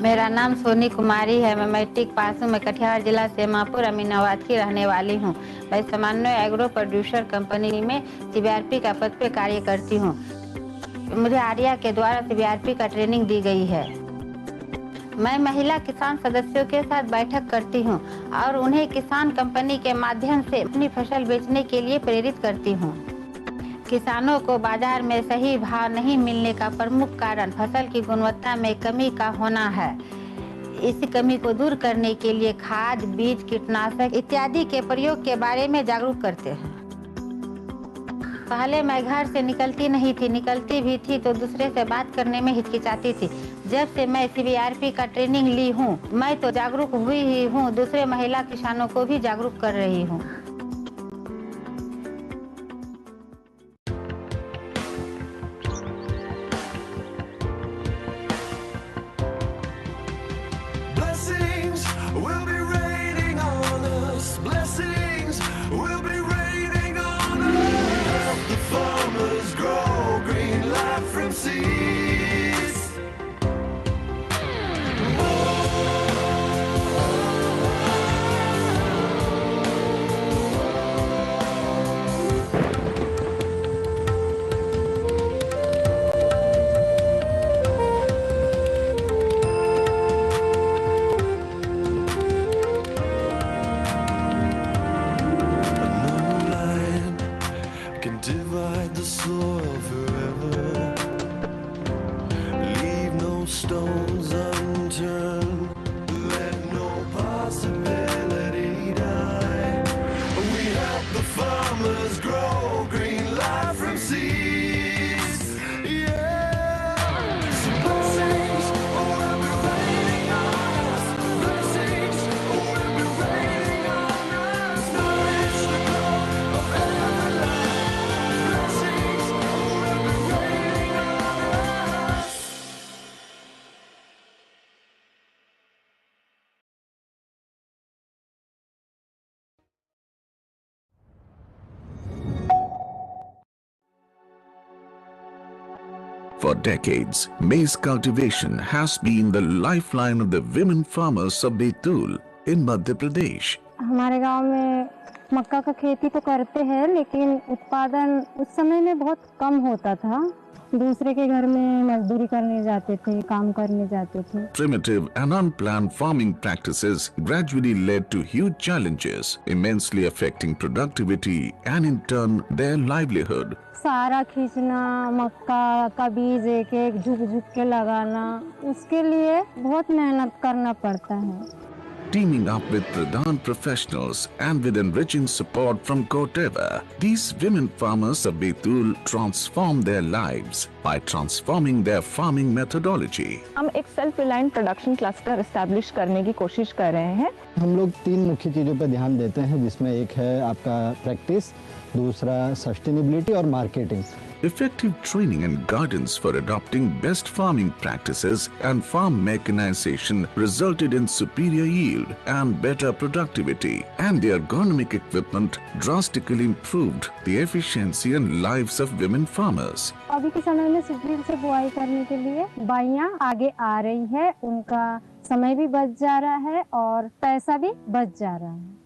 मेरा नाम सोनी कुमारी है। मैं matric pass हूँ। मैं कटिहार जिला सेमापुर अमीनाबाद की रहने वाली हूँ। मैं समन्वय एग्रो प्रोड्यूसर कंपनी में सीबीआरपी का पद पे कार्य करती हूँ। मुझे आर्या के द्वारा सीबीआरपी का ट्रेनिंग दी गई है। मैं महिला किसान सदस्यों के साथ बैठक करती हूँ और उन्हें किसान कंपनी के माध्यम से अपनी फसल बेचने के लिए प्रेरित करती हूँ। किसानों को बाजार में सही भाव नहीं मिलने का प्रमुख कारण फसल की गुणवत्ता में कमी का होना है। इस कमी को दूर करने के लिए खाद, बीज, कीटनाशक इत्यादि के प्रयोग के बारे में जागरूक करते हैं। पहले मैं घर से निकलती नहीं थी, निकलती भी थी तो दूसरे से बात करने में हिचकिचाती थी। जब से मैं सीबीआरपी का ट्रेनिंग ली हूँ, मैं तो जागरूक हुई ही हूँ, दूसरे महिला किसानों को भी जागरूक कर रही हूँ। For decades, maize cultivation has been the lifeline of the women farmers of Betul in Madhya Pradesh. हमारे गांव में मक्का का खेती तो करते हैं, लेकिन उत्पादन उस समय में बहुत कम होता था। दूसरे के घर में मजदूरी करने जाते थे, काम करने जाते थे। Primitive and unplanned farming practices gradually led to huge challenges, immensely affecting productivity and in turn their livelihood. सारा खींचना, मक्का का बीज एक एक झुक झुक के लगाना, उसके लिए बहुत मेहनत करना पड़ता है। teaming up with Pradhan professionals and with enriching support from Corteva, these women farmers of Betul transform their lives by transforming their farming methodology. हम एक self reliant production cluster establish करने की कोशिश कर रहे हैं। हम लोग 3 मुख्य चीज़ों पर ध्यान देते हैं, जिसमें एक है आपका प्रैक्टिस, दूसरा सस्टेनेबिलिटी और marketing. Effective training and guidance for adopting best farming practices and farm mechanization resulted in superior yield and better productivity, and the ergonomic equipment drastically improved the efficiency and lives of women farmers. अभी के समय में season से बुआई करने के लिए बाइयां आगे आ रही है, उनका समय भी बच जा रहा है और पैसा भी बच जा रहा है।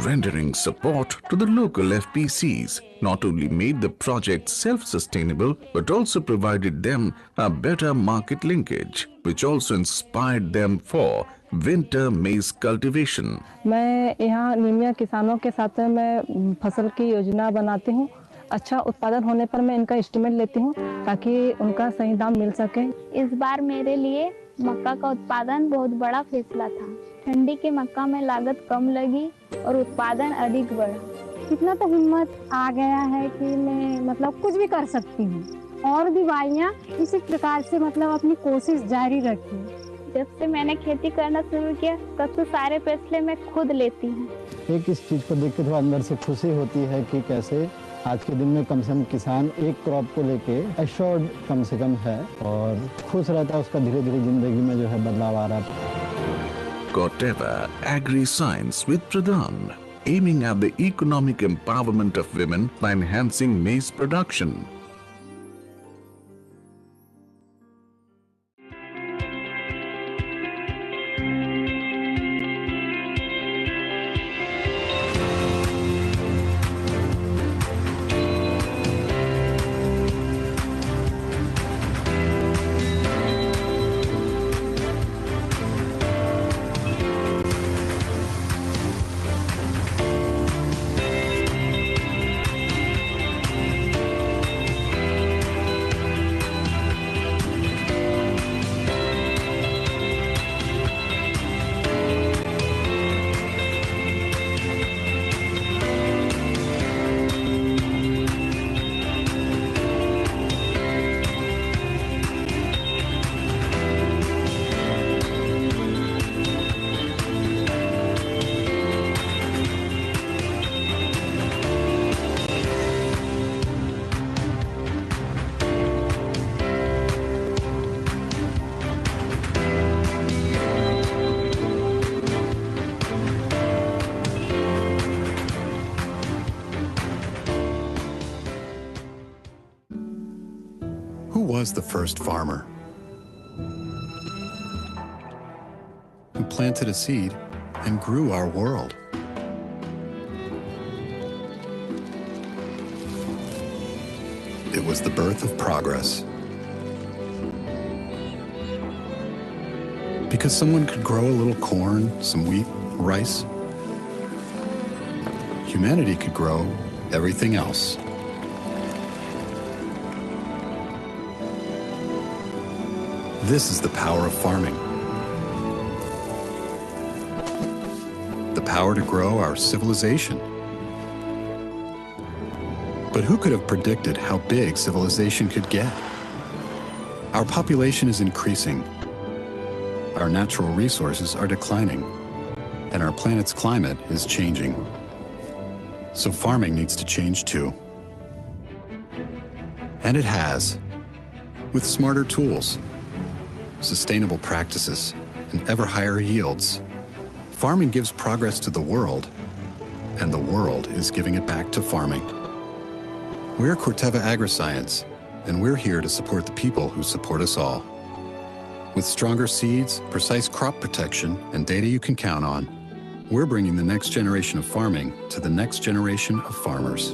Rendering support to the local FPCs not only made the project self-sustainable but also provided them a better market linkage, which also inspired them for winter maize cultivation. मैं यहाँ निमिया किसानों के साथ मैं फसल की योजना बनाती हूँ। अच्छा उत्पादन होने पर मैं इनका एस्टीमेट लेती हूँ ताकि उनका सही दाम मिल सके। इस बार मेरे लिए मक्का का उत्पादन बहुत बड़ा फैसला था। ठंडी के मक्का में लागत कम लगी और उत्पादन अधिक बढ़ा। इतना तो हिम्मत आ गया है कि मैं मतलब कुछ भी कर सकती हूँ और भी बाइयां इसी प्रकार से मतलब अपनी कोशिश जारी रखी। जब से मैंने खेती करना शुरू किया तब से सारे फैसले मैं खुद लेती हूँ। एक इस चीज़ को देख के थोड़ा अंदर से खुशी होती है कि कैसे आज के दिन में कम से कम किसान एक क्रॉप को लेके एश्योर्ड कम से कम है और खुश रहता है, उसका धीरे धीरे जिंदगी में जो है बदलाव आ रहा है। Corteva Agri-Science with Pradhan, aiming at the economic empowerment of women by enhancing maize production. Who was the first farmer who planted a seed and grew our world? It was the birth of progress. Because someone could grow a little corn, some wheat, rice, humanity could grow everything else. This is the power of farming. The power to grow our civilization. But who could have predicted how big civilization could get? Our population is increasing. Our natural resources are declining. And our planet's climate is changing. So farming needs to change too. And it has, with smarter tools, sustainable practices, and ever higher yields. Farming gives progress to the world, and the world is giving it back to farming. We're Corteva Agri-Science, and we're here to support the people who support us all. With stronger seeds, precise crop protection, and data you can count on, we're bringing the next generation of farming to the next generation of farmers.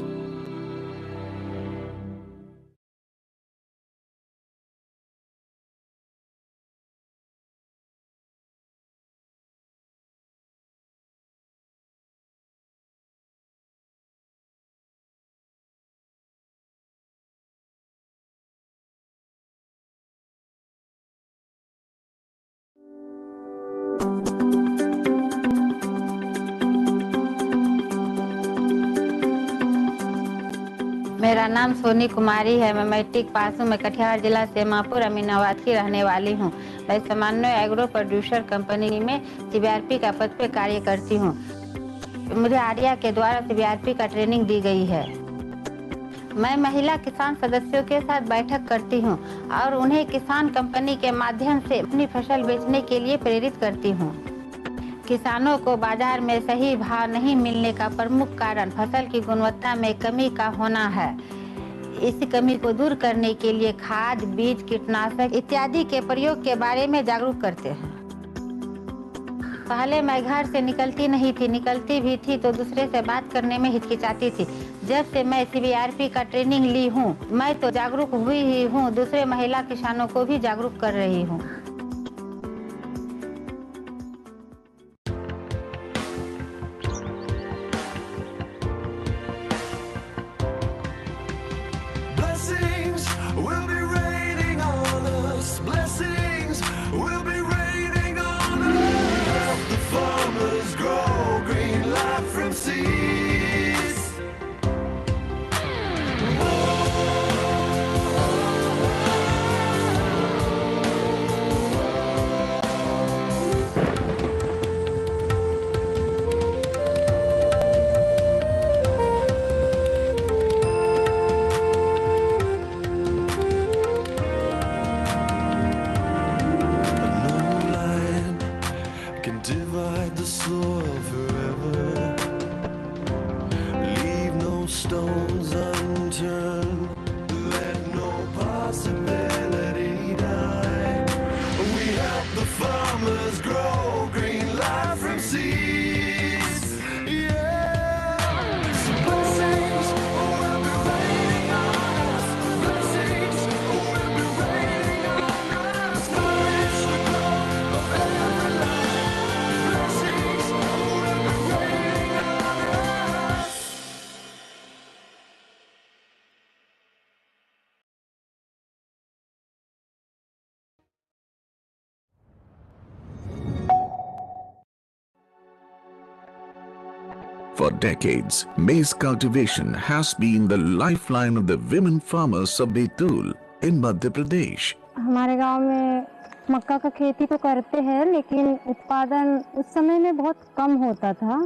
मेरा नाम सोनी कुमारी है। मैं matric pass हूँ। मैं कटिहार जिला सेमापुर अमीनाबाद की रहने वाली हूँ। मैं समन्वय एग्रो प्रोड्यूसर कंपनी में सीबीआरपी का पद पे कार्य करती हूँ। मुझे आर्या के द्वारा सीबीआरपी का ट्रेनिंग दी गई है। मैं महिला किसान सदस्यों के साथ बैठक करती हूँ और उन्हें किसान कंपनी के माध्यम से अपनी फसल बेचने के लिए प्रेरित करती हूँ। किसानों को बाजार में सही भाव नहीं मिलने का प्रमुख कारण फसल की गुणवत्ता में कमी का होना है। इस कमी को दूर करने के लिए खाद, बीज, कीटनाशक इत्यादि के प्रयोग के बारे में जागरूक करते हैं। पहले मैं घर से निकलती नहीं थी, निकलती भी थी तो दूसरे से बात करने में हिचकिचाती थी। जब से मैं सीबीआरपी का ट्रेनिंग ली हूँ, मैं तो जागरूक हुई ही हूँ, दूसरे महिला किसानों को भी जागरूक कर रही हूँ। Blessings will be raining on us. Blessings will be raining on us. Help the farmers grow green life from seeds. Divide the soil forever. Leave no stones unturned. Let no possibility die. We help the farmers grow green life from seeds. Yeah. So blessings will be raining on us. Blessings will be raining on us. Knowledge the growth of every life. For decades, maize cultivation has been the lifeline of the women farmers of Betul in Madhya Pradesh. हमारे गांव में मक्का का खेती तो करते हैं, लेकिन उत्पादन उस समय में बहुत कम होता था।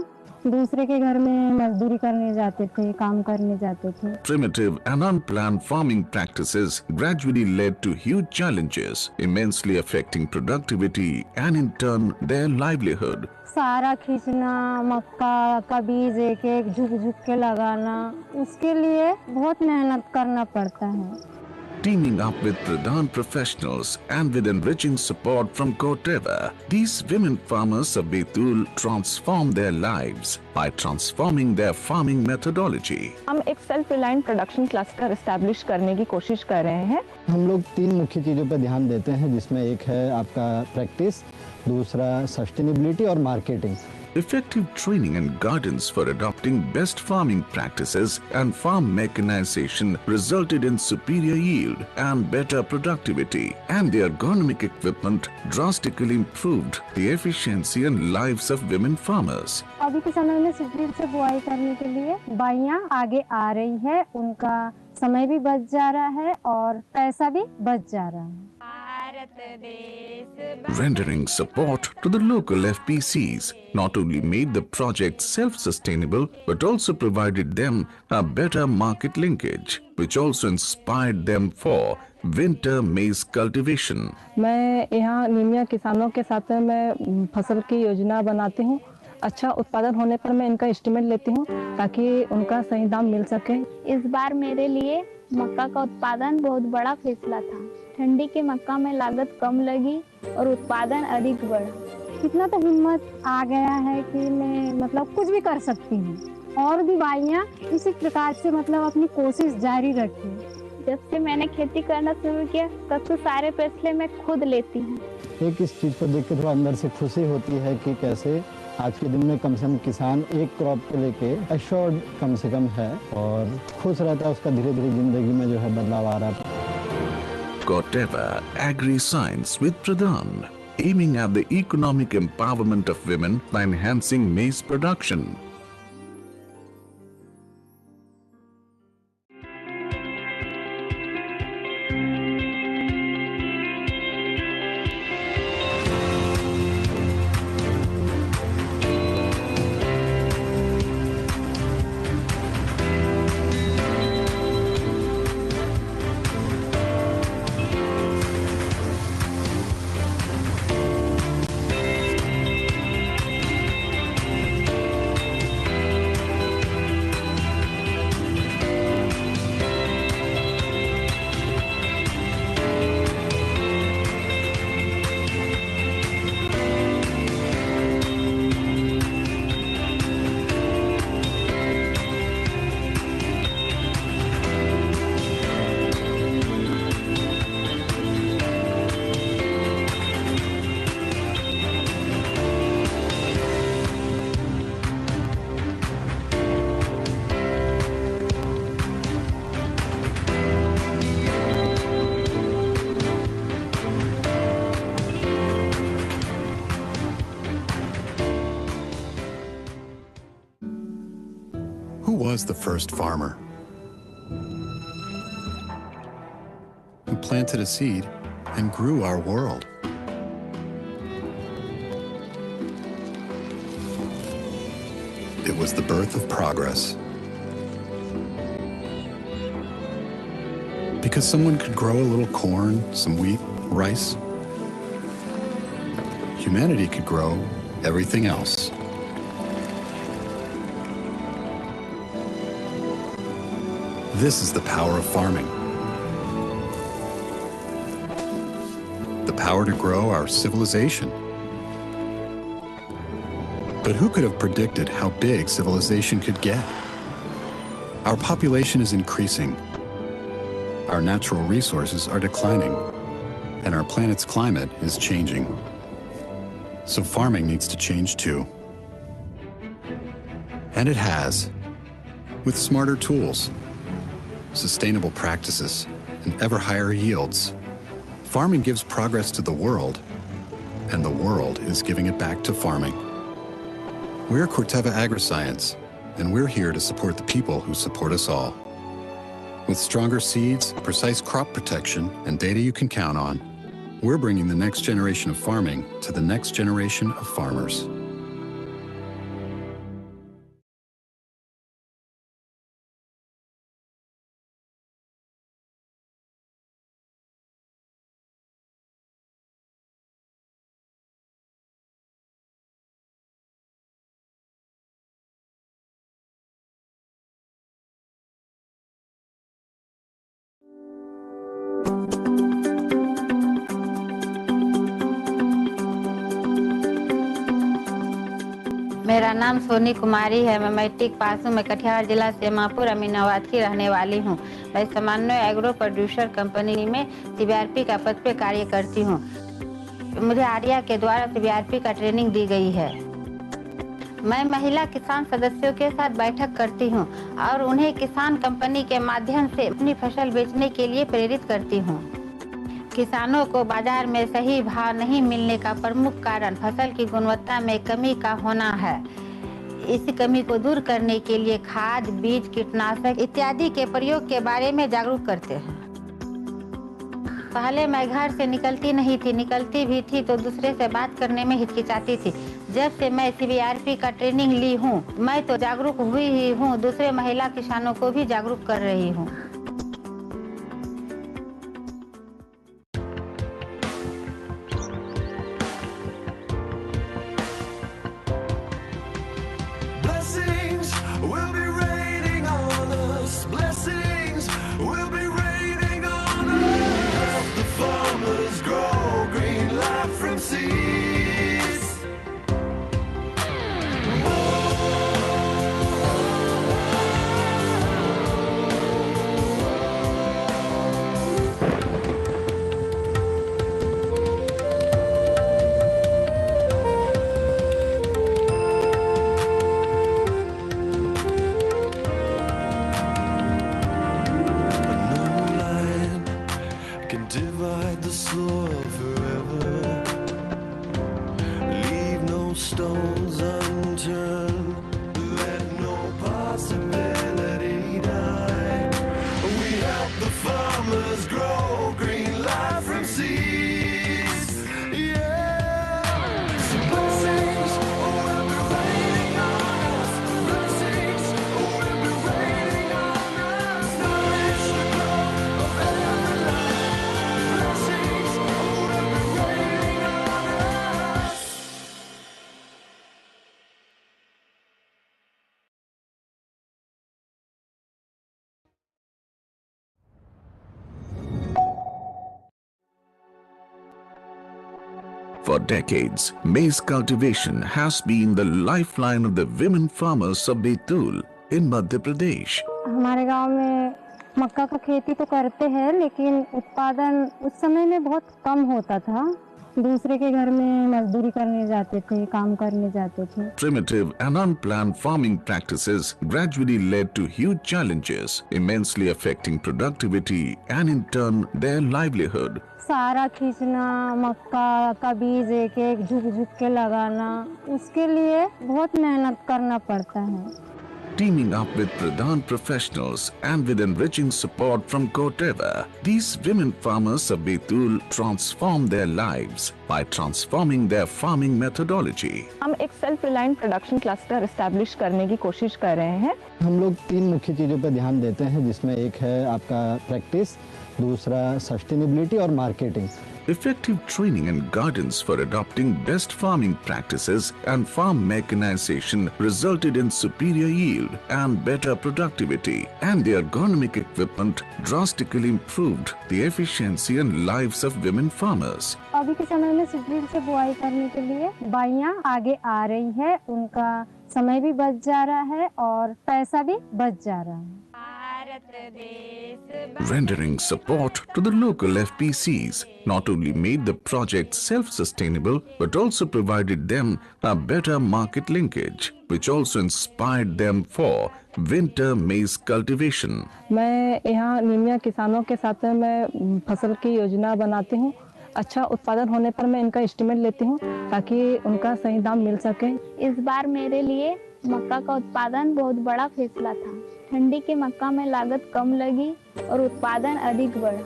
दूसरे के घर में मजदूरी करने जाते थे, काम करने जाते थे। Primitive and unplanned farming practices gradually led to huge challenges, immensely affecting productivity and in turn their livelihood. सारा खींचना, मक्का का बीज एक एक झुक के लगाना, उसके लिए बहुत मेहनत करना पड़ता है। Teaming up with Pradhan professionals and with enriching support from Koteva, these women farmers of Betul transform their lives by transforming their farming methodology. हम एक self reliant production cluster establish करने की कोशिश कर रहे हैं। हम लोग 3 मुख्य चीज़ों पर ध्यान देते हैं, जिसमें एक है आपका प्रैक्टिस, दूसरा सस्टेनेबिलिटी और marketing. Effective training and guidance for adopting best farming practices and farm mechanization resulted in superior yield and better productivity, and the ergonomic equipment drastically improved the efficiency and lives of women farmers. अभी के समय में spring से बुआई करने के लिए बाइयां आगे आ रही है, उनका समय भी बच जा रहा है और पैसा भी बच जा रहा है। Rendering support to the local FPCs not only made the project self-sustainable but also provided them a better market linkage, which also inspired them for winter maize cultivation. मैं यहाँ निमिया किसानों के साथ मैं फसल की योजना बनाती हूँ। अच्छा उत्पादन होने पर मैं इनका एस्टिमेट लेती हूँ ताकि उनका सही दाम मिल सके। इस बार मेरे लिए मक्का का उत्पादन बहुत बड़ा फैसला था। ठंडी के मक्का में लागत कम लगी और उत्पादन अधिक बढ़ा। कितना तो हिम्मत आ गया है कि मैं मतलब कुछ भी कर सकती हूँ और भी बाइयां इसी प्रकार से मतलब अपनी कोशिश जारी रखी। जब से मैंने खेती करना शुरू किया तब से सारे फैसले मैं खुद लेती हूँ। एक इस चीज़ को देख के थोड़ा अंदर से खुशी होती है कि कैसे आज के दिन में कम से कम किसान एक क्रॉप को लेके एश्योर्ड कम से कम है और खुश रहता है, उसका धीरे धीरे जिंदगी में जो है बदलाव आ रहा है। Koteva Agri-Science with Pradhan, aiming at the economic empowerment of women by enhancing maize production. was the first farmer? Who planted a seed and grew our world? It was the birth of progress. Because someone could grow a little corn, some wheat, rice, humanity could grow everything else. This is the power of farming. The power to grow our civilization. But who could have predicted how big civilization could get? Our population is increasing. Our natural resources are declining, and our planet's climate is changing. So farming needs to change too. And it has, with smarter tools, sustainable practices, and ever higher yields. Farming gives progress to the world, and the world is giving it back to farming. We're Corteva Agriscience, and we're here to support the people who support us all. With stronger seeds, precise crop protection, and data you can count on, we're bringing the next generation of farming to the next generation of farmers. मेरा नाम सोनी कुमारी है। मैं matric pass हूँ। मैं कटिहार जिला सेमापुर अमीनाबाद की रहने वाली हूँ। मैं समन्वय एग्रो प्रोड्यूसर कंपनी में सीबीआरपी का पद पे कार्य करती हूँ। मुझे आर्या के द्वारा सीबीआरपी का ट्रेनिंग दी गई है। मैं महिला किसान सदस्यों के साथ बैठक करती हूँ और उन्हें किसान कंपनी के माध्यम से अपनी फसल बेचने के लिए प्रेरित करती हूँ। किसानों को बाजार में सही भाव नहीं मिलने का प्रमुख कारण फसल की गुणवत्ता में कमी का होना है। इस कमी को दूर करने के लिए खाद, बीज, कीटनाशक इत्यादि के प्रयोग के बारे में जागरूक करते हैं। पहले मैं घर से निकलती नहीं थी, निकलती भी थी तो दूसरे से बात करने में हिचकिचाती थी। जब से मैं सीबीआरपी का ट्रेनिंग ली हूँ, मैं तो जागरूक हुई ही हूँ, दूसरे महिला किसानों को भी जागरूक कर रही हूँ। For decades, maize cultivation has been the lifeline of the women farmers of Betul in Madhya Pradesh. हमारे गांव में मक्का का खेती तो करते हैं, लेकिन उत्पादन उस समय में बहुत कम होता था। दूसरे के घर में मजदूरी करने जाते थे, काम करने जाते थे। Primitive and unplanned farming practices gradually led to huge challenges, immensely affecting productivity and in turn their livelihood. सारा खींचना, मक्का का बीज एक एक झुक झुक के लगाना, उसके लिए बहुत मेहनत करना पड़ता है। Teaming up with Pradhan professionals and with enriching support from Corteva, these women farmers of Betul transform their lives by transforming their farming methodology. हम एक self reliant production cluster establish करने की कोशिश कर रहे हैं। हम लोग 3 मुख्य चीज़ों पर ध्यान देते हैं, जिसमें एक है आपका प्रैक्टिस, दूसरा सस्टेनेबिलिटी और marketing. Effective training and guidance for adopting best farming practices and farm mechanization resulted in superior yield and better productivity, and the ergonomic equipment drastically improved the efficiency and lives of women farmers. अभी के समय में seed drill से बुआई करने के लिए बाइयां आगे आ रही है, उनका समय भी बच जा रहा है और पैसा भी बच जा रहा है। Rendering support to the local FPCs not only made the project self-sustainable but also provided them a better market linkage, which also inspired them for winter maize cultivation. मैं यहाँ निमिया किसानों के साथ मैं फसल की योजना बनाती हूँ। अच्छा उत्पादन होने पर मैं इनका एस्टीमेट लेती हूँ ताकि उनका सही दाम मिल सके। इस बार मेरे लिए मक्का का उत्पादन बहुत बड़ा फैसला था। ठंडी के मक्का में लागत कम लगी और उत्पादन अधिक बढ़ा।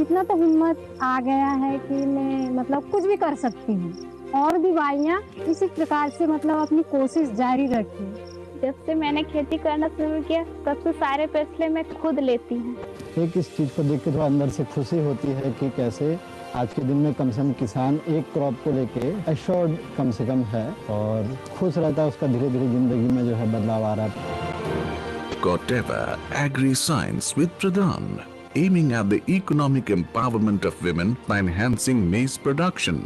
इतना तो हिम्मत आ गया है कि मैं मतलब कुछ भी कर सकती हूँ और भी बाइयां इसी प्रकार से मतलब अपनी कोशिश जारी रखी। जब से मैंने खेती करना शुरू किया तब से सारे फैसले मैं खुद लेती हूँ। एक इस चीज़ को देख के थोड़ा अंदर से खुशी होती है कि कैसे आज के दिन में कम से कम किसान एक क्रॉप को लेके एश्योर्ड कम से कम है और खुश रहता है, उसका धीरे धीरे जिंदगी में जो है बदलाव आ रहा है। Corteva Agri-Science with Pradhan, aiming at the economic empowerment of women by enhancing maize production.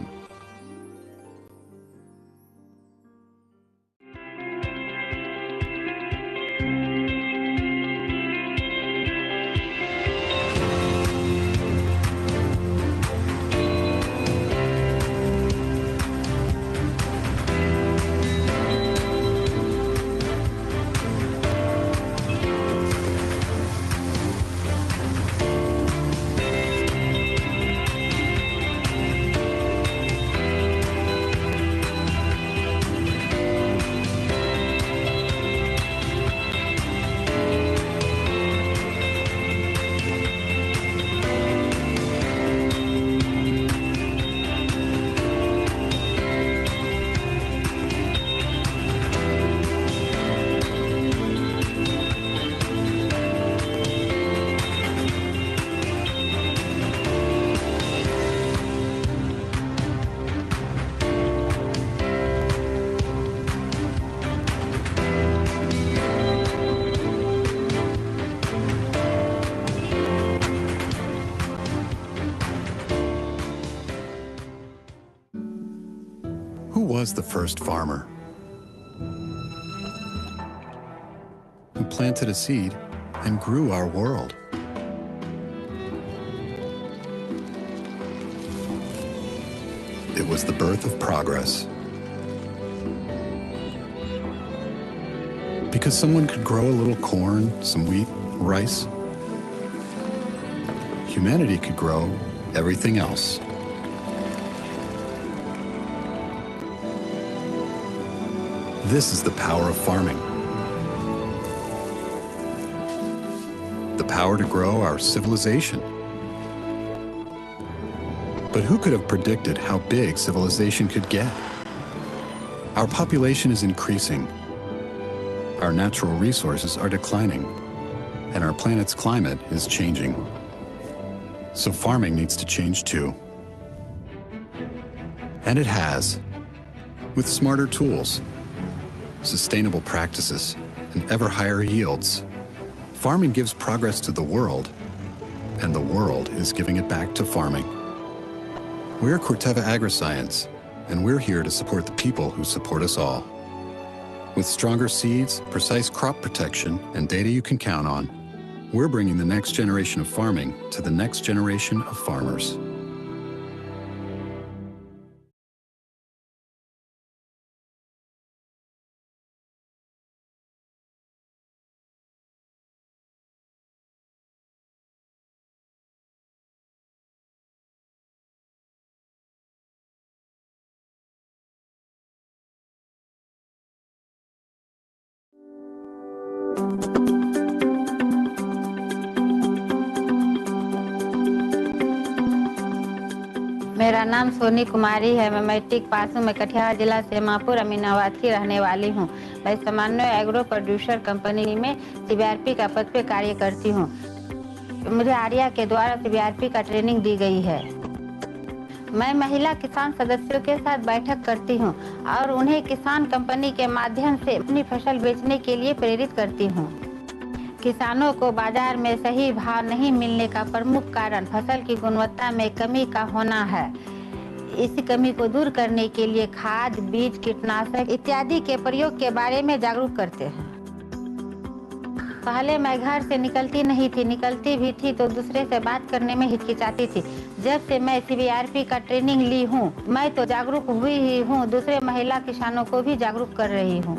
Who was the first farmer who planted a seed and grew our world? It was the birth of progress. Because someone could grow a little corn, some wheat, rice, humanity could grow everything else. This is the power of farming. The power to grow our civilization. But who could have predicted how big civilization could get? Our population is increasing. Our natural resources are declining. And our planet's climate is changing. So farming needs to change too. And it has. With smarter tools, sustainable practices, and ever higher yields, farming gives progress to the world, and the world is giving it back to farming. We're Corteva Agri-Science, and we're here to support the people who support us all. With stronger seeds, precise crop protection, and data you can count on, we're bringing the next generation of farming to the next generation of farmers. मेरा नाम सोनी कुमारी है। मैं matric pass हूँ। मैं कटिहार जिला सेमापुर अमीनाबाद की रहने वाली हूँ। मैं समन्वय एग्रो प्रोड्यूसर कंपनी में सीबीआरपी का पद पे कार्य करती हूँ। मुझे आर्या के द्वारा सीबीआरपी का ट्रेनिंग दी गई है। मैं महिला किसान सदस्यों के साथ बैठक करती हूँ और उन्हें किसान कंपनी के माध्यम से अपनी फसल बेचने के लिए प्रेरित करती हूँ। किसानों को बाजार में सही भाव नहीं मिलने का प्रमुख कारण फसल की गुणवत्ता में कमी का होना है। इस कमी को दूर करने के लिए खाद, बीज, कीटनाशक इत्यादि के प्रयोग के बारे में जागरूक करते हैं। पहले मैं घर से निकलती नहीं थी, निकलती भी थी तो दूसरे से बात करने में हिचकिचाती थी। जब से मैं सीबीआरपी का ट्रेनिंग ली हूँ, मैं तो जागरूक हुई ही हूँ, दूसरे महिला किसानों को भी जागरूक कर रही हूँ।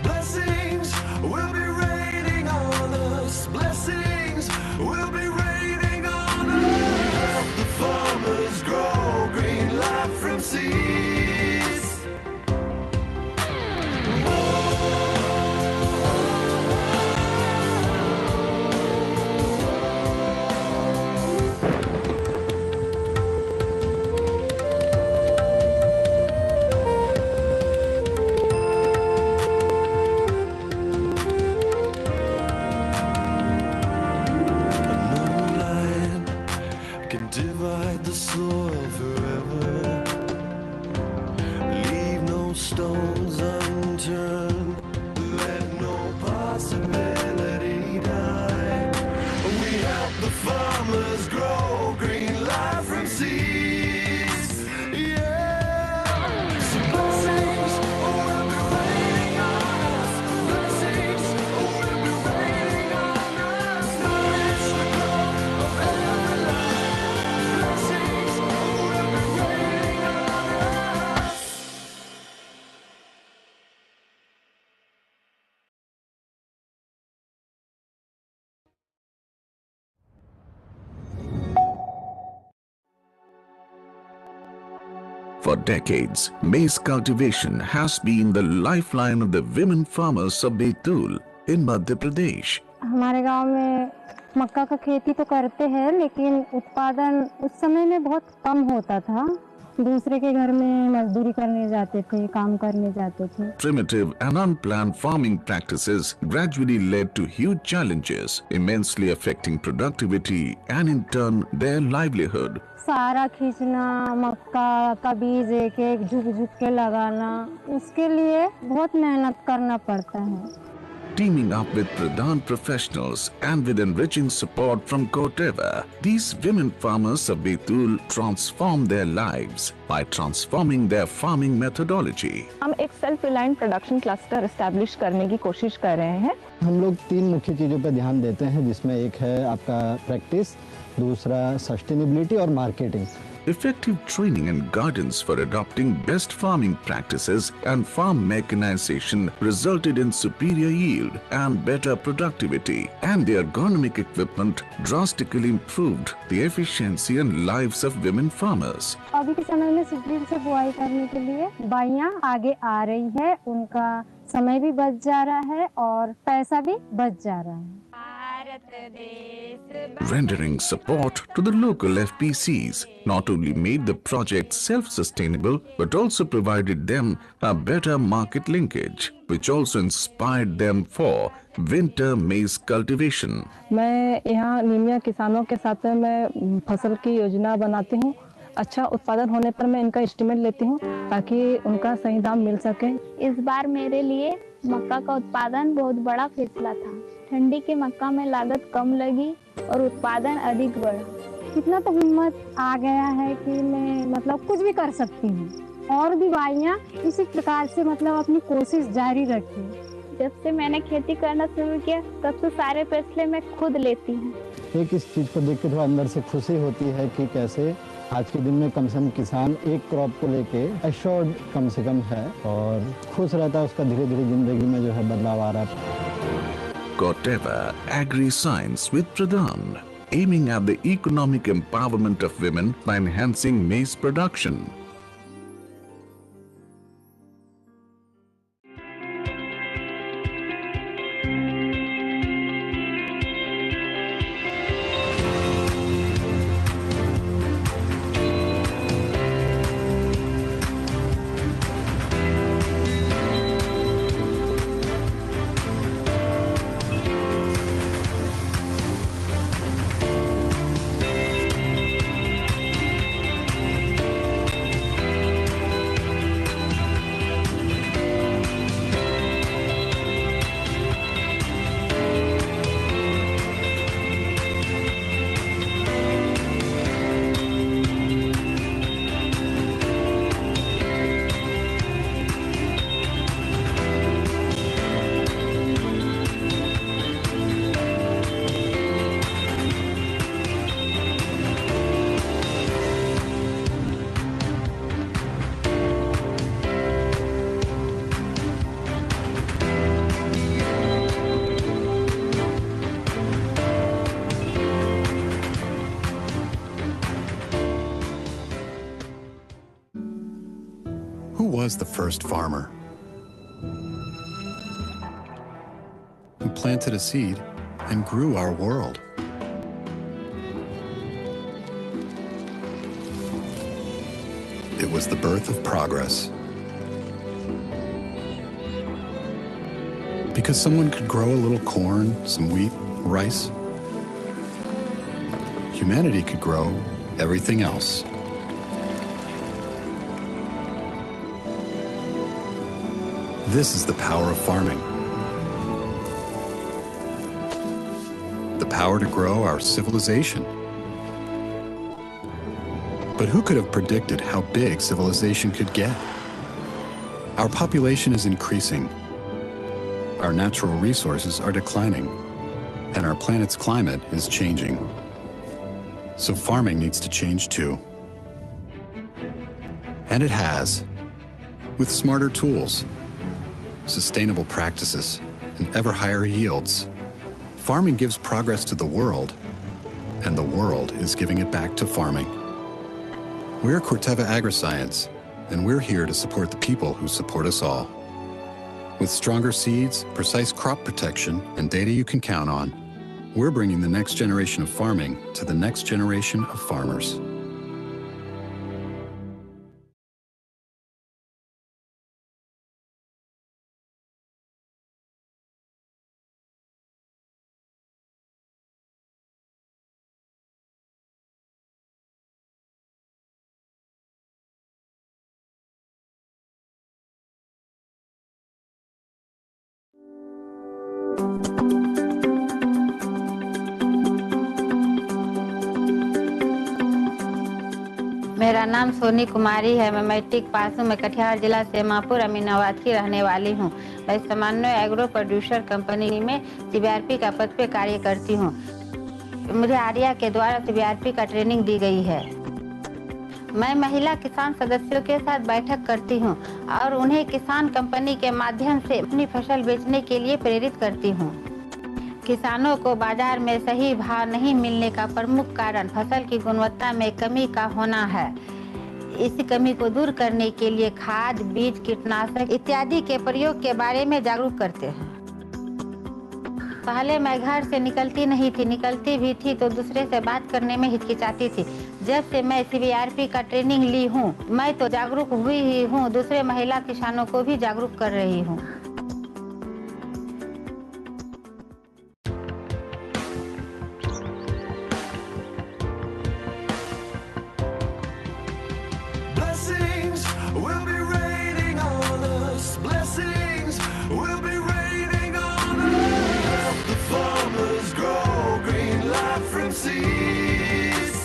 Blessings will be raining on us. Blessings will be raining on us. Help the farmers grow green life from seeds. Can divide the soil forever. Leave no stones unturned. Let no possibility die. We help the farmers grow green life from seeds. Yeah. So blessings will be raining on us. Blessings will be raining on us. Nourish the growth of every life. Blessings will be raining on us. For decades, maize cultivation has been the lifeline of the women farmers of Betul in Madhya Pradesh. हमारे गांव में मक्का का खेती तो करते हैं, लेकिन उत्पादन उस समय में बहुत कम होता था। दूसरे के घर में मजदूरी करने जाते थे, काम करने जाते थे। Primitive and unplanned farming practices gradually led to huge challenges, immensely affecting productivity and in turn their livelihood. सारा खींचना, मक्का का बीज एक एक झुक झुक के लगाना, उसके लिए बहुत मेहनत करना पड़ता है। Teaming up with Pradhan professionals and with enriching support from Koteva, these women farmers of Betul transform their lives by transforming their farming methodology. हम एक self reliant production cluster establish करने की कोशिश कर रहे हैं। हम लोग 3 मुख्य चीज़ों पर ध्यान देते हैं, जिसमें एक है आपका प्रैक्टिस, दूसरा सस्टेनेबिलिटी और marketing. Effective training and guidance for adopting best farming practices and farm mechanization resulted in superior yield and better productivity, and the ergonomic equipment drastically improved the efficiency and lives of women farmers. अभी के समय में seed drill से बुआई करने के लिए बाइयां आगे आ रही है, उनका समय भी बच जा रहा है और पैसा भी बच जा रहा है। Rendering support to the local FPCs not only made the project self-sustainable but also provided them a better market linkage, which also inspired them for winter maize cultivation. मैं यहाँ नीमिया किसानों के साथ मैं फसल की योजना बनाती हूँ। अच्छा उत्पादन होने पर मैं इनका एस्टीमेट लेती हूँ ताकि उनका सही दाम मिल सके। इस बार मेरे लिए मक्का का उत्पादन बहुत बड़ा फैसला था। ठंडी के मक्का में लागत कम लगी और उत्पादन अधिक बढ़ा। इतना तो हिम्मत आ गया है कि मैं मतलब कुछ भी कर सकती हूँ और भी बाइयां इसी प्रकार से मतलब अपनी कोशिश जारी रखी। जब से मैंने खेती करना शुरू किया तब से सारे फैसले मैं खुद लेती हूँ। एक इस चीज़ को देख के थोड़ा अंदर से खुशी होती है कि कैसे आज के दिन में कम से कम किसान एक क्रॉप को लेके एश्योर्ड कम से कम है और खुश रहता है, उसका धीरे धीरे जिंदगी में जो है बदलाव आ रहा है। Koteva Agri-Science with Pradhan, aiming at the economic empowerment of women by enhancing maize production. Who was the first farmer? Who planted a seed and grew our world? It was the birth of progress. Because someone could grow a little corn, some wheat, rice, humanity could grow everything else. This is the power of farming. The power to grow our civilization. But who could have predicted how big civilization could get? Our population is increasing. Our natural resources are declining. And our planet's climate is changing. So farming needs to change too. And it has. With smarter tools, sustainable practices, and ever higher yields, farming gives progress to the world, and the world is giving it back to farming. We're Corteva Agriscience, and we're here to support the people who support us all. With stronger seeds, precise crop protection, and data you can count on, we're bringing the next generation of farming to the next generation of farmers. मेरा नाम सोनी कुमारी है। मैं matric pass हूँ। मैं कटिहार जिला सेमापुर अमीनाबाद की रहने वाली हूँ। मैं समन्वय एग्रो प्रोड्यूसर कंपनी में सीबीआरपी का पद पे कार्य करती हूँ। मुझे आर्या के द्वारा सीबीआरपी का ट्रेनिंग दी गई है। मैं महिला किसान सदस्यों के साथ बैठक करती हूँ और उन्हें किसान कंपनी के माध्यम से अपनी फसल बेचने के लिए प्रेरित करती हूँ। किसानों को बाजार में सही भाव नहीं मिलने का प्रमुख कारण फसल की गुणवत्ता में कमी का होना है। इस कमी को दूर करने के लिए खाद, बीज, कीटनाशक इत्यादि के प्रयोग के बारे में जागरूक करते हैं। पहले मैं घर से निकलती नहीं थी, निकलती भी थी तो दूसरे से बात करने में हिचकिचाती थी। जब से मैं सीबीआरपी का ट्रेनिंग ली हूँ, मैं तो जागरूक हुई ही हूँ, दूसरे महिला किसानों को भी जागरूक कर रही हूँ। Blessings will be raining on us. Blessings will be raining on us. The farmers grow green life from seeds.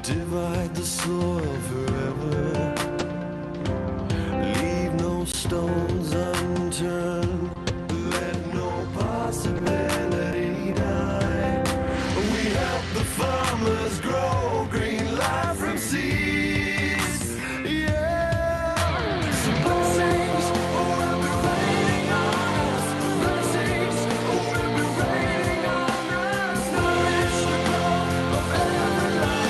Divide the soil forever. Leave no stones unturned. Let no possibility die. We help the farmers grow green life from seeds. Yeah. So blessings will be raining on us. Blessings will be raining on us. Nourish the growth of every life.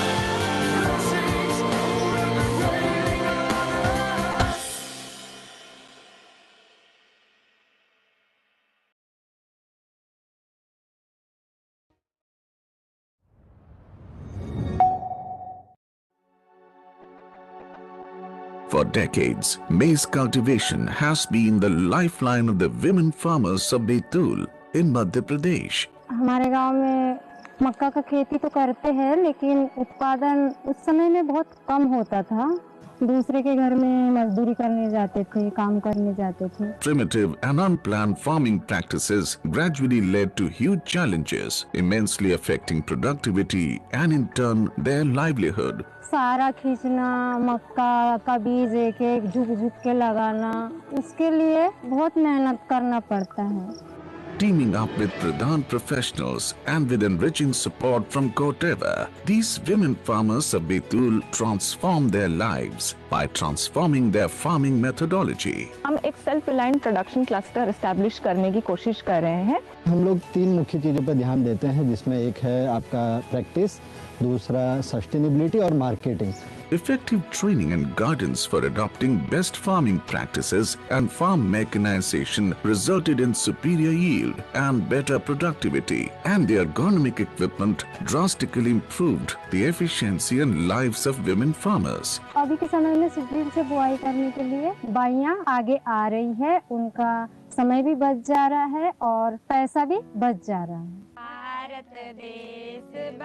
For decades, maize cultivation has been the lifeline of the women farmers of Betul in Madhya Pradesh. हमारे गांव में मक्का का खेती तो करते हैं, लेकिन उत्पादन उस समय में बहुत कम होता था। दूसरे के घर में मजदूरी करने जाते थे, काम करने जाते थे। Primitive and unplanned farming practices gradually led to huge challenges, immensely affecting productivity and in turn their livelihood. सारा खींचना, मक्का का बीज एक एक झुक झुक के लगाना, उसके लिए बहुत मेहनत करना पड़ता है। Teaming up with Pradhan professionals and with enriching support from Corteva, these women farmers of Betul transform their lives by transforming their farming methodology. हम एक self reliant production cluster establish करने की कोशिश कर रहे हैं। हम लोग 3 मुख्य चीज़ों पर ध्यान देते हैं, जिसमें एक है आपका प्रैक्टिस, दूसरा सस्टेनेबिलिटी और marketing. Effective training and guidance for adopting best farming practices and farm mechanization resulted in superior yield and better productivity, and the ergonomic equipment drastically improved the efficiency and lives of women farmers. अभी के समय में seed drill से बुआई करने के लिए बाइयां आगे आ रही है, उनका समय भी बच जा रहा है और पैसा भी बच जा रहा है।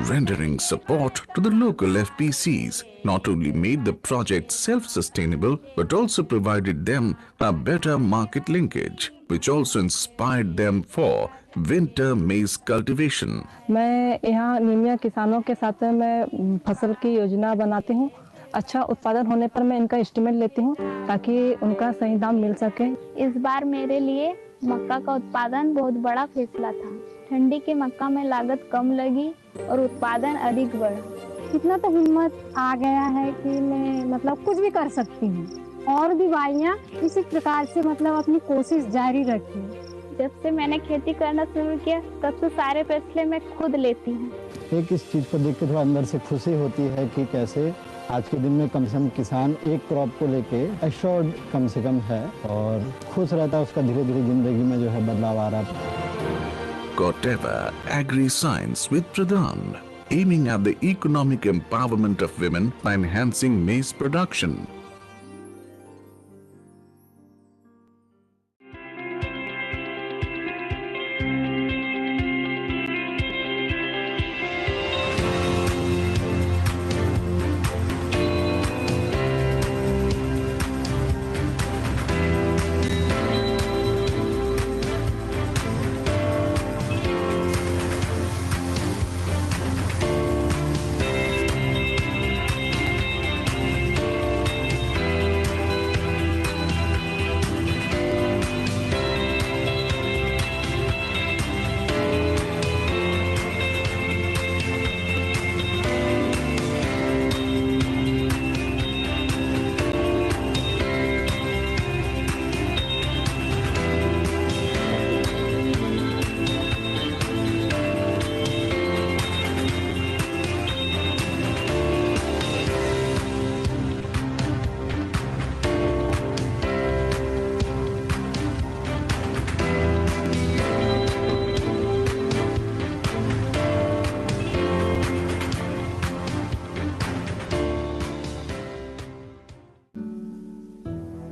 Rendering support to the local FPCs not only made the project self-sustainable but also provided them a better market linkage, which also inspired them for winter maize cultivation. मैं यहाँ नीमिया किसानों के साथ मैं फसल की योजना बनाती हूँ। अच्छा उत्पादन होने पर मैं इनका एस्टीमेट लेती हूँ ताकि उनका सही दाम मिल सके। इस बार मेरे लिए मक्का का उत्पादन बहुत बड़ा फैसला था। ठंडी के मक्का में लागत कम लगी और उत्पादन अधिक बढ़ा। इतना तो हिम्मत आ गया है कि मैं मतलब कुछ भी कर सकती हूँ और भी बाइयां इसी प्रकार से मतलब अपनी कोशिश जारी रखी। जब से मैंने खेती करना शुरू किया तब से सारे फैसले मैं खुद लेती हूँ। एक इस चीज़ को देख के थोड़ा अंदर से खुशी होती है कि कैसे आज के दिन में कम से कम किसान एक क्रॉप को लेके एश्योर्ड कम से कम है और खुश रहता है, उसका धीरे धीरे जिंदगी में जो है बदलाव आ रहा है। Corteva Agri-Science with Pradhan, aiming at the economic empowerment of women by enhancing maize production.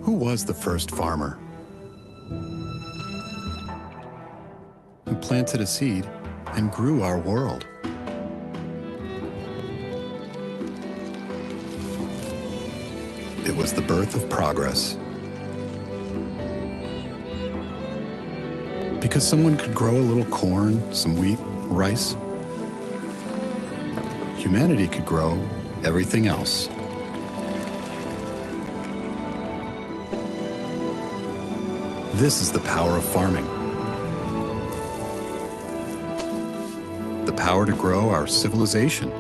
Who was the first farmer? Who planted a seed and grew our world? It was the birth of progress. Because someone could grow a little corn, some wheat, rice, humanity could grow everything else. This is the power of farming. The power to grow our civilization.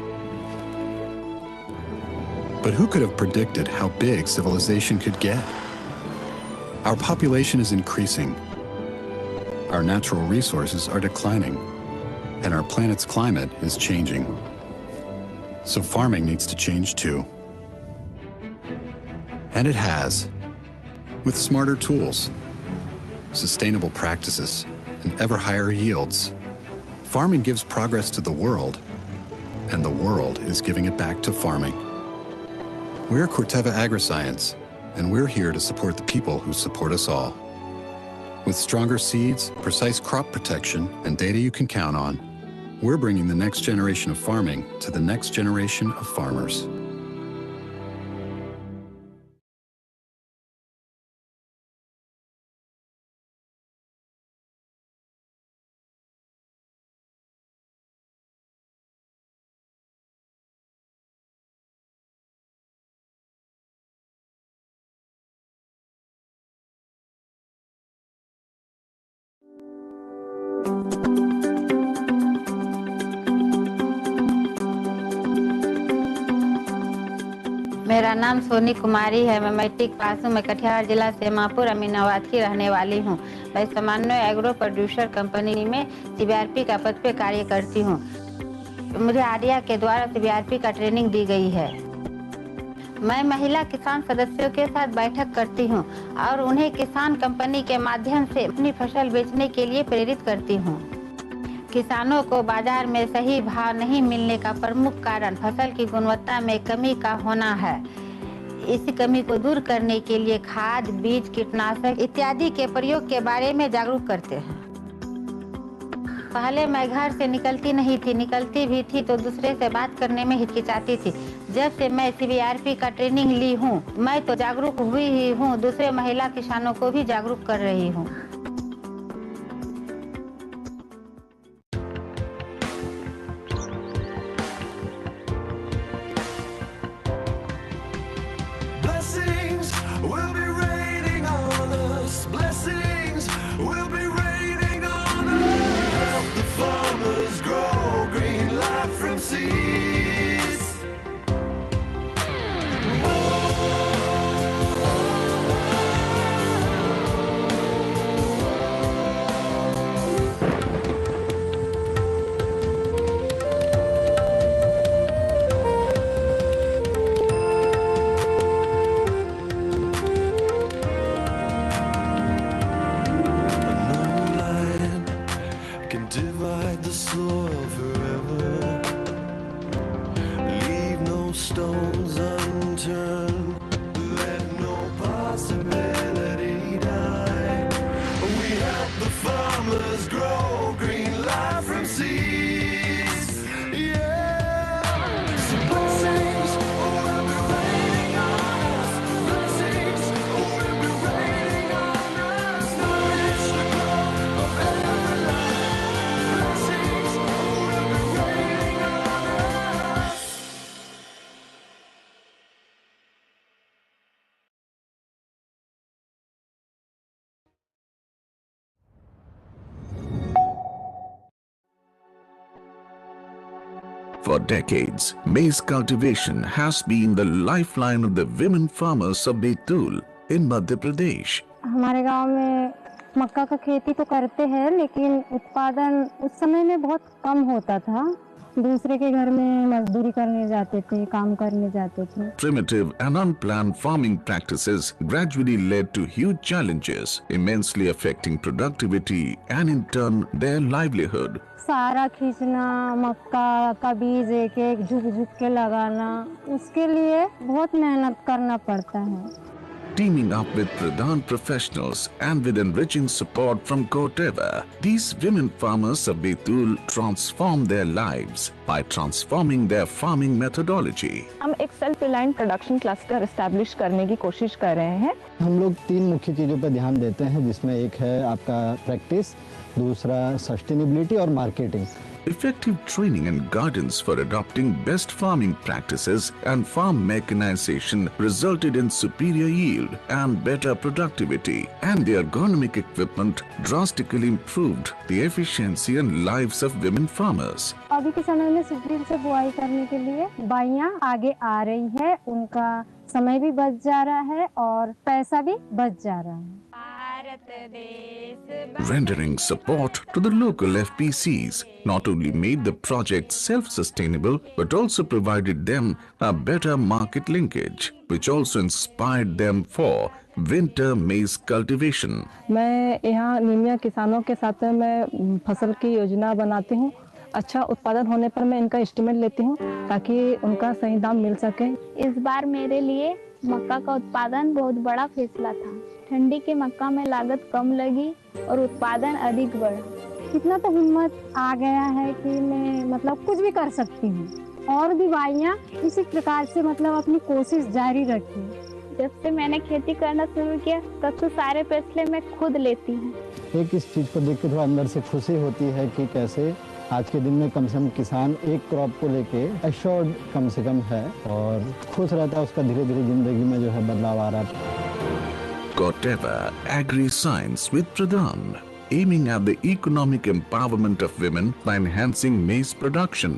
But who could have predicted how big civilization could get? Our population is increasing. Our natural resources are declining. And our planet's climate is changing. So farming needs to change too. And it has. With smarter tools, sustainable practices, and ever higher yields, farming gives progress to the world, and the world is giving it back to farming. We're Corteva Agri-Science, and we're here to support the people who support us all. With stronger seeds, precise crop protection, and data you can count on, we're bringing the next generation of farming to the next generation of farmers. मेरा नाम सोनी कुमारी है। मैं matric pass हूँ। मैं कटिहार जिला सेमापुर अमीनाबाद की रहने वाली हूँ। मैं समन्वय एग्रो प्रोड्यूसर कंपनी में सीबीआरपी का पद पे कार्य करती हूँ। मुझे आर्या के द्वारा सीबीआरपी का ट्रेनिंग दी गई है। मैं महिला किसान सदस्यों के साथ बैठक करती हूँ और उन्हें किसान कंपनी के माध्यम से अपनी फसल बेचने के लिए प्रेरित करती हूँ। किसानों को बाजार में सही भाव नहीं मिलने का प्रमुख कारण फसल की गुणवत्ता में कमी का होना है। इस कमी को दूर करने के लिए खाद, बीज, कीटनाशक इत्यादि के प्रयोग के बारे में जागरूक करते हैं। पहले मैं घर से निकलती नहीं थी, निकलती भी थी तो दूसरे से बात करने में हिचकिचाती थी। जब से मैं सीबीआरपी का ट्रेनिंग ली हूँ, मैं तो जागरूक हुई ही हूँ, दूसरे महिला किसानों को भी जागरूक कर रही हूँ। Blessings will be raining on us. Blessings will be raining on us. Help the farmers grow green life from seeds. Divide the soil forever. Leave no stones unturned. Let no possibility die. We help the farmers grow green life from seeds. Yeah. So blessings will be raining on us. Blessings will be raining on us. Knowledge the growth of every life. For decades, maize cultivation has been the lifeline of the women farmers of Betul in Madhya Pradesh. हमारे गांव में मक्का का खेती तो करते हैं, लेकिन उत्पादन उस समय में बहुत कम होता था। दूसरे के घर में मजदूरी करने जाते थे, काम करने जाते थे। Primitive and unplanned farming practices gradually led to huge challenges, immensely affecting productivity and in turn their livelihood. सारा खींचना, मक्का का बीज एक एक झुक के लगाना, उसके लिए बहुत मेहनत करना पड़ता है। Teaming up with Pradhan professionals and with enriching support from Koteva, these women farmers of Betul transform their lives by transforming their farming methodology. हम एक self reliant production cluster establish करने की कोशिश कर रहे हैं। हम लोग 3 मुख्य चीज़ों पर ध्यान देते हैं, जिसमें एक है आपका प्रैक्टिस, दूसरा सस्टेनेबिलिटी और marketing. Effective training and guidance for adopting best farming practices and farm mechanization resulted in superior yield and better productivity, and the ergonomic equipment drastically improved the efficiency and lives of women farmers. अभी के समय में spring से बुआई करने के लिए बाइयां आगे आ रही है, उनका समय भी बच जा रहा है और पैसा भी बच जा रहा है। Rendering support to the local FPCs not only made the project self-sustainable but also provided them a better market linkage, which also inspired them for winter maize cultivation. मैं यहाँ निमिया किसानों के साथ मैं फसल की योजना बनाती हूँ। अच्छा उत्पादन होने पर मैं इनका एस्टीमेट लेती हूँ ताकि उनका सही दाम मिल सके। इस बार मेरे लिए मक्का का उत्पादन बहुत बड़ा फैसला था। ठंडी के मक्का में लागत कम लगी और उत्पादन अधिक बढ़ा। इतना तो हिम्मत आ गया है कि मैं मतलब कुछ भी कर सकती हूँ और भी बाइयां इसी प्रकार से मतलब अपनी कोशिश जारी रखी। जब से मैंने खेती करना शुरू किया तब से सारे फैसले मैं खुद लेती हूँ। एक इस चीज़ को देख के थोड़ा अंदर से खुशी होती है कि कैसे आज के दिन में कम से कम किसान एक क्रॉप को लेके एश्योर्ड कम से कम है और खुश रहता है, उसका धीरे धीरे जिंदगी में जो है बदलाव आ रहा है। Koteva Agri-Science with Pradhan, aiming at the economic empowerment of women by enhancing maize production.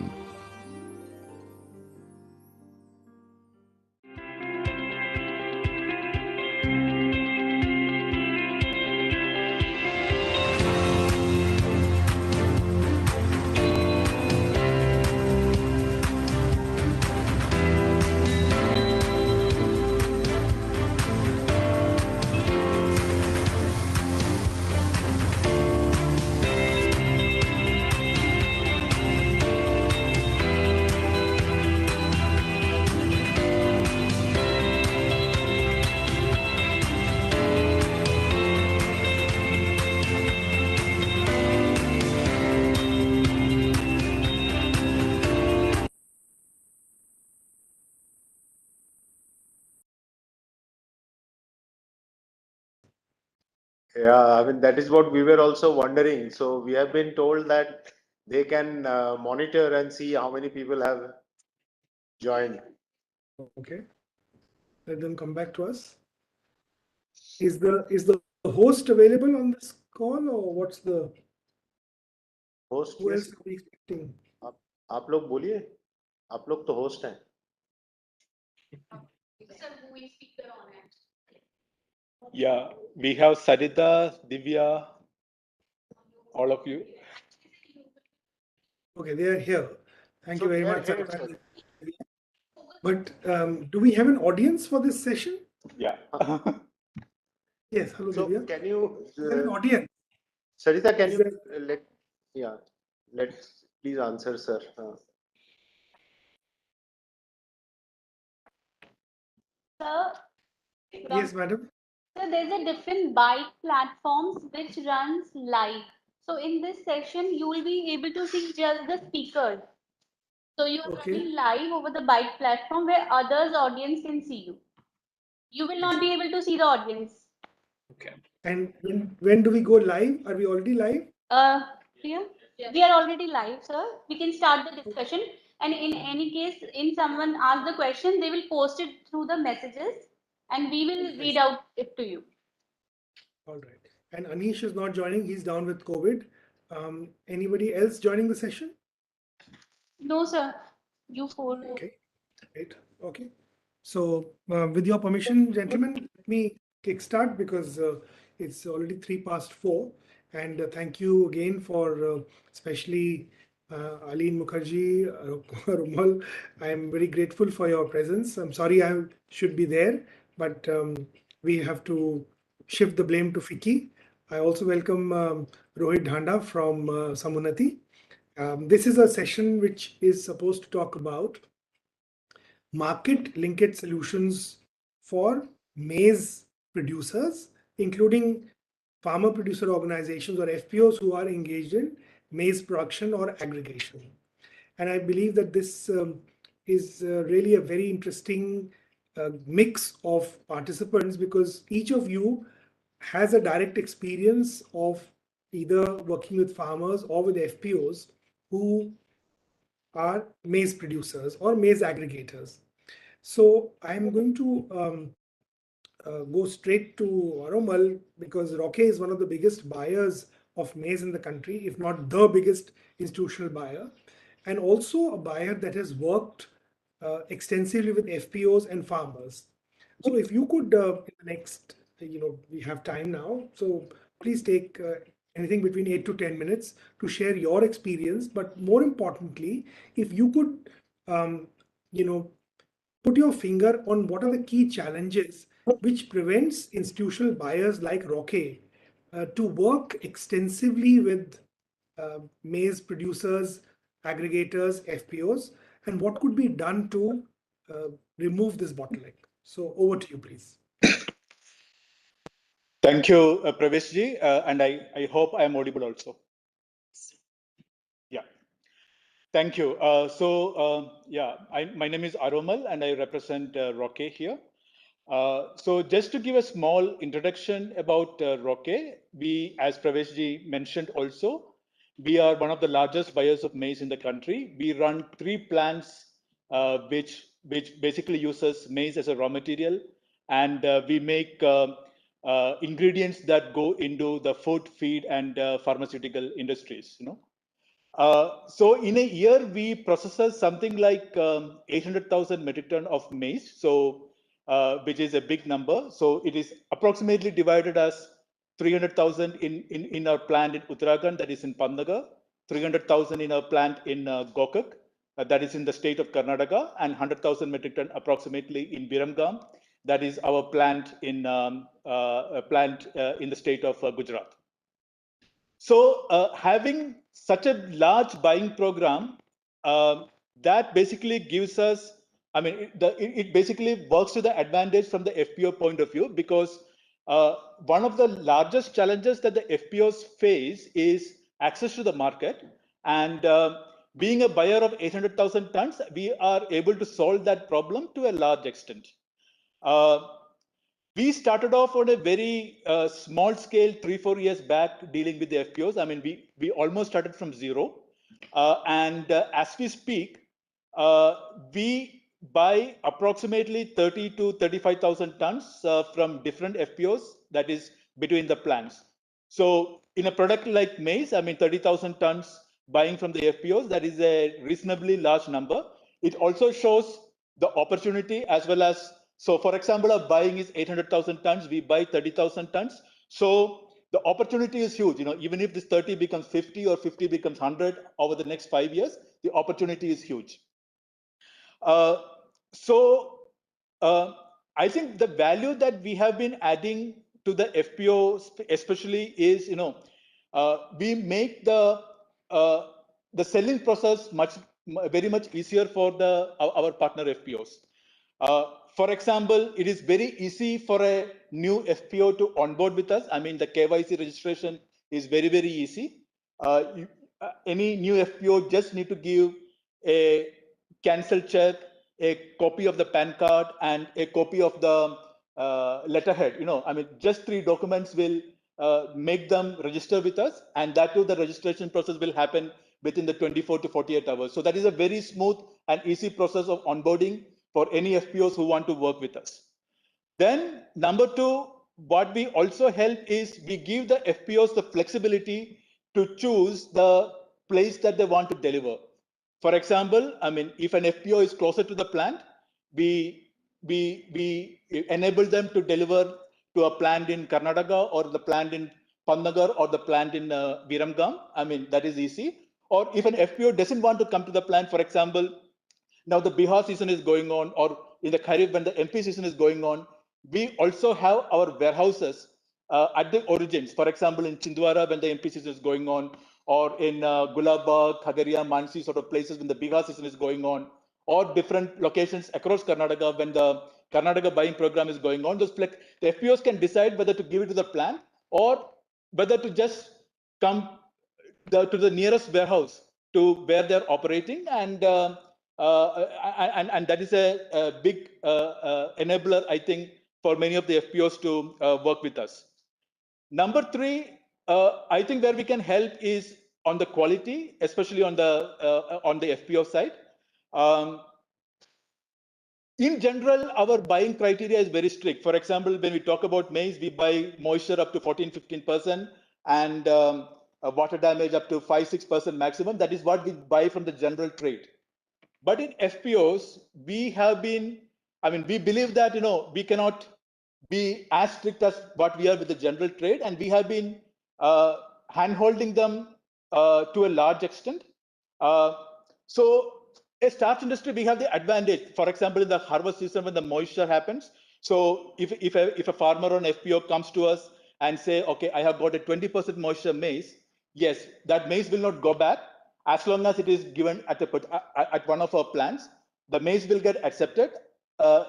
Yeah, I mean, that is what we were also wondering. So we have been told that they can monitor and see how many people have joined. Okay, let them come back to us. Is the host available on this call, or what's the host? Who Yes. else are we expecting? आप लोग बोलिए, आप लोग तो host हैं. Yeah, we have Sarita, Divya, all of you. Okay, they are here. Thank you very much, here, Sarita. But do we have an audience for this session? Yeah. Yes, hello, So Divya. can you, We have an audience. Sarita, can Is you let's please answer, sir. Sir, Yes, madam. so there's a different bike platforms which runs live. So in this session, you will be able to see just the speakers. So you are running live over the bike platform where others audience can see you. You will not be able to see the audience. Okay. And when do we go live? Are we already live? Priya? We are already live, sir. We can start the discussion. And in any case, in someone asks the question, they will post it through the messages and we will read out it to you. All right. And Anish is not joining. He's down with COVID. Anybody else joining the session? No, sir. You follow. Okay. Great. Okay. So, with your permission, gentlemen, let me kickstart because it's already 4:03. And thank you again for especially Aline Mukherjee, Rumal. I am very grateful for your presence. I'm sorry I should be there, but we have to shift the blame to FICCI. I also welcome Rohit Dhanda from Samunati. This is a session which is supposed to talk about market linkage solutions for maize producers, including farmer producer organizations or FPOs who are engaged in maize production or aggregation. And I believe that this is really a very interesting mix of participants because each of you has a direct experience of either working with farmers or with FPOs who are maize producers or maize aggregators. So I'm going to go straight to Aromal because Roque is one of the biggest buyers of maize in the country, if not the biggest institutional buyer, and also a buyer that has worked extensively with FPOs and farmers. So if you could, in the next, we have time now, so please take anything between 8 to 10 minutes to share your experience. But more importantly, if you could, put your finger on what are the key challenges which prevents institutional buyers like Roque to work extensively with maize producers, aggregators, FPOs, and what could be done to remove this bottleneck. So over to you, please. Thank you, Praveshji, and I hope I am audible also. Yeah. Thank you. My name is Aromal and I represent Roque here. So just to give a small introduction about Roque, we, as Praveshji mentioned also, we are one of the largest buyers of maize in the country. We run 3 plants which basically uses maize as a raw material, and we make ingredients that go into the food, feed, and pharmaceutical industries. So in a year, we process something like 800,000 metric ton of maize, which is a big number. So it is approximately divided as 300,000 in our plant in Uttarakhand, that is in Pamnagar, 300,000 in our plant in Gokak, that is in the state of Karnataka, and 100,000 metric ton approximately in Biramgam, that is our plant in the state of Gujarat. So having such a large buying program, that basically gives us, it basically works to the advantage from the FPO point of view, because one of the largest challenges that the FPOs face is access to the market. And being a buyer of 800,000 tons, we are able to solve that problem to a large extent. We started off on a very small scale 3-4 years back dealing with the FPOs. I mean, we almost started from zero. And as we speak, we buy approximately 30 to 35,000 tons from different FPOs, that is between the plants. So in a product like maize, I mean, 30,000 tons buying from the FPOs, that is a reasonably large number. It also shows the opportunity as well as, so for example, our buying is 800,000 tons, we buy 30,000 tons. So the opportunity is huge. Even if this 30 becomes 50 or 50 becomes 100 over the next 5 years, the opportunity is huge. So I think the value that we have been adding to the FPO, especially, is we make the selling process very much easier for our partner FPOs. For example, it is very easy for a new FPO to onboard with us. I mean, the KYC registration is very, very easy. Any new FPO just need to give a cancel check, a copy of the PAN card, and a copy of the letterhead. I mean, just 3 documents will make them register with us, and that too, the registration process will happen within the 24 to 48 hours. So that is a very smooth and easy process of onboarding for any FPOs who want to work with us. Then number 2, what we also help is we give the FPOs the flexibility to choose the place that they want to deliver. For example, I mean, if an FPO is closer to the plant, we enable them to deliver to a plant in Karnataka or the plant in Panagar or the plant in Viramgam. I mean, that is easy. Or if an FPO doesn't want to come to the plant, for example, now the Bihar season is going on, or in the Kharif when the MP season is going on, we also have our warehouses at the origins. For example, in Chindwara when the MP season is going on, or in Gulabagh, Khagaria, Mansi sort of places when the Bihar season is going on, or different locations across Karnataka when the Karnataka buying program is going on. The FPOs can decide whether to give it to the plant or whether to just come to the nearest warehouse to where they're operating, and that is a big enabler, I think, for many of the FPOs to work with us. Number 3, I think where we can help is on the quality, especially on the FPO side. In general, our buying criteria is very strict. For example, when we talk about maize, we buy moisture up to 14-15% and water damage up to 5-6% maximum. That is what we buy from the general trade. But in FPOs, we believe that, we cannot be as strict as what we are with the general trade, and we have been hand-holding them to a large extent. So a starch industry, we have the advantage. For example, in the harvest season when the moisture happens, so if a farmer or an FPO comes to us and say, okay, I have got a 20% moisture maize, yes, that maize will not go back. As long as it is given at one of our plants, the maize will get accepted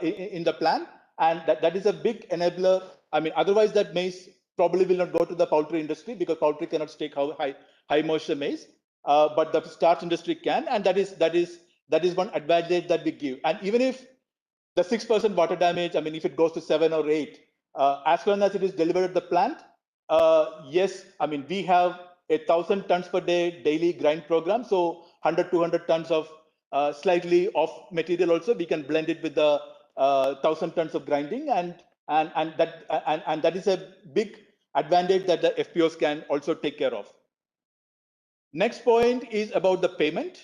in the plant, and that is a big enabler. I mean, otherwise that maize probably will not go to the poultry industry because poultry cannot take high moisture maize, but the starch industry can, and that is one advantage that we give. And even if the 6% water damage, I mean, if it goes to 7 or 8, as long as it is delivered at the plant, yes, I mean, we have 1,000 tons per day daily grind program. So 100-200 tons of slightly off material also, we can blend it with the 1,000 tons of grinding, and that is a big advantage that the FPOs can also take care of. Next point is about the payment.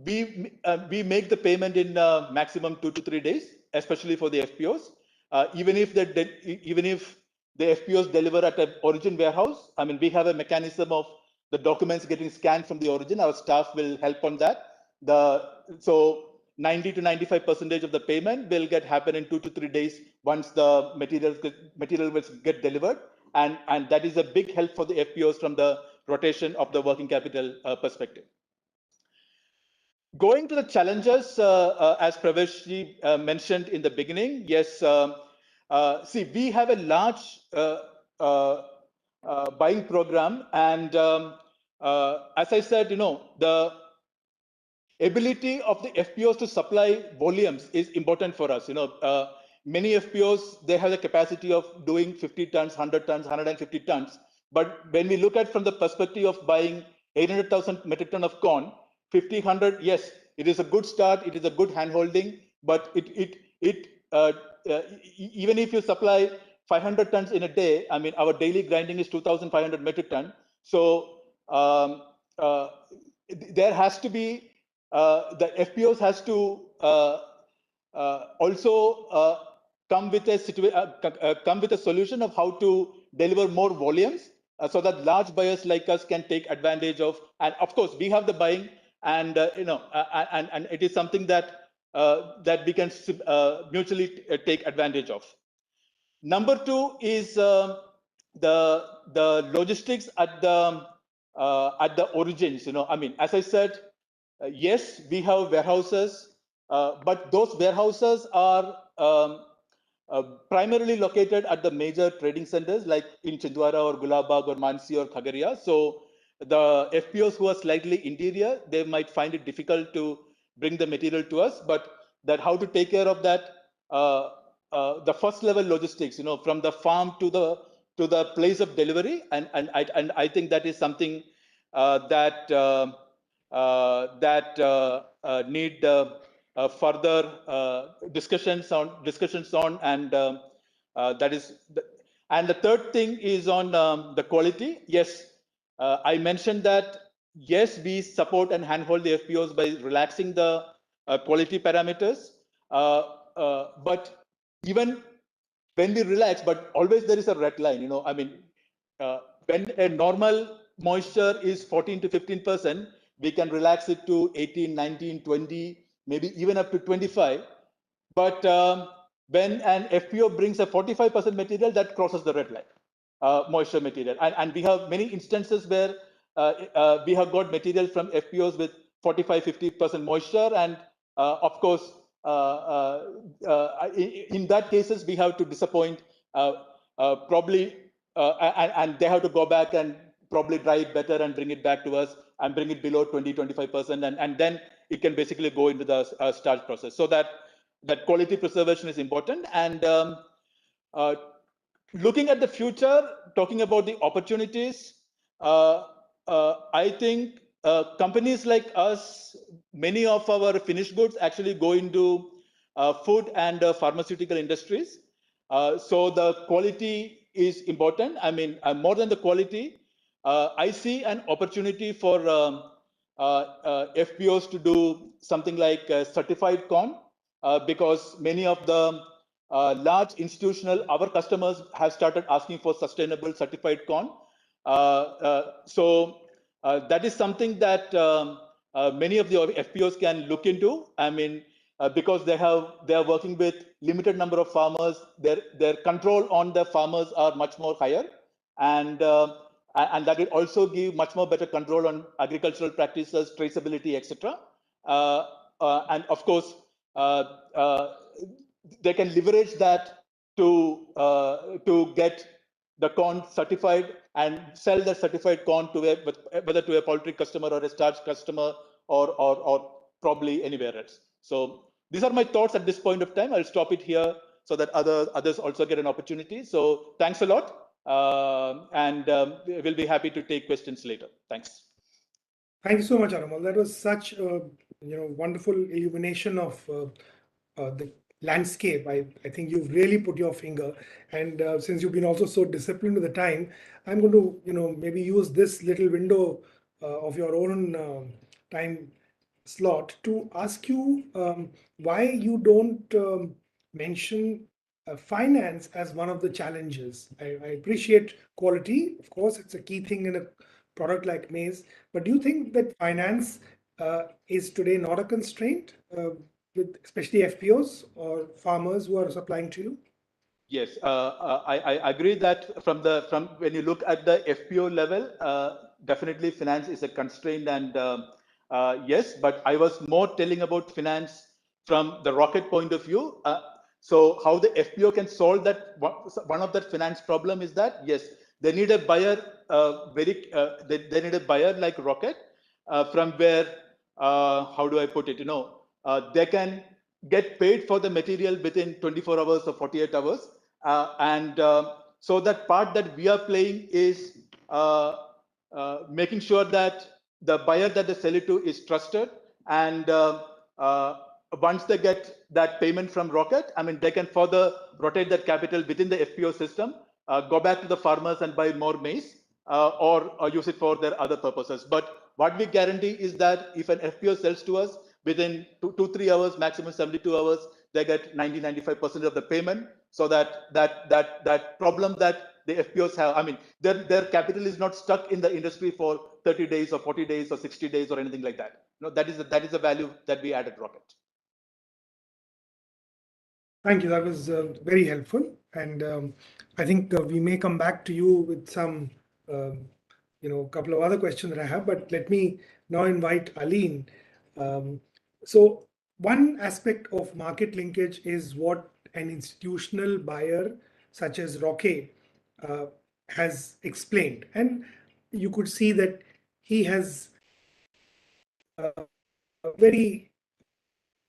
We make the payment in maximum 2 to 3 days, especially for the FPOs. Even if the FPOs deliver at an origin warehouse, I mean, we have a mechanism of the documents getting scanned from the origin. Our staff will help on that. So 90 to 95% of the payment will happen in 2 to 3 days once the material will get delivered, and that is a big help for the FPOs from the rotation of the working capital perspective. Going to the challenges, as Praveshji mentioned in the beginning, yes, see, we have a large buying program, and as I said, the ability of the FPOs to supply volumes is important for us. many FPOs, they have the capacity of doing 50 tons, 100 tons, 150 tons. But when we look at from the perspective of buying 800,000 metric ton of corn, 50, 100, yes, it is a good start. It is a good hand holding, but even if you supply 500 tons in a day, I mean, our daily grinding is 2,500 metric ton. So there has to be, the FPOs has to also come with a solution of how to deliver more volumes so that large buyers like us can take advantage of. And of course, we have the buying, and and it is something that that we can mutually take advantage of. Number two is the logistics at the origins. I mean, as I said, yes, we have warehouses, but those warehouses are primarily located at the major trading centers like in Chindwara or Gulabag or Mansi or Khagaria. So the FPOs who are slightly interior, they might find it difficult to bring the material to us, but that how to take care of that, the first level logistics, from the farm to the place of delivery, and I think that is something that need further discussions on, and that is. And the third thing is on the quality. Yes, I mentioned that. Yes, we support and handhold the FPOs by relaxing the quality parameters, but even when we relax, but always there is a red line. I mean, when a normal moisture is 14 to 15%, we can relax it to 18, 19, 20, maybe even up to 25. But when an FPO brings a 45% material, that crosses the red line, moisture material. And we have many instances where we have got material from FPOs with 45, 50% moisture. And of course, in that cases, we have to disappoint probably, and they have to go back and probably dry it better and bring it back to us and bring it below 20, 25%. And then it can basically go into the starch process. So that quality preservation is important. And looking at the future, talking about the opportunities, I think companies like us, many of our finished goods actually go into food and pharmaceutical industries. So the quality is important. I mean, more than the quality, I see an opportunity for FPOs to do something like certified corn, because many of the large institutional, our customers have started asking for sustainable certified corn. So that is something that many of the FPOs can look into. I mean, because they are working with limited number of farmers, their control on the farmers are much more higher, and that will also give much more better control on agricultural practices, traceability, etc. And of course, they can leverage that to get the corn certified and sell the certified corn to whether to a poultry customer or a starch customer or probably anywhere else. So these are my thoughts at this point of time. I'll stop it here so that others also get an opportunity. So thanks a lot, and we'll be happy to take questions later. Thanks. Thank you so much, Aramal. That was such a wonderful illumination of the landscape. I think you've really put your finger, and since you've been also so disciplined with the time, I'm going to maybe use this little window of your own time slot to ask you why you don't mention finance as one of the challenges. I appreciate quality, of course, it's a key thing in a product like maize, but do you think that finance is today not a constraint with especially FPOs or farmers who are supplying to you? Yes, I agree that from when you look at the FPO level, definitely finance is a constraint, and yes, but I was more telling about finance from the rocket point of view. So how the FPO can solve that, one of that finance problem is that, yes, they need a buyer, they need a buyer like Rocket, from where, how do I put it, they can get paid for the material within 24 hours or 48 hours. So that part that we are playing is making sure that the buyer that they sell it to is trusted, and uh, once they get that payment from Rocket, I mean, they can further rotate that capital within the FPO system, go back to the farmers and buy more maize, or use it for their other purposes. But what we guarantee is that if an FPO sells to us within 3 hours, maximum 72 hours, they get 95% of the payment. So that problem that the FPOs have, I mean, their capital is not stuck in the industry for 30 days or 40 days or 60 days or anything like that. No, that is the value that we add at Rocket. Thank you. That was very helpful. And I think we may come back to you with some, couple of other questions that I have, but let me now invite Aline. So one aspect of market linkage is what an institutional buyer such as Roque has explained. And you could see that he has very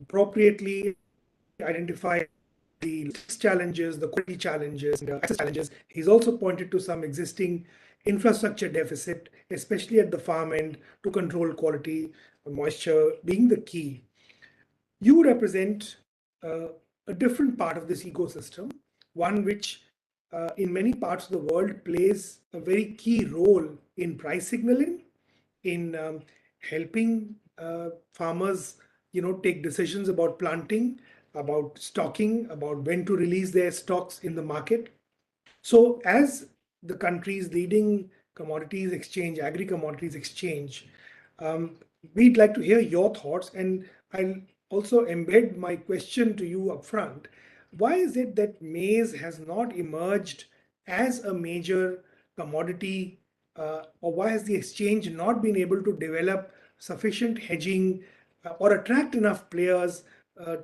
appropriately identified the challenges, the quality challenges, and the access challenges. He's also pointed to some existing infrastructure deficit, especially at the farm end, to control quality, moisture being the key. You represent a different part of this ecosystem, one which in many parts of the world plays a very key role in price signaling, in helping farmers, take decisions about planting, about stocking, about when to release their stocks in the market. So as the country's leading commodities exchange, agri-commodities exchange, we'd like to hear your thoughts, and I'll also embed my question to you upfront. Why is it that maize has not emerged as a major commodity, or why has the exchange not been able to develop sufficient hedging or attract enough players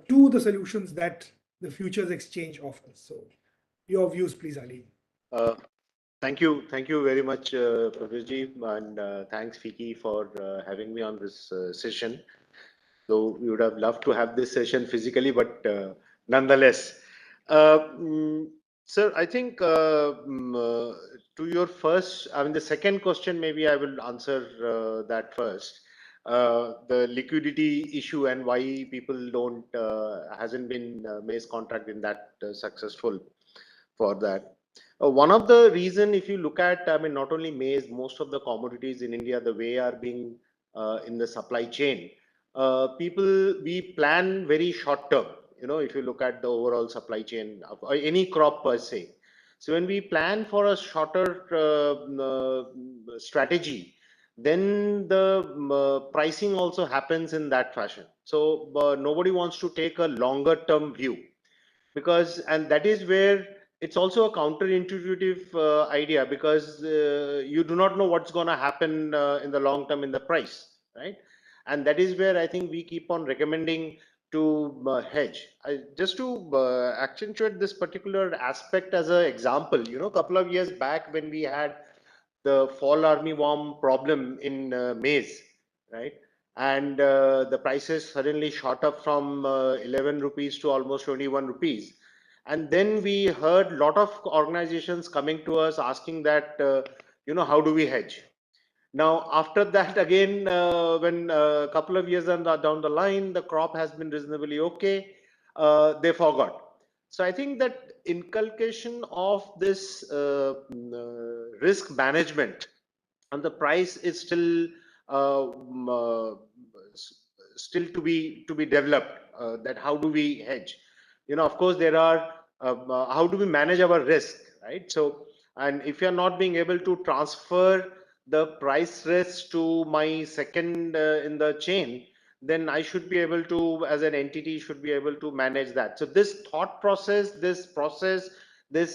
to the solutions that the futures exchange offers? So your views, please, Ali. Thank you very much, Professor, and thanks, Fiki, for having me on this session. So we would have loved to have this session physically, but nonetheless, sir, I think to your first, I mean, the second question, maybe I will answer that first. The liquidity issue and why people don't hasn't been maize contract in that successful for that. One of the reason, if you look at, I mean, not only maize, most of the commodities in India, the way are being in the supply chain, we plan very short term. If you look at the overall supply chain of any crop per se. So when we plan for a shorter strategy, then the pricing also happens in that fashion. So nobody wants to take a longer term view, because, and that is where it's also a counterintuitive idea, because you do not know what's going to happen in the long term in the price, right? And that is where I think we keep on recommending to hedge. Just to accentuate this particular aspect as an example, a couple of years back when we had the fall armyworm problem in maize, right? And the prices suddenly shot up from 11 rupees to almost 21 rupees. And then we heard a lot of organizations coming to us asking that, how do we hedge? Now, after that, again, when a couple of years down the line, the crop has been reasonably okay, they forgot. So I think that inculcation of this risk management and the price is still still to be developed. That how do we hedge? Of course, there are how do we manage our risk, right? So, and if you're not being able to transfer the price risk to my second in the chain, then I should be able to, as an entity, should be able to manage that. So this thought process, this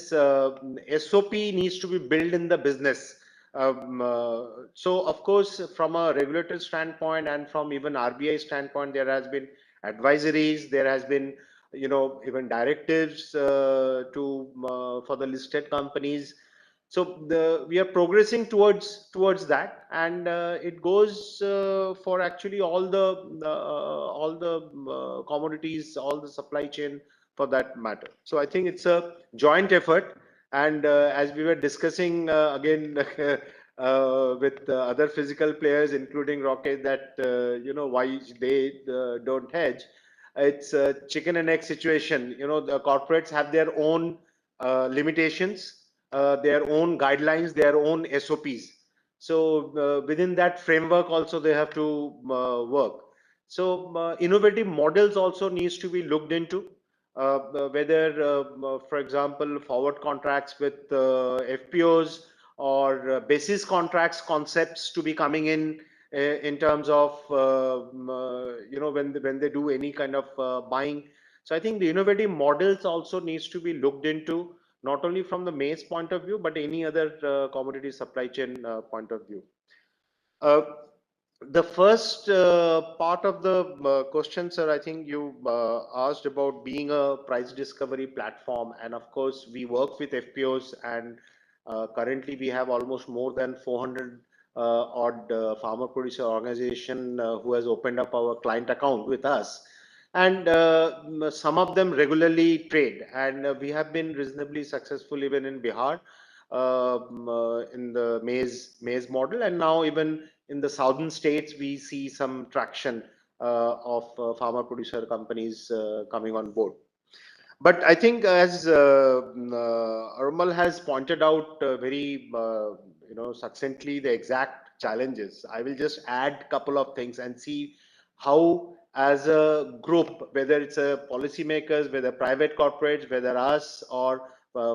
SOP needs to be built in the business. So of course, from a regulatory standpoint and from even RBI standpoint, there has been advisories, there has been, even directives for the listed companies. So we are progressing towards that, and it goes for actually all the commodities, all the supply chain for that matter. So I think it's a joint effort, and as we were discussing again with other physical players, including Rocket, that why they don't hedge. It's a chicken and egg situation. The corporates have their own limitations, their own guidelines, their own SOPs. So within that framework also they have to work. So innovative models also needs to be looked into, whether, for example, forward contracts with FPOs or basis contracts concepts to be coming in terms of when they do any kind of buying. So I think the innovative models also needs to be looked into, not only from the maize point of view, but any other commodity supply chain point of view. The first part of the question, sir, I think you asked about being a price discovery platform. And of course, we work with FPOs, and currently we have almost more than 400 odd farmer producer organization who has opened up our client account with us. And some of them regularly trade, and we have been reasonably successful even in Bihar in the maize model, and now even in the southern states we see some traction of farmer producer companies coming on board. But I think as Armal has pointed out very succinctly the exact challenges, I will just add a couple of things and see how as a group, whether it's a policymakers, whether private corporates, whether us or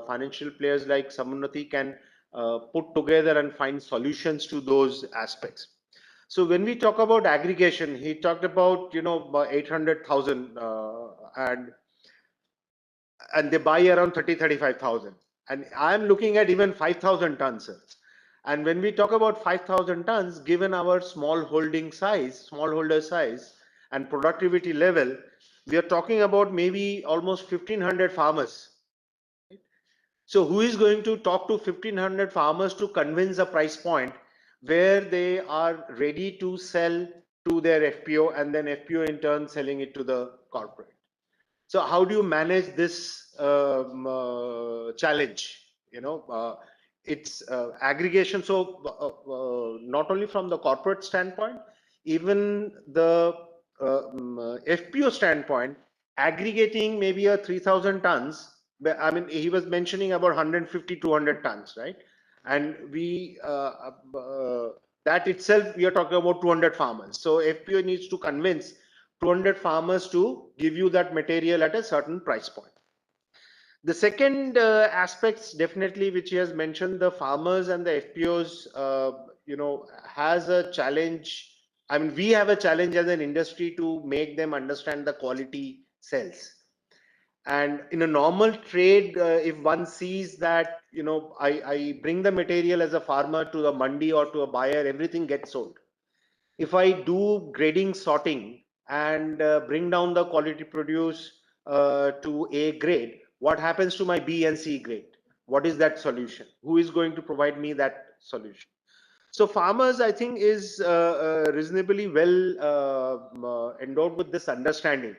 financial players like Samunnati can put together and find solutions to those aspects. So when we talk about aggregation, he talked about 800,000 and they buy around 35,000, and I'm looking at even 5,000 tons, sir. And when we talk about 5,000 tons, given our smallholder size and productivity level, we are talking about maybe almost 1,500 farmers. So who is going to talk to 1,500 farmers to convince a price point where they are ready to sell to their FPO, and then FPO in turn selling it to the corporate? So how do you manage this challenge? It's aggregation. So not only from the corporate standpoint, even the FPO standpoint, aggregating maybe a 3,000 tons. I mean, he was mentioning about 150, 200 tons, right? And we that itself, we are talking about 200 farmers. So FPO needs to convince 200 farmers to give you that material at a certain price point. The second aspects definitely which he has mentioned, the farmers and the FPOs, has a challenge. I mean, we have a challenge as an industry to make them understand the quality cells. And in a normal trade, if one sees that, I bring the material as a farmer to the mandi or to a buyer, everything gets sold. If I do grading sorting and bring down the quality produce to A grade, what happens to my B and C grade? What is that solution? Who is going to provide me that solution? So farmers, I think, is reasonably well endowed with this understanding.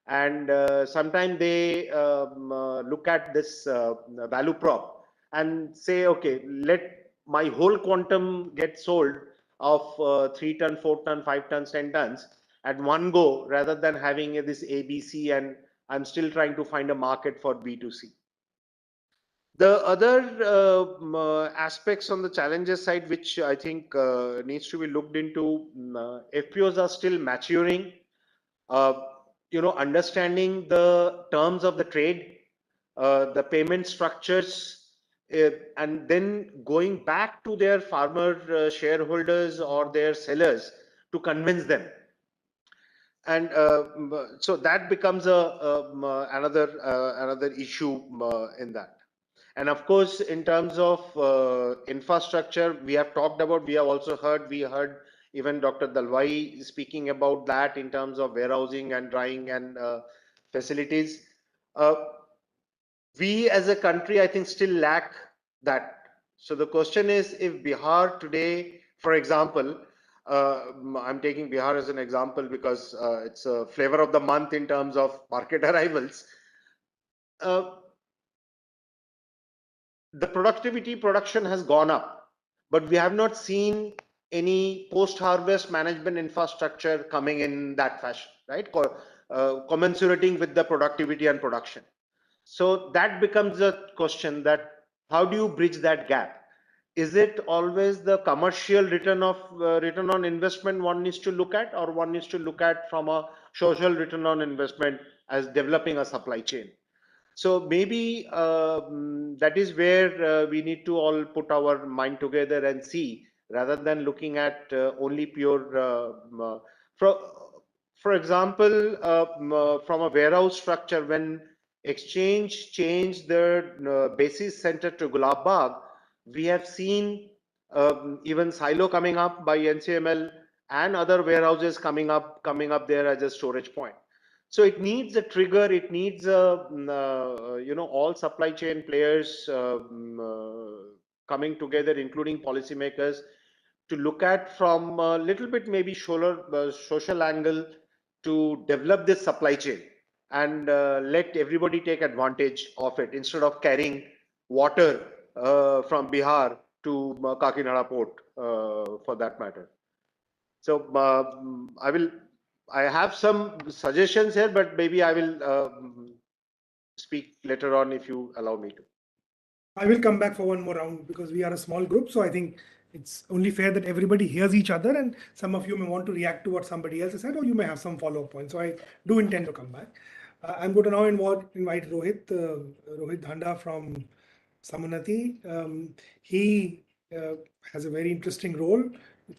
And sometimes they look at this value prop and say, okay, let my whole quantum get sold of 3 ton, 4 ton, 5 tons, 10 tons at one go, rather than having this ABC, and I'm still trying to find a market for B2C. The other aspects on the challenges side, which I think needs to be looked into, FPOs are still maturing, understanding the terms of the trade, the payment structures, and then going back to their farmer shareholders or their sellers to convince them. And so that becomes another issue in that. And of course, in terms of infrastructure, we have talked about, we have also heard, we heard even Dr. Dalwai speaking about that in terms of warehousing and drying and facilities. We as a country, I think, still lack that. So the question is, if Bihar today, for example, I'm taking Bihar as an example because it's a flavor of the month in terms of market arrivals. The production has gone up, but we have not seen any post-harvest management infrastructure coming in that fashion, right? Commensurating with the productivity and production. So that becomes a question, that how do you bridge that gap? Is it always the commercial return on investment one needs to look at, or one needs to look at from a social return on investment as developing a supply chain? So maybe that is where we need to all put our mind together and see, rather than looking at only pure. For example, from a warehouse structure, when exchange changed the basis center to Gulab Bagh, we have seen even silo coming up by NCML and other warehouses coming up there as a storage point. So it needs a trigger. It needs all supply chain players coming together, including policymakers, to look at from a little bit maybe social angle to develop this supply chain and let everybody take advantage of it, instead of carrying water from Bihar to Kakinada port, for that matter. So I have some suggestions here, but maybe I will speak later on if you allow me to. I will come back for one more round because we are a small group. So I think it's only fair that everybody hears each other, and some of you may want to react to what somebody else has said, or you may have some follow-up points. So I do intend to come back. I'm going to now invite Rohit Dhanda from Samunati. He has a very interesting role,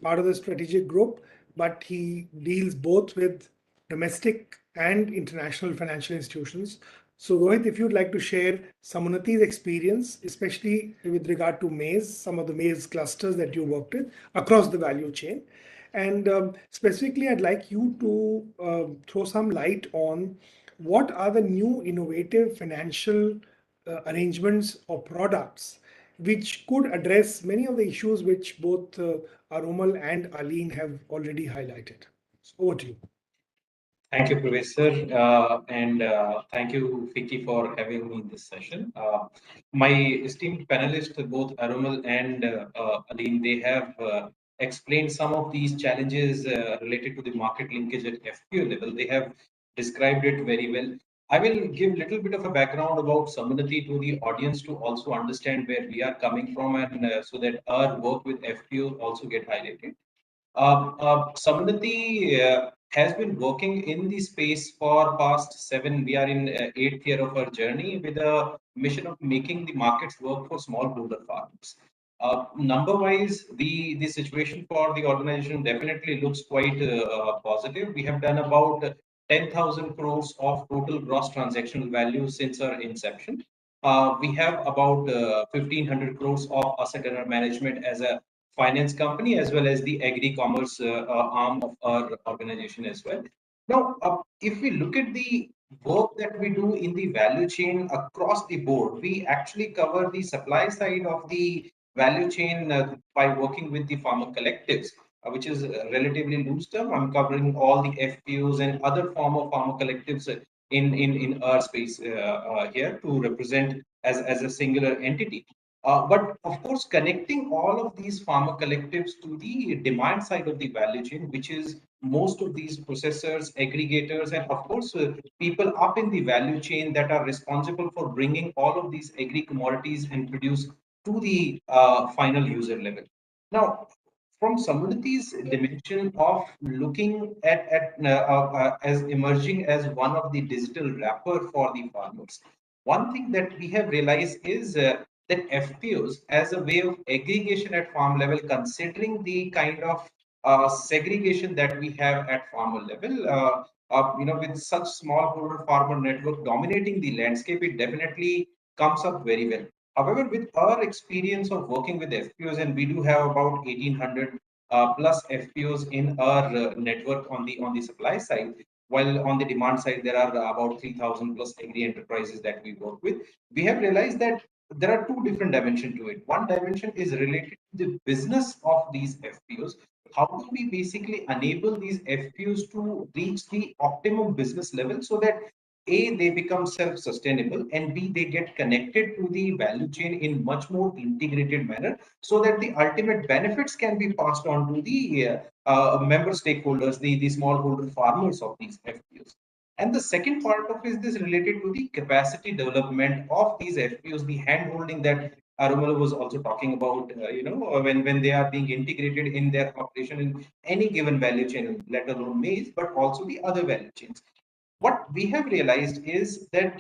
part of the strategic group, but he deals both with domestic and international financial institutions. So Rohit, if you'd like to share Samunati's experience, especially with regard to maize, some of the maize clusters that you worked with across the value chain. And specifically, I'd like you to throw some light on what are the new innovative financial arrangements or products which could address many of the issues which both Aromal and Aline have already highlighted. So over to you. Thank you, Professor, and thank you, Vicky, for having me in this session. My esteemed panelists, both Aromal and Aline, they have explained some of these challenges related to the market linkage at FPO level. They have described it very well. I will give a little bit of a background about Samunati to the audience to also understand where we are coming from, and so that our work with FPO also get highlighted. Samunati has been working in the space for past 7. We are in 8th year of our journey with a mission of making the markets work for smallholder farmers. Number-wise, the situation for the organization definitely looks quite positive. We have done about 10,000 crores of total gross transactional value since our inception. We have about 1,500 crores of asset under management as a finance company, as well as the agri-commerce arm of our organization as well. Now, if we look at the work that we do in the value chain across the board, we actually cover the supply side of the value chain by working with the farmer collectives, which is a relatively loose term. I'm covering all the FPOs and other form of farmer collectives in our space here to represent as a singular entity. But of course, connecting all of these farmer collectives to the demand side of the value chain, which is most of these processors, aggregators, and of course, people up in the value chain that are responsible for bringing all of these agri commodities and produce to the final user level. Now, from Samunati's dimension of looking at as emerging as one of the digital wrapper for the farmers, one thing that we have realized is that FPOs as a way of aggregation at farm level, considering the kind of segregation that we have at farmer level, with such smallholder farmer network dominating the landscape, it definitely comes up very well. However, with our experience of working with FPOs, and we do have about 1,800 plus FPOs in our network on the supply side, while on the demand side there are about 3,000 plus agri enterprises that we work with. We have realized that there are two different dimensions to it. One dimension is related to the business of these FPOs. How do we basically enable these FPOs to reach the optimum business level so that A, they become self-sustainable, and B, they get connected to the value chain in much more integrated manner so that the ultimate benefits can be passed on to the member stakeholders, the smallholder farmers of these FPOs. And the second part of is this related to the capacity development of these FPOs, the hand holding that Arumala was also talking about, when they are being integrated in their operation in any given value chain, let alone maize, but also the other value chains. What we have realized is that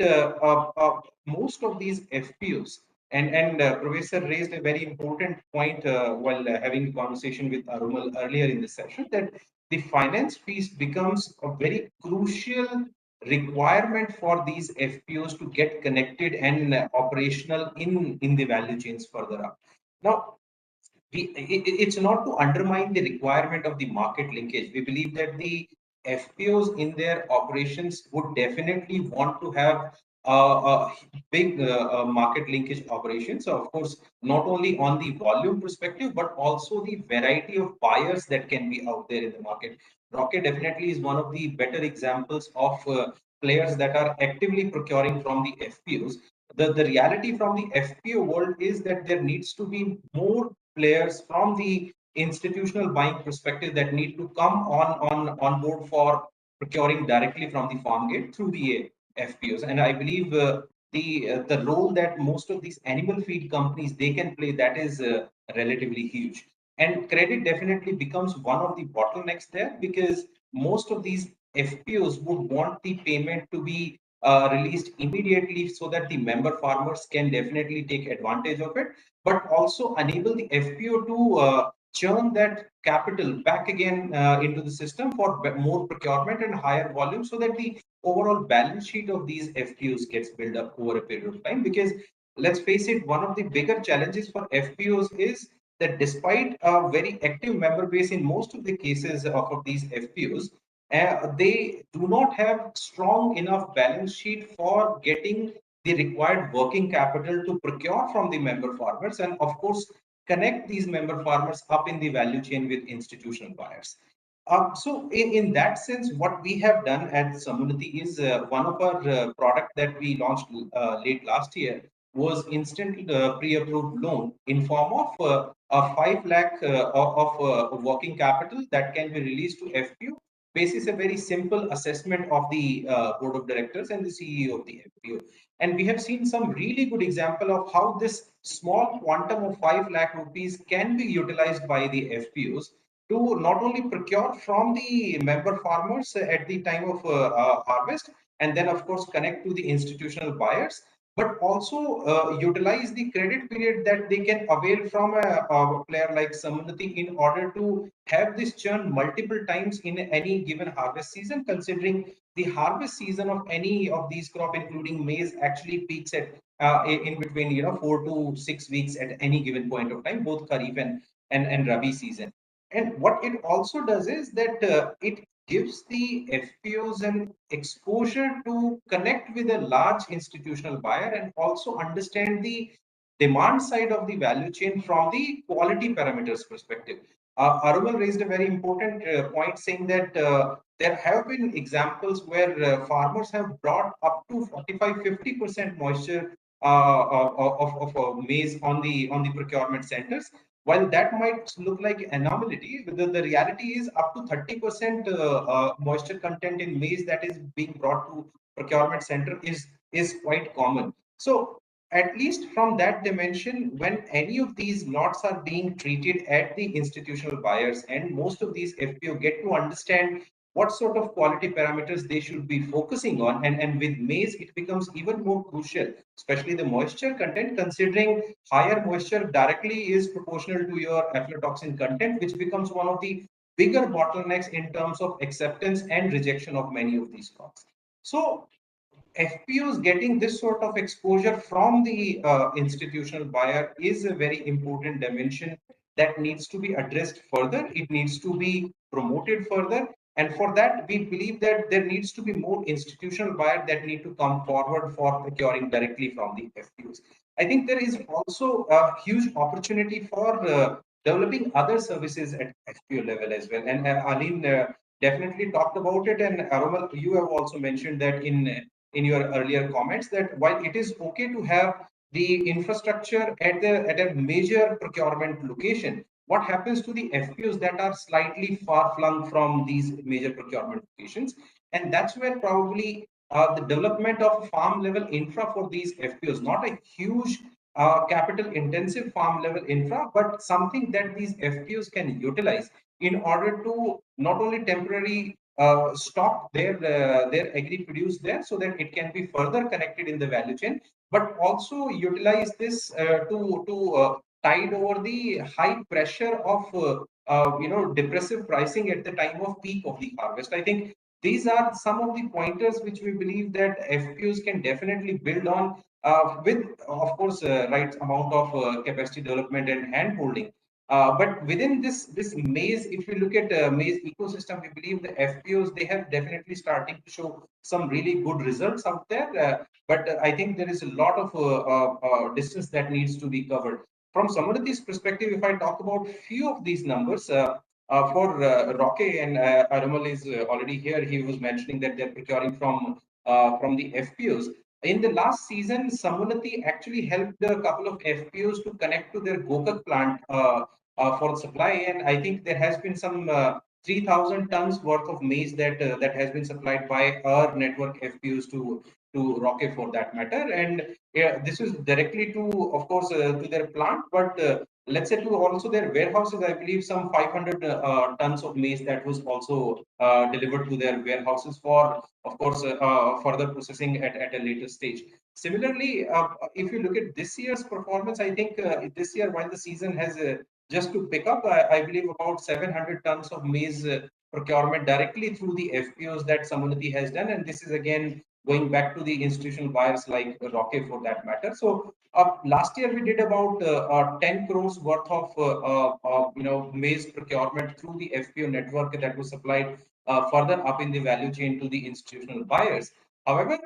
most of these FPOs, and Professor raised a very important point while having a conversation with Arumal earlier in the session, that the finance piece becomes a very crucial requirement for these FPOs to get connected and operational in the value chains further up. Now, it's not to undermine the requirement of the market linkage. We believe that the FPOs in their operations would definitely want to have a big market linkage operations. So, of course, not only on the volume perspective, but also the variety of buyers that can be out there in the market. Rocket definitely is one of the better examples of players that are actively procuring from the FPOs. The reality from the FPO world is that there needs to be more players from the institutional buying perspective that need to come on board for procuring directly from the farm gate through the FPOs. And I believe the role that most of these animal feed companies they can play, that is relatively huge. And credit definitely becomes one of the bottlenecks there, because most of these FPOs would want the payment to be released immediately so that the member farmers can definitely take advantage of it, but also enable the FPO to churn that capital back again into the system for more procurement and higher volume, so that the overall balance sheet of these FPOs gets built up over a period of time. Because let's face it, one of the bigger challenges for FPOs is that despite a very active member base in most of the cases of these FPOs, they do not have strong enough balance sheet for getting the required working capital to procure from the member farmers, and of course connect these member farmers up in the value chain with institutional buyers. So in that sense, what we have done at Samunati is one of our product that we launched late last year was instant pre-approved loan in form of a 5 lakh of working capital that can be released to FPO basis a very simple assessment of the board of directors and the CEO of the FPO. And we have seen some really good example of how this small quantum of 5 lakh rupees can be utilized by the FPOs to not only procure from the member farmers at the time of harvest, and then of course connect to the institutional buyers, but also utilize the credit period that they can avail from a player like Samunati in order to have this churn multiple times in any given harvest season, considering the harvest season of any of these crop, including maize, actually peaks at in between 4 to 6 weeks at any given point of time, both Kharif and Rabi season. And what it also does is that it gives the FPOs an exposure to connect with a large institutional buyer and also understand the demand side of the value chain from the quality parameters perspective. Arumal raised a very important point, saying that there have been examples where farmers have brought up to 45-50% moisture of maize on the procurement centers. While that might look like anomaly, the reality is up to 30% moisture content in maize that is being brought to procurement center is quite common. So at least from that dimension, when any of these lots are being treated at the institutional buyers, and most of these FPO get to understand what sort of quality parameters they should be focusing on, and with maize it becomes even more crucial, especially the moisture content, considering higher moisture directly is proportional to your aflatoxin content, which becomes one of the bigger bottlenecks in terms of acceptance and rejection of many of these crops. So FPOs getting this sort of exposure from the institutional buyer is a very important dimension that needs to be addressed further. It needs to be promoted further. And for that, we believe that there needs to be more institutional buyer that need to come forward for procuring directly from the FPOs. I think there is also a huge opportunity for developing other services at FPO level as well. And Aline definitely talked about it, and Aromal, you have also mentioned that in your earlier comments, that while it is okay to have the infrastructure at a major procurement location, what happens to the FPOs that are slightly far flung from these major procurement locations? And that's where probably the development of farm level infra for these FPOs, not a huge capital intensive farm level infra, but something that these FPOs can utilize in order to not only temporarily stop their agri produce there so that it can be further connected in the value chain, but also utilize this to tide over the high pressure of depressive pricing at the time of peak of the harvest. I think these are some of the pointers which we believe that FPOs can definitely build on with, of course, right amount of capacity development and hand holding. But within this maize, if you look at maize ecosystem, we believe the FPOs, they have definitely starting to show some really good results out there. But I think there is a lot of distance that needs to be covered. From Samruddhi's perspective, if I talk about few of these numbers, for Roque, and Aramal is already here, he was mentioning that they're procuring from the FPOs. In the last season, Samruddhi actually helped a couple of FPOs to connect to their Gokak plant for supply, and I think there has been some 3,000 tons worth of maize that has been supplied by our network FPOs to Roque for that matter. And this is directly to, of course, to their plant, but let's say to also their warehouses. I believe some 500 tons of maize that was also delivered to their warehouses for, of course, further processing at a later stage. Similarly, if you look at this year's performance, I think this year, while the season has just to pick up, I believe about 700 tons of maize procurement directly through the FPOs that Samruddhi has done. And this is again going back to the institutional buyers like Roque for that matter. So last year we did about 10 crores worth of maize procurement through the FPO network that was supplied further up in the value chain to the institutional buyers. However,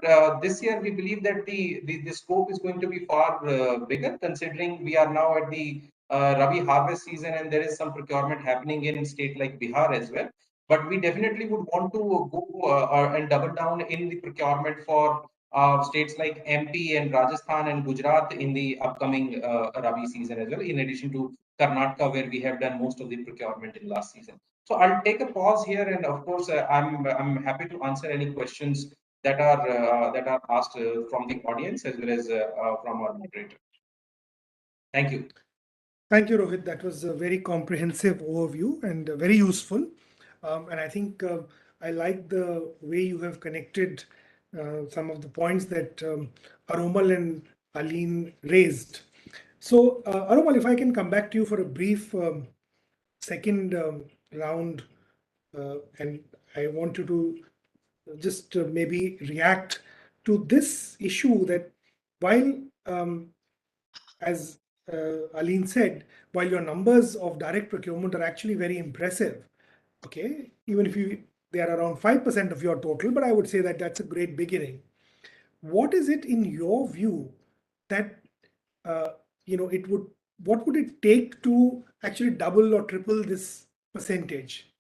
this year we believe that the scope is going to be far bigger, considering we are now at the Rabi harvest season and there is some procurement happening in state like Bihar as well. But we definitely would want to go and double down in the procurement for states like MP and Rajasthan and Gujarat in the upcoming Rabi season as well, in addition to Karnataka, where we have done most of the procurement in last season. So I'll take a pause here, and of course, I'm happy to answer any questions that are asked from the audience as well as from our moderator. Thank you. Thank you, Rohit. That was a very comprehensive overview and very useful. And I think I like the way you have connected some of the points that Aromal and Aline raised. So, Aromal, if I can come back to you for a brief second round, and I want you to just maybe react to this issue that while, as Aline said, while your numbers of direct procurement are actually very impressive, okay, even if they are around 5% of your total, but I would say that that's a great beginning. What is it in your view that what would it take to actually double or triple this percentage?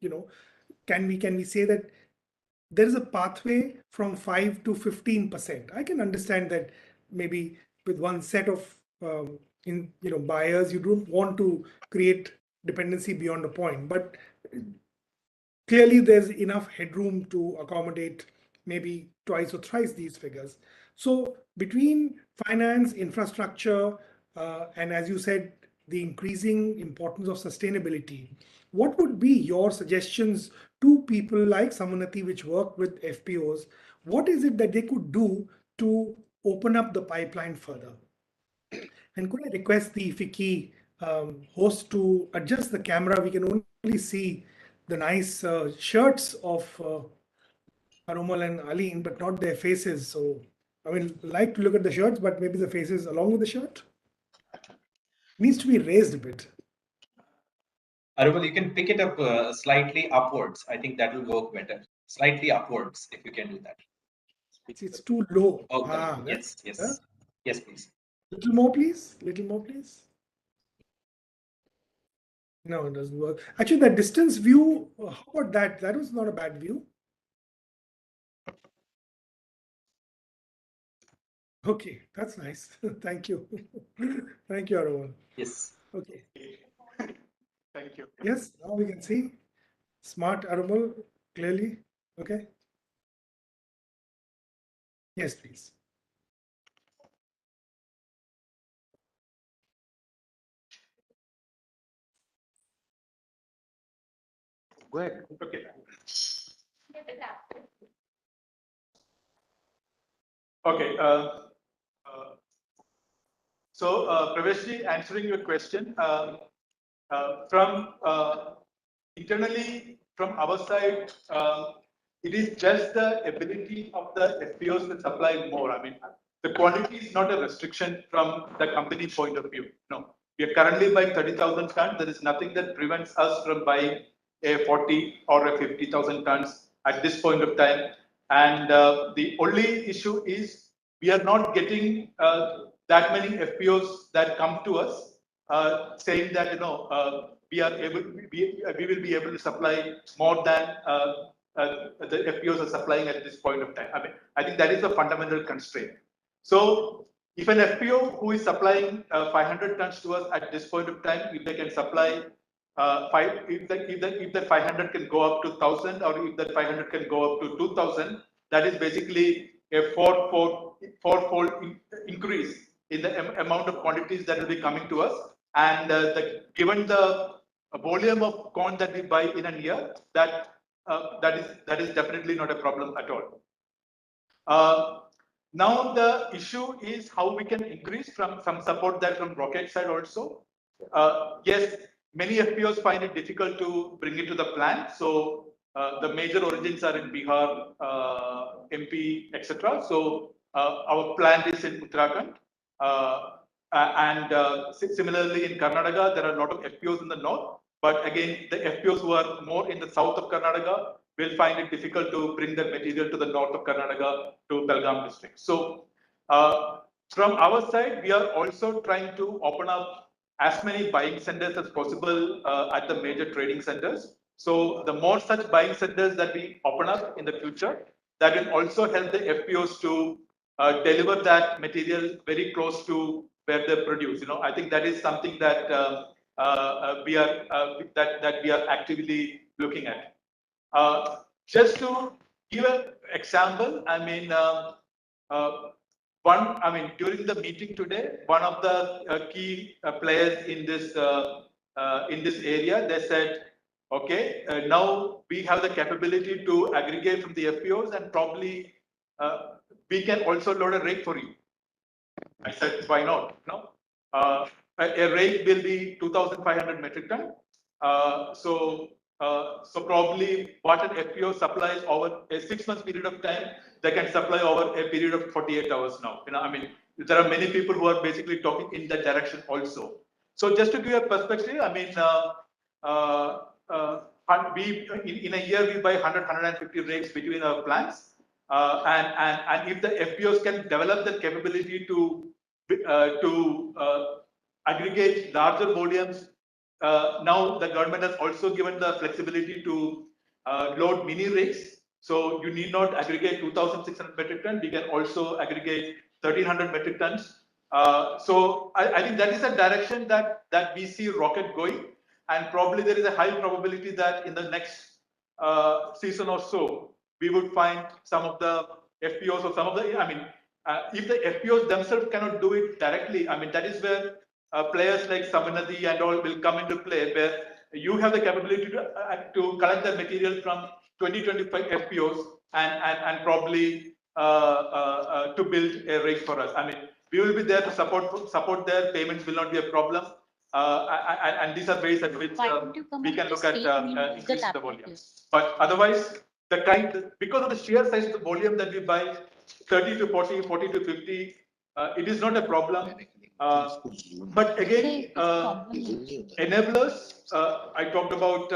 Can we say that there is a pathway from 5 to 15%? I can understand that maybe with one set of buyers, you don't want to create dependency beyond a point, but clearly there's enough headroom to accommodate maybe twice or thrice these figures. So between finance, infrastructure, and as you said, the increasing importance of sustainability, what would be your suggestions to people like Samruddhi, which work with FPOs? What is it that they could do to open up the pipeline further? And could I request the FICCI host to adjust the camera? We can only see the nice shirts of Aromal and Aline, but not their faces. So I mean, like to look at the shirts, but maybe the faces along with the shirt needs to be raised a bit. Arumal, you can pick it up slightly upwards. I think that will work better. Slightly upwards, if you can do that. It's too low. Oh, yes, yes. Yes, please. Little more, please. Little more, please. No, it doesn't work. Actually, the distance view, how about that? That was not a bad view. Okay, that's nice. Thank you. Thank you, Araval. Yes. Okay. Thank you. Yes, now we can see smart Araval clearly. Okay. Yes, please. Go ahead. Okay. Okay. So, Praveshji, answering your question, from internally from our side, it is just the ability of the FPOs to supply more. I mean, the quantity is not a restriction from the company point of view. No, we are currently buying 30,000 tons. There is nothing that prevents us from buying a 40 or a 50,000 tons at this point of time. And the only issue is we are not getting that many FPOs that come to us saying that we are able, we will be able to supply more than the FPOs are supplying at this point of time. I mean, I think that is a fundamental constraint. So if an FPO who is supplying 500 tons to us at this point of time, if they can supply if that 500 can go up to 1,000, or if that 500 can go up to 2,000, that is basically a fourfold increase in the amount of quantities that will be coming to us. And given the volume of corn that we buy in a year, that is definitely not a problem at all. Now the issue is how we can increase from some support that from Rocket side also. Yes, many FPOs find it difficult to bring it to the plant. So the major origins are in Bihar, MP, etc. So our plant is in Uttarakhand. Similarly in Karnataka, there are a lot of FPOs in the north. But again, the FPOs who are more in the south of Karnataka will find it difficult to bring the material to the north of Karnataka to Belgaum district. So from our side, we are also trying to open up as many buying centers as possible at the major trading centers. So the more such buying centers that we open up in the future, that will also help the FPOs to deliver that material very close to where they produce. I think that is something that we are actively looking at. Just to give an example, I mean, during the meeting today, one of the key players in this area, they said, okay, now we have the capability to aggregate from the FPOs, and probably we can also load a rake for you. I said, why not? No, a rake will be 2,500 metric ton. So probably what an FPO supplies over a 6 months period of time, they can supply over a period of 48 hours now. I mean, there are many people who are basically talking in that direction also. So just to give a perspective, I mean, in a year we buy 150 rakes between our plants. And if the FPOs can develop the capability to aggregate larger volumes, now the government has also given the flexibility to load mini rakes. So you need not aggregate 2,600 metric tons. We can also aggregate 1,300 metric tons. So I think that is a direction that we see Rocket going, and probably there is a high probability that in the next season or so, we would find some of the FPOs or some of the, I mean, if the FPOs themselves cannot do it directly, I mean, that is where players like Samanadi and all will come into play, where you have the capability to collect the material from 20-25 FPOs and probably to build a rake for us. I mean, we will be there to support their payments, will not be a problem. And these are ways at which we can look at increasing the volume. But otherwise, because of the sheer size of the volume that we buy, 30 to 40, 40 to 50, it is not a problem. But again, enablers, I talked about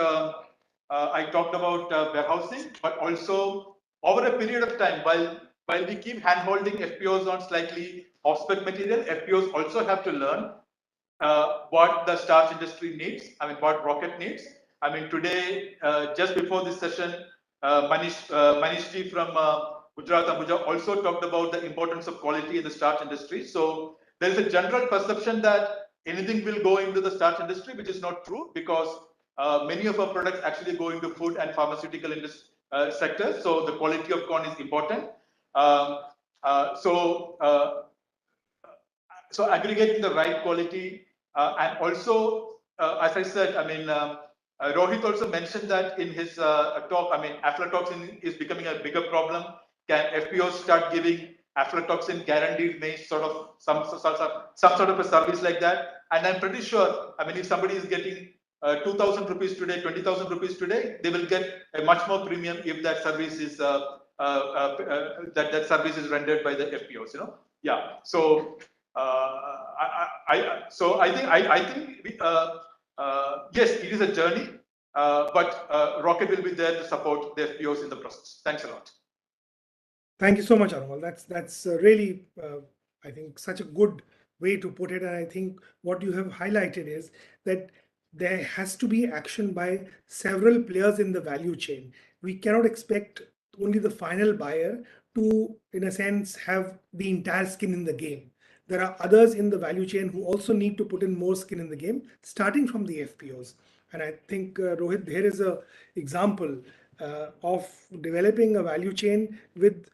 warehousing, but also over a period of time, while we keep hand-holding FPOs on slightly off-spec material, FPOs also have to learn what the starch industry needs. I mean, what Rocket needs. I mean, today, just before this session, Manish ji from Gujarat Ambuja also talked about the importance of quality in the starch industry. So there is a general perception that anything will go into the starch industry, which is not true, because many of our products actually go into food and pharmaceutical sectors. So the quality of corn is important. So aggregating the right quality and also, as I said, I mean, Rohit also mentioned that in his talk. I mean, aflatoxin is becoming a bigger problem. Can FPOs start giving aflatoxin guaranteed maize sort of some sort of a service like that? And I'm pretty sure, I mean, if somebody is getting 2,000 rupees today, 20,000 rupees today, they will get a much more premium if that service is that service is rendered by the FPOs. You know, yeah. So I think yes, it is a journey, but Rocket will be there to support the FPOs in the process. Thanks a lot. Thank you so much, Anumal. That's really, I think, such a good way to put it. And I think what you have highlighted is that there has to be action by several players in the value chain. We cannot expect only the final buyer to, in a sense, have the entire skin in the game. There are others in the value chain who also need to put in more skin in the game, starting from the FPOs. And I think, Rohit, here is an example of developing a value chain with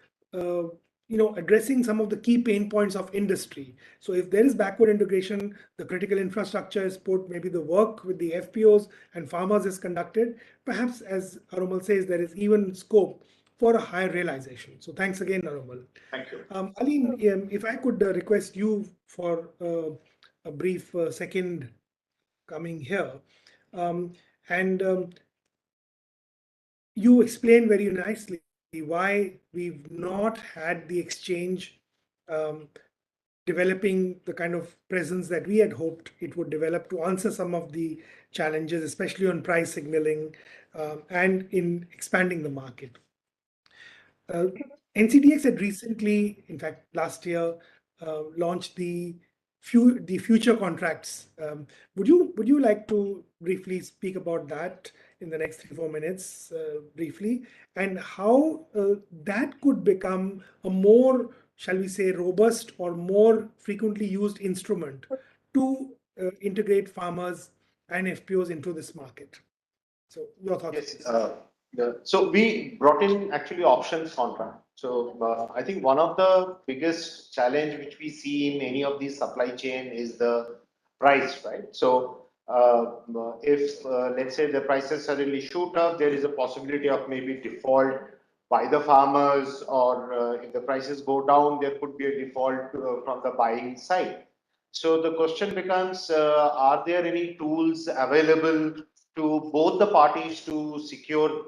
addressing some of the key pain points of industry. So if there is backward integration, the critical infrastructure is put, maybe the work with the FPOs and farmers is conducted, perhaps, as Arumal says, there is even scope for a higher realization. So thanks again, Arumal. Thank you. Aline, if I could request you for a brief second coming here. You explained very nicely why we've not had the exchange developing the kind of presence that we had hoped it would develop to answer some of the challenges, especially on price signaling and in expanding the market. NCDX had recently, in fact, last year, launched the future contracts. Would you like to briefly speak about that in the next 3-4 minutes, briefly, and how that could become a more, shall we say, robust or more frequently used instrument to integrate farmers and FPOs into this market? So your thoughts. Yes. So we brought in actually options contract. So I think one of the biggest challenge which we see in any of these supply chain is the price, right? So if let's say the prices suddenly shoot up, there is a possibility of maybe default by the farmers, or if the prices go down, there could be a default from the buying side. So the question becomes, are there any tools available to both the parties to secure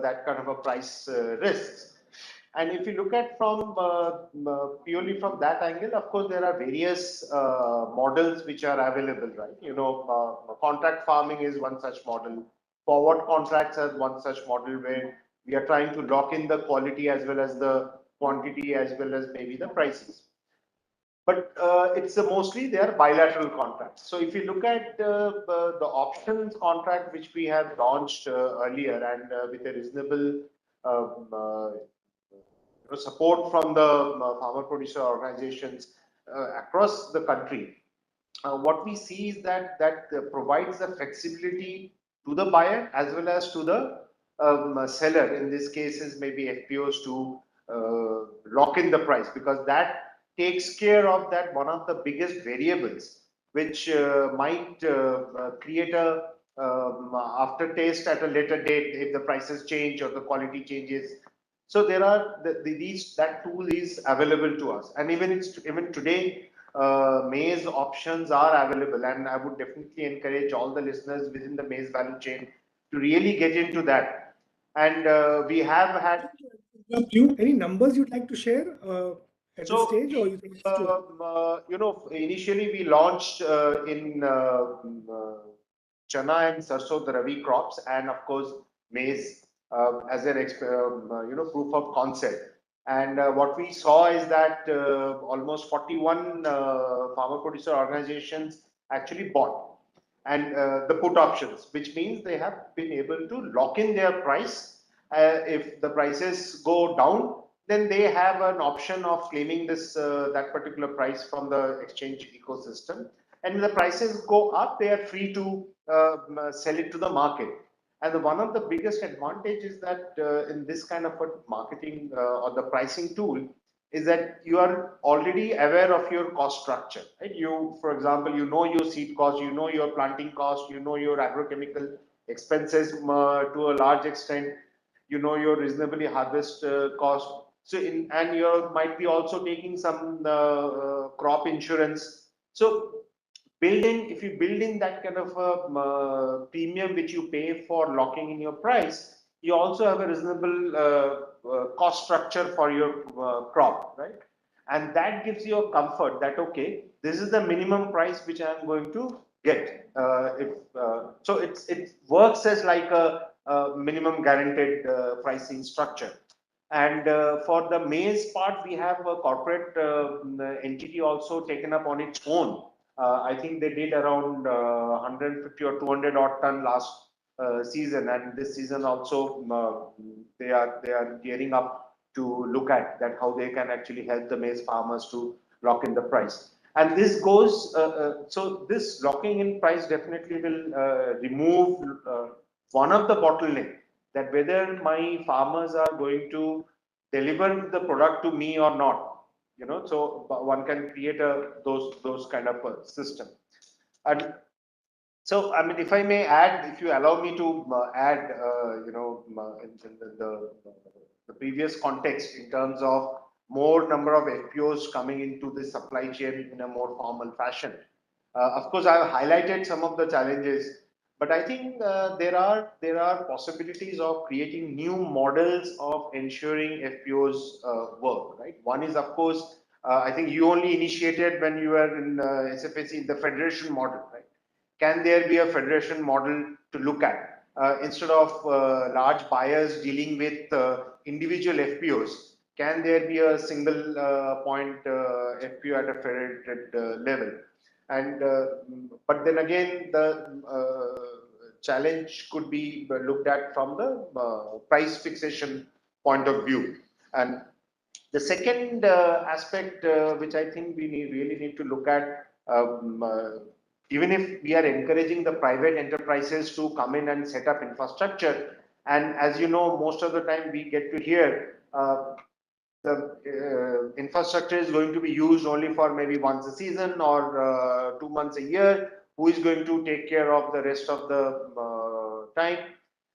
that kind of a price risks? And if you look at from purely from that angle, of course, there are various models which are available, right? You know, contract farming is one such model. Forward contracts are one such model where we are trying to lock in the quality as well as the quantity as well as maybe the prices. But it's mostly they are bilateral contracts. So if you look at the options contract which we have launched earlier, and with a reasonable support from the farmer producer organizations across the country, what we see is that provides the flexibility to the buyer as well as to the seller. In this case, is maybe FPOs to lock in the price, because that takes care of that one of the biggest variables which might create a aftertaste at a later date if the prices change or the quality changes. So there are that tool is available to us, and even today maize options are available, and I would definitely encourage all the listeners within the maize value chain to really get into that. And we have had any numbers you'd like to share at this stage, or you think it's too... you know, initially we launched in chana and sarso, the rabi crops, and of course maize as an proof of concept. And what we saw is that almost 41 farmer producer organizations actually bought and the put options, which means they have been able to lock in their price. If the prices go down, then they have an option of claiming this that particular price from the exchange ecosystem. And when the prices go up, they are free to sell it to the market. And one of the biggest advantage is that in this kind of a marketing or the pricing tool is that you are already aware of your cost structure, right? You, for example, you know your seed cost, you know your planting cost, you know your agrochemical expenses to a large extent, you know your reasonably harvest cost. So, and you might be also taking some crop insurance. So, if you build in that kind of a premium which you pay for locking in your price, you also have a reasonable cost structure for your crop, right? And that gives you a comfort that, okay, this is the minimum price which I am going to get. So it works as like a minimum guaranteed pricing structure. And for the maize part, we have a corporate entity also taken up on its own. I think they did around 150 or 200 odd ton last season, and this season also they are gearing up to look at that how they can actually help the maize farmers to lock in the price. And this goes so this locking in price definitely will remove one of the bottleneck, that whether my farmers are going to deliver the product to me or not, you know. So one can create those kind of a system. And so, I mean, if I may add, if you allow me to add, you know, in the previous context in terms of more number of FPOs coming into the supply chain in a more formal fashion. Of course, I have highlighted some of the challenges, but I think there are possibilities of creating new models of ensuring FPOs work. Right. One is, of course, I think you only initiated when you were in SFAC, the federation model, right? Can there be a federation model to look at instead of large buyers dealing with individual FPOs? Can there be a single point FPO at a federated level? And but then again, the challenge could be looked at from the price fixation point of view. And the second aspect, which I think we really need to look at, even if we are encouraging the private enterprises to come in and set up infrastructure, and as you know, most of the time we get to hear the infrastructure is going to be used only for maybe once a season or 2 months a year. Who is going to take care of the rest of the time?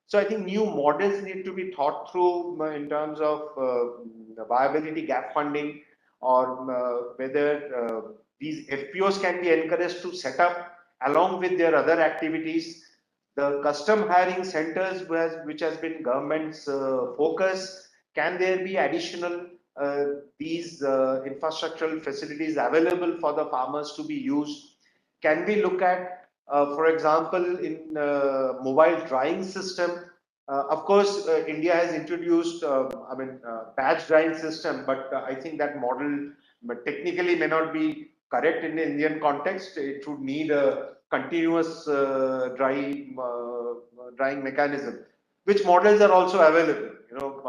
So I think new models need to be thought through in terms of the viability gap funding, or whether these FPOs can be encouraged to set up along with their other activities. The custom hiring centers, which has been government's focus, can there be additional these infrastructural facilities available for the farmers to be used? Can we look at, for example, in mobile drying system? Of course, India has introduced, batch drying system, but I think that model technically may not be correct in the Indian context. It would need a continuous drying mechanism, which models are also available, you know,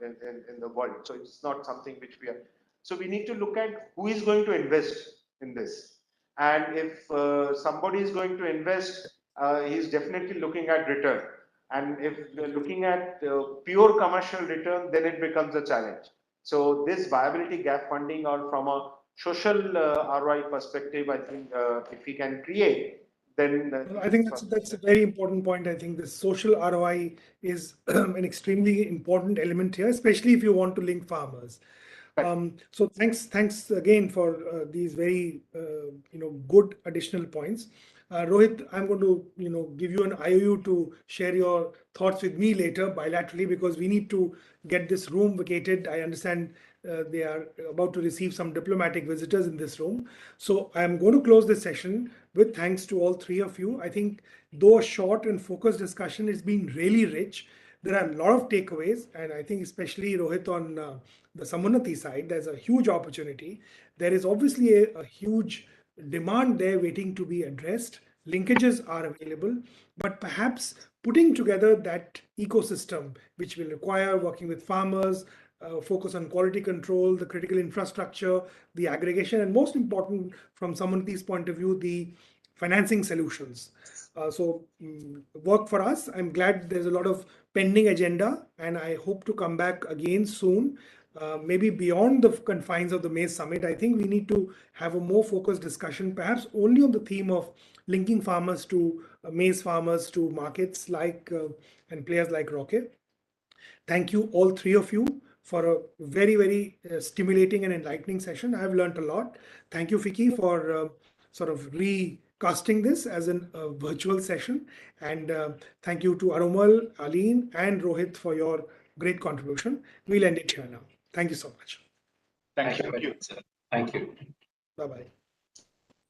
in the world. So it's not something which we are. So we need to look at who is going to invest in this. And if somebody is going to invest, he's definitely looking at return. And if we're looking at pure commercial return, then it becomes a challenge. So this viability gap funding, or from a social ROI perspective, I think if we can create, then I think that's a very important point. I think the social ROI is an extremely important element here, especially if you want to link farmers. So thanks again for these very good additional points. Rohit, I'm going to give you an IOU to share your thoughts with me later bilaterally, because we need to get this room vacated. I understand they are about to receive some diplomatic visitors in this room. So I'm going to close this session with thanks to all three of you. I think though a short and focused discussion, it's been really rich. there are a lot of takeaways, and I think especially Rohit on the Samunati side, there's a huge opportunity. There is obviously a huge demand there waiting to be addressed. Linkages are available, but perhaps putting together that ecosystem, which will require working with farmers, focus on quality control, the critical infrastructure, the aggregation, and most important from Samunati's point of view, the financing solutions. Work for us. I'm glad there's a lot of pending agenda, and I hope to come back again soon. Maybe beyond the confines of the Maize Summit, I think we need to have a more focused discussion, perhaps only on the theme of linking farmers to maize farmers to markets like and players like Rocket. Thank you, all three of you, for a very, very stimulating and enlightening session. I've learned a lot. Thank you, Vicky, for sort of recasting this as a virtual session. And thank you to Aromal, Aline, and Rohit for your great contribution. We'll end it here now. Thank you so much. Thank you very much, sir. Thank you. Bye-bye.